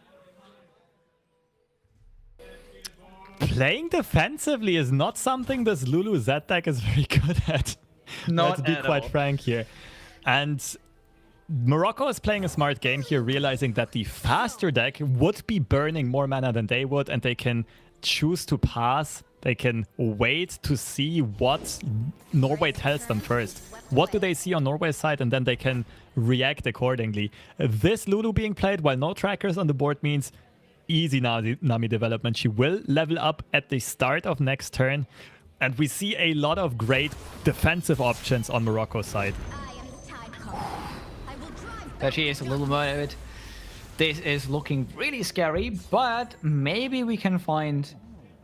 Playing defensively is not something this Lulu Z deck is very good at. Not Let's be at quite all. frank here. And Morocco is playing a smart game here, realizing that the faster deck would be burning more mana than they would, and they can choose to pass. They can wait to see what Norway tells them first. What do they see on Norway's side, and then they can react accordingly. This Lulu being played while no trackers on the board means easy Nami development. She will level up at the start of next turn, and we see a lot of great defensive options on Morocco's side. There she is, a little mermaid. This is looking really scary, but maybe we can find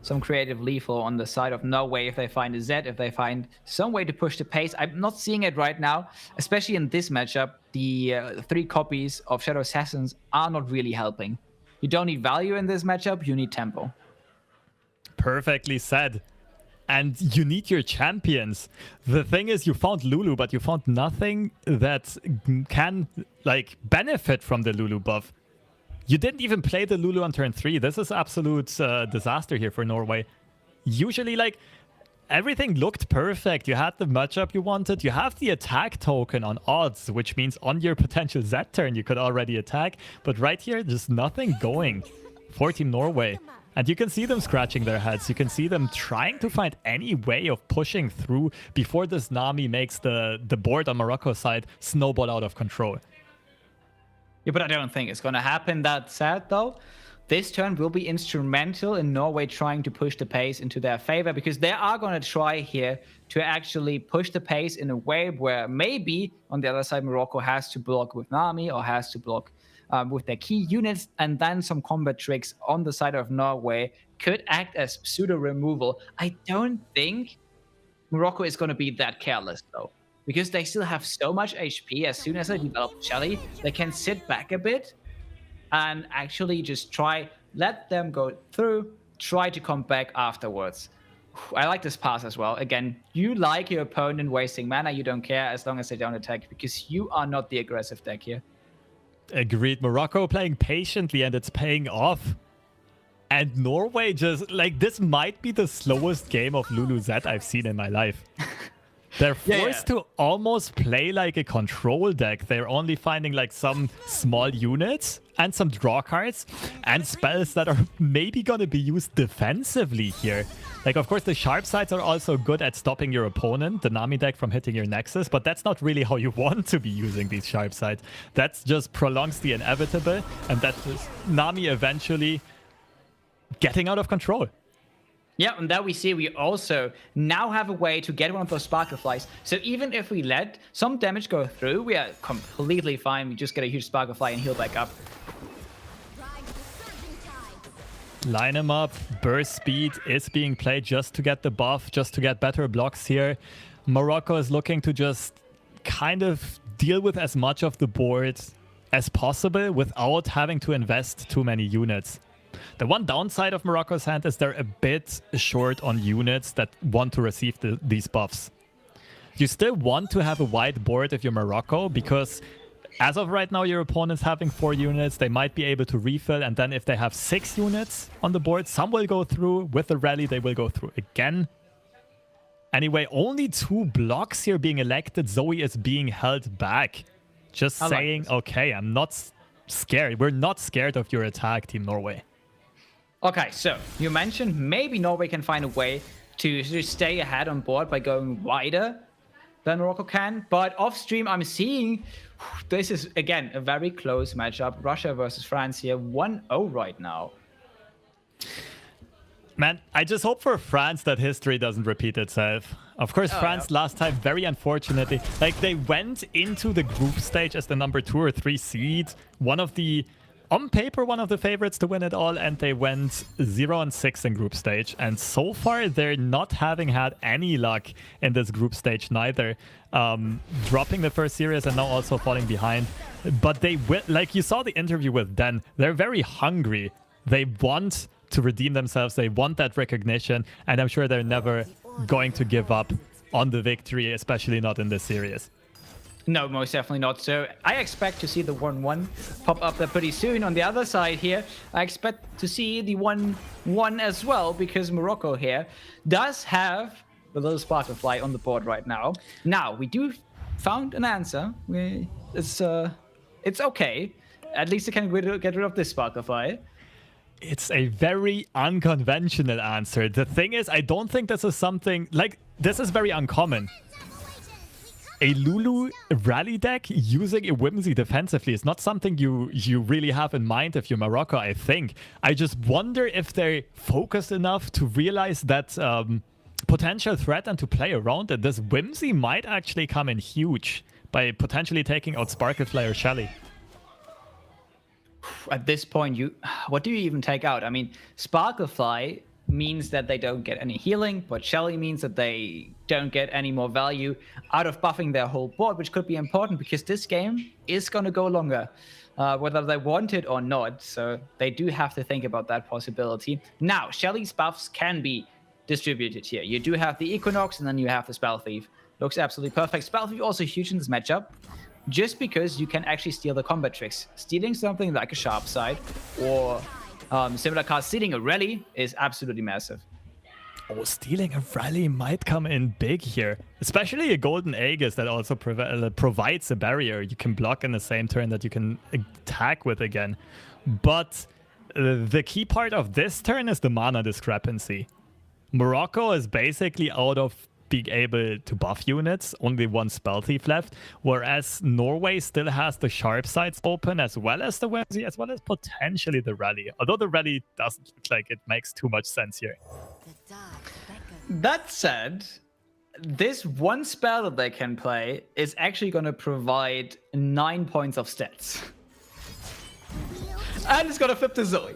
some creative lethal on the side of Norway if they find a Z, if they find some way to push the pace. I'm not seeing it right now, especially in this matchup. The 3 copies of Shadow Assassins are not really helping. You don't need value in this matchup, you need tempo. Perfectly said. And you need your champions. The thing is, you found Lulu, but you found nothing that can like benefit from the Lulu buff. You didn't even play the Lulu on turn 3. This is absolute disaster here for Norway. Usually, like, everything looked perfect. You had the matchup you wanted. You have the attack token on odds, which means on your potential Z turn, you could already attack. But right here, just nothing going for Team Norway. And you can see them scratching their heads. You can see them trying to find any way of pushing through before this Nami makes the board on Morocco's side snowball out of control. Yeah, but I don't think it's going to happen. That said, though, this turn will be instrumental in Norway trying to push the pace into their favor, because they are going to try here to actually push the pace in a way where maybe on the other side Morocco has to block with Nami or has to block with their key units, and then some combat tricks on the side of Norway could act as pseudo removal. I don't think Morocco is going to be that careless, though, because they still have so much HP. As soon as they develop Shelly, they can sit back a bit and actually just let them go through, try to come back afterwards. I like this pass as well. Again, you like your opponent wasting mana, you don't care as long as they don't attack, because you are not the aggressive deck here. Agreed. Morocco playing patiently, and it's paying off. And Norway just, like, this might be the slowest game of Lulu Z I've seen in my life. They're forced to almost play like a control deck. They're only finding like some small units and some draw cards and spells that are maybe going to be used defensively here. Like, of course, the sharp sides are also good at stopping your opponent, the Nami deck, from hitting your Nexus, but that's not really how you want to be using these sharp sides. That just prolongs the inevitable, and that is Nami eventually getting out of control. Yeah, and that we see we also now have a way to get one of those Sparkle Flies. So even if we let some damage go through, we are completely fine. We just get a huge Sparkle Fly and heal back up. Line him up. Burst speed is being played just to get the buff, just to get better blocks here. Morocco is looking to just kind of deal with as much of the board as possible without having to invest too many units. The one downside of Morocco's hand is they're a bit short on units that want to receive these buffs. You still want to have a wide board if you're Morocco, because as of right now, your opponent's having 4 units. They might be able to refill, and then if they have 6 units on the board, some will go through. With the rally, they will go through again. Anyway, only 2 blocks here being elected. Zoe is being held back. Just saying, okay, I'm not scared. We're not scared of your attack, Team Norway. Okay, so you mentioned maybe Norway can find a way to stay ahead on board by going wider than Morocco can. But off stream, I'm seeing this is, again, a very close matchup. Russia versus France here, 1-0 right now. Man, I just hope for France that history doesn't repeat itself. Of course, France last time, very unfortunately, like, they went into the group stage as the number 2 or 3 seed. On paper, one of the favorites to win it all, and they went 0-6 in group stage. And so far, they're not having had any luck in this group stage neither. Dropping the first series and now also falling behind. But they will, like you saw the interview with Den, they're very hungry. They want to redeem themselves. They want that recognition. And I'm sure they're never going to give up on the victory, especially not in this series. No, most definitely not. So I expect to see the 1-1 pop up there pretty soon. On the other side here, I expect to see the 1-1 as well, because Morocco here does have the little Sparkle Fly on the board right now. Now, we do found an answer. It's okay. At least I can get rid of this Sparkle Fly. It's a very unconventional answer. The thing is, I don't think this is something... Like, this is very uncommon. A Lulu rally deck using a Whimsy defensively is not something you really have in mind if you're Morocco, I think. I just wonder if they're focused enough to realize that potential threat and to play around it. This Whimsy might actually come in huge by potentially taking out Sparklefly or Shelly. At this point, what do you even take out? I mean, Sparklefly means that they don't get any healing, but Shelly means that they don't get any more value out of buffing their whole board, which could be important because this game is going to go longer, whether they want it or not. So they do have to think about that possibility. Now, Shelly's buffs can be distributed here. You do have the Equinox, and then you have the Spell Thief. Looks absolutely perfect. Spell Thief also huge in this matchup, just because you can actually steal the combat tricks. Stealing something like a Sharp Side or similar cards, stealing a rally is absolutely massive. Oh, stealing a rally might come in big here. Especially a Golden Aegis that also provides a barrier you can block in the same turn that you can attack with again. But The key part of this turn is the mana discrepancy. Morocco is basically out of being able to buff units, only one spell thief left, whereas Norway still has the sharp sides open as well as the Whimsy, as well as potentially the rally. Although the rally doesn't look like it makes too much sense here. That said, this one spell that they can play is actually going to provide 9 points of stats. And it's going to flip to Zoe.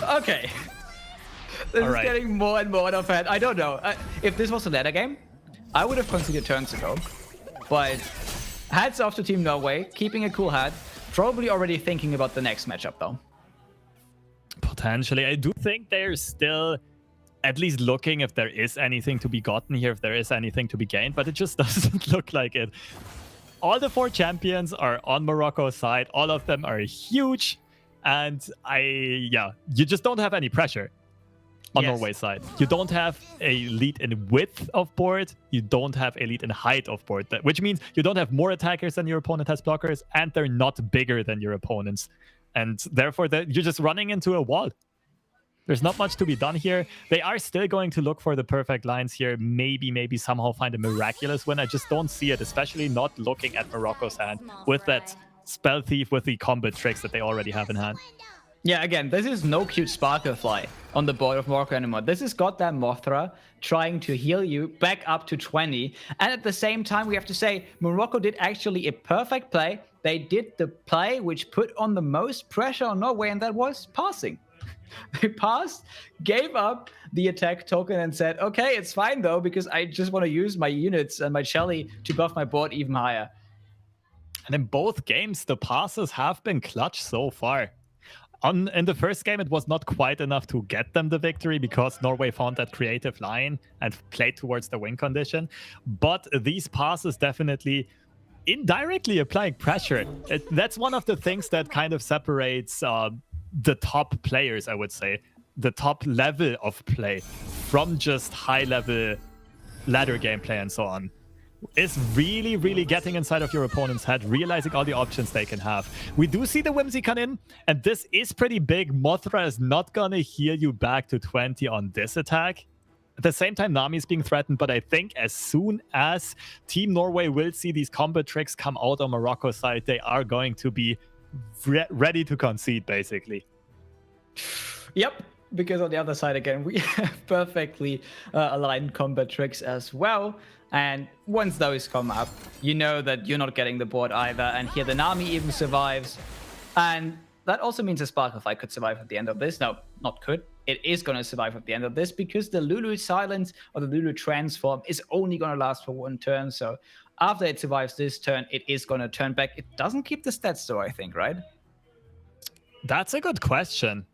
Okay. This is getting more and more out of hand. I don't know. If this was a ladder game, I would have considered turns ago. But hats off to Team Norway, keeping a cool head. Probably already thinking about the next matchup, though. Potentially. I do think they're still at least looking if there is anything to be gotten here, if there is anything to be gained, but it just doesn't look like it. All the 4 champions are on Morocco's side. All of them are huge. And you just don't have any pressure on Norway's side. You don't have a lead in width of board. You don't have a lead in height of board, which means you don't have more attackers than your opponent has blockers, and they're not bigger than your opponents. And therefore, you're just running into a wall. There's not much to be done here. They are still going to look for the perfect lines here. Maybe somehow find a miraculous win. I just don't see it, especially not looking at Morocco's hand with that spell thief with the combat tricks that they already have in hand. Yeah, again, this is no cute Sparklefly on the board of Morocco anymore. This is goddamn Mothra trying to heal you back up to 20. And at the same time, we have to say, Morocco did actually a perfect play. They did the play which put on the most pressure on Norway, and that was passing. They passed, gave up the attack token, and said, okay, it's fine though, because I just want to use my units and my Shelly to buff my board even higher. And in both games, the passes have been clutch so far. In the first game, it was not quite enough to get them the victory because Norway found that creative line and played towards the win condition. But these passes definitely indirectly applying pressure. That's one of the things that kind of separates the top players, I would say, the top level of play from just high-level ladder gameplay and so on. Is really, really getting inside of your opponent's head, realizing all the options they can have. We do see the Whimsy come in, and this is pretty big. Mothra is not gonna heal you back to 20 on this attack. At the same time, Nami is being threatened, but I think as soon as Team Norway will see these combat tricks come out on Morocco's side, they are going to be ready to concede, basically. Yep. Because on the other side, again, we have perfectly aligned combat tricks as well. And once those come up, you know that you're not getting the board either. And here the Nami even survives. And that also means the Sparklefly could survive at the end of this. No, not could. It is going to survive at the end of this because the Lulu Silence or the Lulu Transform is only going to last for 1 turn. So after it survives this turn, it is going to turn back. It doesn't keep the stats though, I think, right? That's a good question.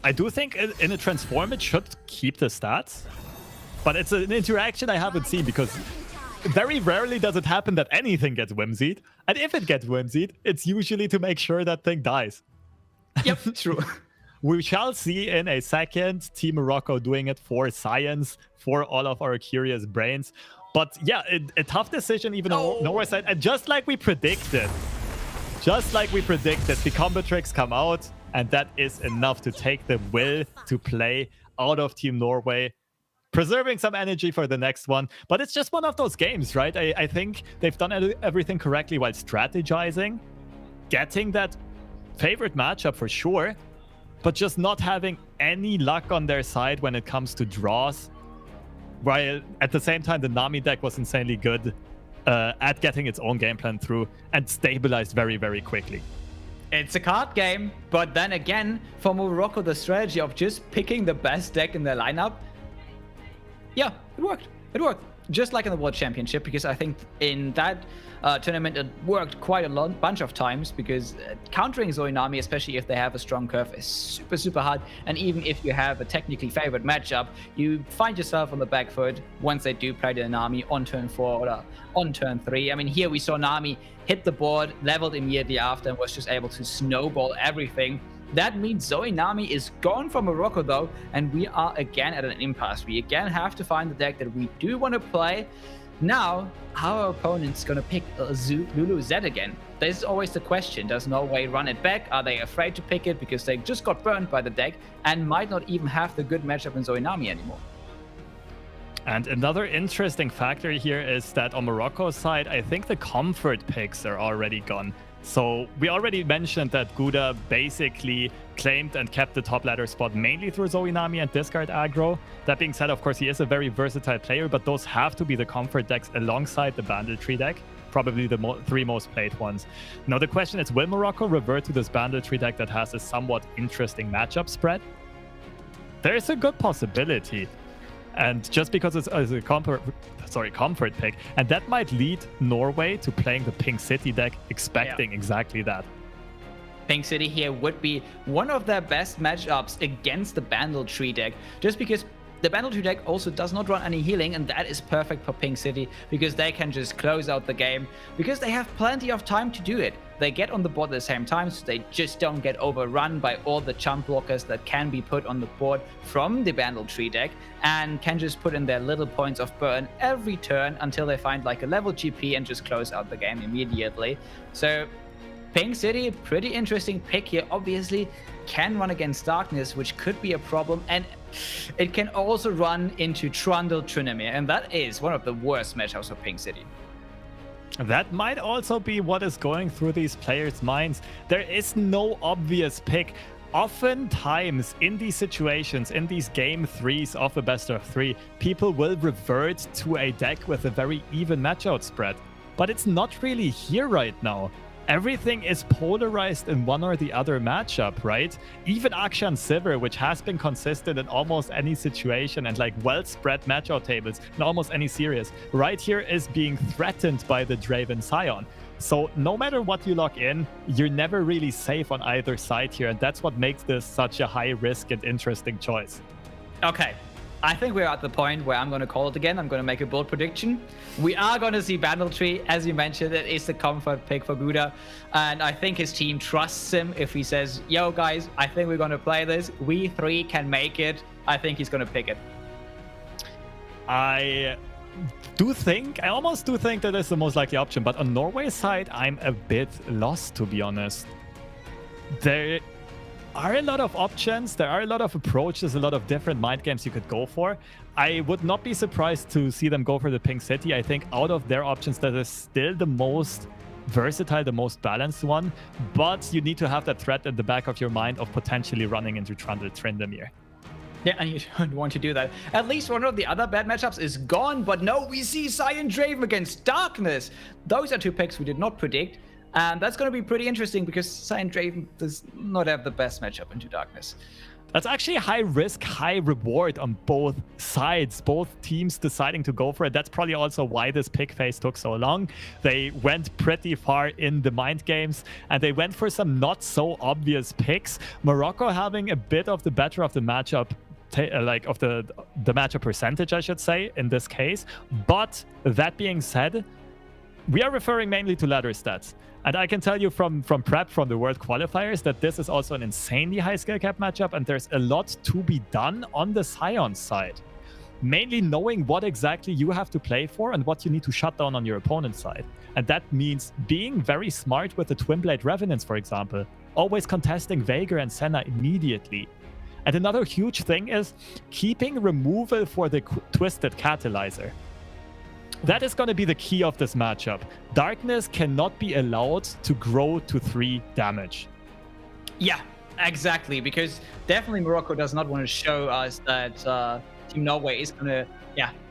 I do think in a transform it should keep the stats, but it's an interaction I haven't seen because very rarely does it happen that anything gets whimsied, and if it gets whimsied, it's usually to make sure that thing dies. Yep, true. We shall see in a second Team Morocco doing it for science, for all of our curious brains. But yeah, a tough decision even on Norway's side, and just like we predicted, the combat tricks come out, and that is enough to take the will to play out of Team Norway, preserving some energy for the next one. But it's just one of those games, right? I think they've done everything correctly while strategizing, getting that favorite matchup for sure, but just not having any luck on their side when it comes to draws. While at the same time, the Nami deck was insanely good at getting its own game plan through and stabilized very, very quickly. It's a card game, but then again, for Morocco, the strategy of just picking the best deck in their lineup, yeah, it worked. It worked. Just like in the World Championship, because I think in that tournament it worked quite a bunch of times, because countering Zoe Nami, especially if they have a strong curve, is super, super hard. And even if you have a technically favored matchup, you find yourself on the back foot once they do play the Nami on turn 4 or on turn 3. I mean, here we saw Nami hit the board, leveled immediately after, and was just able to snowball everything. That means Zoe Nami is gone from Morocco though, and we are again at an impasse. We again have to find the deck that we do want to play. Now, how are opponents going to pick Lulu Z again? This is always the question. Does Norway run it back? Are they afraid to pick it because they just got burned by the deck and might not even have the good matchup in Zoinami anymore? And another interesting factor here is that on Morocco's side, I think the comfort picks are already gone. So we already mentioned that Gouda basically claimed and kept the top ladder spot mainly through Zoinami and discard aggro. That being said, of course, he is a very versatile player, but those have to be the comfort decks alongside the Bandletree deck, probably the three most played ones. Now the question is, will Morocco revert to this Bandletree deck that has a somewhat interesting matchup spread? There's a good possibility. And just because it's a comfort pick, and that might lead Norway to playing the Pink City deck, expecting exactly that. Pink City here would be one of their best matchups against the Bandletree deck, just because the Bandletree deck also does not run any healing, and that is perfect for Pink City because they can just close out the game because they have plenty of time to do it. They get on the board at the same time, so they just don't get overrun by all the chump blockers that can be put on the board from the Bandletree deck, and can just put in their little points of burn every turn until they find like a level GP and just close out the game immediately. So Pink City, pretty interesting pick here. Obviously can run against Darkness, which could be a problem, and it can also run into Trundle Tryndamere, and that is one of the worst matchups for Pink City. That might also be what is going through these players' minds. There is no obvious pick. Oftentimes in these situations, in these game threes of a best of three, people will revert to a deck with a very even matchup spread. But it's not really here right now. Everything is polarized in one or the other matchup, right? Even Akshan Sivir, which has been consistent in almost any situation and like well-spread matchup tables in almost any series, right here is being threatened by the Draven Scion. So no matter what you lock in, you're never really safe on either side here, and that's what makes this such a high risk and interesting choice. Okay, I think we're at the point where I'm going to call it again. I'm going to make a bold prediction. We are going to see Bandletree. As you mentioned, it is the comfort pick for Gouda. And I think his team trusts him if he says, yo, guys, I think we're going to play this. We three can make it. I think he's going to pick it. I almost do think that is the most likely option. But on Norway's side, I'm a bit lost, to be honest. There are a lot of options. There are a lot of approaches, a lot of different mind games you could go for. I would not be surprised to see them go for the Pink City. I think out of their options, that is still the most versatile, the most balanced one. But you need to have that threat at the back of your mind of potentially running into Trundle Tryndamere. Yeah, and you don't want to do that. At least one of the other bad matchups is gone. But no, we see Cyan Draven against Darkness. Those are two picks we did not predict. And that's going to be pretty interesting because Cyan Draven does not have the best matchup into Darkness. That's actually high risk, high reward on both sides, both teams deciding to go for it. That's probably also why this pick phase took so long. They went pretty far in the mind games and they went for some not so obvious picks. Morocco having a bit of the better of the matchup, like of the matchup percentage, I should say, in this case. But that being said, we are referring mainly to ladder stats. And I can tell you from prep from the World Qualifiers that this is also an insanely high skill cap matchup, and there's a lot to be done on the Scion side. Mainly knowing what exactly you have to play for and what you need to shut down on your opponent's side. And that means being very smart with the Twin Blade Revenants, for example. Always contesting Veigar and Senna immediately. And another huge thing is keeping removal for the Twisted Catalyzer. That is going to be the key of this matchup. Darkness cannot be allowed to grow to 3 damage. Yeah, exactly. Because definitely Morocco does not want to show us that Team Norway is going to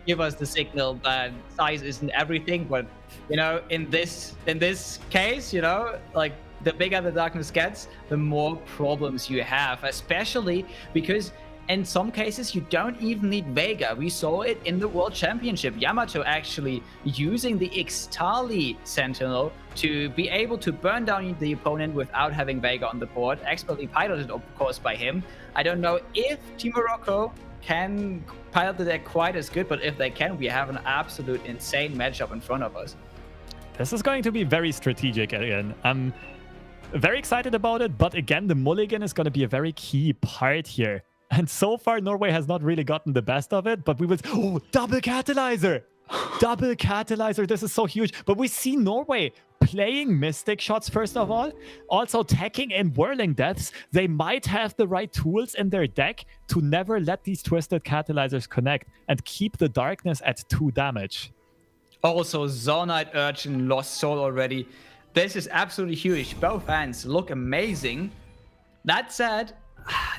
give us the signal that size isn't everything. But, in this case, like the bigger the Darkness gets, the more problems you have. Especially because in some cases, you don't even need Veigar. We saw it in the World Championship. Yamato actually using the Ixtali Sentinel to be able to burn down the opponent without having Veigar on the board. Expertly piloted, of course, by him. I don't know if Team Morocco can pilot the deck quite as good, but if they can, we have an absolute insane matchup in front of us. This is going to be very strategic again. I'm very excited about it, but again, the mulligan is going to be a very key part here. And so far, Norway has not really gotten the best of it, but we will... Oh, double catalyzer! Double catalyzer. This is so huge. But we see Norway playing Mystic shots, first of all. Also teching in Whirling Deaths. They might have the right tools in their deck to never let these Twisted Catalyzers connect and keep the darkness at 2 damage. Also, Zonite Urchin lost soul already. This is absolutely huge. Both hands look amazing. That said,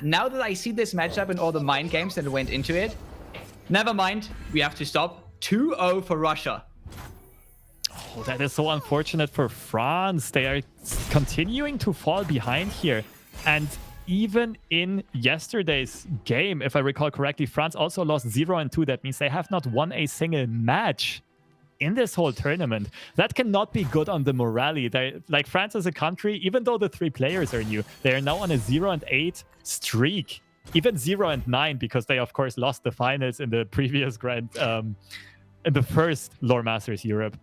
now that I see this matchup and all the mind games that went into it, never mind. We have to stop. 2-0 for Russia. Oh, that is so unfortunate for France. They are continuing to fall behind here. And even in yesterday's game, if I recall correctly, France also lost 0-2. That means they have not won a single match in this whole tournament. That cannot be good on the morale. Like France as a country, even though the 3 players are new, they are now on a 0-8 streak. Even 0-9 because they, of course, lost the finals in the previous in the first LoR Masters Europe.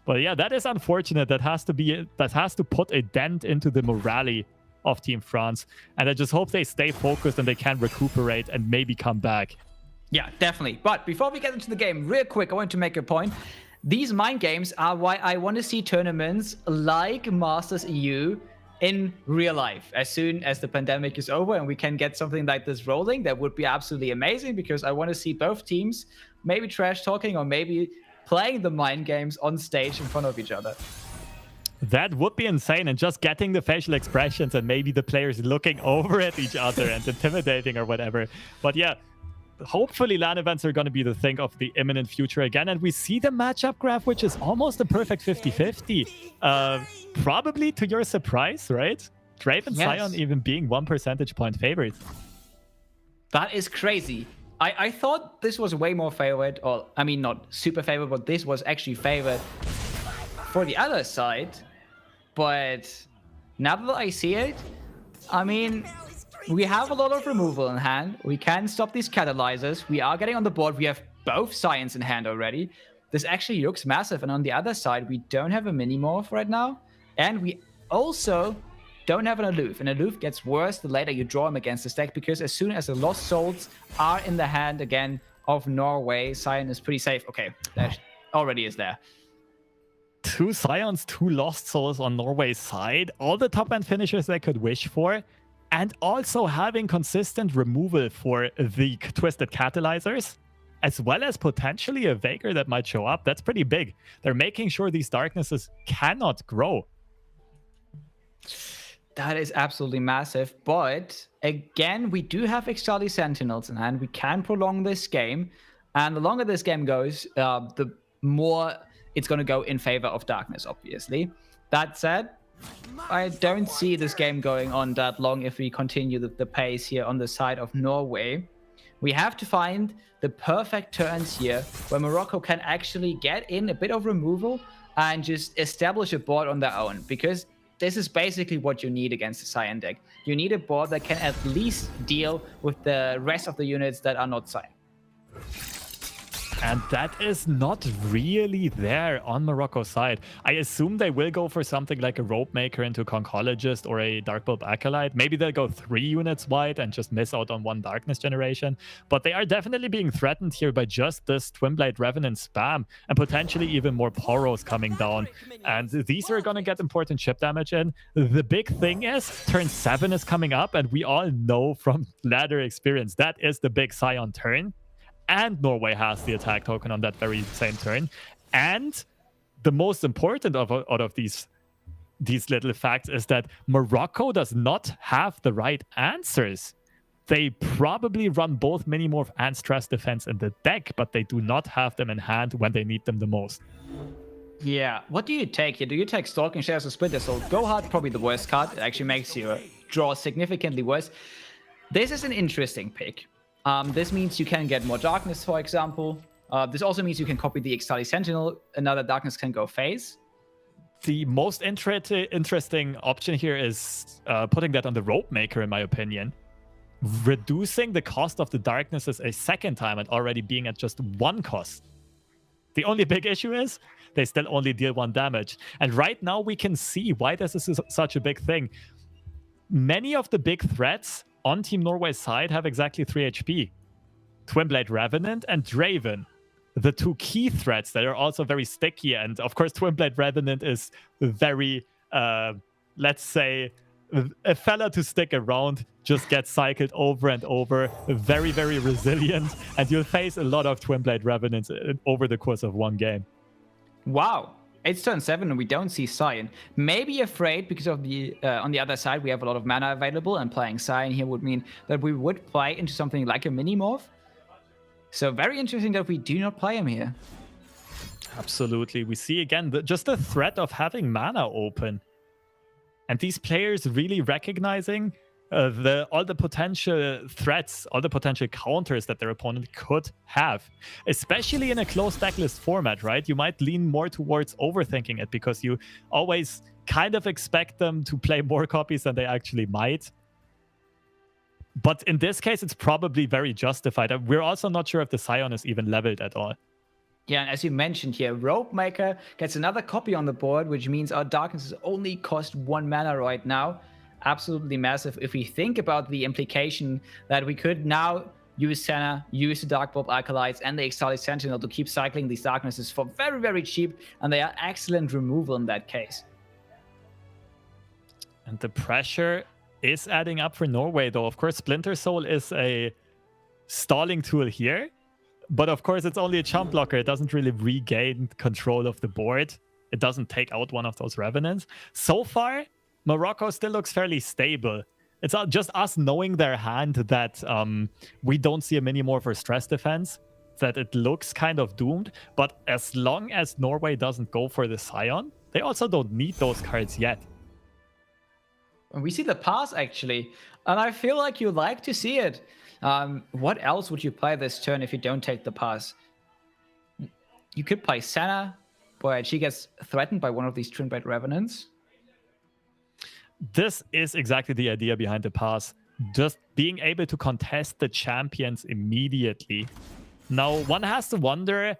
But yeah, that is unfortunate. That has to put a dent into the morale of Team France. And I just hope they stay focused and they can recuperate and maybe come back. Yeah, definitely. But before we get into the game, real quick, I want to make a point. These mind games are why I want to see tournaments like Masters EU in real life. As soon as the pandemic is over and we can get something like this rolling, that would be absolutely amazing, because I want to see both teams maybe trash talking or maybe playing the mind games on stage in front of each other. That would be insane, and just getting the facial expressions and maybe the players looking over at each other and intimidating or whatever. But yeah, hopefully LAN events are going to be the thing of the imminent future again, and we see the matchup graph, which is almost a perfect 50-50. Probably to your surprise, right? Drave and Sion even being 1 percentage point favored. That is crazy. I thought this was way more favored, or I mean not super favored, but this was actually favored for the other side. But now that I see it, I mean, we have a lot of removal in hand. We can stop these catalyzers. We are getting on the board. We have both Scions in hand already. This actually looks massive. And on the other side, we don't have a mini-morph right now. And we also don't have an aloof. An aloof gets worse the later you draw him against this deck, because as soon as the lost souls are in the hand again of Norway, Scion is pretty safe. Okay, that already is there. 2 Scions, 2 lost souls on Norway's side. All the top end finishers they could wish for. And also having consistent removal for the Twisted Catalyzers, as well as potentially a Vaker that might show up. That's pretty big. They're making sure these darknesses cannot grow. That is absolutely massive. But again, we do have Extali Sentinels in hand. We can prolong this game. And the longer this game goes, the more it's going to go in favor of darkness, obviously. That said, I don't see this game going on that long if we continue the pace here on the side of Norway. We have to find the perfect turns here where Morocco can actually get in a bit of removal and just establish a board on their own, because this is basically what you need against the Scion deck. You need a board that can at least deal with the rest of the units that are not Scion. And that is not really there on Morocco's side. I assume they will go for something like a Rope Maker into Conchologist or a Dark Bulb Acolyte. Maybe they'll go 3 units wide and just miss out on 1 Darkness generation. But they are definitely being threatened here by just this Twinblade Revenant spam and potentially even more Poros coming down. And these are going to get important chip damage in. The big thing is turn 7 is coming up, and we all know from ladder experience that is the big Scion turn. And Norway has the attack token on that very same turn. And the most important out of these little facts is that Morocco does not have the right answers. They probably run both Minimorph and Stress Defense in the deck, but they do not have them in hand when they need them the most. Yeah, what do you take here? Do you take Stalking Shares or Splinter Soul? Go Hard, probably the worst card. It actually makes you draw significantly worse. This is an interesting pick. This means you can get more Darkness, for example. This also means you can copy the Extali Sentinel. Another Darkness can go phase. The most interesting option here is putting that on the Rope Maker, in my opinion. Reducing the cost of the Darknesses a second time and already being at just 1 cost. The only big issue is they still only deal 1 damage. And right now we can see why this is such a big thing. Many of the big threats on Team Norway's side have exactly 3 HP. Twinblade Revenant and Draven. the two key threats that are also very sticky. And of course, Twin Blade Revenant is very, let's say, a fella to stick around, just gets cycled over and over, very, very resilient, and you'll face a lot of Twin Blade Revenants over the course of one game. Wow. It's turn 7 and we don't see Sion. Maybe afraid because of the on the other side we have a lot of mana available, and playing Sion here would mean that we would play into something like a mini-morph. So very interesting that we do not play him here. Absolutely. We see again just the threat of having mana open. And these players really recognizing all the potential threats, all the potential counters that their opponent could have. Especially in a closed decklist format, right? You might lean more towards overthinking it because you always kind of expect them to play more copies than they actually might. But in this case, it's probably very justified. We're also not sure if the Scion is even leveled at all. Yeah, and as you mentioned here, Rope Maker gets another copy on the board, which means our Darknesses only cost 1 mana right now. Absolutely massive if we think about the implication that we could now use Senna, use the Dark Bulb Acolytes and the Exiled Sentinel to keep cycling these Darknesses for very, very cheap, and they are excellent removal in that case. And the pressure is adding up for Norway, though. Of course, Splinter Soul is a stalling tool here. But of course, it's only a chump blocker. It doesn't really regain control of the board. It doesn't take out one of those Revenants. So far, Morocco still looks fairly stable. It's just us knowing their hand that we don't see a mini-morph for stress defense, that it looks kind of doomed. But as long as Norway doesn't go for the Scion, they also don't need those cards yet. And we see the pass, actually. And I feel like you like to see it. What else would you play this turn if you don't take the pass? You could play Senna, but she gets threatened by one of these Twin Blade Revenants. This is exactly the idea behind the pass. Just being able to contest the champions immediately. Now, one has to wonder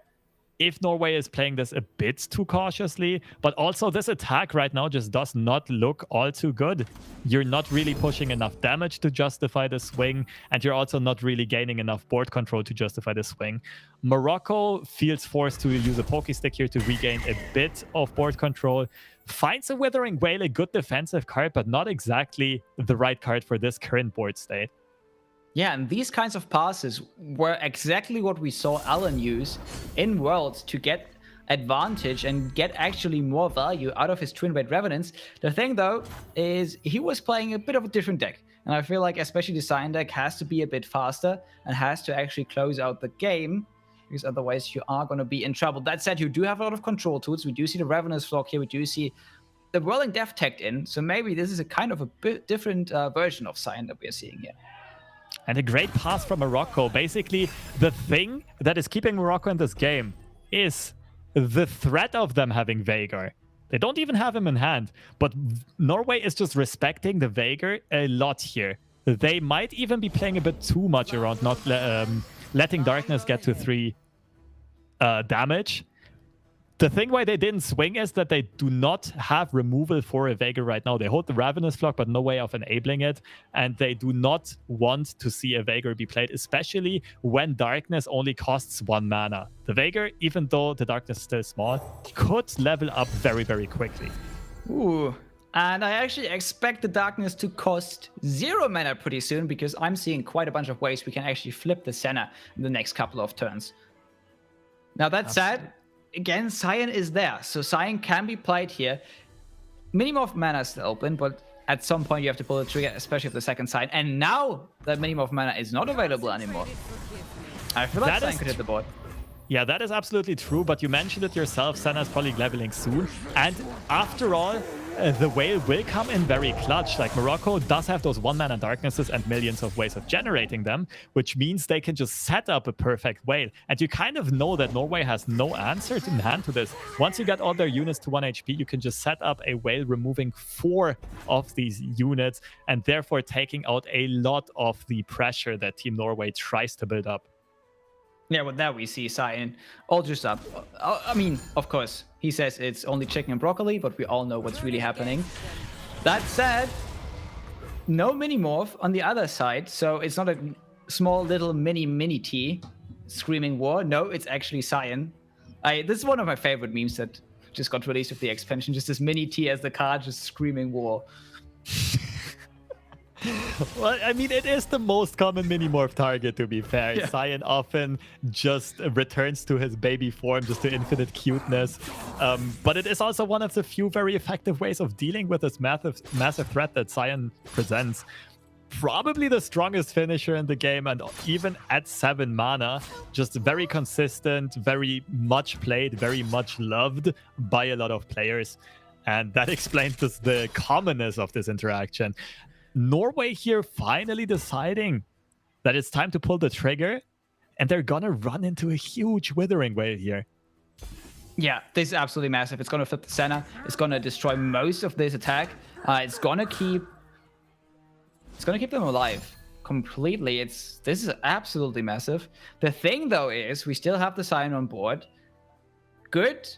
if Norway is playing this a bit too cautiously, but also this attack right now just does not look all too good. You're not really pushing enough damage to justify the swing, and you're also not really gaining enough board control to justify the swing. Morocco feels forced to use a Poké Stick here to regain a bit of board control. Finds a Withering Wail, a good defensive card, but not exactly the right card for this current board state. Yeah, and these kinds of passes were exactly what we saw Alan use in Worlds to get advantage and get actually more value out of his Twin Blade Revenants. The thing, though, is he was playing a bit of a different deck. And I feel like especially the Sign deck has to be a bit faster and has to actually close out the game, because otherwise you are going to be in trouble. That said, you do have a lot of control tools. We do see the Revenant's Flock here. We do see the Whirling Death tagged in. So maybe this is a kind of a bit different version of Sign that we are seeing here. And a great pass from Morocco. Basically, the thing that is keeping Morocco in this game is the threat of them having Veigar. They don't even have him in hand, but Norway is just respecting the Veigar a lot here. They might even be playing a bit too much around not letting Darkness get to 3 damage. The thing why they didn't swing is that they do not have removal for a Veigar right now. They hold the Ravenous Flock, but no way of enabling it. And they do not want to see a Veigar be played, especially when Darkness only costs 1 mana. The Veigar, even though the Darkness is still small, could level up very, very quickly. Ooh. And I actually expect the Darkness to cost 0 mana pretty soon, because I'm seeing quite a bunch of ways we can actually flip the Senna in the next couple of turns. Now that said, again, Sion is there, so Sion can be played here. Minimorph mana is still open, but at some point you have to pull the trigger, especially if the second Sion. And now that Minimorph mana is not available anymore, I feel like Sion could hit the board. Yeah, that is absolutely true, but you mentioned it yourself, Senna is probably leveling soon. And after all, the Whale will come in very clutch. Like, Morocco does have those 1-mana Darknesses and millions of ways of generating them, which means they can just set up a perfect Whale. And you kind of know that Norway has no answer in hand to this. Once you get all their units to 1 HP, you can just set up a Whale, removing 4 of these units, and therefore taking out a lot of the pressure that Team Norway tries to build up. Yeah, well, there we see Sion all just up. I mean, of course, he says it's only chicken and broccoli, but we all know what's really happening. That said, no Minimorph on the other side, so it's not a small little mini T. Screaming War. No, it's actually Cyan. This is one of my favorite memes that just got released with the expansion. Just this mini T as the card, just Screaming War. Well, I mean, it is the most common mini-morph target, to be fair. Yeah. Cyan often just returns to his baby form, just to infinite cuteness. But it is also one of the few very effective ways of dealing with this massive threat that Cyan presents. Probably the strongest finisher in the game, and even at 7 mana, just very consistent, very much played, very much loved by a lot of players. And that explains the commonness of this interaction. Norway here finally deciding that it's time to pull the trigger, and they're gonna run into a huge Withering Wave here. Yeah, this is absolutely massive. It's gonna flip the center. It's gonna destroy most of this attack. It's gonna keep them alive completely. This is absolutely massive. The thing though is we still have the Cyan on board. Good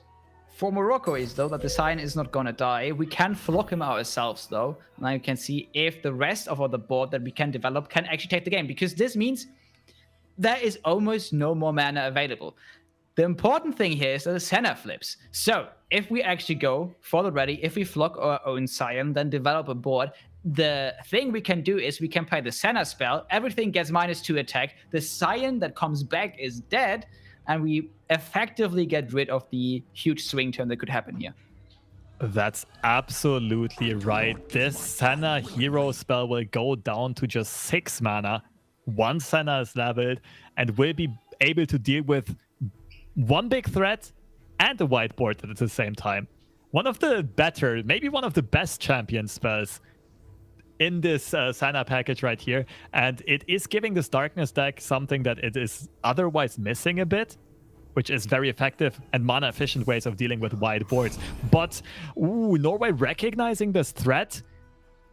for Morocco is though that the Cyan is not gonna die. We can flock him ourselves though. Now you can see if the rest of the board that we can develop can actually take the game, because this means there is almost no more mana available. The important thing here is that the Senna flips. So if we actually go for the ready, if we flock our own Cyan, then develop a board, the thing we can do is we can play the Senna spell, everything gets -2 attack, the Cyan that comes back is dead, and we effectively get rid of the huge swing turn that could happen here. That's absolutely right. This Senna hero spell will go down to just 6 mana. 1 Senna is leveled and will be able to deal with one big threat and a whiteboard at the same time. One of the better, maybe one of the best champion spells in this Senna package right here, and it is giving this Darkness deck something that it is otherwise missing a bit, which is very effective and mana efficient ways of dealing with wide boards. But Norway recognizing this threat,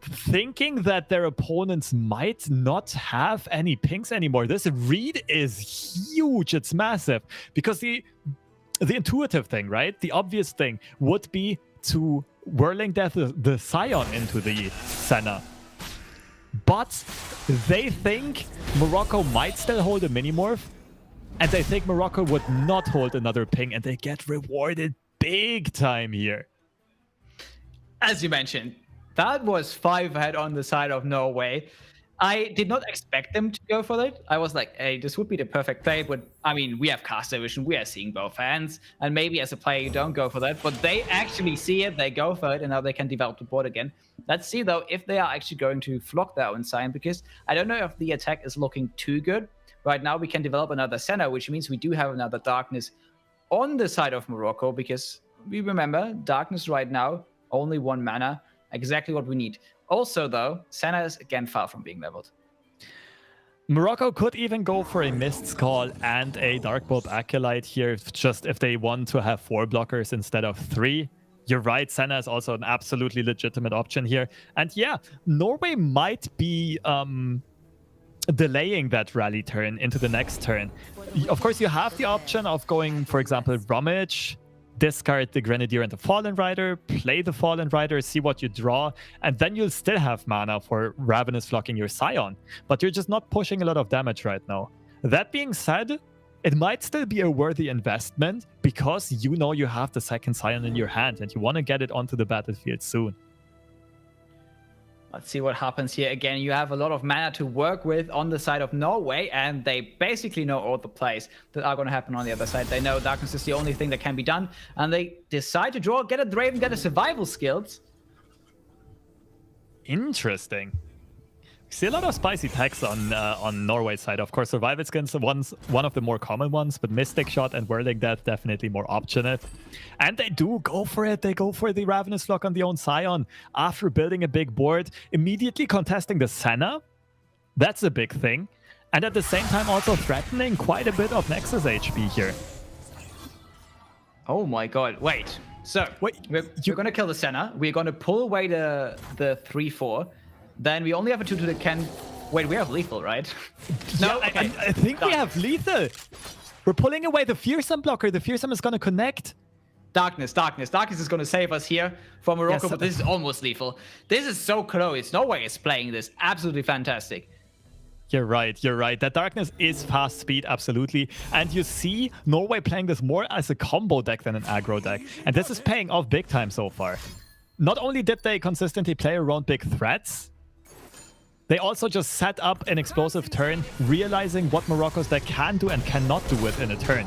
thinking that their opponents might not have any pings anymore. This read is huge. It's massive, because the intuitive thing, right? The obvious thing would be to Whirling Death the Scion into the Senna. But they think Morocco might still hold a mini-morph, and they think Morocco would not hold another ping, and they get rewarded big time here. As you mentioned, that was 5 ahead on the side of Norway. I did not expect them to go for it. I was like, hey, this would be the perfect play. But I mean, we have caster vision, we are seeing both hands, and maybe as a player you don't go for that. But they actually see it, they go for it, and now they can develop the board again. Let's see though if they are actually going to flock their own Cyan, because I don't know if the attack is looking too good. Right now we can develop another Senna, which means we do have another Darkness on the side of Morocco, because we remember Darkness right now, only 1 mana, exactly what we need. Also though, Senna is again far from being leveled. Morocco could even go for a Mist's Call and a Dark Bulb Acolyte here, just if they want to have 4 blockers instead of 3. You're right, Senna is also an absolutely legitimate option here. And yeah, Norway might be delaying that rally turn into the next turn. Of course, you have the option of going, for example, Rummage, discard the Grenadier and the Fallen Rider, play the Fallen Rider, see what you draw, and then you'll still have mana for Ravenous flocking your Scion. But you're just not pushing a lot of damage right now. That being said, it might still be a worthy investment, because you know you have the second Scion in your hand and you want to get it onto the battlefield soon. Let's see what happens here. Again, you have a lot of mana to work with on the side of Norway, and they basically know all the plays that are going to happen on the other side. They know Darkness is the only thing that can be done, and they decide to draw, get a Draven, get a Survival Skills. Interesting. See a lot of spicy techs on Norway's side. Of course, Survival Skins one of the more common ones, but Mystic Shot and Whirling Death definitely more optionate. And they do go for it. They go for the Ravenous Flock on the own Scion after building a big board, immediately contesting the Senna. That's a big thing. And at the same time also threatening quite a bit of Nexus HP here. Oh my god, wait. So, Wait, we're going to kill the Senna. We're going to pull away the 3-4. Then we only have a 2-2 that can... Wait, we have lethal, right? No, okay. I think we have lethal. We're pulling away the Fearsome blocker. The Fearsome is going to connect. Darkness is going to save us here from Morocco, Yes. but this is almost lethal. This is so close. Norway is playing this absolutely fantastic. You're right, you're right. That Darkness is fast speed, absolutely. And you see Norway playing this more as a combo deck than an aggro deck. And this is paying off big time so far. Not only did they consistently play around big threats, they also just set up an explosive turn, realizing what Morocco's deck can do and cannot do within a turn.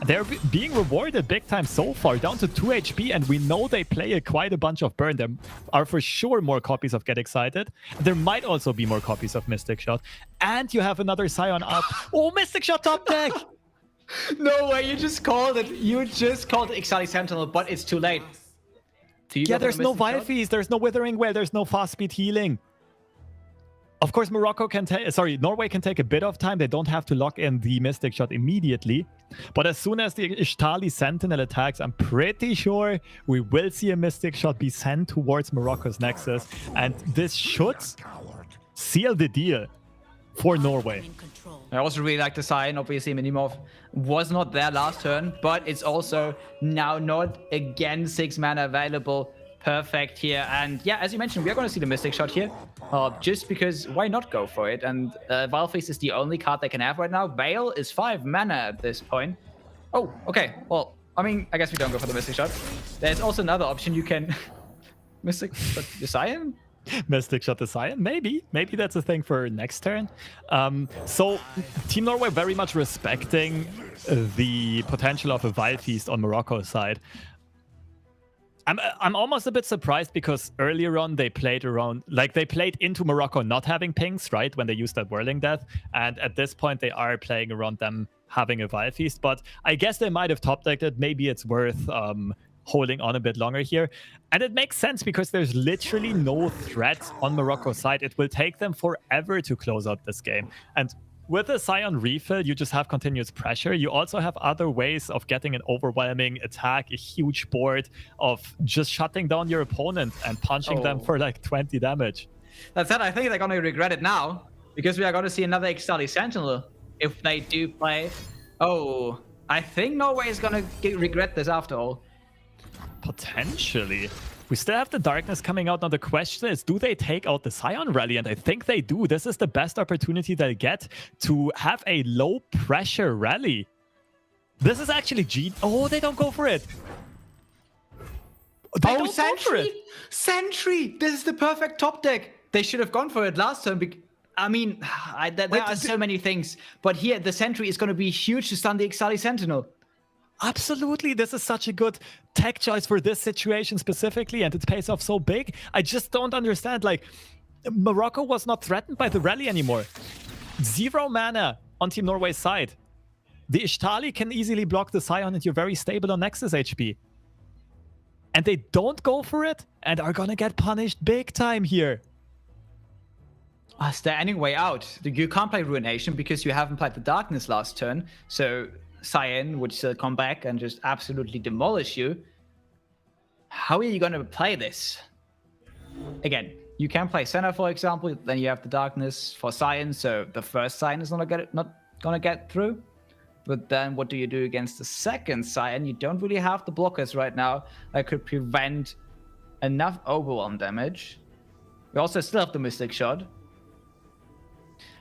They're being rewarded big time so far, down to 2 HP, and we know they play quite a bunch of burn. There are for sure more copies of Get Excited. There might also be more copies of Mystic Shot. And you have another Scion up. Oh, Mystic Shot top deck! No way, you just called it. You just called it Exciting Sentinel, but it's too late. Yeah, there's no Vile Feast, there's no Withering Wail, there's no fast speed healing. Of course, Norway can take a bit of time. They don't have to lock in the Mystic Shot immediately. But as soon as the Ishtali Sentinel attacks, I'm pretty sure we will see a Mystic Shot be sent towards Morocco's Nexus. And this should seal the deal for Norway. I also really like the Scion. Obviously, Minimov was not there last turn, but it's also now not again 6 mana available. Perfect here. And yeah, as you mentioned, we are going to see the Mystic Shot here. Just because, why not go for it? And Vile Feast is the only card they can have right now. Veil is 5 mana at this point. Oh, okay. Well, I mean, I guess we don't go for the Mystic Shot. There's also another option. You can... Mystic Shot the Scion? Mystic Shot the Scion? Maybe. Maybe that's a thing for next turn. So, Team Norway very much respecting the potential of a Vile Feast on Morocco's side. I'm almost a bit surprised because earlier on they played around, like they played into Morocco not having pings, right? When they used that Whirling Death. And at this point they are playing around them having a Vile Feast. But I guess they might have top decked it. Maybe it's worth holding on a bit longer here. And it makes sense because there's literally no threat on Morocco's side. It will take them forever to close out this game. And with a Scion refill, you just have continuous pressure. You also have other ways of getting an overwhelming attack, a huge board of just shutting down your opponent and punching them for like 20 damage. That said, I think they're going to regret it now because we are going to see another Extali Sentinel if they do play. Oh, I think Norway is going to regret this after all. Potentially. We still have the Darkness coming out. Now the question is, do they take out the Scion Rally? And I think they do. This is the best opportunity they'll get to have a low pressure rally. This is actually Oh, they don't go for it. They don't Sentry! go for it. Sentry! This is the perfect top deck. They should have gone for it last turn. I mean, there are so many things. But here, the Sentry is going to be huge to stun the Exali Sentinel. Absolutely, this is such a good tech choice for this situation specifically, and it pays off so big. I just don't understand, like, Morocco was not threatened by the rally anymore. 0 mana on Team Norway's side. The Ishtali can easily block the Scion and you're very stable on Nexus HP. And they don't go for it and are gonna get punished big time here. Is there any way out? You can't play Ruination because you haven't played the Darkness last turn, so Scion would still come back and just absolutely demolish you. How are you going to play this? Again, you can play Senna, for example, then you have the Darkness for Scion, so the first Scion is not going to get through. But then what do you do against the second Scion? You don't really have the blockers right now that could prevent enough overwhelm damage. You also still have the Mystic Shot.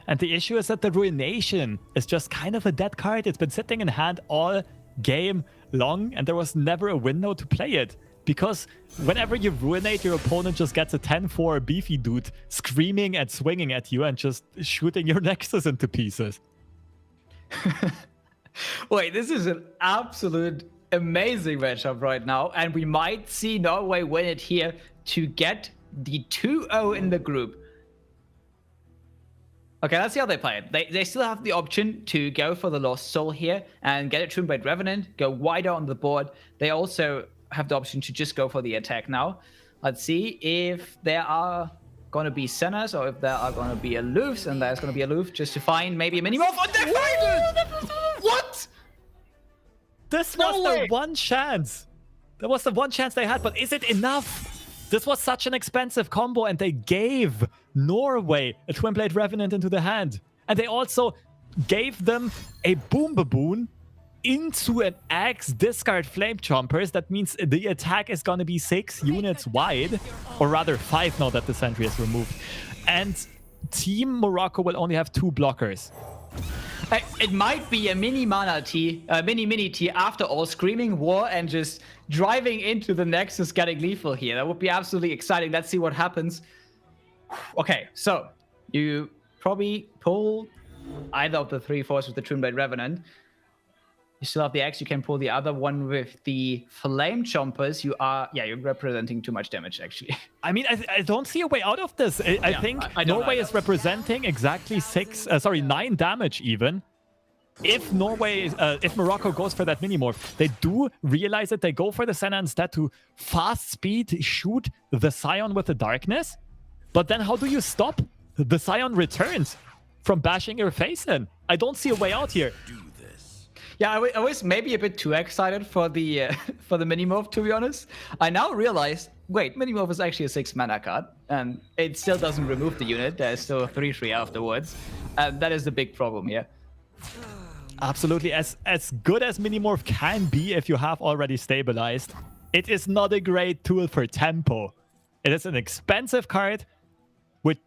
And the issue is that the Ruination is just kind of a dead card. It's been sitting in hand all game long, and there was never a window to play it. Because whenever you Ruinate, your opponent just gets a 10-4 beefy dude screaming and swinging at you and just shooting your Nexus into pieces. Wait, this is an absolute amazing matchup right now, and we might see Norway win it here to get the 2-0 in the group. Okay, let's see how they play it. They still have the option to go for the Lost Soul here and get a Tombblade Revenant, go wider on the board. They also have the option to just go for the attack now. Let's see if there are going to be Sennas or if there are going to be Aloofs, and there's going to be Aloof just to find maybe a Minimorph. Oh, they find it! What? This was the one chance. That was the one chance they had, but is it enough? This was such an expensive combo, and they gave Norway a Twin Blade Revenant into the hand. And they also gave them a Boom Baboon into an Axe discard Flame Chompers. That means the attack is going to be 6 units wide, or rather 5 now that the Sentry is removed. And Team Morocco will only have 2 blockers. It might be a mini mana T, mini T after all, screaming war and just driving into the Nexus getting lethal here. That would be absolutely exciting. Let's see what happens. Okay, so you probably pull either of the 3 forces with the Toonblade Revenant. You still have the X, you can pull the other one with the Flame Chompers. You're representing too much damage, actually. I mean, I don't see a way out of this. I think Norway is representing exactly 9 damage even. If Morocco goes for that mini-morph, they do realize that they go for the Senna instead to fast speed shoot the Scion with the Darkness. But then how do you stop the Scion returns from bashing your face in? I don't see a way out here. Yeah, I was maybe a bit too excited for the Minimorph, to be honest. I now realize, wait, Minimorph is actually a 6 mana card, and it still doesn't remove the unit. There's still a 3/3 afterwards. That is the big problem here. Absolutely. As good as Minimorph can be if you have already stabilized, it is not a great tool for tempo. It is an expensive card,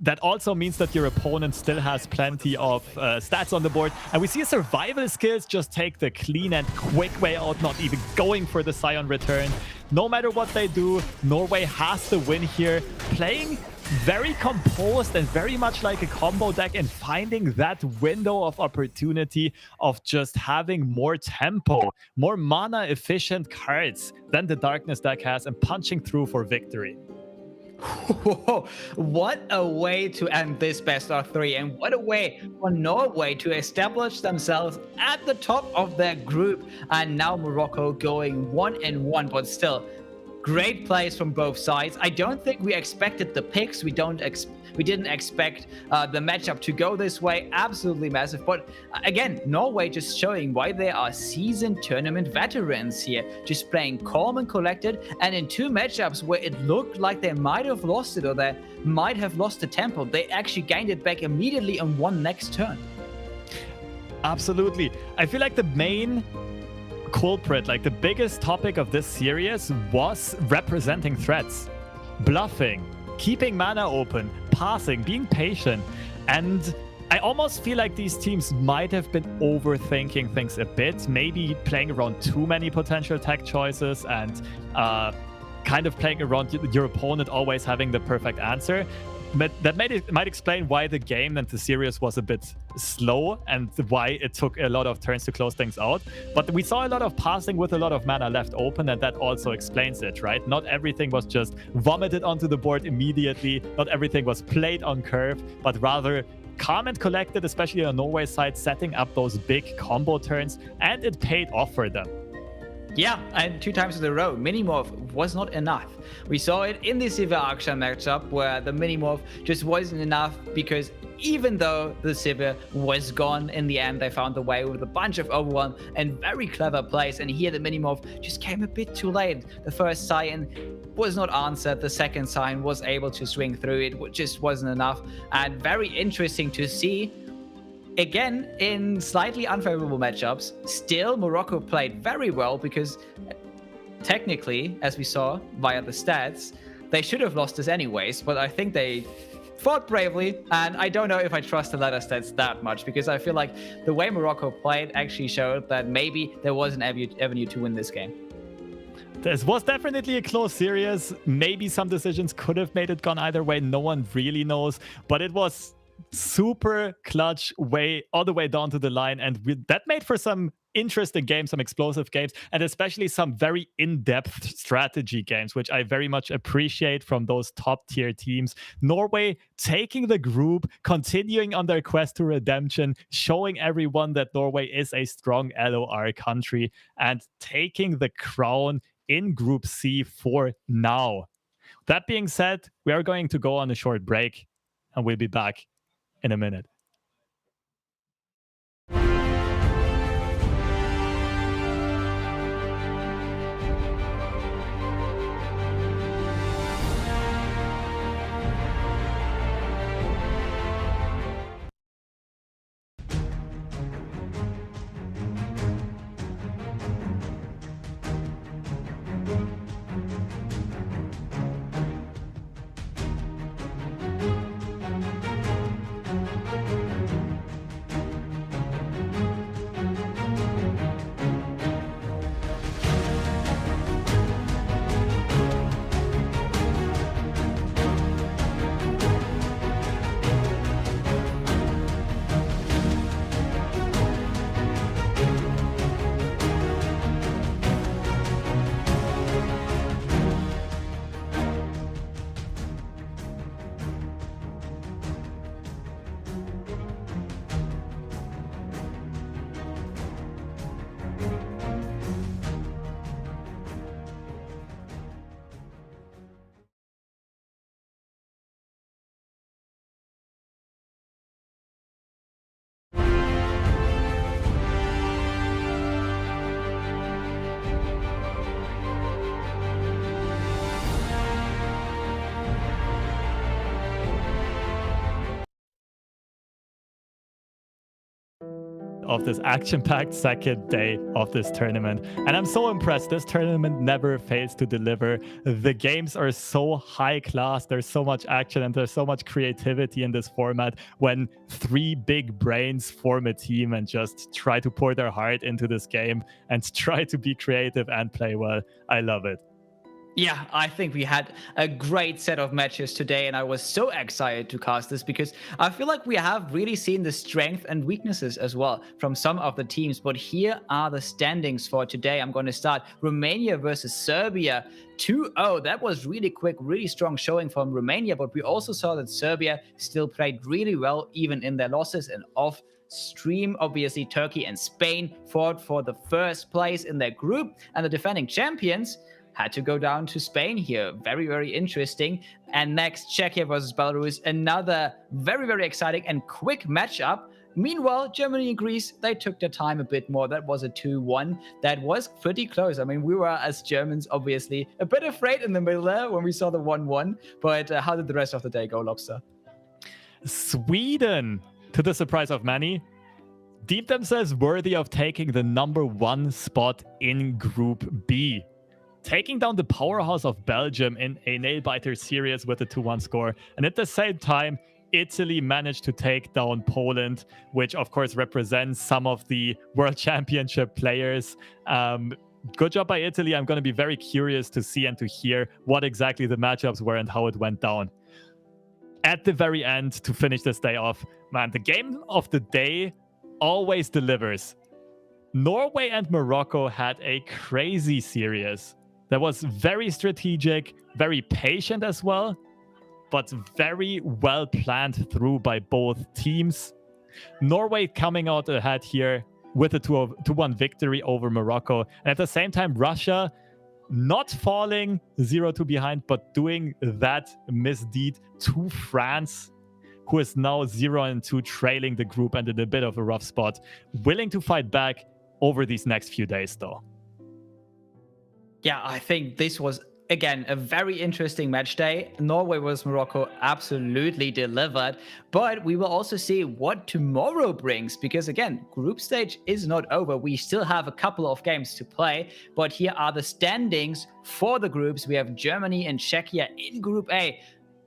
that also means that your opponent still has plenty of stats on the board. And we see survival skills just take the clean and quick way out, not even going for the Scion return. No matter what they do, Norway has the win here, playing very composed and very much like a combo deck and finding that window of opportunity of just having more tempo, more mana efficient cards than the Darkness deck has and punching through for victory. What a way to end this best of 3, and what a way for Norway to establish themselves at the top of their group. And now Morocco going 1-1, but still great plays from both sides. I don't think we expected the picks. We didn't expect the matchup to go this way. Absolutely massive. But again, Norway just showing why they are seasoned tournament veterans here. Just playing calm and collected. And in 2 matchups where it looked like they might have lost it or they might have lost the tempo, they actually gained it back immediately on one next turn. Absolutely. I feel like the main culprit, like the biggest topic of this series, was representing threats. Bluffing, keeping mana open, passing, being patient. And I almost feel like these teams might have been overthinking things a bit, maybe playing around too many potential tech choices and kind of playing around your opponent always having the perfect answer. But that might explain why the game and the series was a bit slow and why it took a lot of turns to close things out. But we saw a lot of passing with a lot of mana left open, and that also explains it, right? Not everything was just vomited onto the board immediately. Not everything was played on curve, but rather calm and collected, especially on Norway's side, setting up those big combo turns, and it paid off for them. Yeah, and 2 times in a row, Minimorph was not enough. We saw it in the Sivir Akshan matchup where the Minimorph just wasn't enough, because even though the Sivir was gone, in the end they found a way with a bunch of overwhelm and very clever plays, and here the Minimorph just came a bit too late. The first Scion was not answered, the second Scion was able to swing through it, just wasn't enough, and very interesting to see. Again, in slightly unfavorable matchups, still Morocco played very well, because technically, as we saw via the stats, they should have lost this anyways, but I think they fought bravely, and I don't know if I trust the ladder stats that much, because I feel like the way Morocco played actually showed that maybe there was an avenue to win this game. This was definitely a close series. Maybe some decisions could have made it gone either way. No one really knows, but it was super clutch way all the way down to the line, and that made for some interesting games, some explosive games, and especially some very in-depth strategy games, which I very much appreciate from those top-tier teams. Norway taking the group, continuing on their quest to redemption, showing everyone that Norway is a strong LoR country, and taking the crown in Group C for now. That being said, we are going to go on a short break, and we'll be back in a minute. of this action-packed second day of this tournament. And I'm so impressed. This tournament never fails to deliver. The games are so high class. There's so much action and there's so much creativity in this format when 3 big brains form a team and just try to pour their heart into this game and try to be creative and play well. I love it. Yeah, I think we had a great set of matches today, and I was so excited to cast this because I feel like we have really seen the strength and weaknesses as well from some of the teams. But here are the standings for today. I'm going to start Romania versus Serbia 2-0. That was really quick, really strong showing from Romania, but we also saw that Serbia still played really well, even in their losses. And off stream, obviously, Turkey and Spain fought for the first place in their group, and the defending champions had to go down to Spain here. Very, very interesting. And next, Czechia versus Belarus, another very, very exciting and quick matchup. Meanwhile, Germany and Greece, they took their time a bit more. That was a 2-1. That was pretty close. I mean, we were, as Germans, obviously a bit afraid in the middle there when we saw the 1-1. But how did the rest of the day go, Lobster? Sweden, to the surprise of many, deemed themselves worthy of taking the #1 spot in Group B, taking down the powerhouse of Belgium in a nail-biter series with a 2-1 score. And at the same time, Italy managed to take down Poland, which of course represents some of the World Championship players. Good job by Italy. I'm going to be very curious to see and to hear what exactly the matchups were and how it went down. At the very end, to finish this day off, man, the game of the day always delivers. Norway and Morocco had a crazy series that was very strategic, very patient as well, but very well planned through by both teams. Norway coming out ahead here with a 2-1 victory over Morocco. And at the same time, Russia not falling 0-2 behind, but doing that misdeed to France, who is now 0-2, trailing the group and in a bit of a rough spot. Willing to fight back over these next few days, though. Yeah, I think this was, again, a very interesting match day. Norway versus Morocco absolutely delivered. But we will also see what tomorrow brings, because, again, group stage is not over. We still have a couple of games to play. But here are the standings for the groups. We have Germany and Czechia in Group A,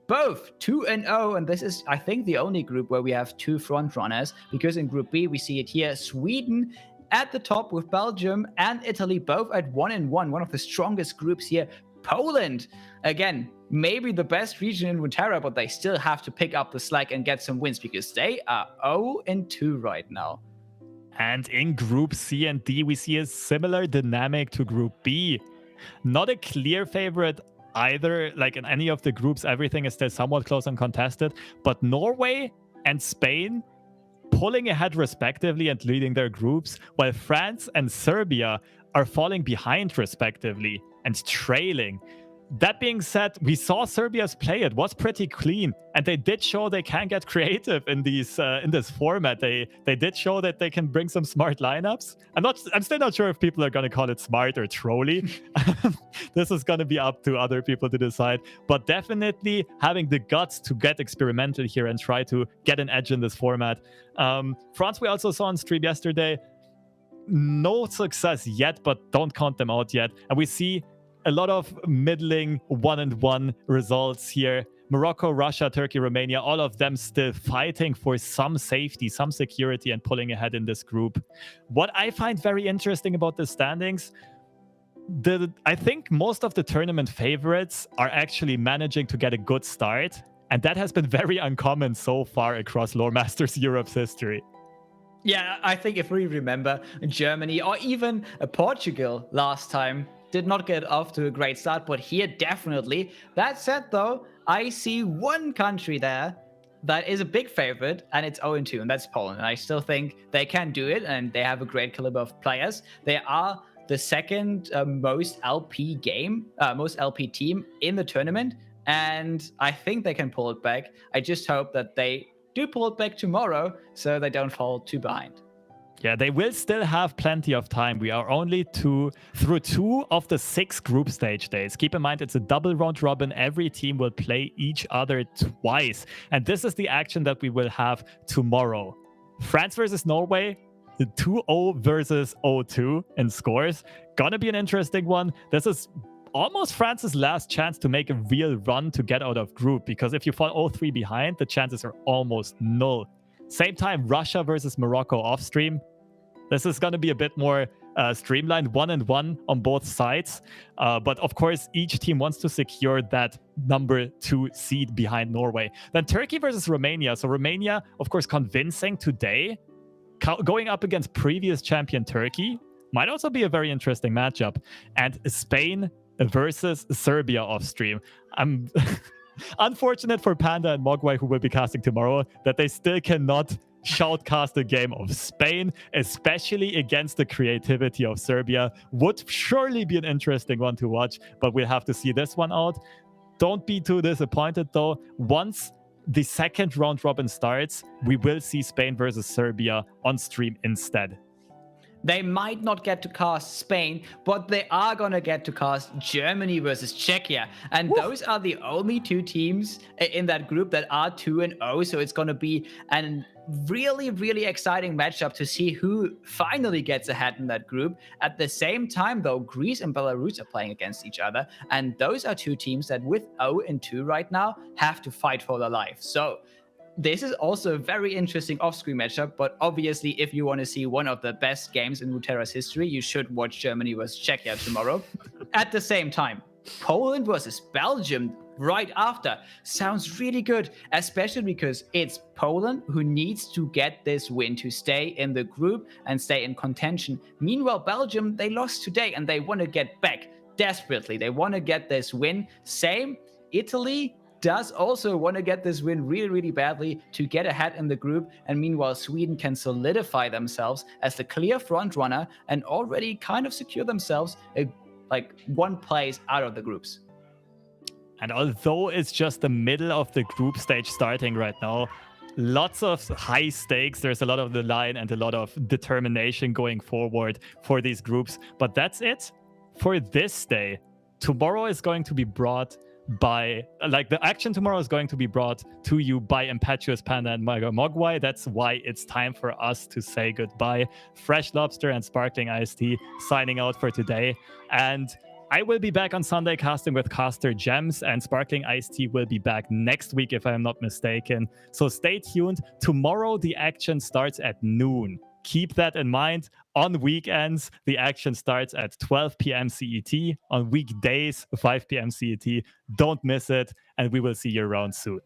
both 2-0, and this is, I think, the only group where we have 2 front runners, because in Group B we see it here, Sweden at the top with Belgium and Italy both at 1-1, one of the strongest groups here. Poland, again, maybe the best region in Runeterra, but they still have to pick up the slack and get some wins because they are 0-2 right now. And in Group C and D, we see a similar dynamic to Group B. Not a clear favorite either, like in any of the groups, everything is still somewhat close and contested, but Norway and Spain pulling ahead respectively and leading their groups, while France and Serbia are falling behind respectively and trailing. That being said, we saw Serbia's play. It was pretty clean, and they did show they can get creative in these in this format. They did show that they can bring some smart lineups. I'm still not sure if people are going to call it smart or trolly. This is going to be up to other people to decide. But definitely having the guts to get experimental here and try to get an edge in this format. France, we also saw on stream yesterday. No success yet, but don't count them out yet. And we see a lot of middling 1-1 results here. Morocco, Russia, Turkey, Romania, all of them still fighting for some safety, some security, and pulling ahead in this group. What I find very interesting about the standings, I think most of the tournament favorites are actually managing to get a good start. And that has been very uncommon so far across LoR Masters Europe's history. Yeah, I think if we remember, Germany or even Portugal last time did not get off to a great start, but here definitely. That said, though, I see one country there that is a big favorite, and it's 0-2, and that's Poland. And I still think they can do it, and they have a great caliber of players. They are the second most LP team in the tournament, and I think they can pull it back. I just hope that they do pull it back tomorrow so they don't fall too behind. Yeah, they will still have plenty of time. We are only through 2 of the 6 group stage days. Keep in mind, it's a double round robin. Every team will play each other twice. And this is the action that we will have tomorrow. France versus Norway, 2-0 versus 0-2 in scores. Gonna be an interesting one. This is almost France's last chance to make a real run to get out of group, because if you fall 0-3 behind, the chances are almost null. Same time, Russia versus Morocco off stream. This is going to be a bit more streamlined, 1-1 on both sides. But of course, each team wants to secure that number 2 seed behind Norway. Then Turkey versus Romania. So Romania, of course, convincing today. Going up against previous champion Turkey might also be a very interesting matchup. And Spain versus Serbia off stream. I'm unfortunate for Panda and Mogwai, who will be casting tomorrow, that they still cannot shoutcast a game of Spain, especially against the creativity of Serbia. Would surely be an interesting one to watch, but we'll have to see this one out. Don't be too disappointed though. Once the second round robin starts, we will see Spain versus Serbia on stream instead. They might not get to cast Spain, but they are going to get to cast Germany versus Czechia. And those are the only 2 teams in that group that are 2-0. So it's going to be a really, really exciting matchup to see who finally gets ahead in that group. At the same time, though, Greece and Belarus are playing against each other. And those are 2 teams that with 0-2 right now have to fight for their life. So this is also a very interesting off-screen matchup, but obviously if you want to see one of the best games in Ruterra's history, you should watch Germany versus Czechia tomorrow. At the same time, Poland versus Belgium right after sounds really good, especially because it's Poland who needs to get this win to stay in the group and stay in contention. Meanwhile, Belgium, they lost today and they want to get back desperately. They want to get this win. Same, Italy does also want to get this win really, really badly to get ahead in the group. And meanwhile, Sweden can solidify themselves as the clear front runner and already kind of secure themselves like 1 place out of the groups. And although it's just the middle of the group stage starting right now, lots of high stakes. There's a lot of the line and a lot of determination going forward for these groups. But that's it for this day. Tomorrow is going to be brought by, the action tomorrow is going to be brought to you by Impetuous Panda and Mogwai. That's why it's time for us to say goodbye. Fresh Lobster and Sparkling Iced Tea signing out for today. And I will be back on Sunday casting with Caster Gems, and Sparkling Iced Tea will be back next week if I'm not mistaken. So stay tuned. Tomorrow the action starts at noon. Keep that in mind. On weekends, the action starts at 12 p.m. CET. On weekdays, 5 p.m. CET. Don't miss it, and we will see you around soon.